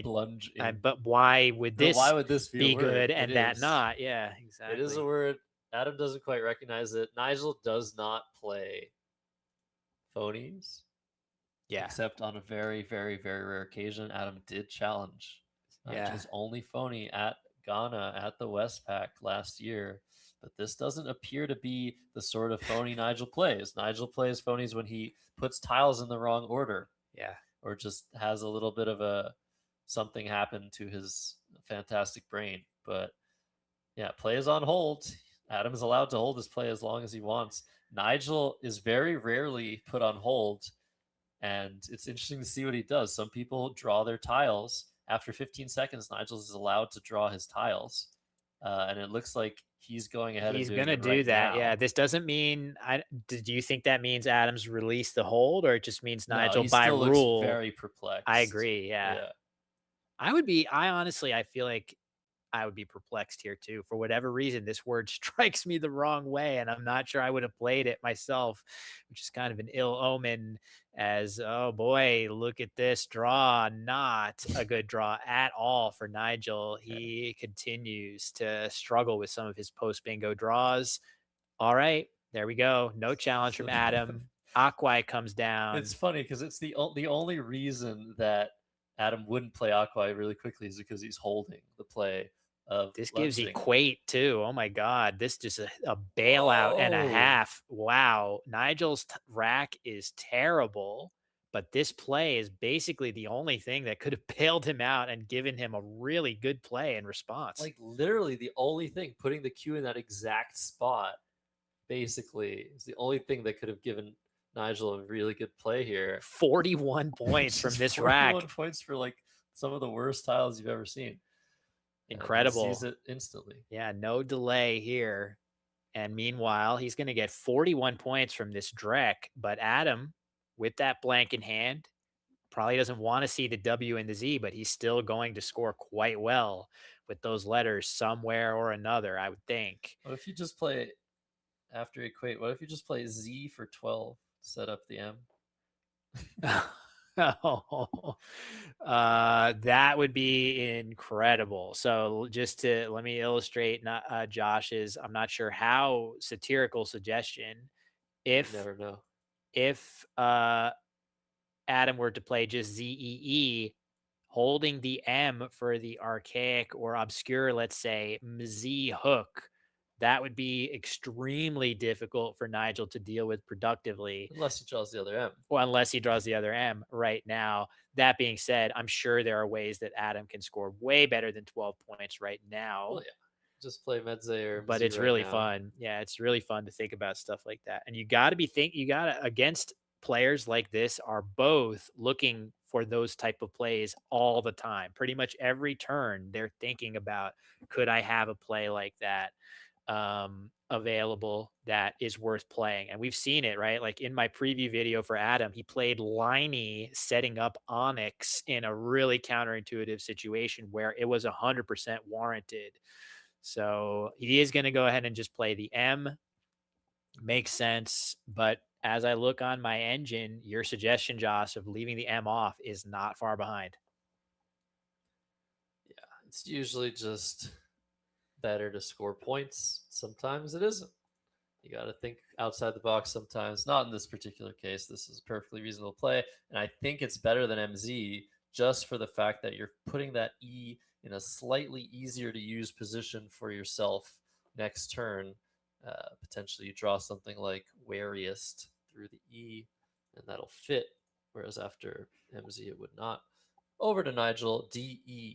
plunging. but why would this be be good and that not? Yeah, exactly. It is a word. Adam doesn't quite recognize it. Nigel does not play phonies. Yeah. Except on a very, very, very rare occasion, Adam did challenge Nigel's only phony at Ghana at the Westpac last year. But this doesn't appear to be the sort of phony Nigel plays. Nigel plays phonies when he puts tiles in the wrong order. Yeah. Or just has a little bit of something happen to his fantastic brain. But yeah, play is on hold. Adam is allowed to hold his play as long as he wants. Nigel is very rarely put on hold, and it's interesting to see what he does. Some people draw their tiles. After 15 seconds, Nigel is allowed to draw his tiles. And it looks like he's going ahead He's and going to do that. Yeah. This doesn't mean, do you think that means Adam's released the hold, or it just means Nigel by rule? Looks very perplexed. I agree. Yeah. I honestly, I feel like I would be perplexed here too. For whatever reason, this word strikes me the wrong way, and I'm not sure I would have played it myself, which is kind of an ill omen. As, oh boy, look at this draw. Not a good draw at all for Nigel. He continues to struggle with some of his post bingo draws. All right, there we go. No challenge from Adam. Aquai comes down. It's funny because it's the only reason that Adam wouldn't play Aquai really quickly is because he's holding the play. This gives equate too. Oh my God. This just a bailout and a half. Wow. Nigel's rack is terrible, but this play is basically the only thing that could have bailed him out and given him a really good play in response. Like literally the only thing, putting the Q in that exact spot, basically, is the only thing that could have given Nigel a really good play here. 41 points from this rack. 41 points for like some of the worst tiles you've ever seen. Incredible. He sees it instantly. Yeah, no delay here. And meanwhile, he's going to get 41 points from this Drek. But Adam, with that blank in hand, probably doesn't want to see the W and the Z, but he's still going to score quite well with those letters somewhere or another, I would think. What if you just play after equate? What if you just play Z for 12, set up the M? Oh, that would be incredible. So just to let me illustrate Josh's, I'm not sure how satirical suggestion. You If never know. if Adam were to play just ZEE, holding the M for the archaic or obscure, let's say, Z hook, that would be extremely difficult for Nigel to deal with productively. Unless he draws the other M. Well, unless he draws the other M right now. That being said, I'm sure there are ways that Adam can score way better than 12 points right now. Well, yeah. Just play Medze or But MZ it's right really now. fun. Yeah, it's really fun to think about stuff like that. And you got to against players like this are both looking for those type of plays all the time. Pretty much every turn they're thinking about, could I have a play like that available that is worth playing? And we've seen it, right? Like in my preview video for Adam, he played Liney setting up Onyx in a really counterintuitive situation where it was 100% warranted. So he is going to go ahead and just play the M. Makes sense. But as I look on my engine, your suggestion, Josh, of leaving the M off is not far behind. Yeah, it's usually just better to score points. Sometimes it isn't. You got to think outside the box sometimes. Not in this particular case. This is a perfectly reasonable play. And I think it's better than MZ just for the fact that you're putting that E in a slightly easier to use position for yourself next turn. Potentially you draw something like Wariest through the E, and that'll fit. Whereas after MZ, it would not. Over to Nigel, DEKLOOW.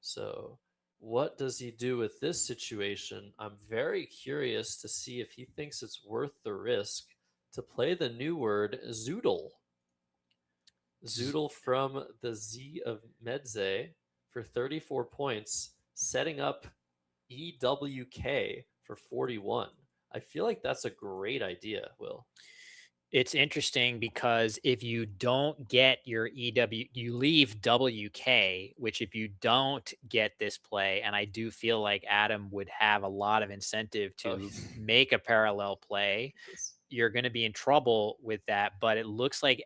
So what does he do with this situation? I'm very curious to see if he thinks it's worth the risk to play the new word zoodle. Zoodle from the Z of Medze for 34 points, setting up EWK for 41. I feel like that's a great idea, Will. It's interesting because if you don't get your EW, you leave WK, which if you don't get this play, and I do feel like Adam would have a lot of incentive to make a parallel play, you're going to be in trouble with that. But it looks like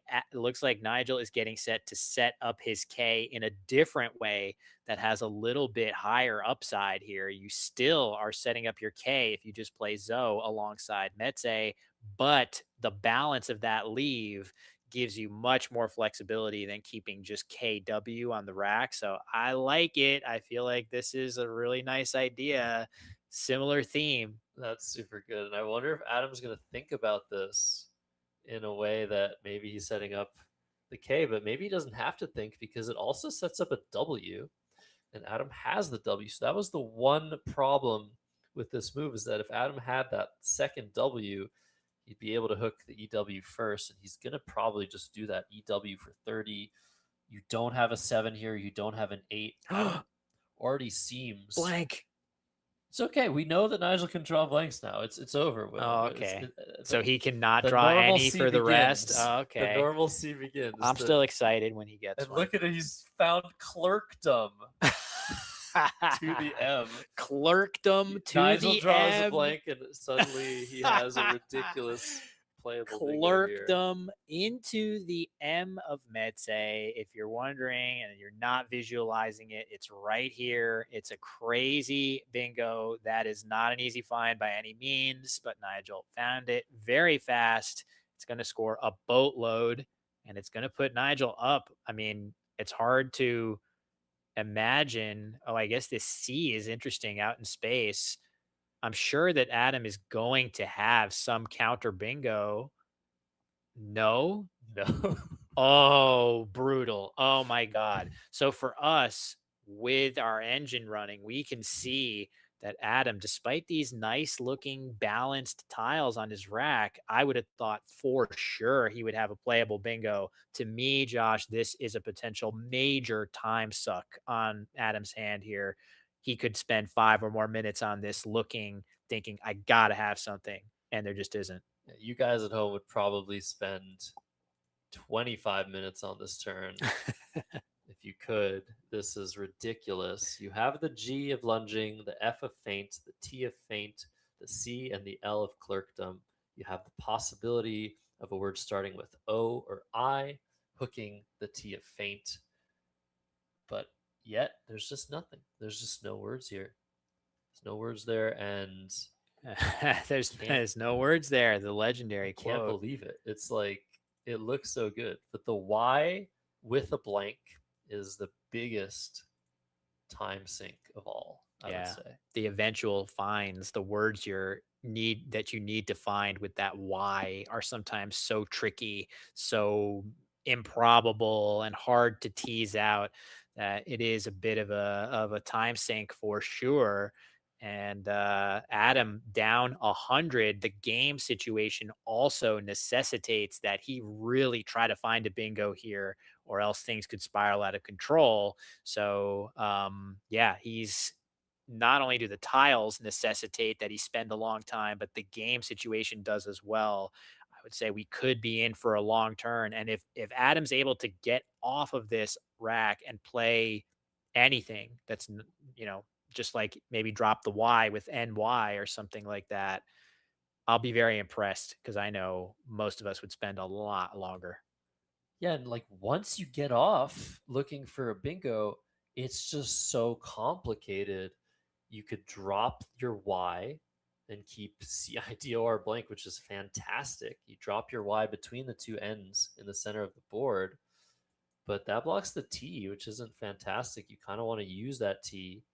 Nigel is getting set to set up his K in a different way that has a little bit higher upside here. You still are setting up your K if you just play Zoe alongside Metze, but the balance of that leave gives you much more flexibility than keeping just KW on the rack. So I like it. I feel like this is a really nice idea. Similar theme. That's super good. And I wonder if Adam's going to think about this in a way that maybe he's setting up the K, but maybe he doesn't have to think because it also sets up a W, and Adam has the W. So that was the one problem with this move, is that if Adam had that second W, he'd be able to hook the EW first, and he's going to probably just do that EW for 30. You don't have a 7 here. You don't have an 8. Already seems blank. It's okay. We know that Nigel can draw blanks now. It's over. Will. Oh, okay. So he cannot draw any normalcy for the rest. begins. Oh, okay. The normalcy begins. I'm still excited when he gets And one. look at it. He's found clerkdom to the M. Clerkdom to Nigel the draws M. a blank, and suddenly he has a ridiculous playable bingo here. Clerkdom into the M of Medse. If you're wondering and you're not visualizing it, it's right here. It's a crazy bingo. That is not an easy find by any means, but Nigel found it very fast. It's going to score a boatload, and it's going to put Nigel up. I mean, it's hard to imagine. Oh, I guess this C is interesting out in space. I'm sure that Adam is going to have some counter bingo. No. Oh, brutal. Oh my God. So for us, with our engine running, we can see that Adam, despite these nice looking balanced tiles on his rack, I would have thought for sure he would have a playable bingo. To me, Josh, this is a potential major time suck on Adam's hand here. He could spend 5 or more minutes on this thinking, I got to have something. And there just isn't. You guys at home would probably spend 25 minutes on this turn. If you could, this is ridiculous. You have the G of lunging, the F of feint, the T of feint, the C and the L of clerkdom. You have the possibility of a word starting with O or I, hooking the T of feint. But yet, there's just nothing. There's just no words here. There's no words there, and there's no words there. The legendary I can't quote. believe it. It's like, it looks so good. But the Y with a blank is the biggest time sink of all, I would say. The eventual finds, the words you need to find with that Y are sometimes so tricky, so improbable and hard to tease out that it is a bit of a time sink for sure. And Adam down 100, the game situation also necessitates that he really try to find a bingo here, or else things could spiral out of control. So yeah, he's not only do the tiles necessitate that he spend a long time, but the game situation does as well. I would say we could be in for a long turn. And if Adam's able to get off of this rack and play anything that's just like maybe drop the Y with NY or something like that, I'll be very impressed because I know most of us would spend a lot longer. Yeah, and like once you get off looking for a bingo, it's just so complicated. You could drop your Y and keep CIDOR blank, which is fantastic. You drop your Y between the two ends in the center of the board, but that blocks the T, which isn't fantastic. You kind of want to use that T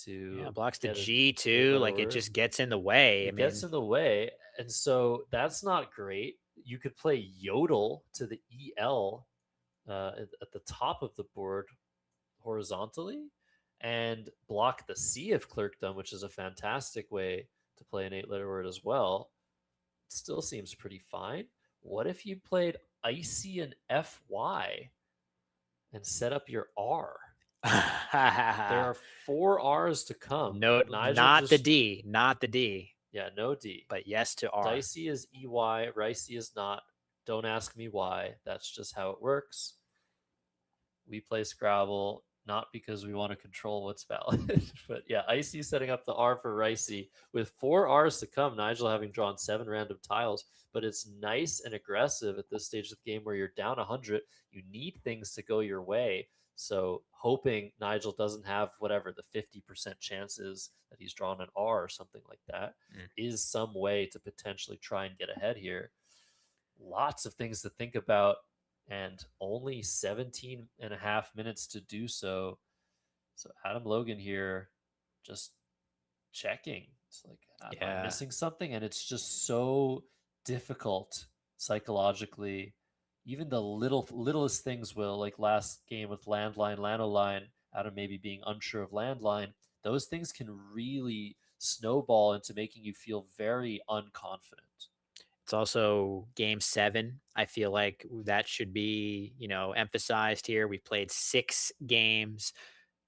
to Yeah, blocks the get an G too. eight-letter Like it word. just gets in the way. I It mean, gets in the way, and so that's not great. You could play yodel to the EL at the top of the board horizontally and block the C of clerkdom, which is a fantastic way to play an 8-letter word as well. It still seems pretty fine. What if you played icy and FY and set up your R? There are 4 R's to come. no, Nigel not the just, D, not the D, yeah, no D. but yes to R. Dicey is EY, Ricey is not. Don't ask me why. That's just how it works. We play Scrabble not because we want to control what's valid, but yeah, Icy setting up the R for Ricey with 4 R's to come. Nigel having drawn 7 random tiles, but it's nice and aggressive at this stage of the game where you're down 100. You need things to go your way. So hoping Nigel doesn't have whatever the 50% chances that he's drawn an R or something like that is some way to potentially try and get ahead here. Lots of things to think about and only 17 and a half minutes to do so. So Adam Logan here just checking. It's like, am I missing something? And it's just so difficult psychologically. Even the littlest things will, like last game with landline, lanoline, Adam maybe being unsure of landline, those things can really snowball into making you feel very unconfident. It's also game 7. I feel like that should be, emphasized here. We played 6 games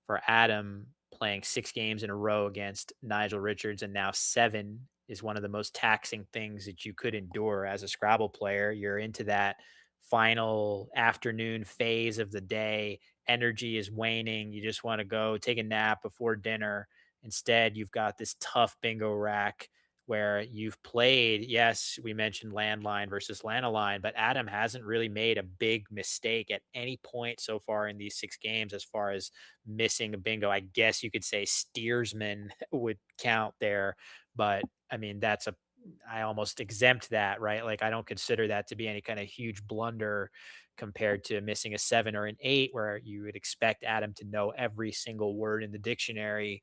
for Adam, playing 6 games in a row against Nigel Richards, and now 7 is one of the most taxing things that you could endure as a Scrabble player. You're into that final afternoon phase of the day. Energy is waning. You just want to go take a nap before dinner. Instead, you've got this tough bingo rack where you've played, yes, we mentioned landline versus lanoline, but Adam hasn't really made a big mistake at any point so far in these 6 games as far as missing a bingo. I guess you could say steersman would count there, but I mean, I almost exempt that, right? Like, I don't consider that to be any kind of huge blunder compared to missing a 7 or an 8, where you would expect Adam to know every single word in the dictionary.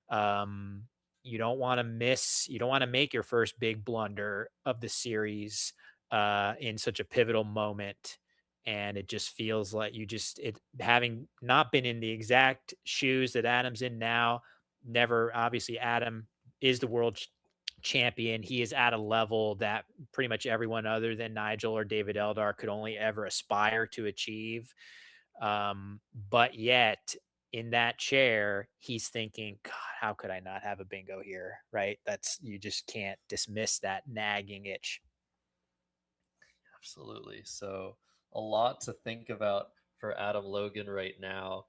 Um, you don't want to make your first big blunder of the series in such a pivotal moment. And it just feels like it having not been in the exact shoes that Adam's in now, never, obviously, Adam is the world champion. He is at a level that pretty much everyone other than Nigel or David Eldar could only ever aspire to achieve. But yet, in that chair, he's thinking, God, how could I not have a bingo here? Right? You just can't dismiss that nagging itch. Absolutely. So a lot to think about for Adam Logan right now.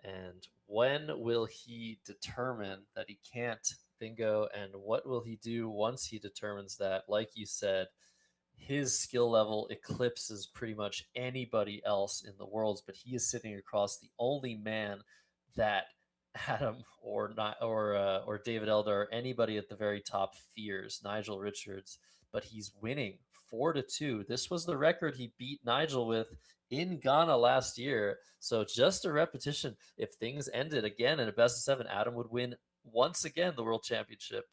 And when will he determine that he can't bingo? And what will he do once he determines that? Like you said, his skill level eclipses pretty much anybody else in the worlds, but he is sitting across the only man that Adam or not or David Elder or anybody at the very top fears, Nigel Richards. But he's winning 4-2. This was the record he beat Nigel with in Ghana last year. So just a repetition. If things ended again in a best of 7, Adam would win once again the world championship.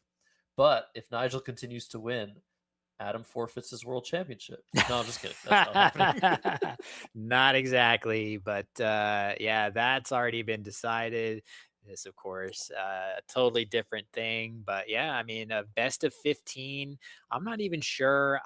But if Nigel continues to win, Adam forfeits his world championship. No, I'm just kidding. That's not happening. Not exactly, but yeah, that's already been decided. This, of course, a totally different thing. But yeah, I mean, a best of 15. I'm not even sure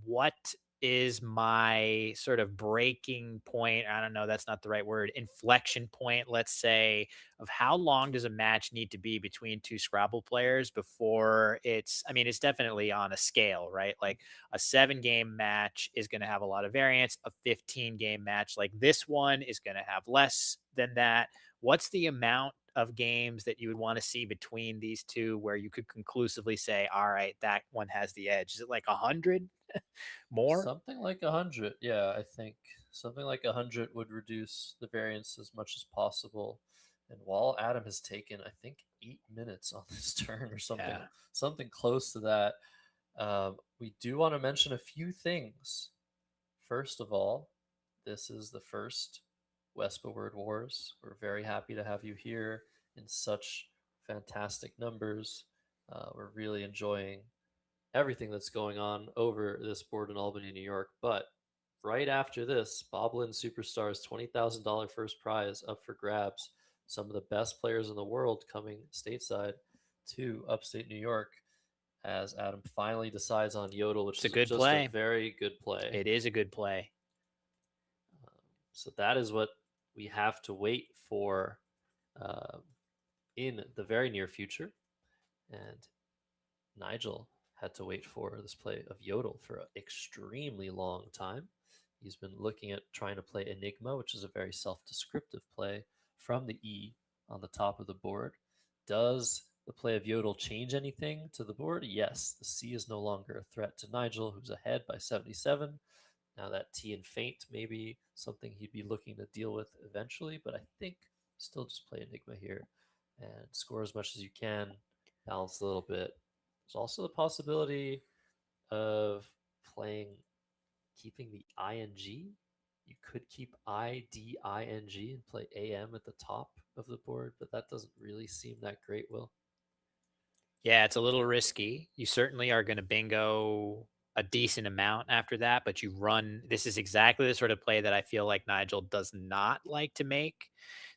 what is my sort of breaking point. I don't know, that's not the right word. Inflection point, let's say, of how long does a match need to be between two Scrabble players before I mean, it's definitely on a scale, right? Like a 7-game match is going to have a lot of variance. A 15-game match like this one is going to have less than that. What's the amount of games that you would want to see between these two where you could conclusively say, all right, that one has the edge? Is it like 100 more? Something like 100. Yeah, I think something like 100 would reduce the variance as much as possible. And while Adam has taken, I think, 8 minutes on this turn or Yeah. something close to that, we do want to mention a few things. First of all, this is the first Wespa Word Wars. We're very happy to have you here in such fantastic numbers. We're really enjoying everything that's going on over this board in Albany, New York. But right after this, Boblin Superstars $20,000 first prize up for grabs. Some of the best players in the world coming stateside to upstate New York as Adam finally decides on Yodel, which It's a is good just play. a very good play. It is a good play. So that is what we have to wait for in the very near future. And Nigel had to wait for this play of Yodel for an extremely long time. He's been looking at trying to play Enigma, which is a very self-descriptive play from the E on the top of the board. Does the play of Yodel change anything to the board? Yes, the C is no longer a threat to Nigel, who's ahead by 77. Now that T and Faint may be something he'd be looking to deal with eventually, but I think still just play Enigma here and score as much as you can, balance a little bit. There's also the possibility of keeping the ing. You could keep IDING and play AM at the top of the board, but that doesn't really seem that great, Will. Yeah, it's a little risky. You certainly are going to bingo a decent amount after that, but this is exactly the sort of play that I feel like Nigel does not like to make.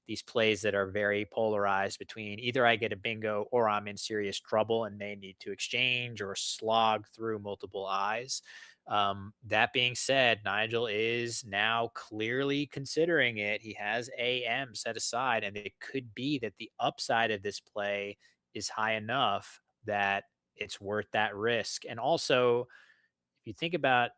These plays that are very polarized between either I get a bingo or I'm in serious trouble and may need to exchange or slog through multiple eyes. That being said, Nigel is now clearly considering it. He has AM set aside, and it could be that the upside of this play is high enough that it's worth that risk. And also, if you think about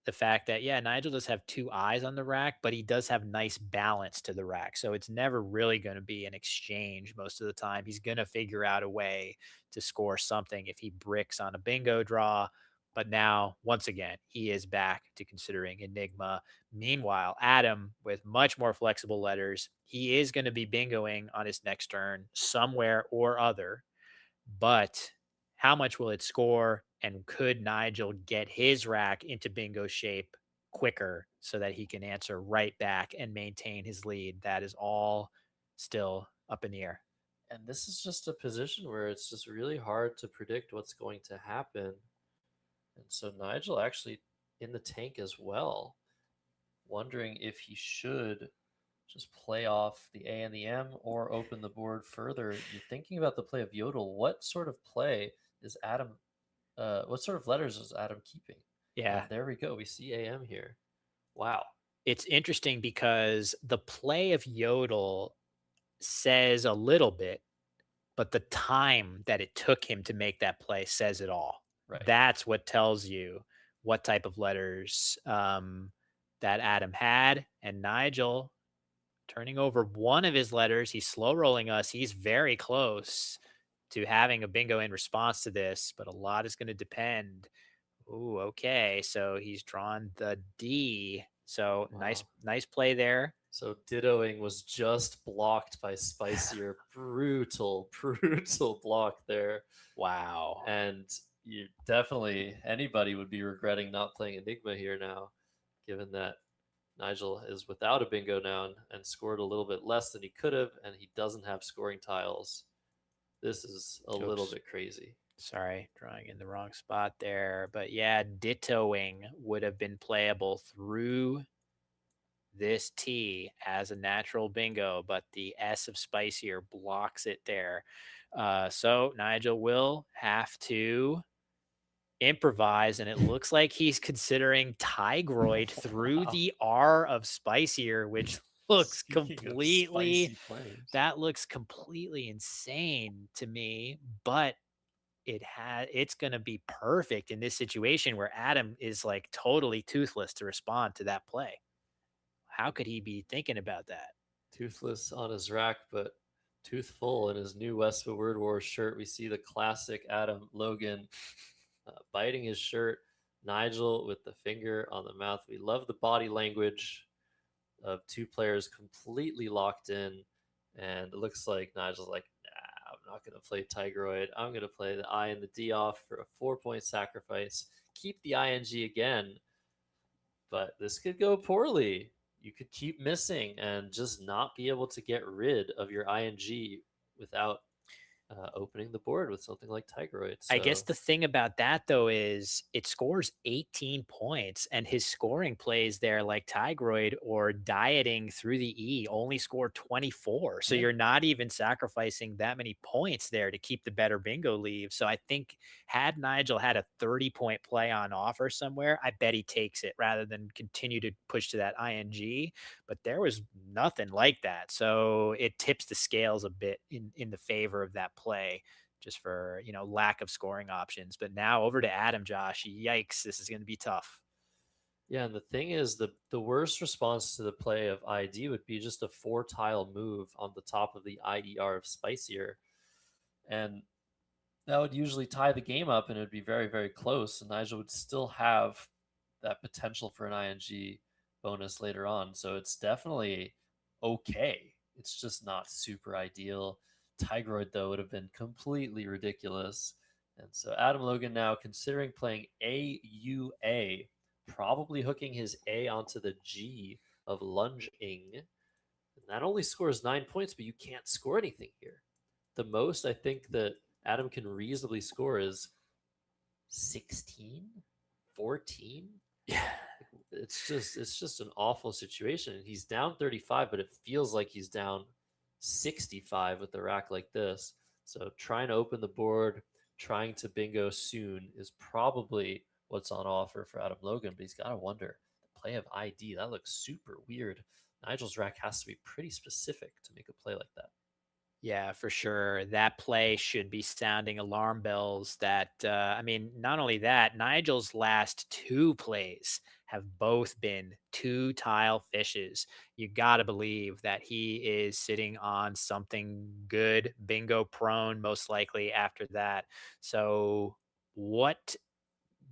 the fact that, yeah, Nigel does have 2 eyes on the rack, but he does have nice balance to the rack. So it's never really going to be an exchange most of the time. He's going to figure out a way to score something if he bricks on a bingo draw. But now, once again, he is back to considering Enigma. Meanwhile, Adam, with much more flexible letters, he is going to be bingoing on his next turn somewhere or other. But how much will it score? And could Nigel get his rack into bingo shape quicker so that he can answer right back and maintain his lead? That is all still up in the air. And this is just a position where it's just really hard to predict what's going to happen. And so Nigel actually in the tank as well, wondering if he should just play off the A and the M or open the board further. You're thinking about the play of Yodel. What sort of play is Adam? What sort of letters is Adam keeping? Yeah. And there we go. We see AM here. Wow. It's interesting because the play of Yodel says a little bit, but the time that it took him to make that play says it all. Right. That's what tells you what type of letters that Adam had. And Nigel turning over one of his letters. He's slow rolling us. He's very close to having a bingo in response to this, but a lot is going to depend. Ooh, okay. So he's drawn the D. So nice, Wow. nice play there. So dittoing was just blocked by Spicier. Brutal, brutal block there. Wow. And you definitely, anybody would be regretting not playing Enigma here now, given that Nigel is without a bingo now and scored a little bit less than he could have, and he doesn't have scoring tiles. This is a little Oops. bit crazy. Sorry, drawing in the wrong spot there. But yeah, dittoing would have been playable through this T as a natural bingo, but the S of Spicier blocks it there. So Nigel will have to improvise, and it looks like he's considering Tigroid through Wow. the R of Spicier, which looks Speaking of completely spicy plays. that looks completely insane to me, but it's going to be perfect in this situation where Adam is like totally toothless to respond to that play. How could he be thinking about that? Toothless on his rack, but toothful in his new Wespa Word War shirt. We see the classic Adam Logan biting his shirt. Nigel with the finger on the mouth. We love the body language of two players completely locked in. And it looks like Nigel's like, nah, I'm not going to play Tigroid. I'm going to play the I and the D off for a 4-point sacrifice. Keep the ING again. But this could go poorly. You could keep missing and just not be able to get rid of your ING without opening the board with something like Tigroid. I guess So the thing about that though is it scores 18 points, and his scoring plays there like Tigroid or dieting through the E only score 24. So Yeah. you're not even sacrificing that many points there to keep the better bingo leave. So I think had Nigel had a 30-point play on offer somewhere, I bet he takes it rather than continue to push to that ING. But there was nothing like that. So it tips the scales a bit in the favor of that play, just for lack of scoring options. But now over to Adam. Josh, yikes, this is going to be tough. yeah, and the thing is, the worst response to the play of ID would be just a 4-tile move on the top of the IER of Spicier, and that would usually tie the game up, and it would be very, very close. And Nigel would still have that potential for an ING bonus later on. So it's definitely okay. It's just not super ideal. Tigroid, though, would have been completely ridiculous. And so Adam Logan now considering playing AUA, probably hooking his A onto the G of lunging. And that only scores 9 points, but you can't score anything here. The most I think that Adam can reasonably score is 16, 14. Yeah. It's just an awful situation. He's down 35, but it feels like he's down 65 with the rack like this. So trying to open the board, trying to bingo soon is probably what's on offer for Adam Logan, but he's got to wonder. The play of ID, that looks super weird. Nigel's rack has to be pretty specific to make a play like that. Yeah, for sure. That play should be sounding alarm bells. That I mean, not only that, Nigel's last two plays have both been 2-tile fishes. You got to believe that he is sitting on something good, bingo prone, most likely after that. So, what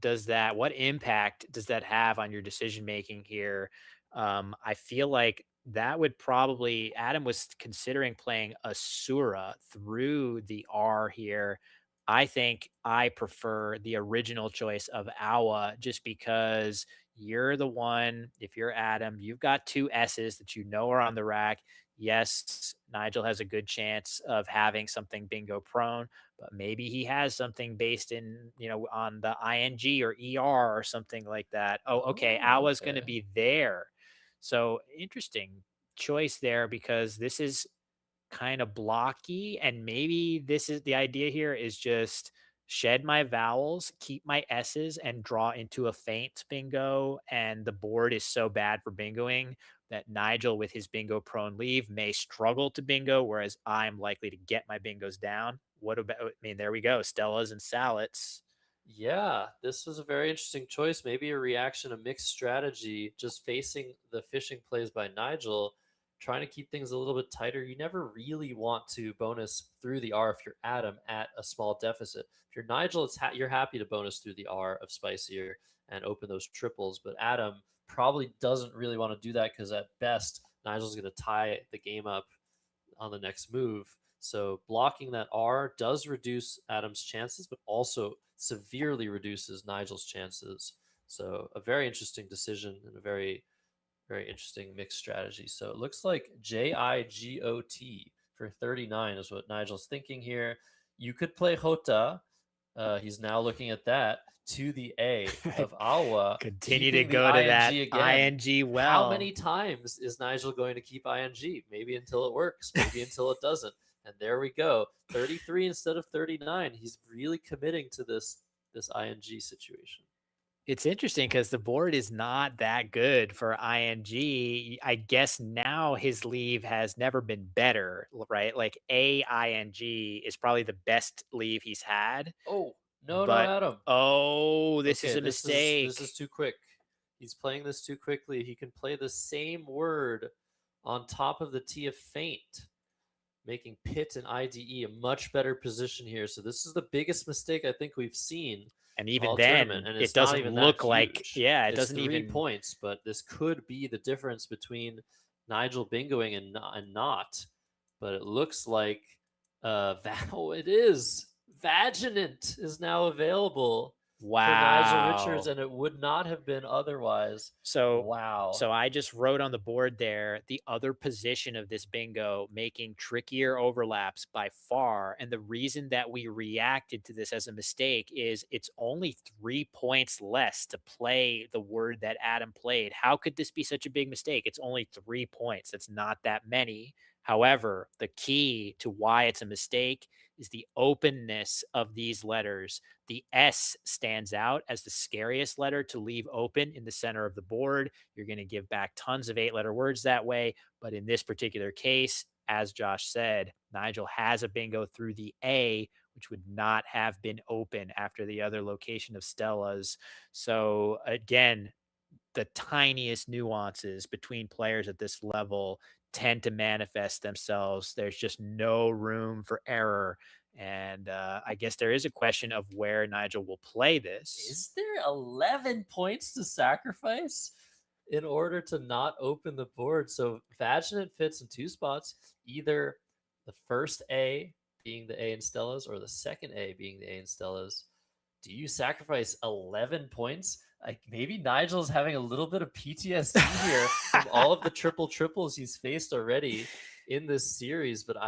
impact does that have on your decision making here? I feel like that would probably Adam was considering playing Asura through the R here. I think I prefer the original choice of Awa just because you're the one, if you're Adam, you've got two S's that you know are on the rack. Yes, Nigel has a good chance of having something bingo prone, but maybe he has something based in, on the ing or er or something like that. Oh, okay, Oh, Awa's going to okay. be there. So interesting choice there, because this is kind of blocky, and maybe this is the idea here is just shed my vowels, keep my s's, and draw into a feint bingo. And the board is so bad for bingoing that Nigel with his bingo prone leave may struggle to bingo, whereas I'm likely to get my bingos down. What about, I mean, there we go, Stellas and Salets. Yeah, this was a very interesting choice. Maybe a reaction, a mixed strategy, just facing the fishing plays by Nigel, trying to keep things a little bit tighter. You never really want to bonus through the R if you're Adam at a small deficit. If you're Nigel, you're happy to bonus through the R of Spicier and open those triples, but Adam probably doesn't really want to do that because at best, Nigel's going to tie the game up on the next move. So blocking that R does reduce Adam's chances, but also severely reduces Nigel's chances. So a very interesting decision and a very interesting mixed strategy. So it looks like JIGOT for 39 is what Nigel's thinking here. You could play Hota. He's now looking at that to the A of Awa. Continue to keeping the go to that ING again. ING well. How many times is Nigel going to keep ING? Maybe until it works, maybe until it doesn't. And there we go. 33 instead of 39. He's really committing to this ING situation. It's interesting because the board is not that good for ING. I guess now his leave has never been better, right? Like AING is probably the best leave he's had. Oh, no, But Adam. oh, this is Okay, a mistake. This is too quick. He's playing this too quickly. He can play the same word on top of the T of faint, making Pit and IDE a much better position here. So this is the biggest mistake I think we've seen. And even all then, tournament, and it it's not doesn't even that look like, huge. yeah, it It's doesn't 3 even. points, but this could be the difference between Nigel bingoing and not. But it looks like it is. Vaginant is now available for Nigel Richards, Wow. and it would not have been otherwise. So Wow. So I just wrote on the board there the other position of this bingo making trickier overlaps by far. And the reason that we reacted to this as a mistake is it's only 3 points less to play the word that Adam played. How could this be such a big mistake? It's only 3 points. That's not that many. However, the key to why it's a mistake is the openness of these letters. The S stands out as the scariest letter to leave open in the center of the board. You're going to give back tons of 8-letter words that way. But in this particular case, as Josh said, Nigel has a bingo through the A, which would not have been open after the other location of Stella's. So again, the tiniest nuances between players at this level tend to manifest themselves. There's just no room for error. And I guess there is a question of where Nigel will play this. Is there 11 points to sacrifice in order to not open the board? So Vaginant fits in 2 spots, either the first A being the A in Stella's or the second A being the A in Stella's. Do you sacrifice 11 points? Like maybe Nigel's having a little bit of PTSD here from all of the triples he's faced already in this series, but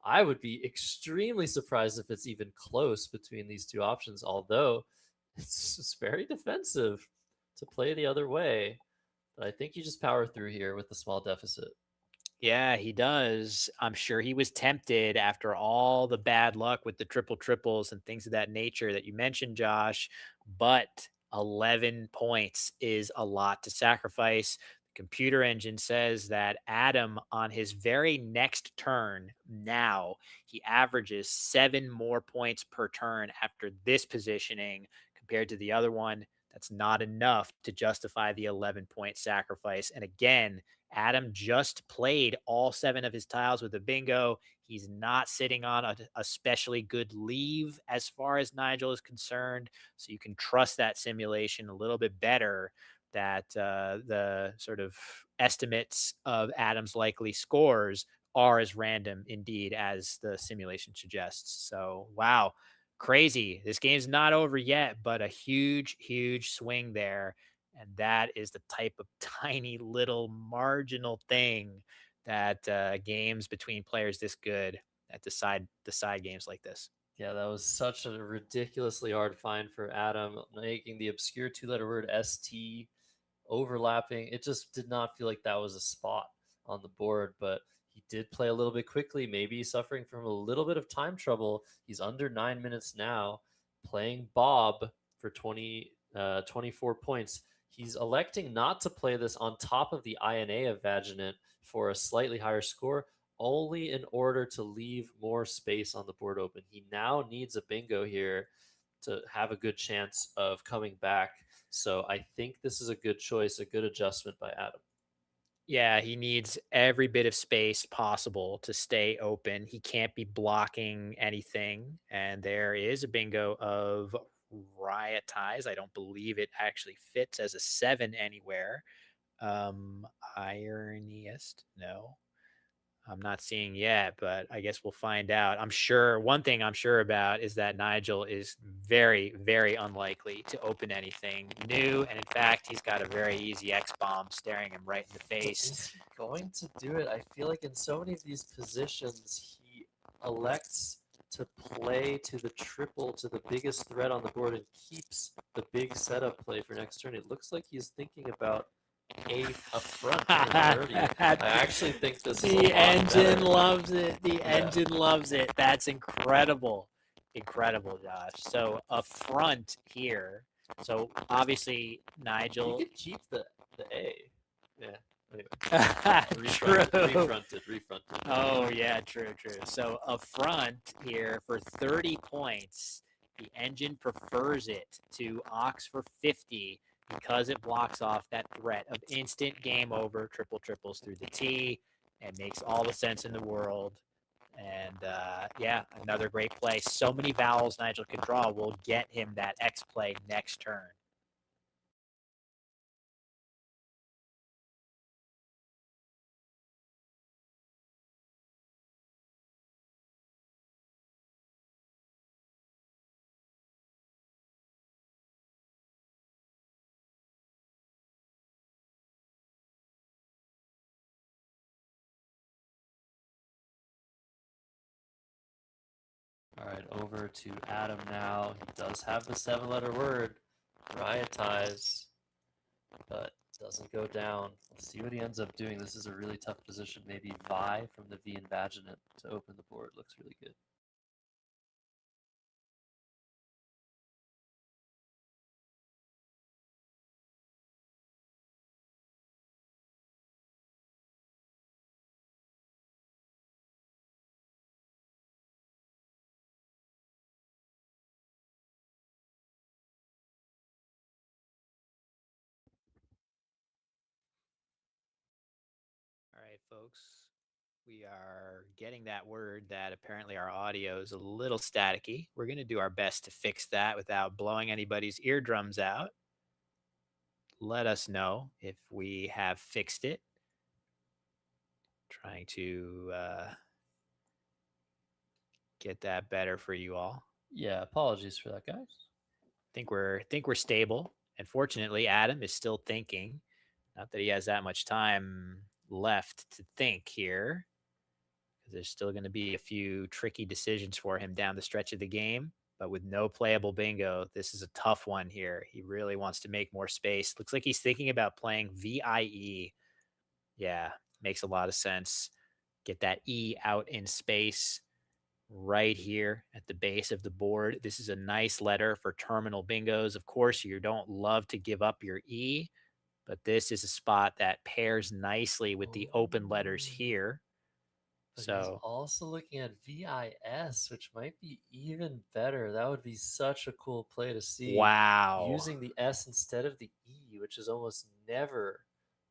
I would be extremely surprised if it's even close between these two options, although it's very defensive to play the other way. But I think you just power through here with the small deficit. Yeah, he does. I'm sure he was tempted after all the bad luck with the triples and things of that nature that you mentioned, Josh. But 11 points is a lot to sacrifice. The computer engine says that Adam, on his very next turn, now he averages 7 more points per turn after this positioning compared to the other one. That's not enough to justify the 11-point sacrifice. And again, Adam just played all 7 of his tiles with a bingo. He's not sitting on a especially good leave as far as Nigel is concerned. So you can trust that simulation a little bit better, that the sort of estimates of Adam's likely scores are as random indeed as the simulation suggests. So, wow, crazy. This game's not over yet, but a huge, huge swing there. And that is the type of tiny little marginal thing that games between players this good that decide games like this. Yeah, that was such a ridiculously hard find for Adam, making the obscure 2-letter word ST overlapping. It just did not feel like that was a spot on the board, but he did play a little bit quickly, maybe suffering from a little bit of time trouble. He's under 9 minutes now, playing Bob for 24 points. He's electing not to play this on top of the INA of Vaginant for a slightly higher score, only in order to leave more space on the board open. He now needs a bingo here to have a good chance of coming back. So I think this is a good choice, a good adjustment by Adam. Yeah, he needs every bit of space possible to stay open. He can't be blocking anything. And there is a bingo of riot ties. I don't believe it actually fits as a 7 anywhere. Ironiest? No. I'm not seeing yet, but I guess we'll find out. I'm sure one thing I'm sure about is that Nigel is very, very unlikely to open anything new. And in fact, he's got a very easy X bomb staring him right in the face. Is he going to do it? I feel like in so many of these positions, he elects to play to the triple, to the biggest threat on the board, and keeps the big setup play for next turn. It looks like he's thinking about a front in 30. I actually think this is a The lot engine better. loves it. The Yeah. engine loves it. That's incredible. Incredible, Josh. So a front here. So obviously You Nigel. could keep the A. Yeah. Anyway. True. Refronted. Oh yeah, true. So a front here for 30 points. The engine prefers it to Ox for 50 because it blocks off that threat of instant game over, triple triples through the T. It makes all the sense in the world. And yeah, another great play. So many vowels Nigel can draw will get him that X play next turn. All right, over to Adam now. He does have the 7-letter word, riot ties, but doesn't go down. Let's see what he ends up doing. This is a really tough position. Maybe Vi from the V Invaginate to open the board. Looks really good. All right, folks. We are getting that word that apparently our audio is a little staticky. We're going to do our best to fix that without blowing anybody's eardrums out. Let us know if we have fixed it. Trying to get that better for you all. Yeah, apologies for that, guys. Think we're stable. And fortunately, Adam is still thinking. Not that he has that much time left to think here, because there's still going to be a few tricky decisions for him down the stretch of the game. But with no playable bingo, this is a tough one here. He really wants to make more space. Looks like he's thinking about playing VIE. Yeah, makes a lot of sense. Get that E out in space right here at the base of the board. This is a nice letter for terminal bingos. Of course, you don't love to give up your E, but this is a spot that pairs nicely with the open letters here. But he's So also looking at VIS, which might be even better. That would be such a cool play to see. wow. Using the S instead of the E, which is almost never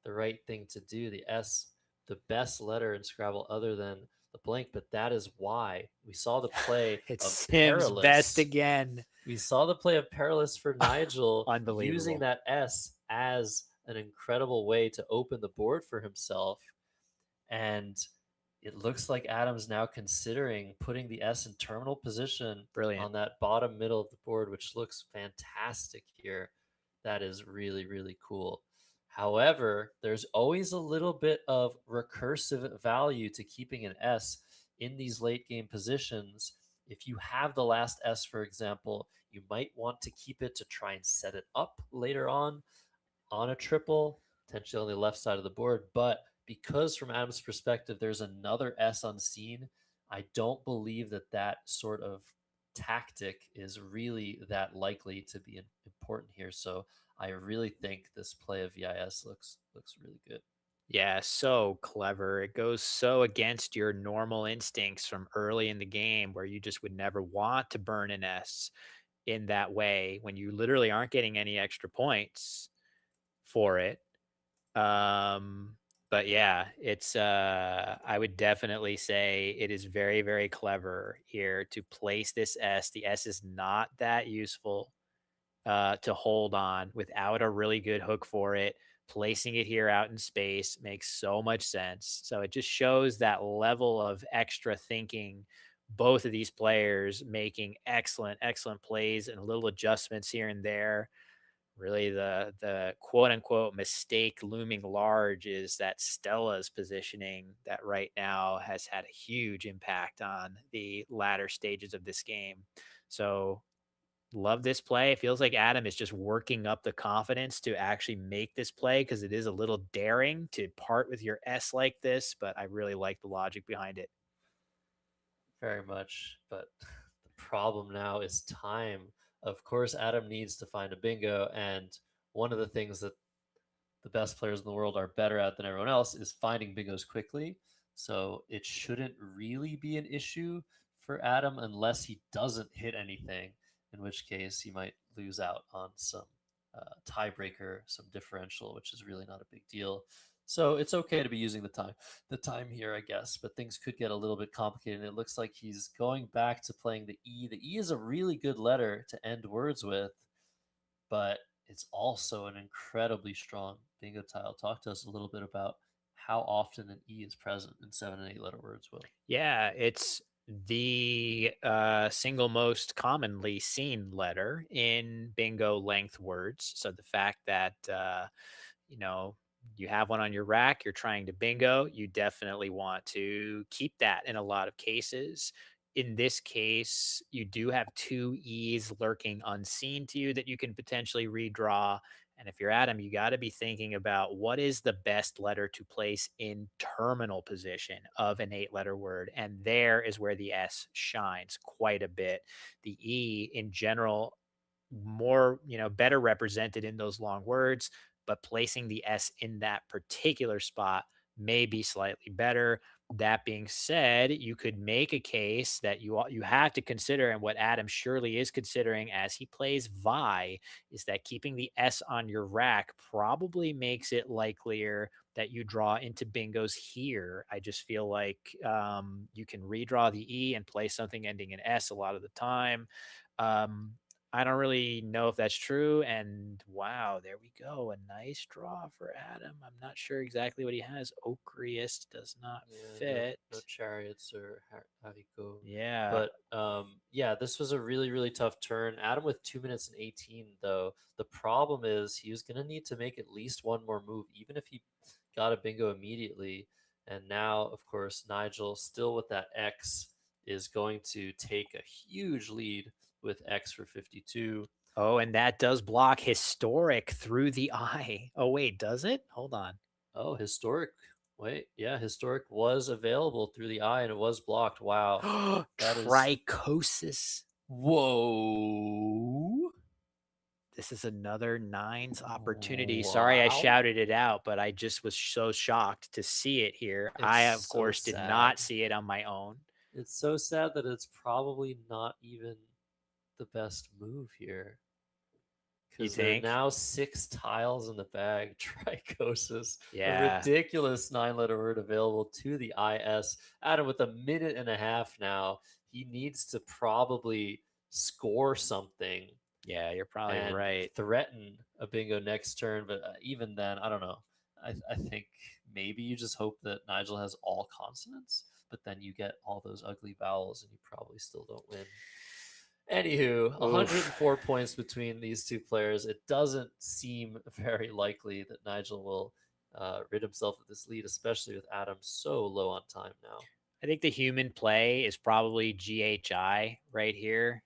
the right thing to do. The S, the best letter in Scrabble other than the blank, but that is why we saw the play It's of Sims Perilous. best again. We saw the play of Perilous for Nigel Unbelievable. using that S as an incredible way to open the board for himself. And it looks like Adam's now considering putting the S in terminal position Brilliant. on that bottom middle of the board, which looks fantastic here. That is really, really cool. However, there's always a little bit of recursive value to keeping an S in these late game positions. If you have the last S, for example, you might want to keep it to try and set it up later on a triple, potentially on the left side of the board. But because from Adam's perspective, there's another S unseen, I don't believe that that sort of tactic is really that likely to be important here. So I really think this play of VIS looks really good. Yeah, so clever. It goes so against your normal instincts from early in the game where you just would never want to burn an S. in that way when you literally aren't getting any extra points for it. Um, but yeah, it's I would definitely say it is very, very clever here to place this S. The S is not that useful to hold on without a really good hook for it. Placing it here out in space makes so much sense. So it just shows that level of extra thinking. Both of these players making excellent, excellent plays and little adjustments here and there. Really, the quote unquote mistake looming large is that Stella's positioning that right now has had a huge impact on the latter stages of this game. So love this play. It feels like Adam is just working up the confidence to actually make this play because it is a little daring to part with your S like this, but I really like the logic behind it. Very much. But the problem now is time. Of course, Adam needs to find a bingo, and one of the things that the best players in the world are better at than everyone else is finding bingos quickly. So it shouldn't really be an issue for Adam unless he doesn't hit anything, in which case he might lose out on some tiebreaker, some differential, which is really not a big deal. So it's okay to be using the time here, I guess. But things could get a little bit complicated. It looks like he's going back to playing the E. The E is a really good letter to end words with, but it's also an incredibly strong bingo tile. Talk to us a little bit about how often an E is present in 7 and 8 letter words, Will. Yeah, it's the single most commonly seen letter in bingo length words. So the fact that you know, you have one on your rack, you're trying to bingo, you definitely want to keep that in a lot of cases. In this case, you do have two E's lurking unseen to you that you can potentially redraw. And if you're Adam, you got to be thinking about what is the best letter to place in terminal position of an 8 letter word. And there is where the S shines quite a bit. The E in general, more, better represented in those long words, but placing the S in that particular spot may be slightly better. That being said, you could make a case that you have to consider, and what Adam surely is considering as he plays Vi, is that keeping the S on your rack probably makes it likelier that you draw into bingos here. I just feel like you can redraw the E and play something ending in S a lot of the time. Um, I don't really know if that's true. And wow, there we go. A nice draw for Adam. I'm not sure exactly what he has. Ocrius does not fit. No chariots or haricot. Yeah. But yeah, this was a really, really tough turn. Adam with 2 minutes and 18, though. The problem is he was going to need to make at least one more move, even if he got a bingo immediately. And now, of course, Nigel, still with that X, is going to take a huge lead with X for 52. Oh, and that does block historic through the eye. Oh, wait, does it? Hold on. Oh, historic. Wait, yeah, historic was available through the eye and it was blocked. Wow. That is- Trichosis. Whoa. This is another nines opportunity. Sorry I Wow. shouted it out, but I just was so shocked to see it here. I, of It's so course, did sad. not see it on my own. It's so sad that it's probably not even the best move here. You Because there are think? now 6 tiles in the bag. Trichosis. Yeah. A ridiculous 9-letter word available to the IS. Adam with a minute and a half now. He needs to probably score something. Yeah, you're probably and right. threaten a bingo next turn. But even then, I don't know. I think maybe you just hope that Nigel has all consonants, but then you get all those ugly vowels and you probably still don't win. Anywho, 104 points between these two players. It doesn't seem very likely that Nigel will rid himself of this lead, especially with Adam so low on time now. I think the human play is probably GHI right here.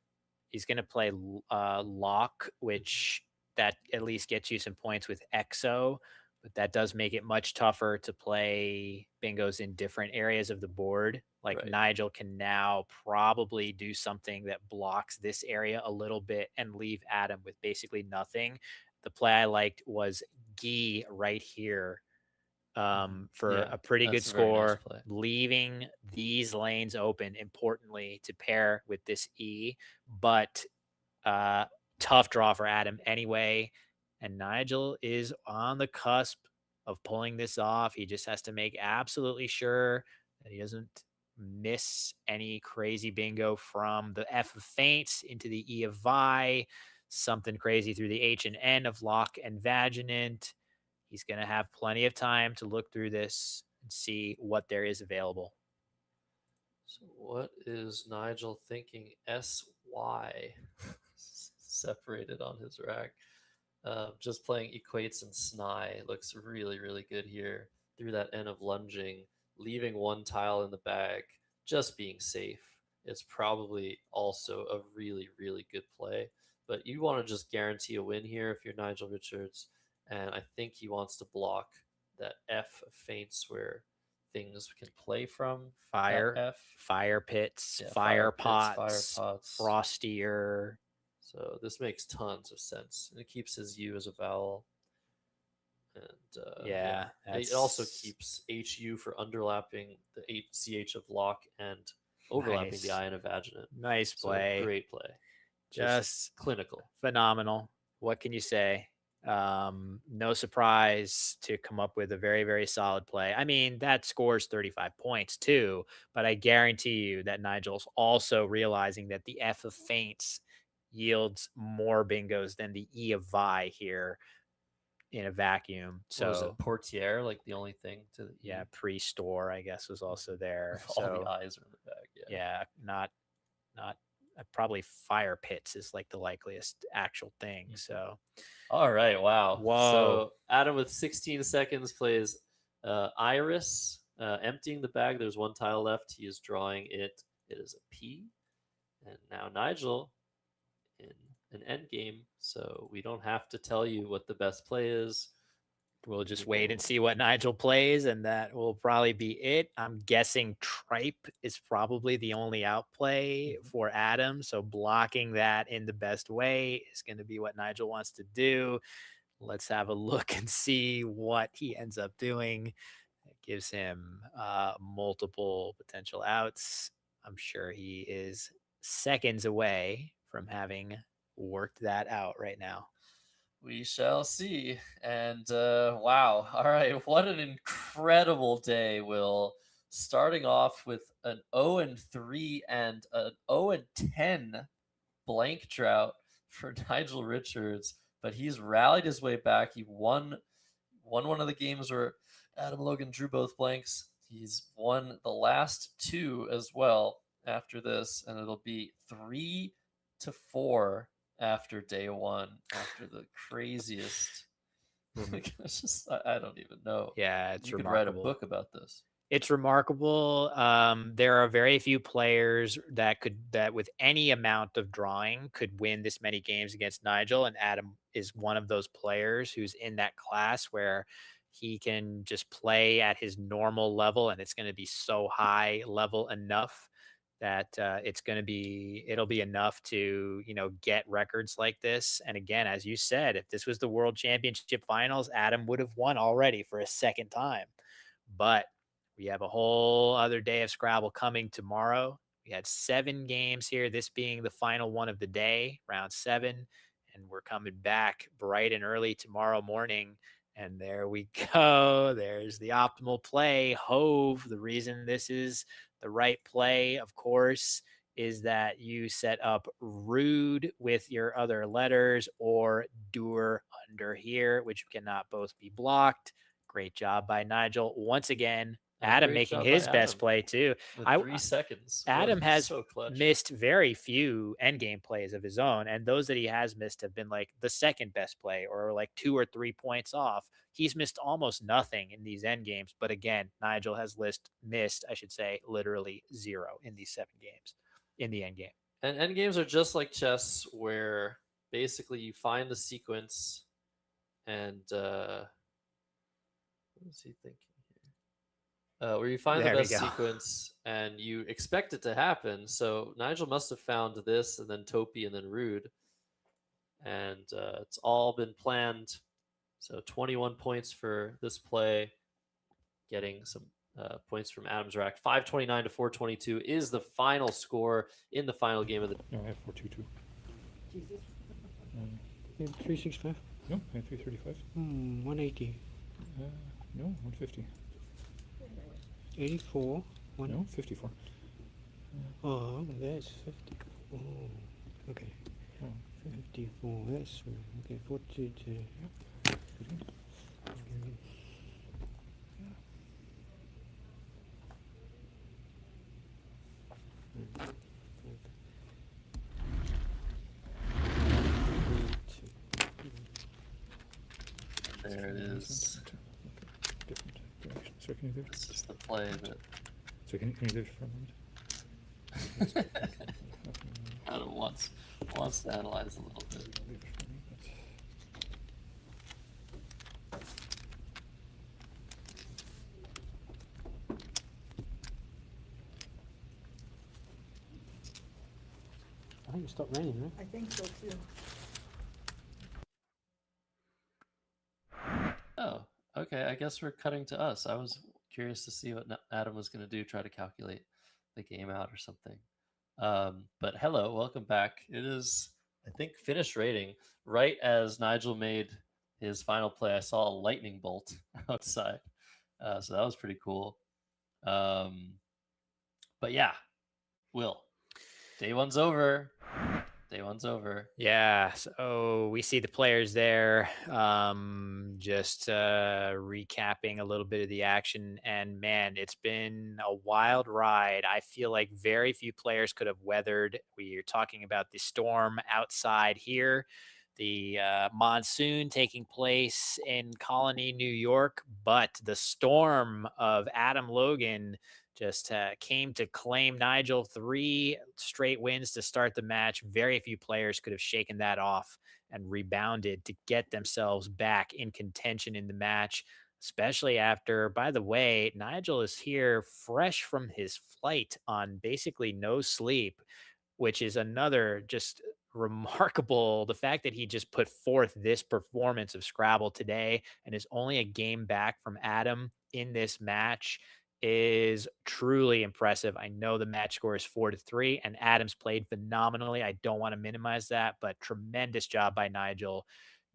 He's going to play Lock, which that at least gets you some points with EXO, but that does make it much tougher to play bingos in different areas of the board. Like Right. Nigel can now probably do something that blocks this area a little bit and leave Adam with basically nothing. The play I liked was Gee right here for Yeah, a pretty good that's a very nice score, play. leaving these lanes open, importantly, to pair with this E. But Tough draw for Adam anyway. And Nigel is on the cusp of pulling this off. He just has to make absolutely sure that he doesn't miss any crazy bingo from the F of feints into the E of vi, something crazy through the H and N of lock and vaginant. He's going to have plenty of time to look through this and see what there is available. So what is Nigel thinking? SY separated on his rack. Just playing equates and snai looks really, really good here. Through that N of lunging, leaving one tile in the bag, just being safe. It's probably also a really, really good play. But you want to just guarantee a win here if you're Nigel Richards. And I think he wants to block that F of feints where things can play from. F. Fire pits, Yeah, fire pits, pots, fire pots. frostier. So this makes tons of sense. And it keeps his U as a vowel. And Yeah, it also keeps HU for underlapping the CH of lock and overlapping the I in a vaginant. Nice play. So great play. Just clinical. Phenomenal. What can you say? No surprise to come up with a very, very solid play. I mean, that scores 35 points too, but I guarantee you that Nigel's also realizing that the F of feints yields more bingos than the E of vi here in a vacuum. So was it portiere, like the only thing to the yeah, pre-store, I guess, was also there. All the eyes are in the bag. Yeah, not probably fire pits is like the likeliest actual thing. So all right, wow. Whoa. So Adam with 16 seconds plays Iris, emptying the bag. There's one tile left. He is drawing it. It is a P. And now Nigel in an end game, so we don't have to tell you what the best play is. We'll just wait and see what Nigel plays, and that will probably be it. I'm guessing Tripe is probably the only outplay for Adam, so blocking that in the best way is going to be what Nigel wants to do. Let's have a look and see what he ends up doing. It gives him multiple potential outs. I'm sure he is seconds away from having worked that out right now. We shall see. And wow. All right. What an incredible day, Will. Starting off with an 0-3 and an 0-10 blank drought for Nigel Richards. But he's rallied his way back. He won one of the games where Adam Logan drew both blanks. He's won the last two as well after this. And it'll be 3-4 after day one, after the craziest. I don't even know. Yeah, it's you remarkable. could write a book about this. It's remarkable. There are very few players that with any amount of drawing could win this many games against Nigel, and Adam is one of those players who's in that class where he can just play at his normal level, and it's going to be so high level enough that it'll be enough to, get records like this. And again, as you said, if this was the World Championship Finals, Adam would have won already for a second time. But we have a whole other day of Scrabble coming tomorrow. We had 7 games here, this being the final one of the day, round 7. And we're coming back bright and early tomorrow morning. And there we go. There's the optimal play. Hove. The reason this is the right play, of course, is that you set up rude with your other letters or dur under here, which cannot both be blocked. Great job by Nigel. Once again, Adam making his best play too. With 3 seconds. Adam has so missed very few endgame plays of his own, and those that he has missed have been like the second best play or like 2 or 3 points off. He's missed almost nothing in these end games, but again, Nigel has missed, I should say, literally 0 in these 7 games in the end game. And end games are just like chess, where basically you find the sequence, and what is he thinking? Where you find the best sequence and you expect it to happen. So Nigel must have found this, and then Topi, and then Rude. And it's all been planned. So 21 points for this play. Getting some points from Adam's rack. 529 to 422 is the final score in the final game of the day. No, I have 422. Jesus. You had 365? No, I had 335. 180. No, 150. 84. No, 54. Oh, that's 50. Oh, okay. Oh, 54. That's okay. 42. good. There it is. Okay, different direction. So can you do This is the play that So can you do it for a moment? Adam wants to analyze a little bit. Leave it for me. I think it stopped raining, right? I think so too. Oh, okay. I guess we're cutting to us. I was curious to see what Adam was going to do, try to calculate the game out or something. But hello, welcome back. It is, I think, finished rating. Right as Nigel made his final play, I saw a lightning bolt outside. So that was pretty cool. But yeah, Will, day one's over. Day one's over. Yeah, so we see the players there, just recapping a little bit of the action. And man, it's been a wild ride. I feel like very few players could have weathered. We are talking about the storm outside here, the monsoon taking place in Colony, New York, but the storm of Adam Logan just came to claim Nigel. 3 straight wins to start the match. Very few players could have shaken that off and rebounded to get themselves back in contention in the match, especially after, by the way, Nigel is here fresh from his flight on basically no sleep, which is another just remarkable. The fact that he just put forth this performance of Scrabble today and is only a game back from Adam in this match is truly impressive. I know the match score is 4-3, and Adams played phenomenally. I don't want to minimize that, but tremendous job by Nigel.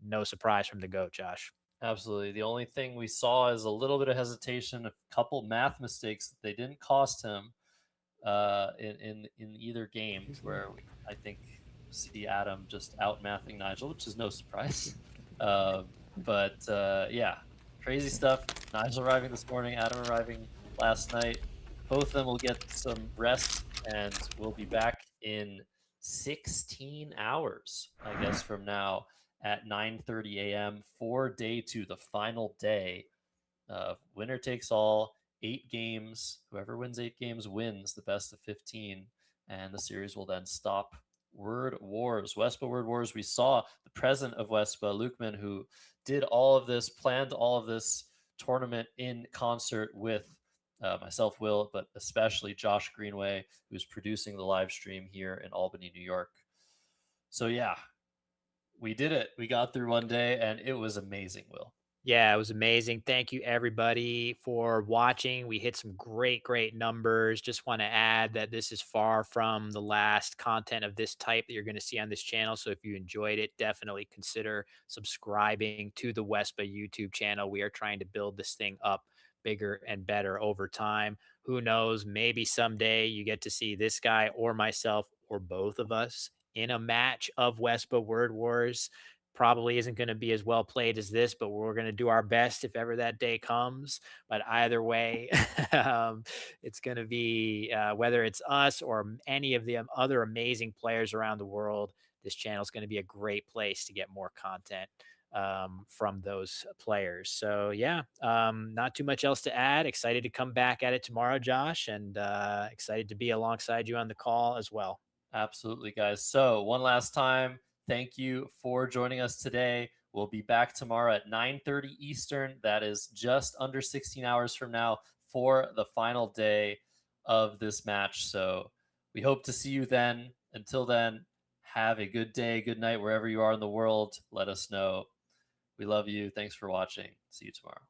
No surprise from the GOAT, Josh. Absolutely. The only thing we saw is a little bit of hesitation, a couple math mistakes. They didn't cost him in either game, where I think see Adam just out mathing Nigel, which is no surprise. But yeah, crazy stuff. Nigel arriving this morning, Adam arriving last night. Both of them will get some rest, and we'll be back in 16 hours, I guess, from now at 9:30 a.m. for day 2, the final day. Winner takes all, 8 games. Whoever wins 8 games wins the best of 15, and the series will then stop. Word Wars, Wespa Word Wars. We saw the president of Wespa, Lukeman, who did all of this, planned all of this tournament in concert with myself, Will, but especially Josh Greenway, who's producing the live stream here in Albany, New York. So yeah, we did it. We got through one day, and it was amazing, Will. Yeah, it was amazing. Thank you, everybody, for watching. We hit some great numbers. Just want to add that this is far from the last content of this type that you're going to see on this channel. So if you enjoyed it, definitely consider subscribing to the Wespa YouTube channel. We are trying to build this thing up bigger and better over time. Who knows? Maybe someday you get to see this guy or myself or both of us in a match of Wespa Word Wars. Probably isn't going to be as well played as this, but we're going to do our best if ever that day comes. But either way, it's going to be whether it's us or any of the other amazing players around the world. This channel is going to be a great place to get more content from those players. So yeah, not too much else to add. Excited to come back at it tomorrow, Josh, and excited to be alongside you on the call as well. Absolutely, guys. So one last time, thank you for joining us today. We'll be back tomorrow at 9:30 Eastern. That is just under 16 hours from now for the final day of this match. So we hope to see you then. Until then, have a good day, good night, wherever you are in the world. Let us know. We love you. Thanks for watching. See you tomorrow.